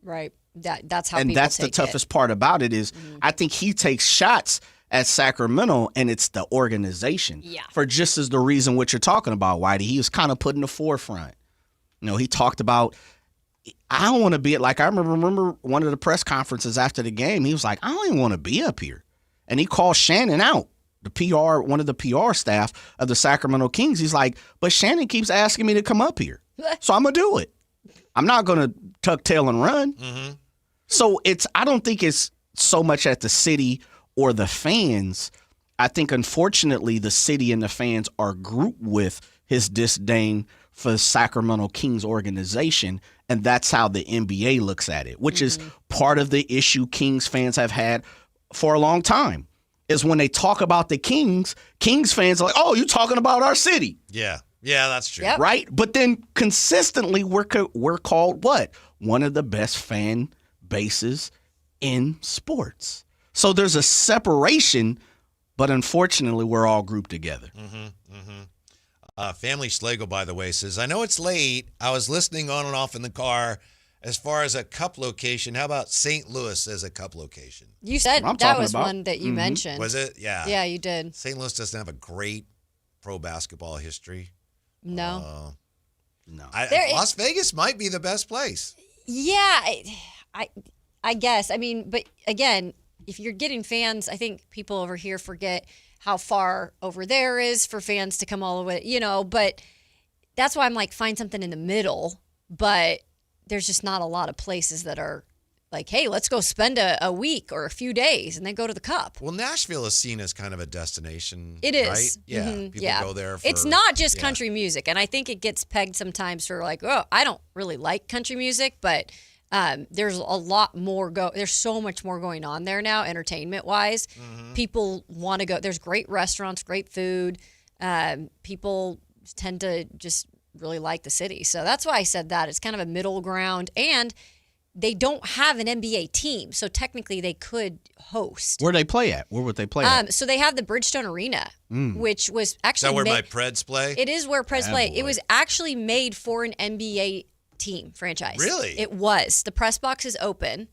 Right. That's how and people that's the take toughest part about it is I think he takes shots at Sacramento, and it's the organization. Yeah. For just as the reason what you're talking about, Whitey. He was kind of put in the forefront. He talked about, I don't want to be like, I remember one of the press conferences after the game, he was like, I don't even want to be up here. And he called Shannon out, one of the PR staff of the Sacramento Kings. He's like, but Shannon keeps asking me to come up here. So I'm going to do it. I'm not going to tuck tail and run. Mm-hmm. So I don't think it's so much at the city or the fans. I think, unfortunately, the city and the fans are grouped with his disdain for the Sacramento Kings organization, and that's how the NBA looks at it, which is part of the issue Kings fans have had for a long time. is when they talk about the Kings fans are like, oh, you talking about our city. Yeah. Yeah, that's true. Yep. Right? But then consistently we're called what? One of the best fan bases in sports. So there's a separation, but unfortunately we're all grouped together. Family Schlegel, by the way, says, I know it's late. I was listening on and off in the car. As far as a cup location, how about St. Louis as a cup location? You said that was one that you mentioned. Was it? Yeah. Yeah, you did. St. Louis doesn't have a great pro basketball history. No. No. Las Vegas might be the best place. Yeah, I guess. I mean, but again, if you're getting fans, I think people over here forget how far over there is for fans to come all the way, but that's why I'm like, find something in the middle. But there's just not a lot of places that are like, hey, let's go spend a week or a few days and then go to the Cup. Well, Nashville is seen as kind of a destination. It is. Right? Yeah. Mm-hmm. People go there for. It's not just country music. And I think it gets pegged sometimes for like, oh, I don't really like country music, but there's a lot more there's so much more going on there now, entertainment wise. People want to go. There's great restaurants, great food. People tend to just really like the city. So that's why I said that. It's kind of a middle ground. And they don't have an NBA team. So technically they could host. Where they play at? Where would they play at? So they have the Bridgestone Arena, which was actually Is that where my Preds play? It is where Preds play. It was actually made for an NBA team franchise. Really? It was. The press box is open,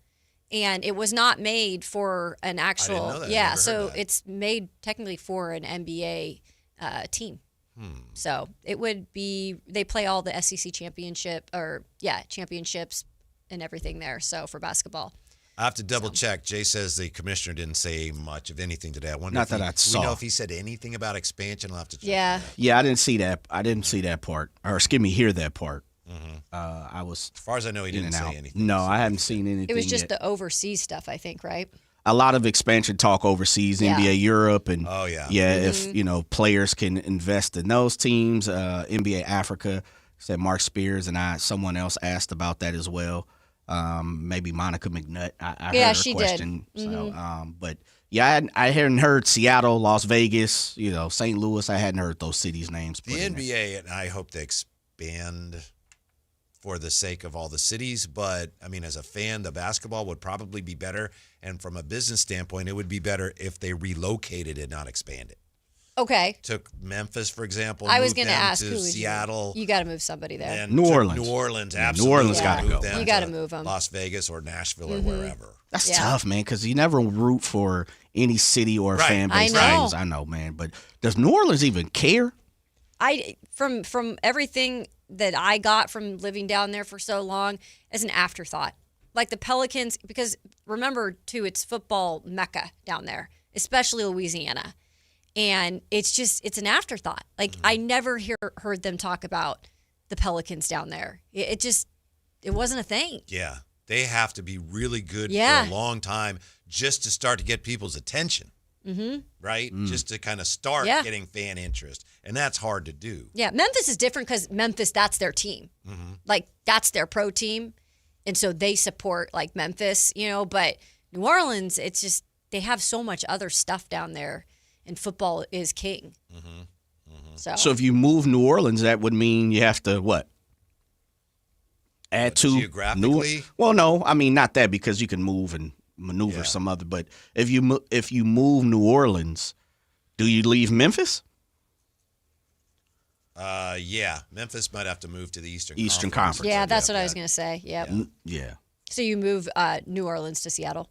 and it was not made for an actual. I didn't know that. Yeah, so it's made technically for an NBA team. So it would be. They play all the SEC championships and everything there. So for basketball. I have to double check. Jay says the commissioner didn't say much of anything today. I wonder Not that I saw. We know if he said anything about expansion. I'll have to check. Yeah. I didn't see that. I didn't see that part, or excuse me, hear that part. I was. As far as I know, he didn't say anything. No, I haven't seen anything. It was just yet. the overseas stuff, I think, right? A lot of expansion talk overseas, NBA Europe, and if players can invest in those teams, NBA Africa. Said Mark Spears and someone else asked about that as well. Maybe Monica McNutt. I heard her she question. did. So, but yeah, I hadn't heard Seattle, Las Vegas, St. Louis. I hadn't heard those cities' names. The NBA, and I hope they expand for the sake of all the cities. But, I mean, as a fan, the basketball would probably be better. And from a business standpoint, it would be better if they relocated it, not expanded. Okay. Took Memphis, for example. I was going to ask to who Seattle. You got to move somebody there. New Orleans. New Orleans, Yeah, absolutely. New Orleans got to go. You got to move them. Las Vegas or Nashville or wherever. That's tough, man, because you never root for any city or fan base. I know, man. But does New Orleans even care? From everything that I got from living down there for so long, as an afterthought. Like the Pelicans, because remember, too, it's football mecca down there, especially Louisiana. And it's an afterthought. Like, I never heard them talk about the Pelicans down there. It wasn't a thing. Yeah. They have to be really good for a long time just to start to get people's attention. Right? Just to kind of start getting fan interest. And that's hard to do. Yeah. Memphis is different because Memphis, that's their team. Like, that's their pro team. And so they support, like, Memphis, But New Orleans, it's just, they have so much other stuff down there. And football is king. So if you move New Orleans, that would mean you have to what? Add to geographically? Well, no, I mean not that, because you can move and maneuver some other. But if you move New Orleans, do you leave Memphis? Yeah, Memphis might have to move to the Eastern Conference. Yeah, that's what I was going to say. Yep. Yeah. So you move New Orleans to Seattle.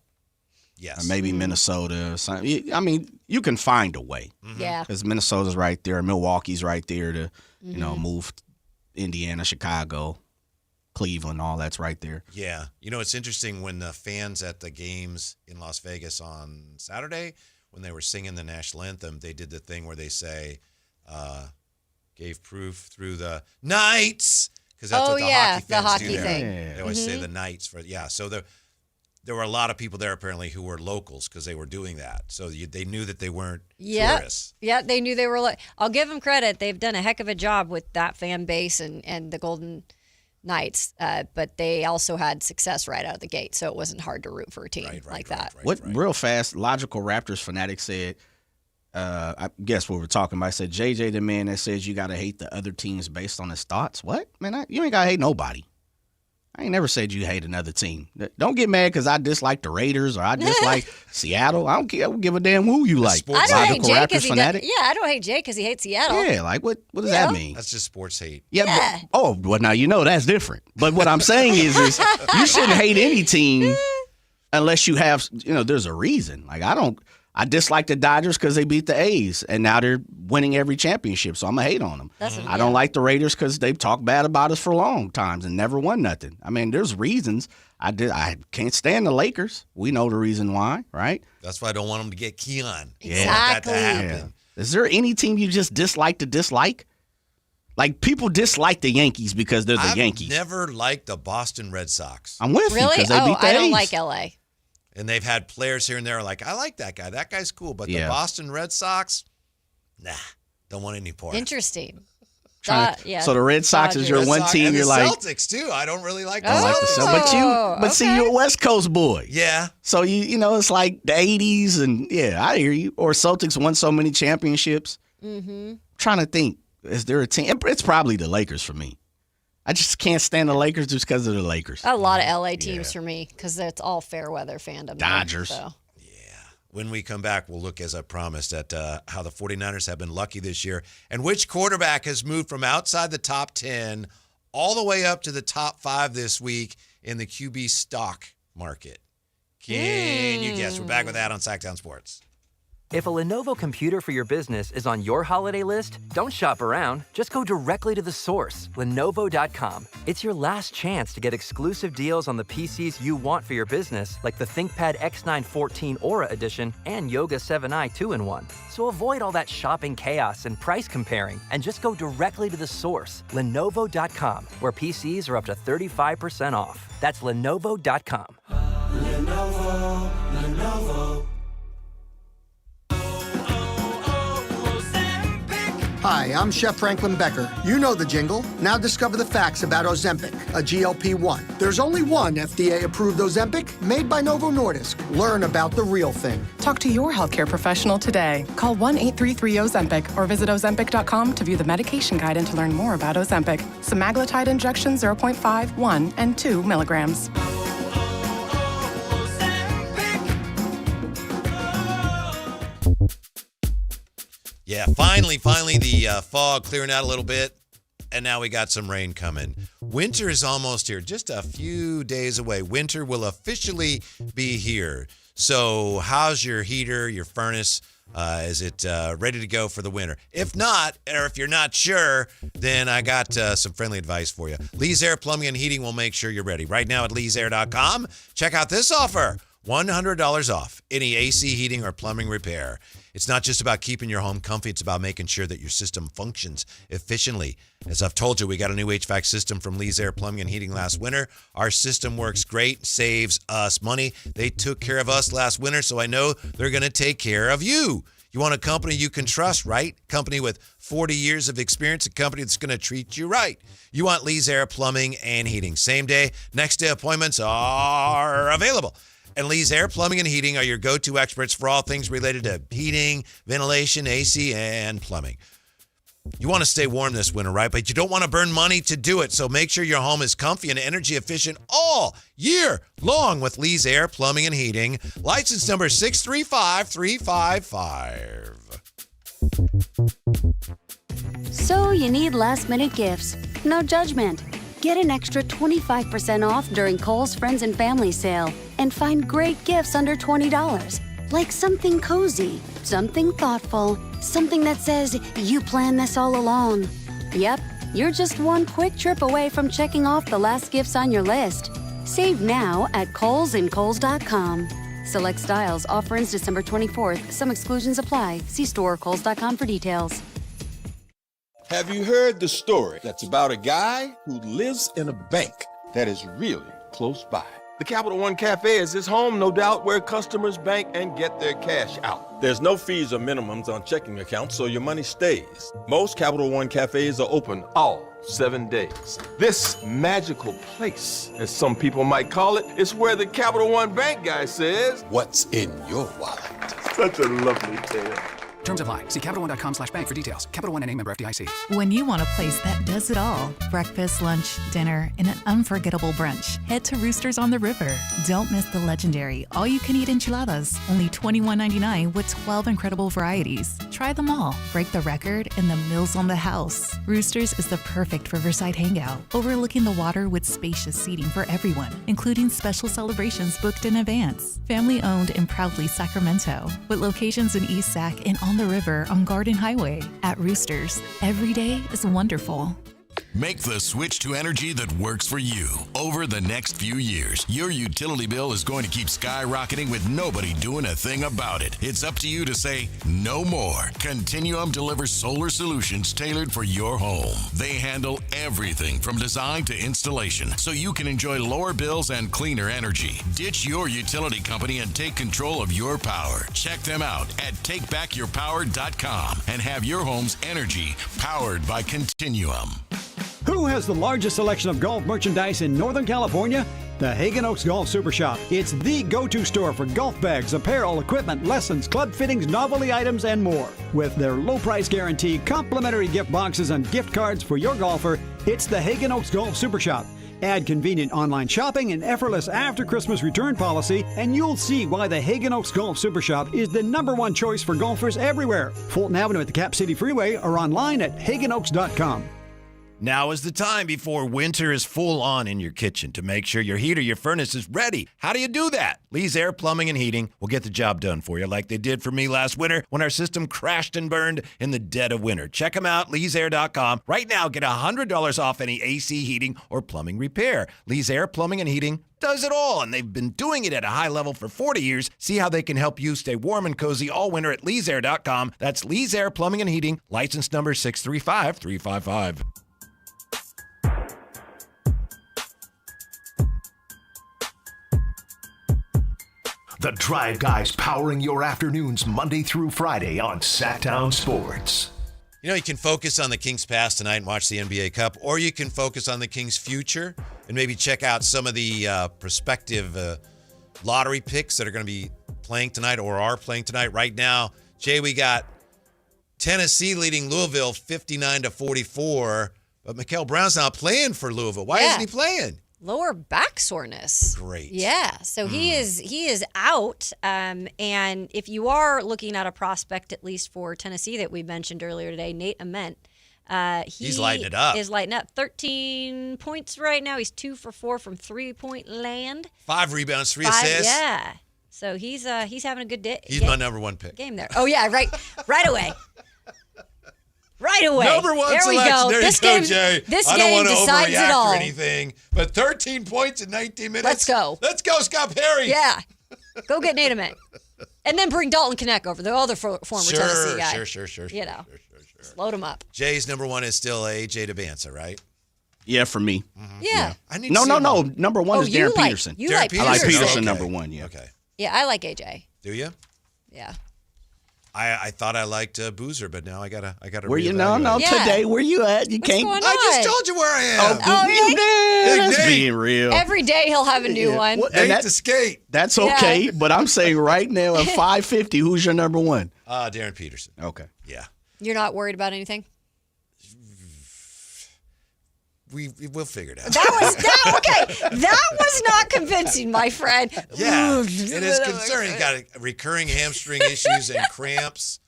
Yes. Or maybe Minnesota or something. I mean, you can find a way. Yeah. Because Minnesota's right there, Milwaukee's right there to, move Indiana, Chicago, Cleveland, all that's right there. Yeah. It's interesting when the fans at the games in Las Vegas on Saturday, when they were singing the national anthem, they did the thing where they say, gave proof through the Knights. Because that's what the hockey fans do there. Thing. They always say the Knights. So there were a lot of people there apparently who were locals because they were doing that. So they knew that they weren't tourists. Yeah, they knew they were. I'll give them credit. They've done a heck of a job with that fan base and the Golden nights, but they also had success right out of the gate, so it wasn't hard to root for a team that. Real fast, Logical Raptors fanatic said, I guess what we're talking about, I said, JJ the man that says you got to hate the other teams based on his thoughts. What? Man, you ain't got to hate nobody. I ain't never said you hate another team. Don't get mad because I dislike the Raiders or I dislike Seattle. I don't care. I don't give a damn who you like. I don't hate Logical Jay Raptors fanatic. I don't hate Jay because he hates Seattle. Yeah, like what does that mean? That's just sports hate. Yeah. But, well, now that's different. But what I'm saying is you shouldn't hate any team unless you have, there's a reason. Like I dislike the Dodgers because they beat the A's, and now they're winning every championship, so I'm going to hate on them. I don't like the Raiders because they've talked bad about us for long times and never won nothing. I mean, there's reasons. I can't stand the Lakers. We know the reason why, right? That's why I don't want them to get Keon. Exactly. I don't want that to happen. Yeah. Is there any team you just dislike to dislike? Like, people dislike the Yankees because they're the Yankees. I've never liked the Boston Red Sox. I'm with you because they beat the A's. I don't like L.A. And they've had players here and there like, I like that guy. That guy's cool. But the Boston Red Sox, nah, don't want any part. Interesting. So the Red Sox is your one team. You're like Celtics too. I don't really like the Celtics. But see, you're a West Coast boy. Yeah. So it's like the '80s, and I hear you. Or Celtics won so many championships. Mm-hmm. Trying to think, is there a team? It's probably the Lakers for me. I just can't stand the Lakers just because of the Lakers. A lot of LA teams for me because it's all fair weather fandom. Dodgers. So. When we come back, we'll look, as I promised, at how the 49ers have been lucky this year and which quarterback has moved from outside the top 10 all the way up to the top 5 this week in the QB stock market. Can you guess? We're back with that on Sactown Sports. If a Lenovo computer for your business is on your holiday list, don't shop around. Just go directly to the source, Lenovo.com. It's your last chance to get exclusive deals on the PCs you want for your business, like the ThinkPad X9 14 Aura Edition and Yoga 7i 2-in-1. So avoid all that shopping chaos and price comparing, and just go directly to the source, Lenovo.com, where PCs are up to 35% off. That's Lenovo.com. Lenovo. Hi, I'm Chef Franklin Becker. You know the jingle. Now discover the facts about Ozempic, a GLP-1. There's only one FDA-approved Ozempic made by Novo Nordisk. Learn about the real thing. Talk to your healthcare professional today. Call 1-833-OZEMPIC or visit Ozempic.com to view the medication guide and to learn more about Ozempic. Semaglutide injection 0.5, 1, and 2 milligrams. Yeah, finally, the fog clearing out a little bit, and now we got some rain coming. Winter is almost here, just a few days away. Winter will officially be here. So how's your heater, your furnace? Is it ready to go for the winter? If not, or if you're not sure, then I got some friendly advice for you. Lee's Air Plumbing and Heating will make sure you're ready. Right now at leesair.com, check out this offer. $100 off any AC heating or plumbing repair. It's not just about keeping your home comfy. It's about making sure that your system functions efficiently. As I've told you, we got a new HVAC system from Lee's Air Plumbing and Heating last winter. Our system works great, saves us money. They took care of us last winter, so I know they're going to take care of you. You want a company you can trust, right? Company with 40 years of experience, a company that's going to treat you right. You want Lee's Air Plumbing and Heating. Same day, next day appointments are available. And Lee's Air Plumbing and Heating are your go-to experts for all things related to heating, ventilation, AC, and plumbing. You want to stay warm this winter, right? But you don't want to burn money to do it. So make sure your home is comfy and energy efficient all year long with Lee's Air Plumbing and Heating. License number 635355. So you need last-minute gifts. No judgment. Get an extra 25% off during Kohl's Friends and Family Sale and find great gifts under $20. Like something cozy, something thoughtful, something that says you planned this all along. Yep, you're just one quick trip away from checking off the last gifts on your list. Save now at Kohl's and Kohl's.com. Select styles. Offer ends December 24th. Some exclusions apply. See store or Kohl's.com for details. Have you heard the story that's about a guy who lives in a bank that is really close by? The Capital One Cafe is his home, no doubt, where customers bank and get their cash out. There's no fees or minimums on checking accounts, so your money stays. Most Capital One cafes are open all 7 days. This magical place, as some people might call it, is where the Capital One bank guy says, "What's in your wallet?" Such a lovely tale. Terms apply. See CapitalOne.com/bank for details. Capital One and a member FDIC. When you want a place that does it all, breakfast, lunch, dinner, and an unforgettable brunch, head to Roosters on the River. Don't miss the legendary all-you-can-eat enchiladas, only $21.99 with 12 incredible varieties. Try them all. Break the record in the meals on the house. Roosters is the perfect Riverside hangout, overlooking the water with spacious seating for everyone, including special celebrations booked in advance. Family-owned and proudly Sacramento, with locations in East Sac and on the river on Garden Highway. At Roosters, every day is wonderful. Make the switch to energy that works for you. Over the next few years, your utility bill is going to keep skyrocketing with nobody doing a thing about it. It's up to you to say no more. Continuum delivers solar solutions tailored for your home. They handle everything from design to installation, so you can enjoy lower bills and cleaner energy. Ditch your utility company and take control of your power. Check them out at takebackyourpower.com and have your home's energy powered by Continuum. Who has the largest selection of golf merchandise in Northern California? The Hagen Oaks Golf Super Shop. It's the go-to store for golf bags, apparel, equipment, lessons, club fittings, novelty items, and more. With their low price guarantee, complimentary gift boxes, and gift cards for your golfer, it's the Hagen Oaks Golf Super Shop. Add convenient online shopping and effortless after-Christmas return policy, and you'll see why the Hagen Oaks Golf Super Shop is the #1 choice for golfers everywhere. Fulton Avenue at the Cap City Freeway or online at hagenoaks.com. Now is the time before winter is full on in your kitchen to make sure your heat or your furnace is ready. How do you do that? Lee's Air Plumbing and Heating will get the job done for you like they did for me last winter when our system crashed and burned in the dead of winter. Check them out, leesair.com. Right now, get $100 off any AC heating or plumbing repair. Lee's Air Plumbing and Heating does it all, and they've been doing it at a high level for 40 years. See how they can help you stay warm and cozy all winter at leesair.com. That's Lee's Air Plumbing and Heating, license number 635355. The Drive Guys powering your afternoons Monday through Friday on Sactown Sports. You know, you can focus on the Kings past tonight and watch the NBA Cup, or you can focus on the Kings future and maybe check out some of the prospective lottery picks that are going to be playing tonight or are playing tonight. Right now, Jay, we got Tennessee leading Louisville 59-44, but Mikael Brown's not playing for Louisville. Why isn't he playing? Lower back soreness. Great. Yeah. So he is out. And if you are looking at a prospect, at least for Tennessee that we mentioned earlier today, Nate Ament, he's lighting it up. Is lighting up. 13 points right now. He's 2 for 4 from 3-point land. 5 rebounds, 3 assists. Yeah. So he's having a good day. He's my #1 pick. Game there. Oh yeah, right away. Right away. #1 there selection. We go. There this you go, game, Jay. This I don't game want to decides it all. overreact or anything, but 13 points in 19 minutes. Let's go. Let's go, Scott Perry. Yeah. Go get Nate Ament. And then bring Dalton Knecht over, the other former Tennessee guy. Sure. You know, load him up. Jay's #1 is still AJ DeBanza, right? Yeah, for me. Mm-hmm. Yeah. I need No. to see him. #1 is Darren Peterson. You like I like Peterson Okay. #1, yeah. Okay. Yeah, I like AJ. Do you? Yeah. I thought I liked Boozer, but now I gotta. Where you today? Where you at? You can't. Going I on? just told you where I am. That's being real. Every day he'll have a new one. Nate to skate. That's okay, but I'm saying right now at 5:50, who's your #1? Darren Peterson. Okay. Yeah. You're not worried about anything? We'll figure it out. That was not convincing, my friend. Yeah, it is concerning. He's got recurring hamstring issues and cramps.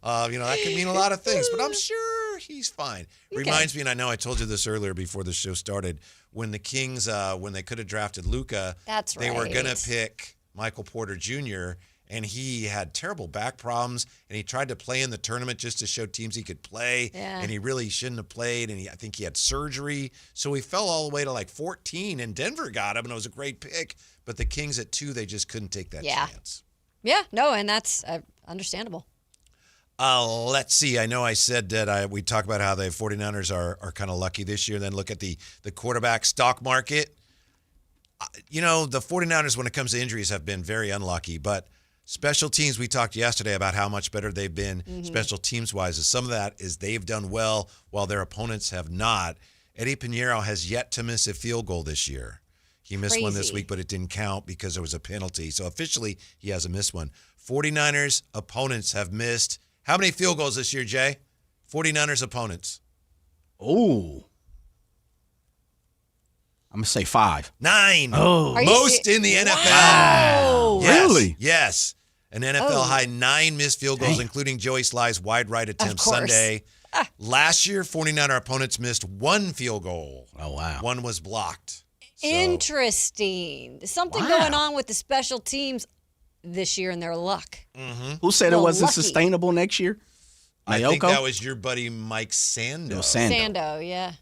That could mean a lot of things, but I'm sure he's fine. Okay. Reminds me, and I know I told you this earlier before the show started, when the Kings, when they could have drafted Luka, they were going to pick Michael Porter Jr., and he had terrible back problems, and he tried to play in the tournament just to show teams he could play, and he really shouldn't have played, and I think he had surgery. So he fell all the way to like 14, and Denver got him, and it was a great pick. But the Kings at 2, they just couldn't take that chance. Yeah, no, and that's understandable. Let's see. I know I said that we talk about how the 49ers are kind of lucky this year, and then look at the quarterback stock market. the 49ers, when it comes to injuries, have been very unlucky. But special teams, we talked yesterday about how much better they've been special teams-wise. And some of that is they've done well while their opponents have not. Eddie Pinheiro has yet to miss a field goal this year. He missed one this week, but it didn't count because there was a penalty. So officially, he hasn't missed one. 49ers opponents have missed how many field goals this year, Jay? 49ers opponents. Oh. I'm going to say 5. 9. Oh. Most in the NFL. Wow. Yes. Really? Yes. An NFL high 9 missed field goals, including Joey Sly's wide right attempt Sunday. Last year, 49er opponents missed 1 field goal. Oh, wow. 1 was blocked. Interesting. There's something going on with the special teams this year in their luck. Who said it wasn't sustainable next year? I think that was your buddy Mike Sando. Sando, yeah.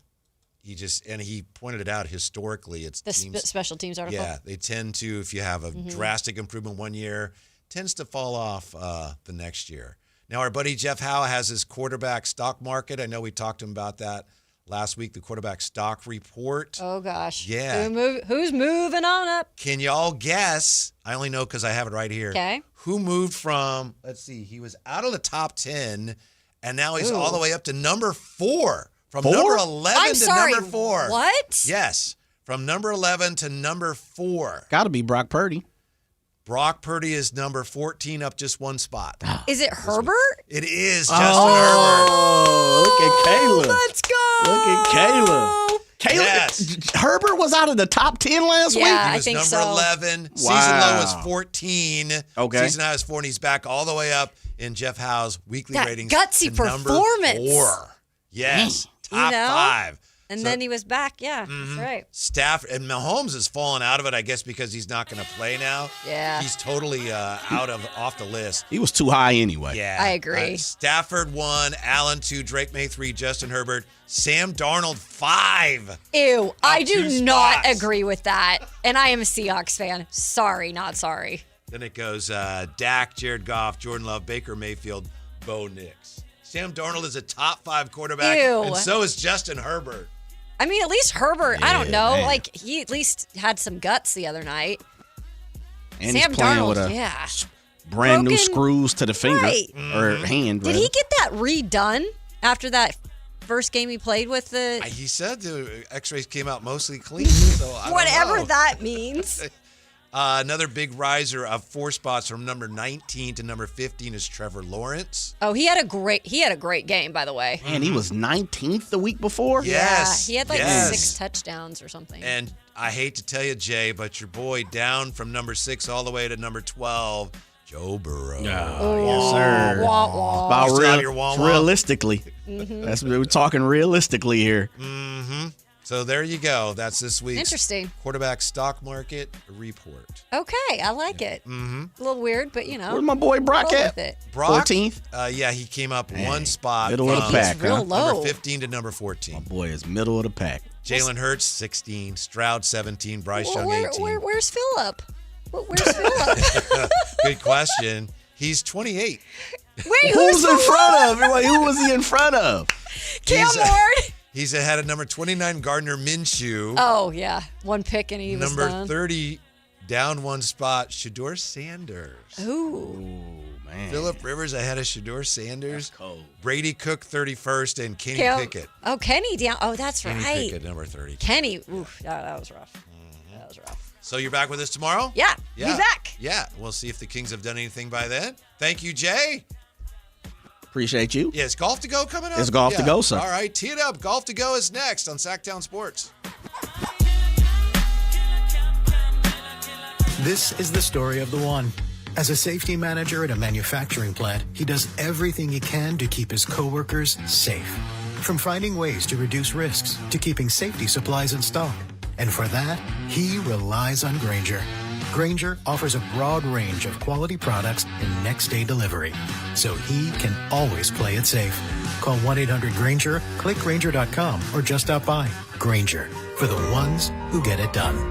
He pointed it out historically. It's the teams, special teams article. Yeah, they tend to, if you have a drastic improvement one year, tends to fall off the next year. Now, our buddy Jeff Howe has his quarterback stock market. I know we talked to him about that last week, the quarterback stock report. Oh, gosh. Yeah. Who's moving on up? Can y'all guess? I only know because I have it right here. Okay. Who moved from, let's see, he was out of the top 10, and now he's all the way up to number 4. From number 11 to number 4. What? Yes. From number 11 to number 4. Got to be Brock Purdy. Brock Purdy is number 14, up just 1 spot. Is it Herbert? It is Justin Herbert. Look at Kayla. Let's go. Look at Kayla. Yes. Herbert was out of the top 10 last week? He was number 11. Wow. Season low was 14. Okay. Season high was 4, and he's back all the way up in Jeff Howe's weekly ratings. Gutsy to number performance. 4. Yes. Top 5. And then he was back. Yeah, that's right. And Mahomes has fallen out of it, I guess, because he's not going to play now. Yeah. He's totally off the list. He was too high anyway. Yeah. I agree. Stafford 1, Allen 2, Drake May 3, Justin Herbert, Sam Darnold 5. Ew, I do not spots. agree with that. And I am a Seahawks fan. Sorry, not sorry. Then it goes Dak, Jared Goff, Jordan Love, Baker Mayfield, Bo Nix. Sam Darnold is a top 5 quarterback, Ew. and so is Justin Herbert. I mean, at least Herbert, I don't know. man. Like, he at least had some guts the other night. And Sam he's playing Darnold, with a yeah. brand new Broken- screws to the finger Right. or hand. Did he get that redone after that first game he played with the... He said the x-rays came out mostly clean, so I don't Whatever know. that means. Another big riser of 4 spots from number 19 to number 15 is Trevor Lawrence. Oh, he had a great game, by the way. Man, he was 19th the week before? Yes. Yeah, he had like yes. 6 touchdowns or something. And I hate to tell you, Jay, but your boy down from number 6 all the way to number 12, Joe Burrow. Yes, sir. Wah, wah. About Still have your wah, wah. realistically. That's what we're talking realistically here. Mm-hmm. So there you go. That's this week's Interesting. quarterback stock market report. Okay, I like it. Mm-hmm. A little weird, but you know. Where's my boy Brock roll at? with it. Brock, 14th? Yeah, he came up 1 spot. Middle of the from pack, real huh? low. Number 15 to number 14. My boy is middle of the pack. Jalen Hurts, 16. Stroud, 17. Bryce Young, 18. Where's Phillip? Where's Phillip? Good question. He's 28. Wait, Who's in front of? Wait, who was he in front of? Cam He's, Ward? He's ahead of number 29, Gardner Minshew. Oh, yeah. 1 pick and he was Number done. 30, down 1 spot, Shedeur Sanders. Ooh. Man. Phillip Rivers ahead of Shedeur Sanders. Brady Cook 31st and Kenny Cam- Pickett. Oh, Kenny down. Oh, that's Kenny right. Pickett, number 30. Kenny. Oof, that was rough. That was rough. So you're back with us tomorrow? Yeah, he's back. Yeah, we'll see if the Kings have done anything by then. Thank you, Jay. Appreciate you. Yeah, is Golf to Go coming up? It's Golf to Go, sir. All right, tee it up. Golf to Go is next on Sactown Sports. This is the story of the one. As a safety manager at a manufacturing plant, he does everything he can to keep his coworkers safe. From finding ways to reduce risks to keeping safety supplies in stock. And for that, he relies on Grainger. Grainger offers a broad range of quality products and next-day delivery, so he can always play it safe. Call 1-800-GRAINGER, click Grainger.com, or just stop by. Grainger, for the ones who get it done.